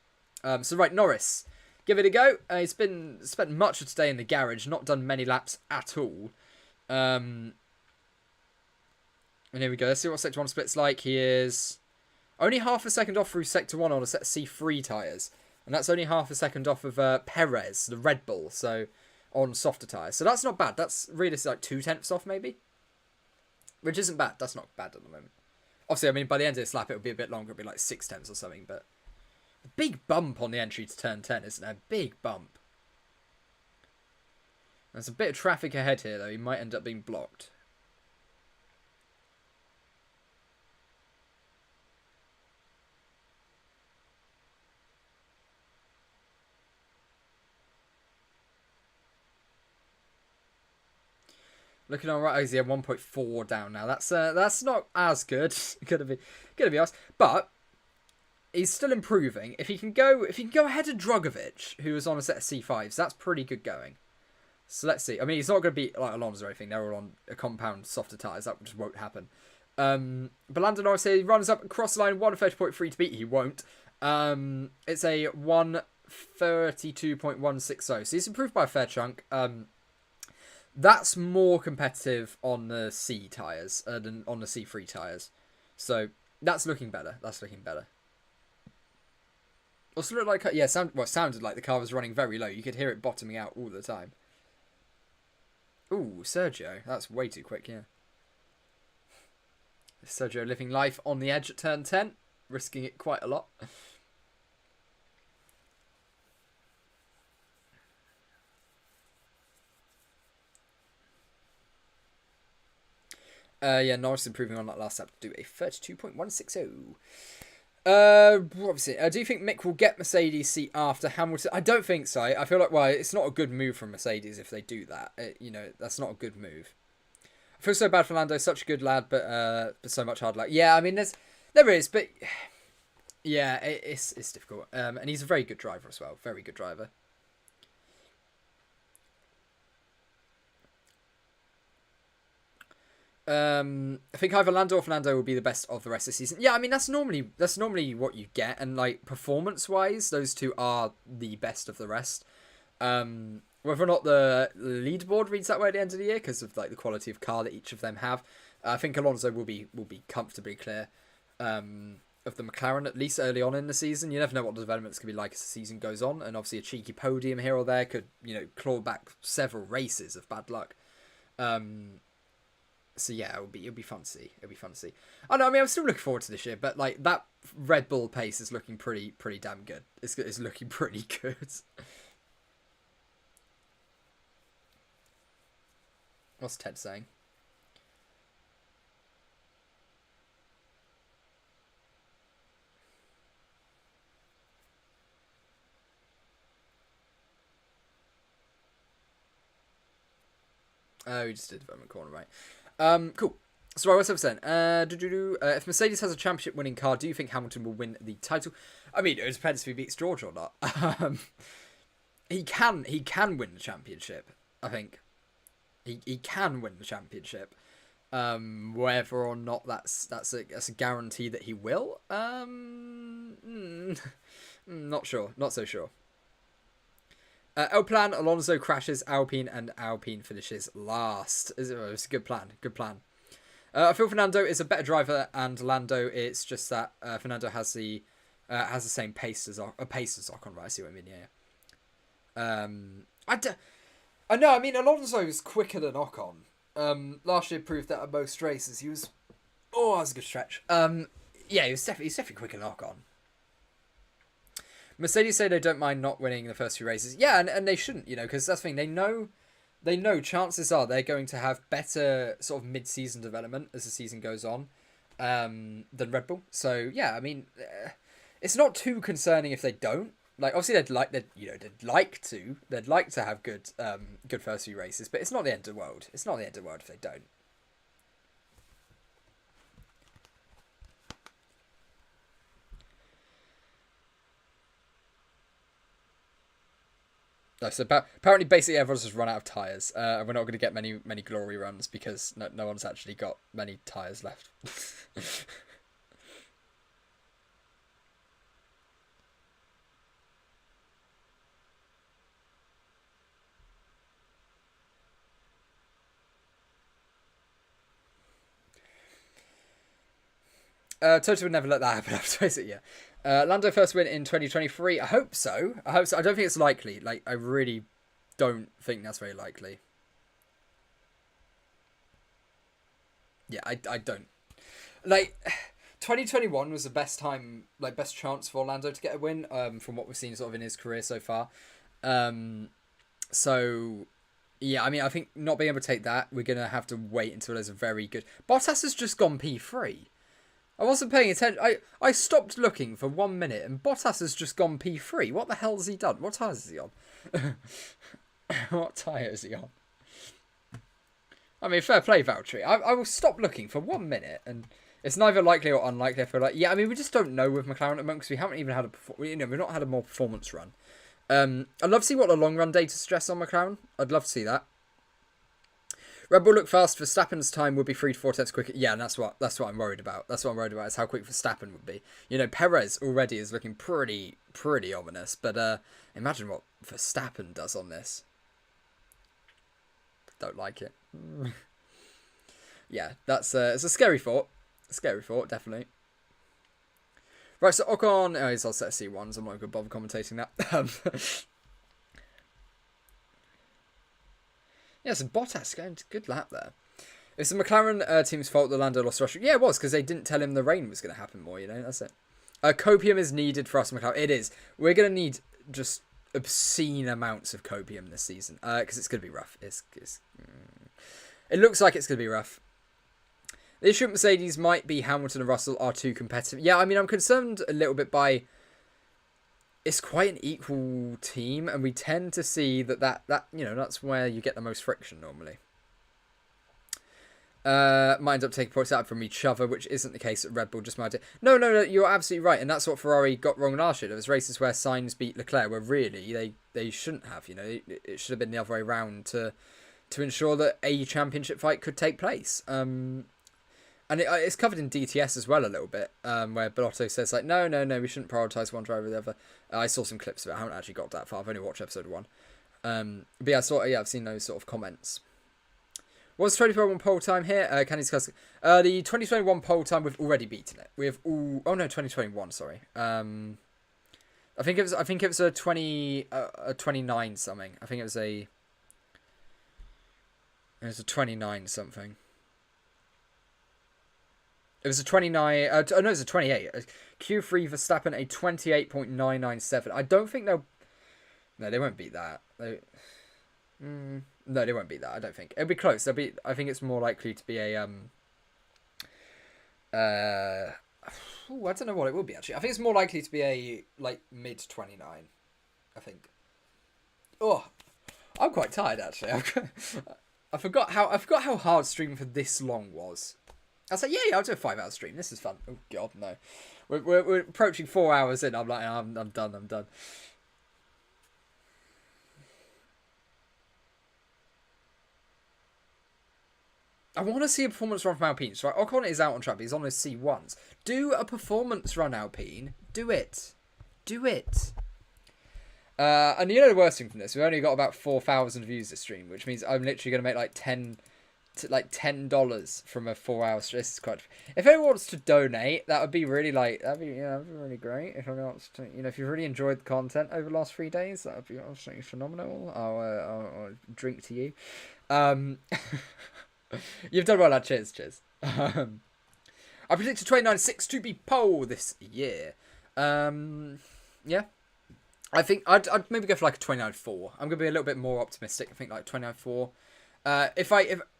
So right, Norris, give it a go. He's spent much of today in the garage, not done many laps at all. And here we go. Let's see what Sector 1 split's like. He is only half a second off through Sector 1 on a set of C3 tyres. And that's only half a second off of Perez, the Red Bull, so on softer tyres. So that's not bad. That's really like 2/10 off, maybe. Which isn't bad. That's not bad at the moment. Obviously, I mean, by the end of this lap, it'll be a bit longer. It'll be like 6/10 or something. But a big bump on the entry to turn 10, isn't there? Big bump. There's a bit of traffic ahead here, though. He might end up being blocked. Looking all right, yeah, 1.4 down now. That's not as good. gonna be us, but he's still improving. If he can go ahead of Drugovich, who was on a set of C5s, that's pretty good going. So let's see. I mean, he's not going to beat like Alonso or anything. They're all on a compound softer tyres. That just won't happen. But Lando Norris here, he runs up across the line, 1:30.3 to beat. He won't. It's a 1:32.160. So he's improved by a fair chunk. That's more competitive on the C tyres than on the C3 tyres. So that's looking better. Also looked like, yeah, sounded like the car was running very low. You could hear it bottoming out all the time. Ooh, Sergio. That's way too quick, yeah. Sergio living life on the edge at turn 10. Risking it quite a lot. Yeah, Norris improving on that last lap to do a 32.160. Obviously, do you think Mick will get Mercedes seat after Hamilton? I don't think so. I feel like, well, it's not a good move from Mercedes if they do that. That's not a good move. I feel so bad for Lando, such a good lad, but so much hard luck. Yeah, I mean, there is, but yeah, it's difficult. And he's a very good driver as well. Very good driver. I think either Lando or Fernando will be the best of the rest of the season. Yeah, I mean that's normally what you get, and like performance wise, those two are the best of the rest. Whether or not the leaderboard reads that way at the end of the year because of like the quality of car that each of them have, I think Alonso will be comfortably clear of the McLaren, at least early on in the season. You never know what the development's going to be like as the season goes on, and obviously a cheeky podium here or there could claw back several races of bad luck. So yeah, it'll be fun to see. It'll be fun to see. I know. I mean, I'm still looking forward to this year, but like that Red Bull pace is looking pretty damn good. It's looking pretty good. What's Ted saying? Oh, he just did development corner, right? Cool. So what's I saying? If Mercedes has a championship-winning car, do you think Hamilton will win the title? I mean, it depends if he beats George or not. He can win the championship. I think he can win the championship. Whether or not that's a guarantee that he will. Not sure. Not so sure. Plan Alonso crashes Alpine and Alpine finishes last. It's a good plan. Good plan. I feel Fernando is a better driver, and Lando. It's just that Fernando has the same pace as Ocon. Right? I see what I mean. Yeah. I know. I mean, Alonso is quicker than Ocon. Last year proved that at most races he was. Oh, that was a good stretch. Yeah, he's definitely quicker than Ocon. Mercedes say they don't mind not winning the first few races. Yeah, and they shouldn't, because that's the thing. They know chances are they're going to have better sort of mid-season development as the season goes on than Red Bull. So, yeah, I mean, it's not too concerning if they don't. Like, obviously, they'd like to have good first few races, but it's not the end of the world. It's not the end of the world if they don't. No, so apparently, basically, everyone's just run out of tyres, and we're not going to get many glory runs because no one's actually got many tyres left. Toto would never let that happen. Basically, yeah. Lando first win in 2023. I hope so. I don't think it's likely. Like, I really don't think that's very likely. Yeah, I don't. Like, 2021 was the best time, like, best chance for Lando to get a win, from what we've seen sort of in his career so far. So, yeah, I mean, I think not being able to take that, we're going to have to wait until there's a very good... Bottas has just gone P3. I wasn't paying attention. I stopped looking for 1 minute, and Bottas has just gone P3. What the hell has he done? What tyres is he on? What tyre is he on? I mean, fair play, Valtteri. I will stop looking for 1 minute, and it's neither likely or unlikely. I feel like, yeah, I mean, we just don't know with McLaren at the moment because we haven't even had we've not had a more performance run. I'd love to see what the long run data stress on McLaren. I'd love to see that. Red Bull look fast. Verstappen's time would be 3 to 4 tenths quicker. Yeah, and that's what I'm worried about. That's what I'm worried about is how quick Verstappen would be. Perez already is looking pretty ominous. But imagine what Verstappen does on this. Don't like it. Yeah, it's a scary thought. A scary thought, definitely. Right, so Ocon. Oh, he's all set C1s. I'm not going to bother commentating that. Yeah, so Bottas going to good lap there. It's the McLaren team's fault that Lando lost Russia. Yeah, it was, because they didn't tell him the rain was going to happen more, That's it. Copium is needed for us, McLaren. It is. We're going to need just obscene amounts of copium this season, because it's going to be rough. It looks like it's going to be rough. The issue with Mercedes might be Hamilton and Russell are too competitive. Yeah, I mean, I'm concerned a little bit by... It's quite an equal team, and we tend to see that that's where you get the most friction normally. Might end up taking points out from each other, which isn't the case at Red Bull. Just my idea. No, you're absolutely right, and that's what Ferrari got wrong last year. There was races where Sainz beat Leclerc, where really they shouldn't have. It should have been the other way around to ensure that a championship fight could take place. And it's covered in DTS as well a little bit, where Bellotto says like, no, we shouldn't prioritise one driver or the other. I saw some clips of it. I haven't actually got that far. I've only watched episode 1. But yeah, I've seen those sort of comments. What's 2021 pole time here? Can you discuss the 2021 pole time? We've already beaten it. We have all. Oh no, 2021. Sorry. I think it was a 29 something. I think it was a 29 something. It was a 29. No, it was a 28. Q3 Verstappen a 28.997. I don't think they'll. No, they won't beat that. No, they won't beat that. I don't think it'll be close. I think it's more likely to be a I don't know what it will be actually. I think it's more likely to be a like mid 29. I think. Oh, I'm quite tired actually. I forgot how hard streaming for this long was. I was like, yeah, I'll do a 5-hour stream. This is fun. Oh god, no. We're approaching 4 hours in. I'm like, I'm done. I want to see a performance run from Alpine. So Ocon is out on track, but he's on his C1s. Do a performance run, Alpine. Do it. And you know the worst thing from this? We've only got about 4,000 views this stream, which means I'm literally going to make like $10 from a 4-hour stream. This is quite... If anyone wants to donate, that would be really that'd be really great. If anyone wants to, if you really enjoyed the content over the last 3 days, that would be absolutely phenomenal. I'll drink to you. You've done well, lad. Cheers. I predicted 29.6 to be pole this year. Yeah. I think I'd maybe go for like a 29.4. I'm gonna be a little bit more optimistic. I think like 29.4.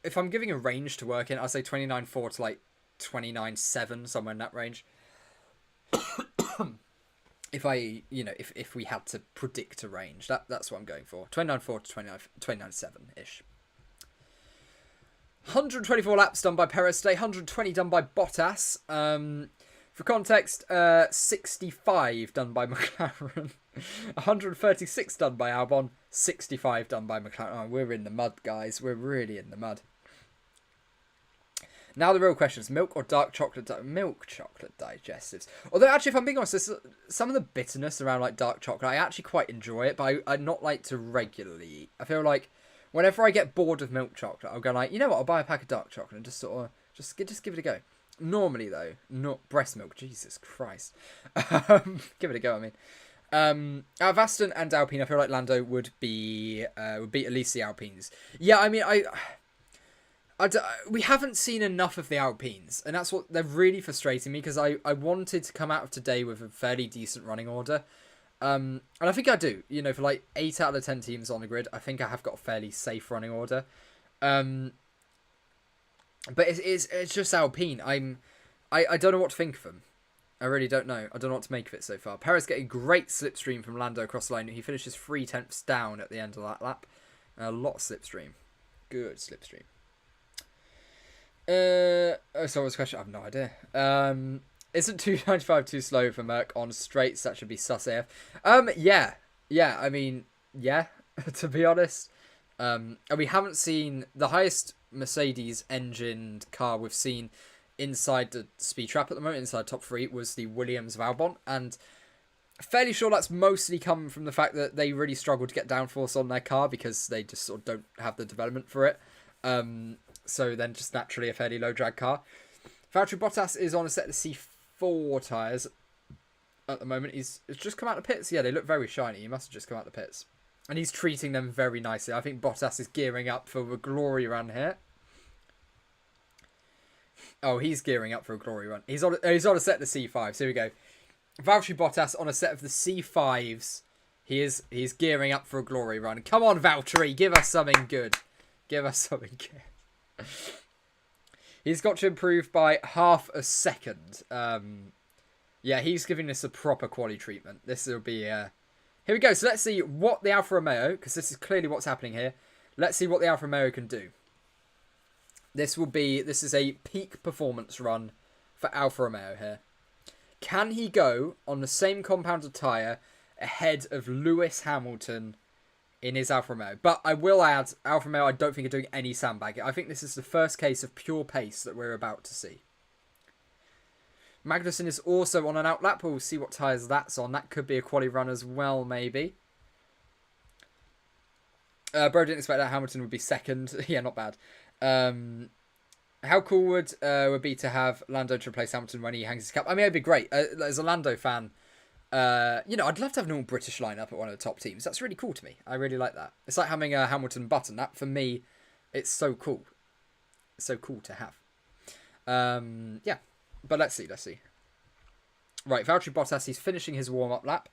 If I'm giving a range to work in, I'd say 29.4 to like 29.7, somewhere in that range. If we had to predict a range, that's what I'm going for. 29.4 to 29.7 ish. 124 laps done by Perez today, 120 done by Bottas. For context, 65 done by McLaren, 136 done by Albon, 65 done by McLaren. Oh, we're in the mud, guys. We're really in the mud. Now the real question is milk or dark chocolate? Milk chocolate digestives. Although, actually, if I'm being honest, some of the bitterness around like dark chocolate, I actually quite enjoy it, but I not like to regularly eat. I feel like whenever I get bored of milk chocolate, I'll go like, you know what, I'll buy a pack of dark chocolate and just sort of, just give it a go. Normally, though, not breast milk. Jesus Christ. Give it a go, I mean. Out of Aston and Alpine, I feel like Lando would beat at least the Alpines. Yeah, I mean, we haven't seen enough of the Alpines, and that's what they're really frustrating me, because I wanted to come out of today with a fairly decent running order. And I think I do. For like 8 out of the 10 teams on the grid, I think I have got a fairly safe running order. But it's just Alpine. I don't know what to think of them. I really don't know. I don't know what to make of it so far. Perez getting a great slipstream from Lando across the line. He finishes 3/10 down at the end of that lap. A lot of slipstream. Good slipstream. So what's the question? I have no idea. Isn't 295 too slow for Merc on straights? That should be sus AF. Yeah. I mean, yeah. To be honest, and we haven't seen the highest Mercedes engined car we've seen inside the speed trap at the moment. Inside top 3 was the Williams of Albon, and fairly sure that's mostly come from the fact that they really struggled to get downforce on their car because they just sort of don't have the development for it. So then just naturally a fairly low drag car. Valtteri Bottas is on a set of C4 tyres at the moment. He's just come out of the pits. Yeah, they look very shiny. He must have just come out of the pits. And he's treating them very nicely. I think Bottas is gearing up for a glory run here. Oh, he's gearing up for a glory run. He's on a set of the C5s. Here we go. Valtteri Bottas on a set of the C5s. He's gearing up for a glory run. Come on, Valtteri. Give us something good. He's got to improve by half a second. Yeah, he's giving this a proper quality treatment. This will be... Here we go. So let's see what the Alfa Romeo, because this is clearly what's happening here. Let's see what the Alfa Romeo can do. This is a peak performance run for Alfa Romeo here. Can he go on the same compound of tyre ahead of Lewis Hamilton in his Alfa Romeo? But I will add, Alfa Romeo I don't think are doing any sandbagging. I think this is the first case of pure pace that we're about to see. Magnussen is also on an outlap. We'll see what tyres that's on. That could be a quali run as well, maybe. Bro didn't expect that Hamilton would be second. Yeah, not bad. How cool would be to have Lando to replace Hamilton when he hangs his cap? I mean, it'd be great. As a Lando fan, you know, I'd love to have an all-British lineup at one of the top teams. That's really cool to me. I really like that. It's like having a Hamilton button. That, for me, it's so cool. It's so cool to have. Yeah, but let's see. Right, Valtteri Bottas, he's finishing his warm-up lap.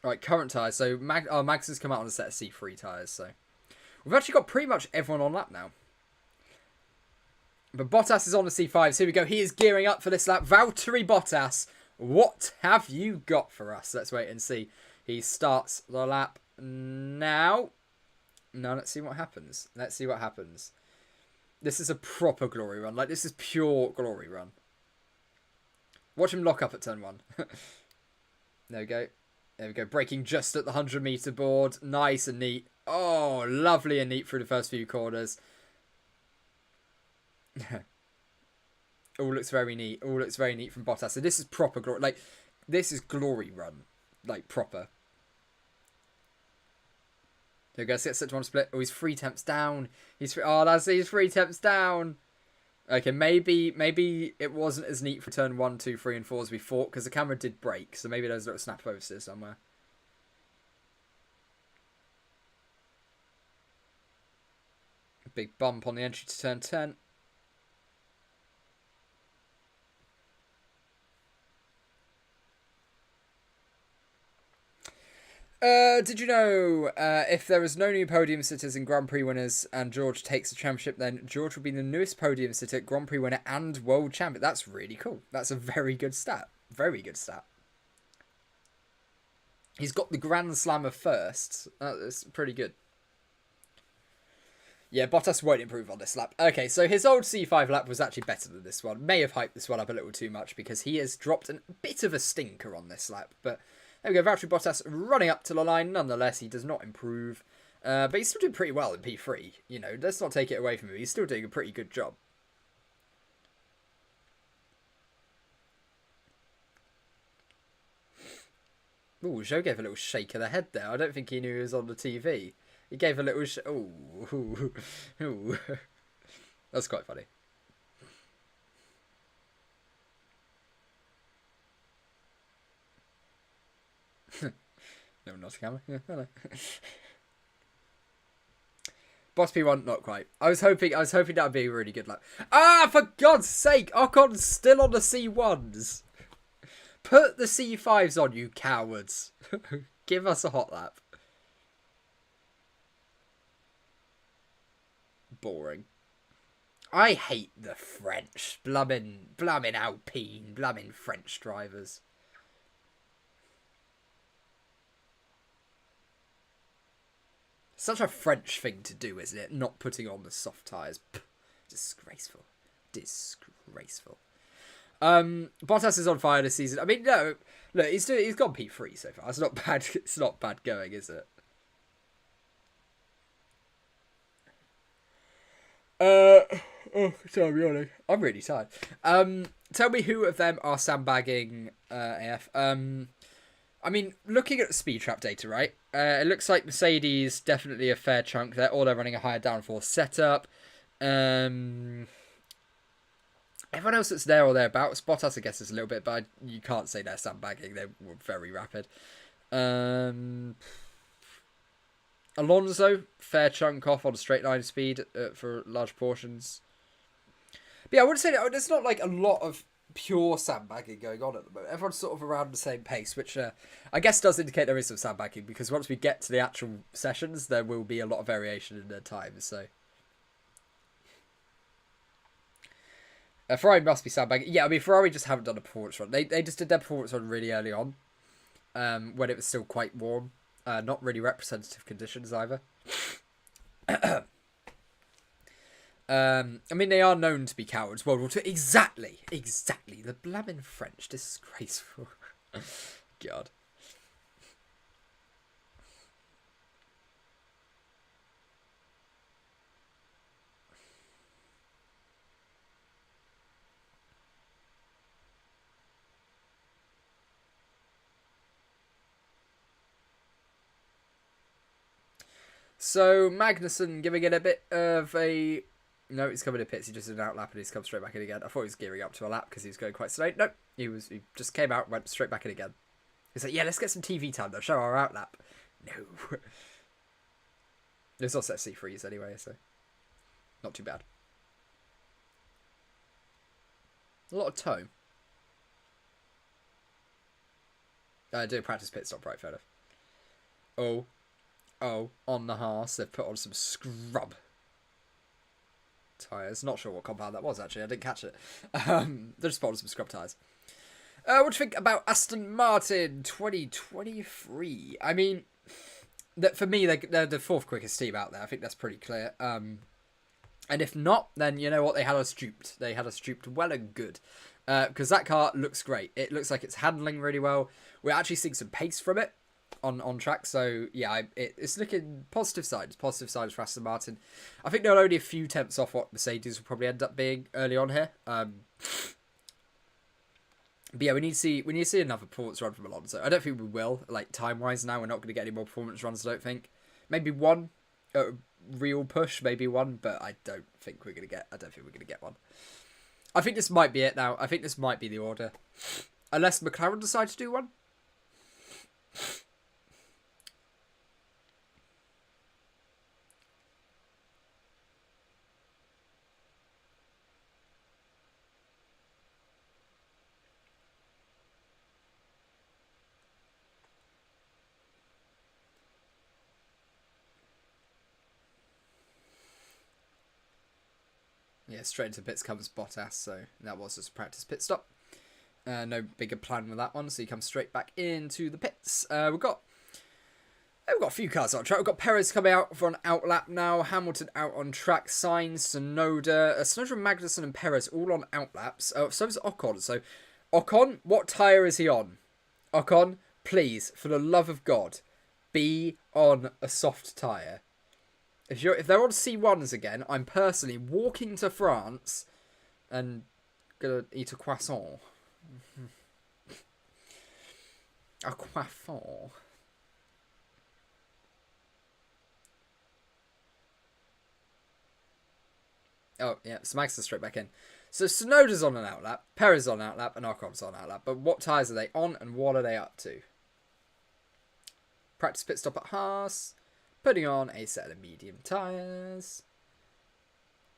Right, current tyres. So, Max has come out on a set of C3 tyres. So, we've actually got pretty much everyone on lap now. But Bottas is on the C5s. Here we go. He is gearing up for this lap. Valtteri Bottas, what have you got for us? Let's wait and see. He starts the lap now. No, let's see what happens. This is a proper glory run. Like, this is pure glory run. Watch him lock up at turn 1. There we go. There we go. Braking just at the 100-meter board. Nice and neat. Oh, lovely and neat through the first few corners. All looks very neat. All looks very neat from Bottas. So this is proper glory. Like, this is glory run. Like, proper. There we go. Let's get set to one split. Oh, he's 3 temps down. He's 3 temps down. Okay, maybe it wasn't as neat for turn 1, 2, 3, and 4 as we thought, because the camera did break, so maybe there's a little snap oversteer somewhere. Big bump on the entry to turn 10. Did you know if there is no new podium sitters in Grand Prix winners and George takes the championship, then George will be the newest podium sitter, Grand Prix winner and world champion. That's really cool. That's a very good stat. Very good stat. He's got the Grand Slam of firsts. That's pretty good. Yeah, Bottas won't improve on this lap. Okay, so his old C5 lap was actually better than this one. May have hyped this one up a little too much because he has dropped a bit of a stinker on this lap, but... There we go, Valtteri Bottas running up to the line. Nonetheless, he does not improve. But he's still doing pretty well in P3. You know, let's not take it away from him. He's still doing a pretty good job. Ooh, Zhou gave a little shake of the head there. I don't think he knew he was on the TV. He gave a little ooh. That's quite funny. No, not a camera. Yeah, hello. Boss P1, not quite. I was hoping that would be a really good lap. Ah, for God's sake! Ocon's still on the C1s. Put the C5s on, you cowards. Give us a hot lap. Boring. I hate the French. Blummin' Alpine. Blummin' French drivers. Such a French thing to do, isn't it? Not putting on the soft tyres. Disgraceful. Disgraceful. Bottas is on fire this season. I mean, no, look, he's gone P3 so far. It's not bad. It's not bad going, is it? Sorry, I'm yawning. I'm really tired. Tell me who of them are sandbagging AF. I mean, looking at the speed trap data, right? It looks like Mercedes definitely a fair chunk there, or they're running a higher downforce setup. Everyone else that's there or thereabouts. Bottas, I guess, is a little bit, but you can't say they're sandbagging. They were very rapid. Alonso, fair chunk off on a straight line speed for large portions. But yeah, I would say there's not like a lot of pure sandbagging going on at the moment. Everyone's sort of around the same pace, which I guess does indicate there is some sandbagging, because once we get to the actual sessions, there will be a lot of variation in their times. So Ferrari must be sandbagging. Yeah, I mean, Ferrari just haven't done a performance run. They just did their performance run really early on, when it was still quite warm. Not really representative conditions either. I mean, they are known to be cowards. World War II. Exactly. The blamin' French. Disgraceful. God. So, Magnussen giving it a bit of a... No, he's coming to pits. He just did an outlap and he's come straight back in again. I thought he was gearing up to a lap because he was going quite slow. Nope. He just came out, went straight back in again. He's like, yeah, let's get some TV time though. Show our outlap. No. There's also C3s anyway, so not too bad. A lot of tone. Do a practice pit stop, right, fair enough. Oh, on the Haas, they've put on some scrub tyres. Not sure what compound that was, actually. I didn't catch it. They just put on some scrub tyres. What do you think about Aston Martin 2023? I mean, for me, they're the fourth quickest team out there. I think that's pretty clear. And if not, then you know what? They had us duped. They had us duped well and good. Because that car looks great. It looks like it's handling really well. We're actually seeing some pace from it on track. So, yeah, it's looking positive sides. Positive sides for Aston Martin. I think they're only a few tenths off what Mercedes will probably end up being early on here. But yeah, we need to see another performance run from Alonso. I don't think we will. Like, time-wise now, we're not going to get any more performance runs, I don't think. Maybe one. Real push, maybe one. But I don't think we're going to get one. I think this might be it now. I think this might be the order. Unless McLaren decide to do one. Yeah, straight into pits comes Bottas, so that was just a practice pit stop. No bigger plan with that one, so he comes straight back into the pits. We've got a few cars on track. We've got Perez coming out for an outlap now. Hamilton out on track. Sainz, Tsunoda, Magnussen and Perez all on outlaps. So is Ocon. So Ocon, what tyre is he on? Ocon, please, for the love of God, be on a soft tyre. If they're on C1s again, I'm personally walking to France and gonna eat a croissant. A croissant. Oh, yeah, so Max is straight back in. So Tsunoda's on an outlap, Perez on an outlap, and Ocon's on an outlap. But what tyres are they on and what are they up to? Practice pit stop at Haas. Putting on a set of medium tyres.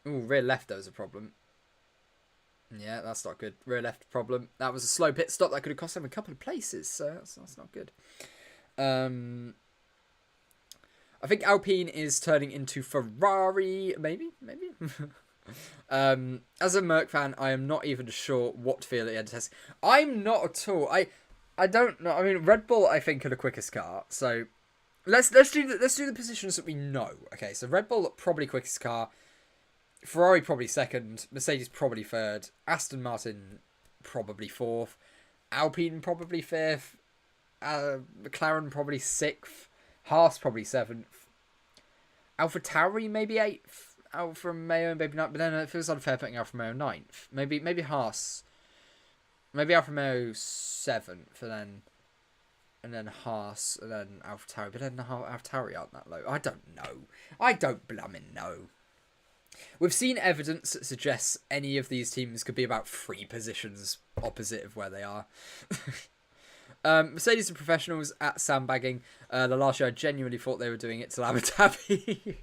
Ooh, rear left, there was a problem. Yeah, that's not good. Rear left problem. That was a slow pit stop. That could have cost him a couple of places, so that's not good. I think Alpine is turning into Ferrari. Maybe. As a Merc fan, I am not even sure what to feel at the end of testing. I'm not at all. I don't know. I mean, Red Bull, I think, are the quickest car, so... Let's do the positions that we know. Okay, so Red Bull probably quickest car, Ferrari probably second, Mercedes probably third, Aston Martin probably fourth, Alpine probably fifth, McLaren probably sixth, Haas probably seventh, AlphaTauri maybe eighth, Alfa Romeo maybe not. But then it feels unfair putting Alfa Romeo ninth. Maybe Haas, maybe Alfa Romeo seventh, and then Haas, and then AlphaTauri. But then AlphaTauri aren't that low. I don't know. I don't blimmin' know. We've seen evidence that suggests any of these teams could be about 3 positions opposite of where they are. Mercedes are professionals at sandbagging. The last year I genuinely thought they were doing it to Abu Dhabi.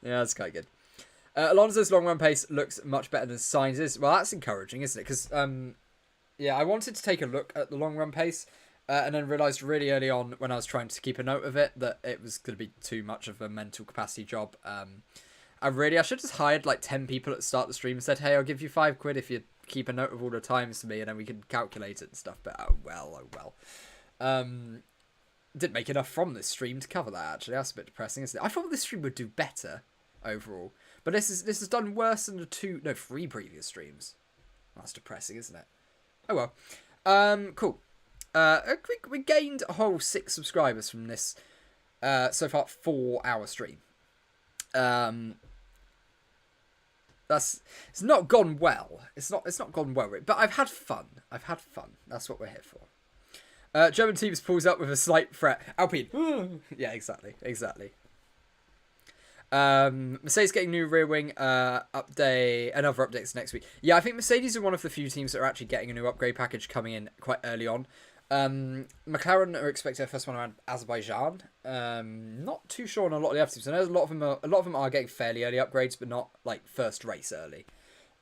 Yeah, that's quite good. Alonso's long run pace looks much better than Sainz's. Well, that's encouraging, isn't it? Because yeah, I wanted to take a look at the long run pace, and then realised really early on when I was trying to keep a note of it that it was going to be too much of a mental capacity job. I should have just hired like 10 people at the start of the stream and said, hey, I'll give you £5 if you keep a note of all the times for me, and then we can calculate it and stuff. But oh well. Didn't make enough from this stream to cover that, actually. That's a bit depressing, isn't it? I thought this stream would do better overall. But this has done worse than the 3 previous streams. That's depressing, isn't it? Oh well. Cool. We gained a whole 6 subscribers from this so far 4-hour stream. It's not gone well. It's not gone well, but I've had fun. That's what we're here for. German teams pulls up with a slight threat. Alpine. Yeah, exactly. Mercedes getting new rear wing update and other updates next week. Yeah, I think Mercedes are one of the few teams that are actually getting a new upgrade package coming in quite early on. McLaren are expecting their first one around Azerbaijan. Not too sure on a lot of the other teams. I know a lot of them are getting fairly early upgrades, but not like first race early.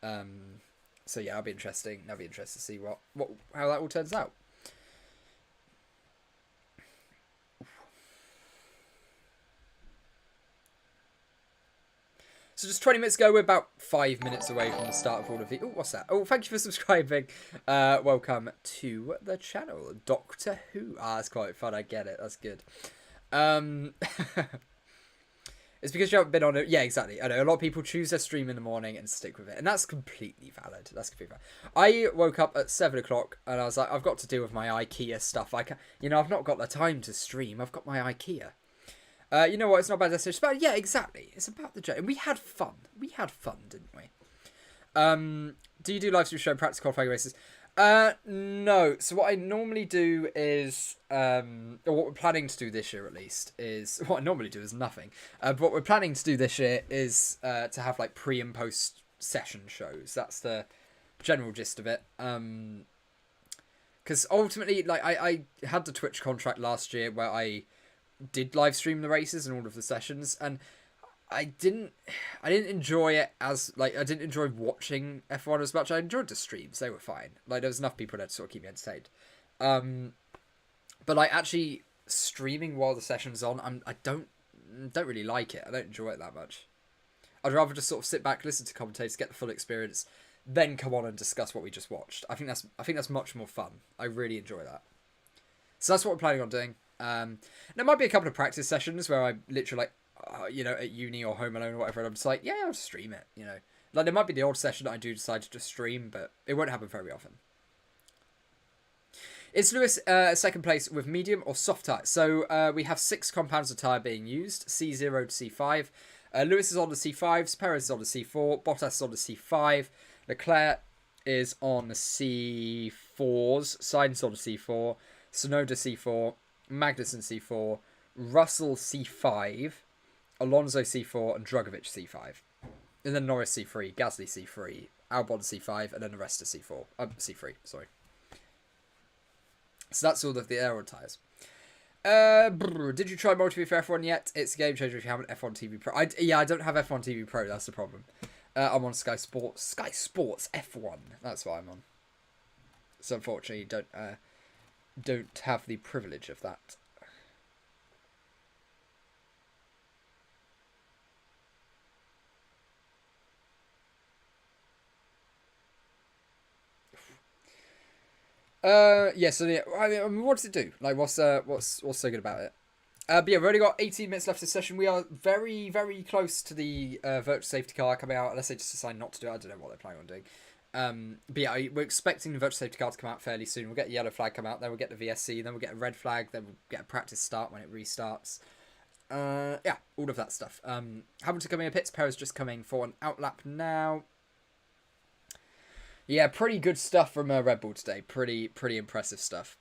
So yeah, that'll be interesting. That'll be interesting to see how that all turns out. So just 20 minutes ago, we're about 5 minutes away from the start of all of the... Oh, what's that? Oh, thank you for subscribing. Welcome to the channel. Doctor Who. That's quite fun. I get it. That's good. It's because you haven't been on it. Yeah, exactly. I know a lot of people choose their stream in the morning and stick with it. And that's completely valid. I woke up at 7 o'clock and I was like, I've got to deal with my IKEA stuff. I've not got the time to stream. I've got my IKEA. You know what? It's not about this. Yeah, exactly. It's about the journey. And we had fun. Didn't we? Do you do live stream show practice qualifying races? No. So what I normally do is, or what we're planning to do this year at least is, what I normally do is nothing. But what we're planning to do this year is to have like pre and post session shows. That's the general gist of it. Because ultimately, like I had the Twitch contract last year where I did live stream the races and all of the sessions, and I didn't enjoy it as like I didn't enjoy watching F1 as much. I enjoyed the streams; they were fine. Like there was enough people there to sort of keep me entertained. But like actually streaming while the session's on, I don't really like it. I don't enjoy it that much. I'd rather just sort of sit back, listen to commentators, get the full experience, then come on and discuss what we just watched. I think that's much more fun. I really enjoy that. So that's what we're planning on doing. There might be a couple of practice sessions where I literally like, at uni or home alone or whatever, and I'm just like, yeah, I'll just stream it, Like there might be the odd session that I do decide to just stream, but it won't happen very often. Is Lewis second place with medium or soft tyre? So we have 6 compounds of tyre being used, C0 to C5. Lewis is on the C5s, Perez is on the C4, Bottas is on the C5, Leclerc is on the C4s, Sainz on the C4, Tsunoda C4, Magnussen C4, Russell C5, Alonso C4, and Drugovich C5. And then Norris C3, Gasly C3, Albon C5, and then the rest are C4. C3, sorry. So that's all of the aero tyres. Did you try Multiview for F1 yet? It's a game changer if you haven't F1 TV Pro. I don't have F1 TV Pro, that's the problem. I'm on Sky Sports. Sky Sports F1. That's what I'm on. So unfortunately, don't have the privilege of that. So yeah, I mean, what does it do? Like, what's so good about it? But yeah, we've only got 18 minutes left of the session. We are very, very close to the virtual safety car coming out, unless they just decide not to do it. I don't know what they're planning on doing. But yeah, we're expecting the virtual safety car to come out fairly soon. We'll get the yellow flag come out, then we'll get the VSC, then we'll get a red flag, then we'll get a practice start when it restarts. Yeah, all of that stuff. Hamilton coming in pits, Perez just coming for an outlap now. Yeah, pretty good stuff from Red Bull today. Pretty impressive stuff.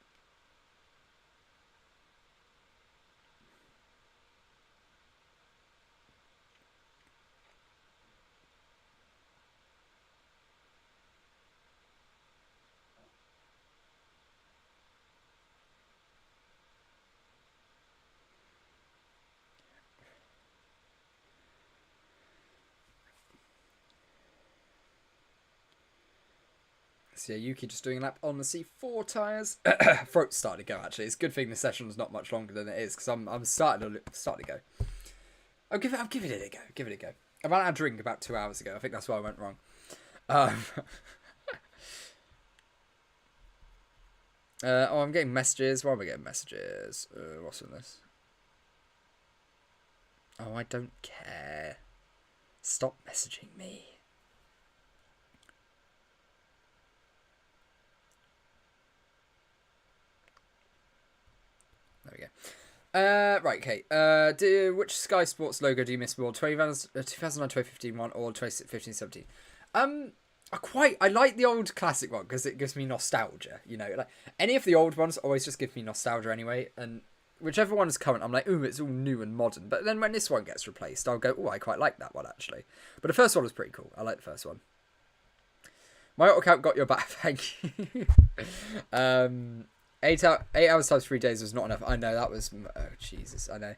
So yeah, Yuki just doing a lap on the C4 tyres. Throat's starting to go, actually. It's a good thing the session's not much longer than it is, because I'm starting to go. I'll give it a go. Give it a go. I ran out of drink about 2 hours ago. I think that's why I went wrong. Oh, I'm getting messages. Why am I getting messages? What's in this? Oh, I don't care. Stop messaging me. There we go. Right, okay. Which Sky Sports logo do you miss more? 2009-2015 one or 2015-17? I like the old classic one because it gives me nostalgia. You know, like any of the old ones always just give me nostalgia anyway. And whichever one is current, I'm like, ooh, it's all new and modern. But then when this one gets replaced, I'll go, oh, I quite like that one actually. But the first one was pretty cool. I like the first one. My auto count got your back. Thank you. 8 hours times 3 days was not enough. I know that was. Oh Jesus, I know.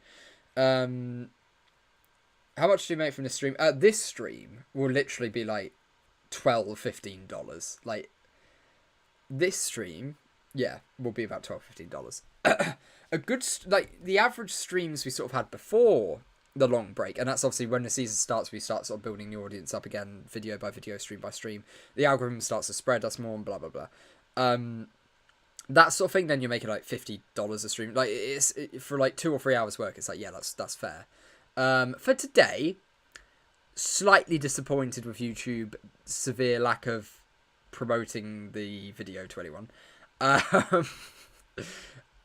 How much do you make from this stream? This stream will literally be like $12-15. Like this stream, yeah, will be about $12-15. A good like the average streams we sort of had before the long break, and that's obviously when the season starts. We start sort of building the audience up again, video by video, stream by stream. The algorithm starts to spread us more, and blah blah blah. That sort of thing. Then you're making like $50 a stream. Like for like 2 or 3 hours work. It's like, yeah, that's fair. For today, slightly disappointed with YouTube. Severe lack of promoting the video to anyone. I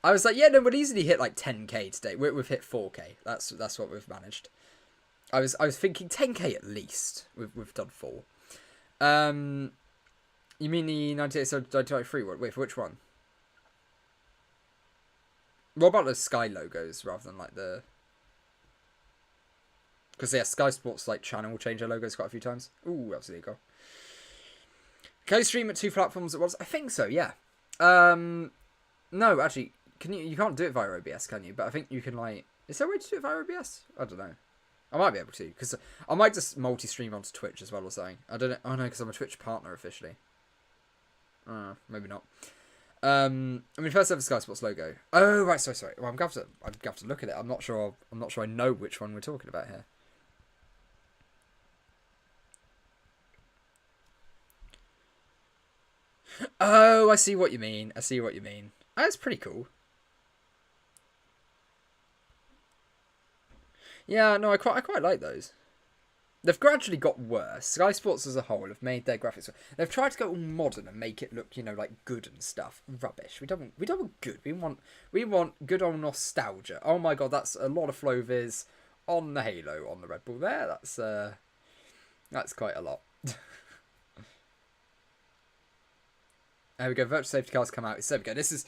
was like, yeah, no, we'll easily hit like 10k today. We've hit 4k. That's what we've managed. I was thinking 10k at least. We've done 4. You mean the 98 so 93 one? Wait, for which one? What about the Sky logos rather than like the? Because yeah, Sky Sports like channel will change their logos quite a few times. Ooh, that's illegal. Can you stream at 2 platforms at once? I think so. Yeah. No, actually, you can't do it via OBS, can you? But I think you can like. Is there a way to do it via OBS? I don't know. I might be able to because I might just multi-stream onto Twitch as well or something. I don't know. Oh no, because I'm a Twitch partner officially. Maybe not. I mean, first ever Sky Sports logo. Oh right, sorry. Well, I'm going to have to look at it. I'm not sure I know which one we're talking about here. Oh, I see what you mean. Oh, that's pretty cool. Yeah, no, I quite like those. They've gradually got worse. Sky Sports as a whole have made their graphics. They've tried to go all modern and make it look, you know, like good and stuff. Rubbish. We don't want good. We want good old nostalgia. Oh my god, that's a lot of Floviz on the Halo on the Red Bull there. That's quite a lot. There we go. Virtual safety cars come out. There we go. This is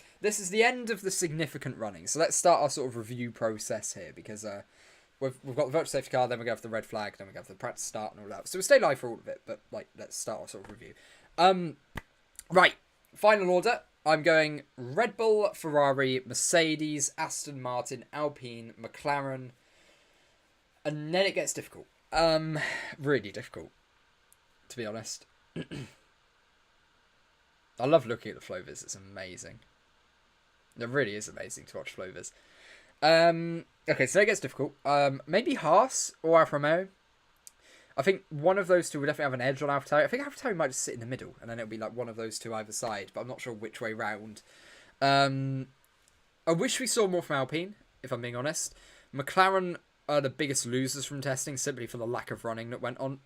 the end of the significant running. So let's start our sort of review process here because we've got the virtual safety car, then we go for the red flag, then we go for the practice start and all that. So we'll stay live for all of it, but like let's start our sort of review. Right. Final order. I'm going Red Bull, Ferrari, Mercedes, Aston Martin, Alpine, McLaren, and then it gets difficult. Really difficult, to be honest. I love looking at the Floviz. It's amazing. It really is amazing to watch Floviz. Okay, so it gets difficult. Maybe Haas or Alfa Romeo. I think one of those two would definitely have an edge on AlphaTauri. I think AlphaTauri might just sit in the middle, and then it'll be like one of those two either side, but I'm not sure which way round. I wish we saw more from Alpine, if I'm being honest. McLaren are the biggest losers from testing, simply for the lack of running that went on.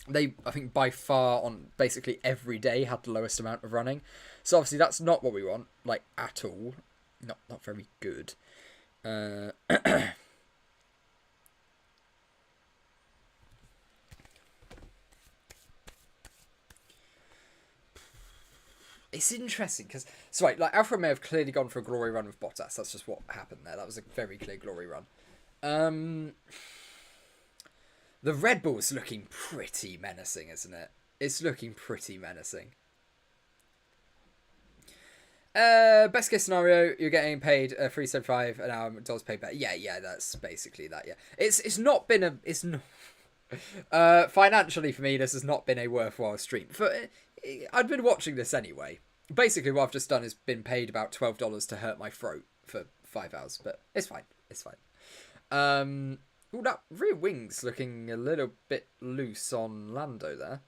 They, I think, by far on basically every day had the lowest amount of running. So obviously that's not what we want, like, at all. Not very good. It's interesting because like Alfa Romeo have clearly gone for a glory run with Bottas. That's just what happened there. That was a very clear glory run. The Red Bull's looking pretty menacing, isn't it? It's looking pretty menacing. Best case scenario, you're getting paid $3.75 an hour. Dollars paid back. Yeah, that's basically that. Yeah, it's not been financially for me. This has not been a worthwhile stream. I'd been watching this anyway. Basically, what I've just done is been paid about $12 to hurt my throat for 5 hours, but it's fine. It's fine. Oh, that rear wing's looking a little bit loose on Lando there.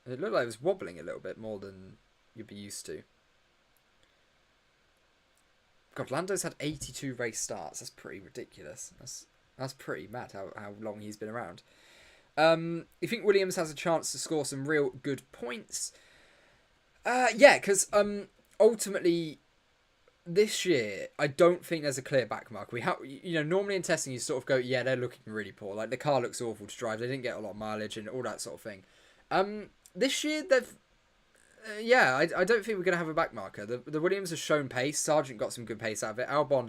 It looked like it was wobbling a little bit more than you'd be used to. God, Lando's had 82 race starts. That's pretty ridiculous. That's pretty mad how long he's been around. You think Williams has a chance to score some real good points? Yeah, because ultimately this year I don't think there's a clear backmark. We have, normally in testing you sort of go, yeah, they're looking really poor. Like the car looks awful to drive. They didn't get a lot of mileage and all that sort of thing. This year they've, I don't think we're gonna have a backmarker. The Williams has shown pace. Sargent got some good pace out of it. Albon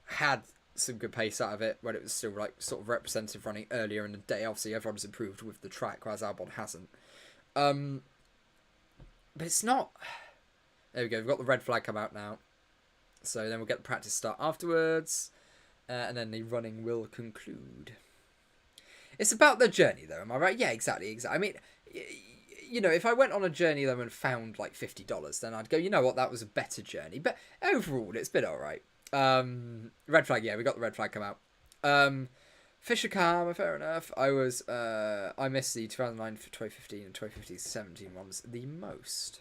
had some good pace out of it when it was still like sort of representative running earlier in the day. Obviously everyone's improved with the track, whereas Albon hasn't. But it's not. There we go. We've got the red flag come out now. So then we'll get the practice start afterwards. And then the running will conclude. It's about the journey though, am I right? Yeah, exactly. I mean, if I went on a journey though and found like $50, then I'd go, you know what, that was a better journey. But overall, it's been alright. Red flag, yeah, we got the red flag come out. Fisher Karma, fair enough. I missed the 2009, 2015 and 2015-17 ones the most.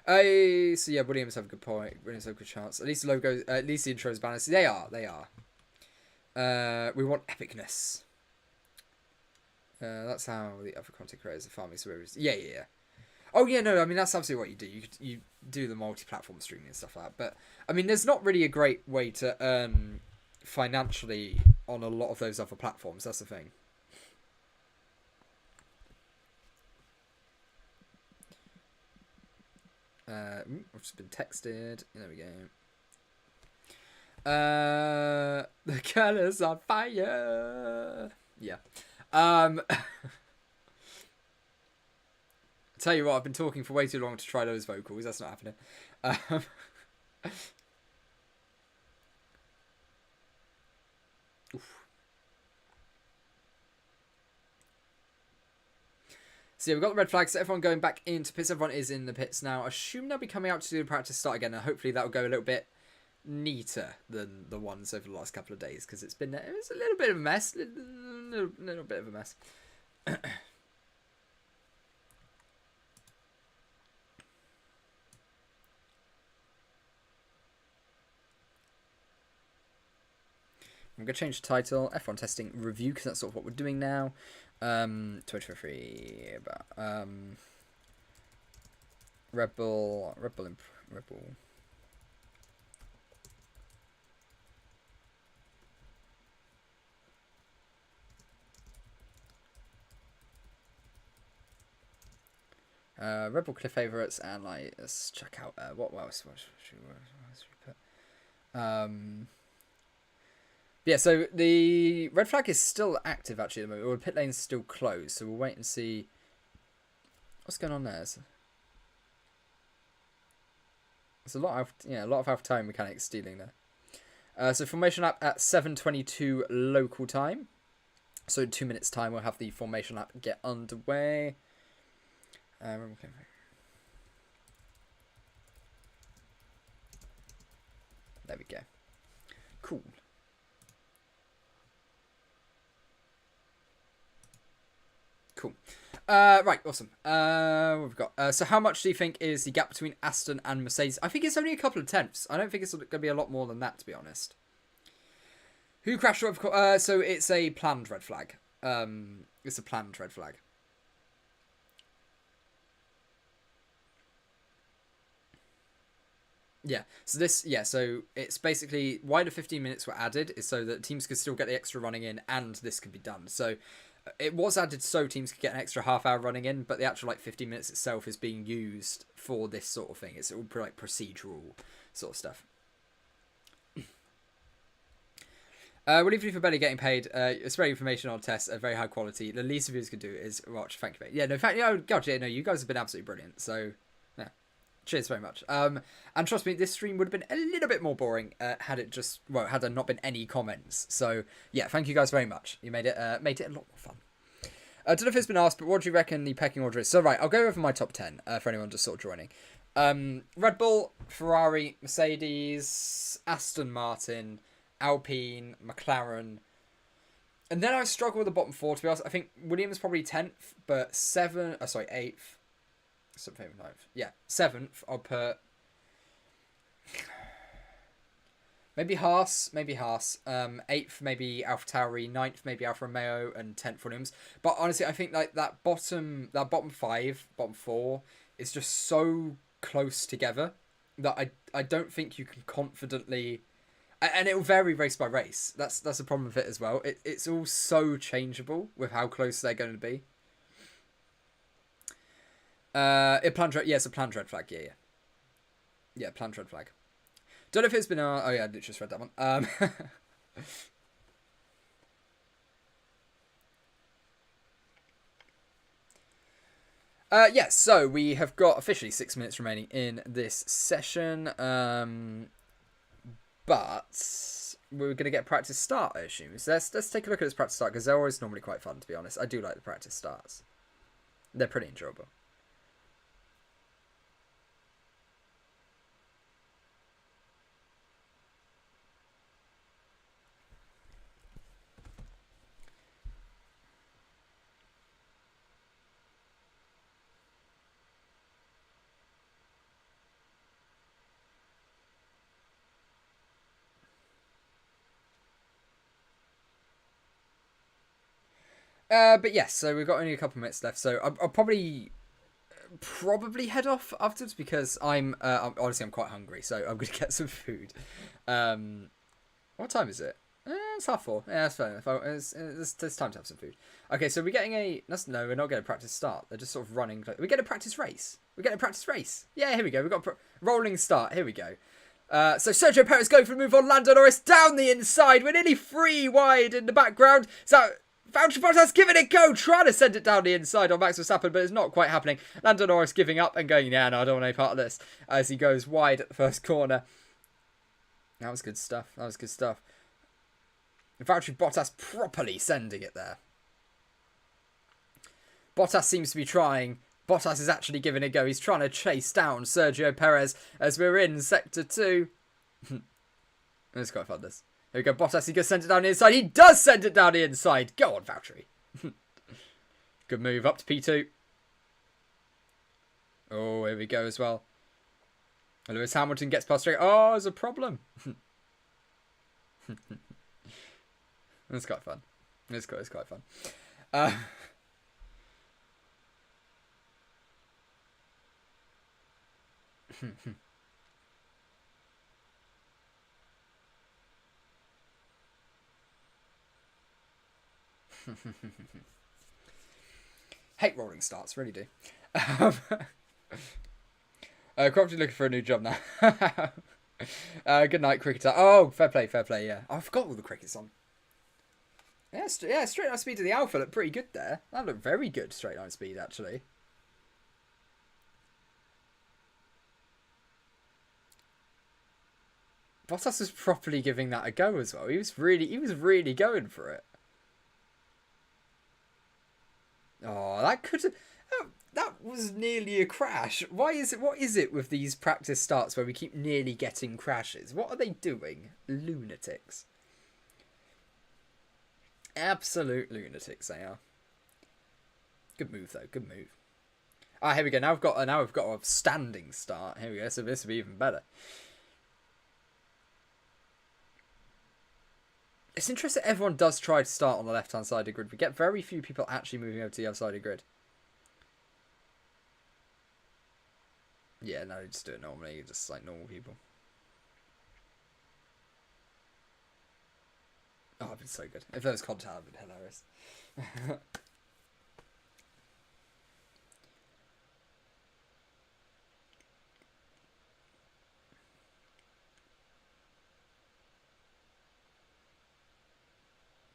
So yeah, Williams have a good point. Williams have a good chance. At least the logos, at least the intros balanced. They are. We want epicness. That's how the other content creators are farming series. Yeah. Oh yeah, no, I mean that's absolutely what you do. You do the multi-platform streaming and stuff like that. But I mean, there's not really a great way to earn financially on a lot of those other platforms. That's the thing. I've just been texted. There we go. The colours on fire. Yeah. Tell you what, I've been talking for way too long to try those vocals. That's not happening. So yeah, we've got the red flags. So everyone going back into pits. Everyone is in the pits now. I assume they'll be coming out to do the practice start again. And hopefully that will go a little bit neater than the ones over the last couple of days. Because it was a little bit of a mess. Little bit of a mess. I'm going to change the title, F1 Testing Review, because that's sort of what we're doing now. 2023, Rebel. Rebel clear favourites, and like, let's check out, what else should we put? Yeah, so the red flag is still active actually at the moment. Or the pit lane's still closed, so we'll wait and see what's going on there. There's a lot of Alpha Time mechanics stealing there. So formation lap at 7:22 local time. So in 2 minutes time we'll have the formation lap get underway. There we go. Cool. Cool. Right, awesome. What we've got. So how much do you think is the gap between Aston and Mercedes? I think it's only a couple of tenths. I don't think it's going to be a lot more than that, to be honest. Who crashed? So it's a planned red flag. It's a planned red flag. Yeah. So it's basically why the 15 minutes were added is so that teams could still get the extra running in and this could be done. So it was added so teams could get an extra half hour running in, but the actual like 15 minutes itself is being used for this sort of thing. It's all like procedural sort of stuff. We'll leave you for Belly getting paid. It's very informational tests, very high quality. The least of you could do is watch. Thank you, mate. Yeah, no, God, yeah, no, you guys have been absolutely brilliant. So, yeah, cheers very much. And trust me, this stream would have been a little bit more boring had there not been any comments. So, yeah, thank you guys very much. You made it a lot more fun. I don't know if it's been asked, but what do you reckon the pecking order is? So, right, I'll go over my top 10 for anyone just sort of joining. Red Bull, Ferrari, Mercedes, Aston Martin, Alpine, McLaren. And then I struggle with the bottom 4, to be honest. I think Williams probably 10th, but 8th. Something 9th. Yeah, 7th, I'll put... Maybe Haas. 8th, maybe AlphaTauri. 9th, maybe Alfa Romeo, and 10th Williams. But honestly, I think like that bottom 5, bottom 4 is just so close together that I don't think you can confidently, and it will vary race by race. That's a problem with it as well. It's all so changeable with how close they're going to be. It's a planned red flag. Yeah, planned red flag. Don't know if it's been... oh, yeah, I just read that one. Yeah, so we have got officially 6 minutes remaining in this session. But we're going to get a practice start, I assume. So let's take a look at this practice start, because they're always normally quite fun, to be honest. I do like the practice starts. They're pretty enjoyable. But yes, so we've got only a couple of minutes left, so I'll probably head off afterwards, because I'm honestly I'm quite hungry, so I'm gonna get some food. What time is it? It's 4:30. Yeah, that's fair enough. It's time to have some food. Okay, so we're getting no, we're not getting a practice start. They're just sort of running. We get a practice race. Yeah, here we go. We've got rolling start. Here we go. So Sergio Perez going for a move on Lando Norris down the inside. We're nearly 3 wide in the background. So Valtteri Bottas giving it a go, trying to send it down the inside on Max Verstappen, but it's not quite happening. Lando Norris giving up and going, yeah, no, I don't want any part of this, as he goes wide at the first corner. That was good stuff. Valtteri Bottas properly sending it there. Bottas seems to be trying. Bottas is actually giving it a go. He's trying to chase down Sergio Perez as we're in Sector 2. It's quite fun, this. Here we go, Bottas, he goes send it down the inside. He does send it down the inside. Go on, Valtteri. Good move up to P2. Oh, here we go as well. Lewis Hamilton gets past straight. Oh, there's a problem. It's quite fun. It's quite fun. Hate rolling starts, really do. Crofty looking for a new job now. Good night, cricketer. Oh, fair play, yeah. Oh, I forgot all the cricket's on. Yeah, straight line speed to the Alpha looked pretty good there. That looked very good, straight line speed, actually. Bottas was properly giving that a go as well. He was really going for it. Oh, that was nearly a crash. What is it with these practice starts where we keep nearly getting crashes? What are they doing? Lunatics. Absolute lunatics they are. Good move though, good move. Ah, here we go. Now we've got a standing start. Here we go. So this will be even better. It's interesting everyone does try to start on the left-hand side of the grid. We get very few people actually moving over to the other side of the grid. Yeah, no, just do it normally, just like normal people. Oh, it'd been so good. If there was content, it would be hilarious.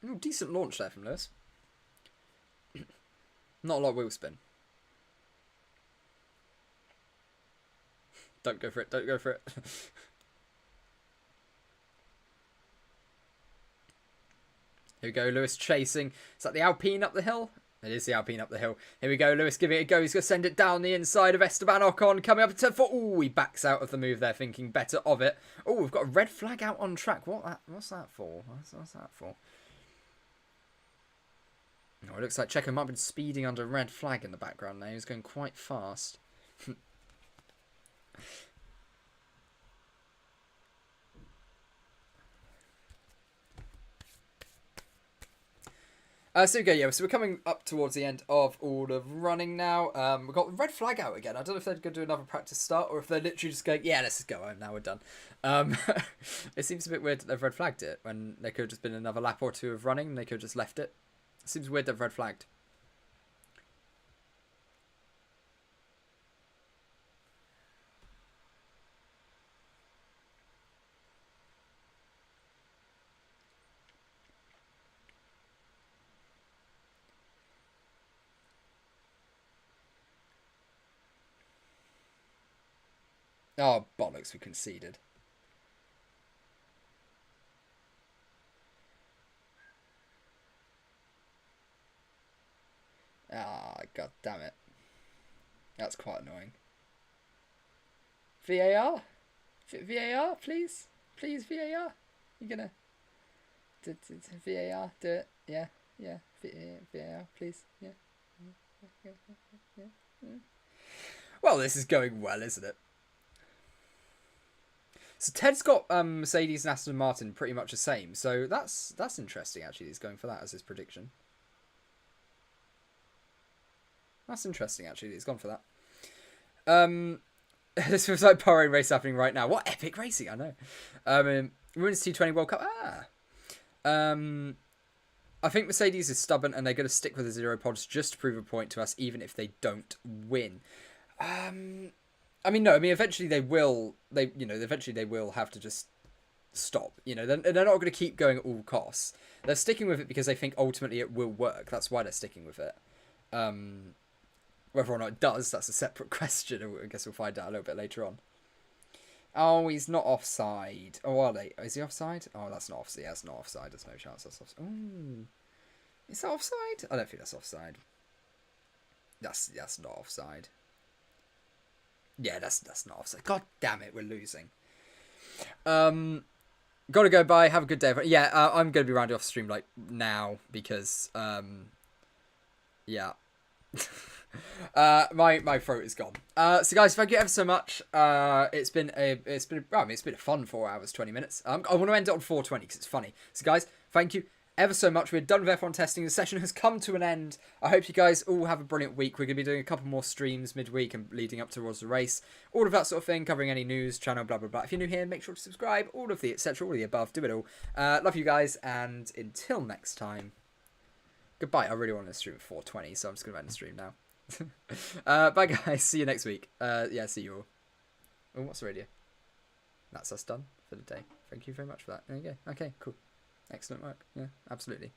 Ooh, decent launch there from Lewis. Not a lot of wheel spin. Don't go for it, don't go for it. Here we go, Lewis chasing. Is that the Alpine up the hill? It is the Alpine up the hill. Here we go. Lewis giving it a go. He's going to send it down the inside of Esteban Ocon. Coming up to turn 4. Oh, he backs out of the move there, thinking better of it. Oh, we've got a red flag out on track. What's that for? What's that for? Oh, it looks like Checo might have been speeding under a red flag in the background now. He's going quite fast. So we're coming up towards the end of all of running now. We've got the red flag out again. I don't know if they're going to do another practice start or if they're literally just going, yeah, let's just go home now, we're done. It seems a bit weird that they've red flagged it when there could have just been another lap or two of running and they could have just left it. It seems weird they've red flagged. Oh, bollocks, we conceded. Ah, god damn it. That's quite annoying. VAR? VAR, please? Please, VAR? You gonna... VAR, do it? Yeah, yeah. VAR, please? Yeah. Well, this is going well, isn't it? So Ted's got Mercedes and Aston Martin pretty much the same. So that's interesting, actually. He's going for that as his prediction. That's interesting, actually. He's gone for that. This feels like Bahrain race happening right now. What epic racing, I know. Women's T20 World Cup. I think Mercedes is stubborn and they're going to stick with the 0 pods just to prove a point to us, even if they don't win. Eventually they will. Eventually they will have to just stop. They're not going to keep going at all costs. They're sticking with it because they think ultimately it will work. That's why they're sticking with it. Whether or not it does, that's a separate question. I guess we'll find out a little bit later on. Oh, he's not offside. Oh, are they? Is he offside? Oh, that's not offside. Yeah, that's not offside. There's no chance that's offside. Ooh. Is that offside? I don't think that's offside. That's not offside. Yeah, that's not offside. God damn it, we're losing. Gotta go, bye. Have a good day. Yeah, I'm gonna be rounding off stream like now because yeah. My throat is gone. So guys, thank you ever so much. It's been a fun 4 hours 20 minutes. I want to end it on 4:20 because it's funny. So guys, thank you ever so much. We're done with F1 testing. The session has come to an end. I hope you guys all have a brilliant week. We're going to be doing a couple more streams midweek and leading up towards the race. All of that sort of thing, covering any news, channel, blah, blah, blah. If you're new here, make sure to subscribe. All of the etc., all of the above. Do it all. Love you guys. And until next time, goodbye. I really want to stream at 4:20, so I'm just going to end the stream now. Bye, guys. See you next week. See you all. Oh, what's the radio? That's us done for the day. Thank you very much for that. There you go. Okay, cool. Excellent work. Yeah, absolutely.